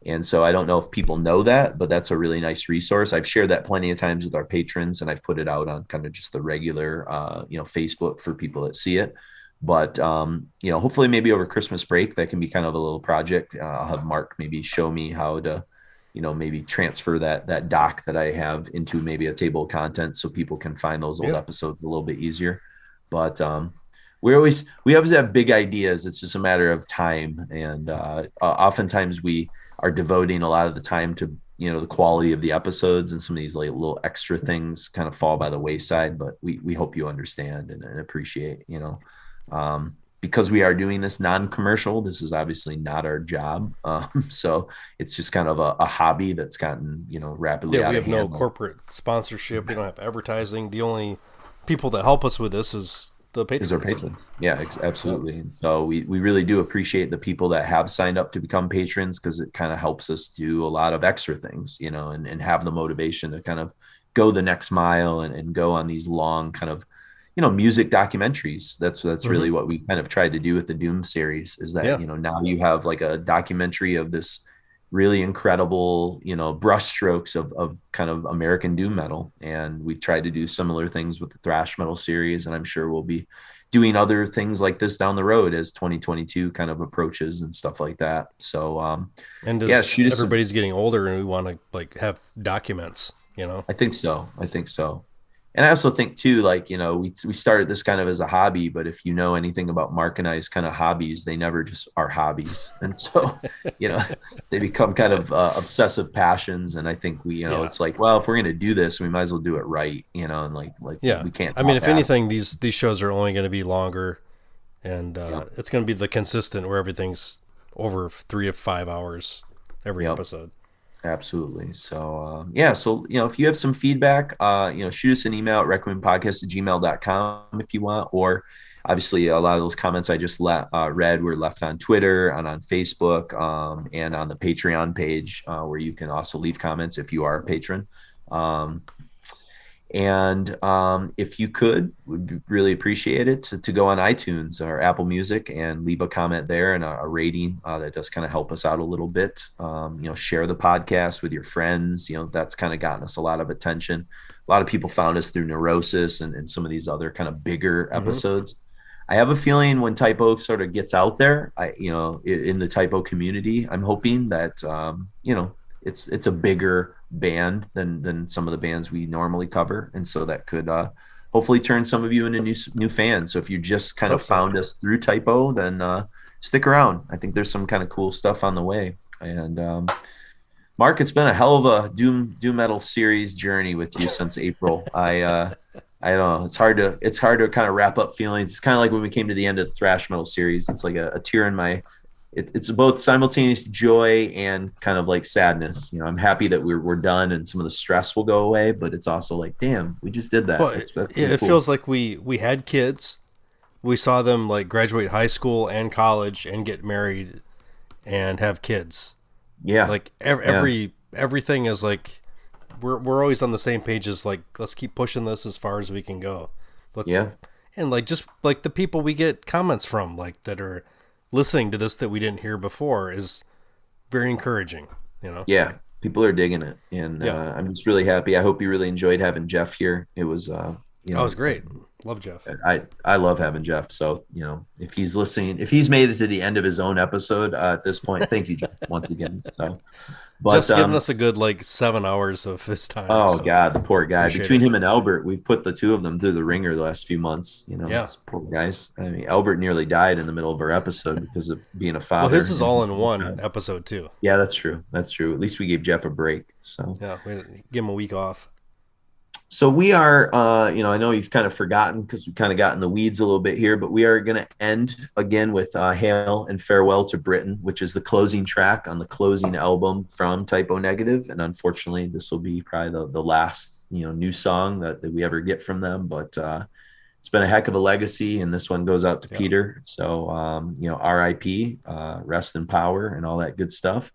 And so I don't know if people know that, but that's a really nice resource. I've shared that plenty of times with our patrons, and I've put it out on kind of just the regular, Facebook for people that see it. But, hopefully maybe over Christmas break, that can be kind of a little project. I'll have Mark maybe show me how to, maybe transfer that doc that I have into maybe a table of contents so people can find those old episodes a little bit easier. But we always have big ideas. It's just a matter of time. And oftentimes we are devoting a lot of the time to, the quality of the episodes, and some of these like little extra things kind of fall by the wayside, but we hope you understand and appreciate, because we are doing this non-commercial. This is obviously not our job. So it's just kind of a hobby that's gotten, rapidly out of hand. We have no corporate sponsorship. We don't have advertising. The only people that help us with this is the patrons. Is our patrons. Yeah, absolutely. And so we really do appreciate the people that have signed up to become patrons, because it kind of helps us do a lot of extra things, and have the motivation to kind of go the next mile and go on these long kind of, music documentaries. That's really what we kind of tried to do with the Doom series, is that, now you have like a documentary of this really incredible, brushstrokes of kind of American doom metal. And we tried to do similar things with the thrash metal series. And I'm sure we'll be doing other things like this down the road as 2022 kind of approaches and stuff like that. So, everybody's getting older and we want to like have documents, I think so. And I also think too, like, we started this kind of as a hobby, but if you know anything about Mark and I's kind of hobbies, they never just are hobbies. And so, they become kind of obsessive passions. And I think it's like, well, if we're going to do this, we might as well do it right, and we can't. I mean, if anything, these shows are only going to be longer, and it's going to be the consistent where everything's over 3 to 5 hours every episode. Absolutely. So, if you have some feedback, shoot us an email at requiempodcast@gmail.com if you want, or obviously a lot of those comments I just read were left on Twitter and on Facebook, and on the Patreon page, where you can also leave comments if you are a patron. And if you could, would really appreciate it to go on iTunes or Apple Music and leave a comment there and a rating. That does kind of help us out a little bit. Share the podcast with your friends. That's kind of gotten us a lot of attention. A lot of people found us through Neurosis and some of these other kind of bigger episodes. I have a feeling when Typo sort of gets out there, in the Typo community, I'm hoping that, it's a bigger band than some of the bands we normally cover, and so that could hopefully turn some of you into new fans. So if you just kind of found us through Typo, then stick around. I think there's some kind of cool stuff on the way. And Mark, it's been a hell of a doom metal series journey with you since April. I don't know, it's hard to kind of wrap up feelings. It's kind of like when we came to the end of the thrash metal series. It's like a tear in my it's both simultaneous joy and kind of like sadness. I'm happy that we're done and some of the stress will go away, but it's also like, damn, we just did that. Well, it cool. Feels like we had kids. We saw them like graduate high school and college and get married and have kids. Yeah. Like everything is like, we're always on the same page as like, let's keep pushing this as far as we can go. And like, just like the people we get comments from, like that are listening to this that we didn't hear before, is very encouraging, Yeah, people are digging it, and I'm just really happy. I hope you really enjoyed having Jeff here. It was it was great. Love Jeff. I love having Jeff. So, if he's listening, if he's made it to the end of his own episode at this point, thank you, Jeff, once again. So, but Jeff's given us a good 7 hours of his time. Oh, so God, the poor guy. Between him and Albert, we've put the two of them through the ringer the last few months. Poor guys. I mean, Albert nearly died in the middle of our episode because of being a father. Well, his is all in one episode too. Yeah, that's true. That's true. At least we gave Jeff a break. So yeah, we give him a week off. So we are, I know you've kind of forgotten because we kind of got in the weeds a little bit here, but we are going to end again with Hail and Farewell to Britain, which is the closing track on the closing album from Typo Negative. And unfortunately, this will be probably the last, new song that we ever get from them. But it's been a heck of a legacy, and this one goes out to Peter. So, RIP, rest in power and all that good stuff.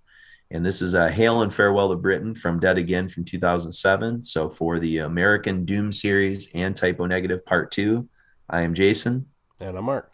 And this is a Hail and Farewell to Britain from Dead Again from 2007. So for the American Doom series and Typo Negative Part 2, I am Jason. And I'm Mark.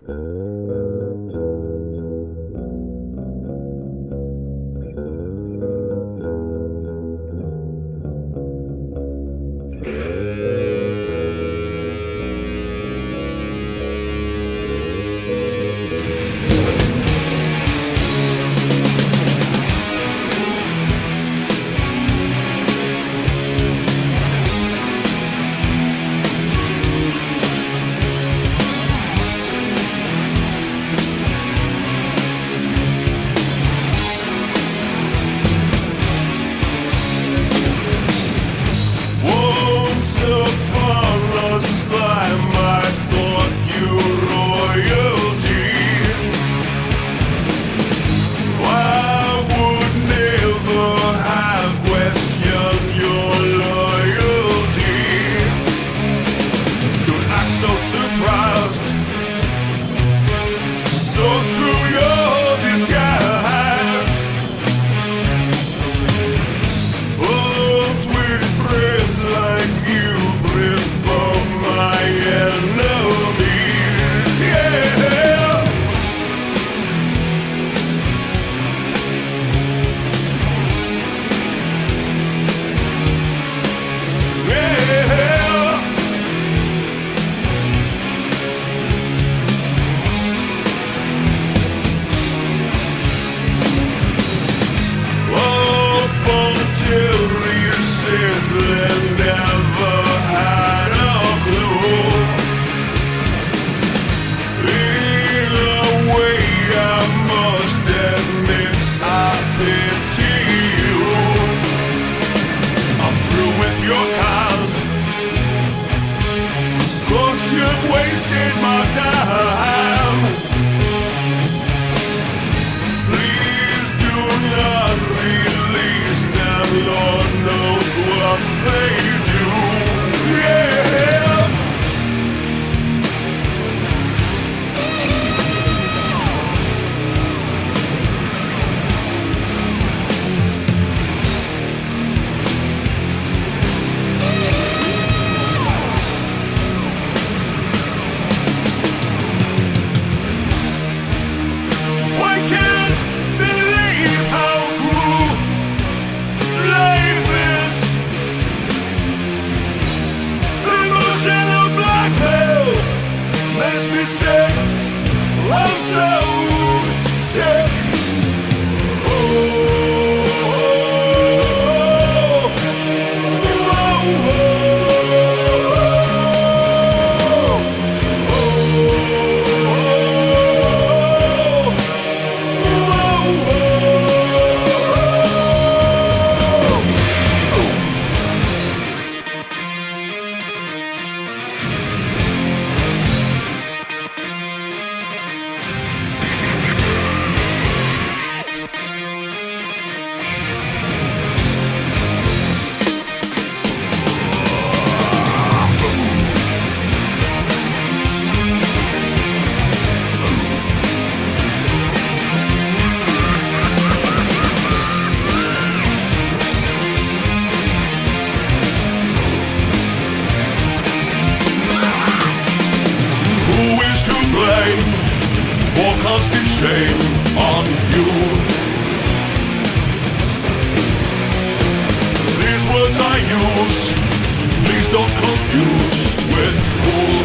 Please don't confuse with cool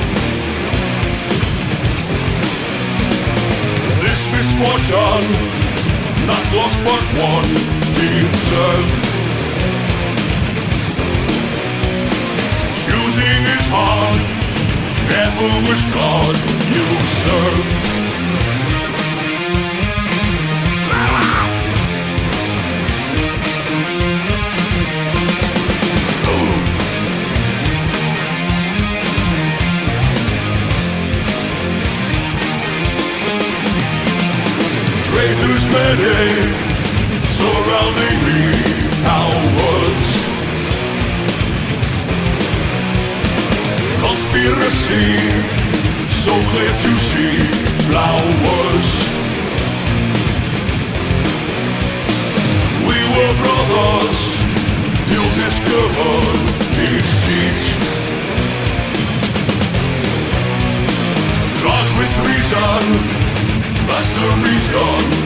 misfortune, not lost but won, deserve. Choosing is hard, careful which God you serve. Traitors many, surrounding me, cowards. Conspiracy, so clear to see, flowers. We were brothers, till discovered deceit. Charged with treason, that's the reason.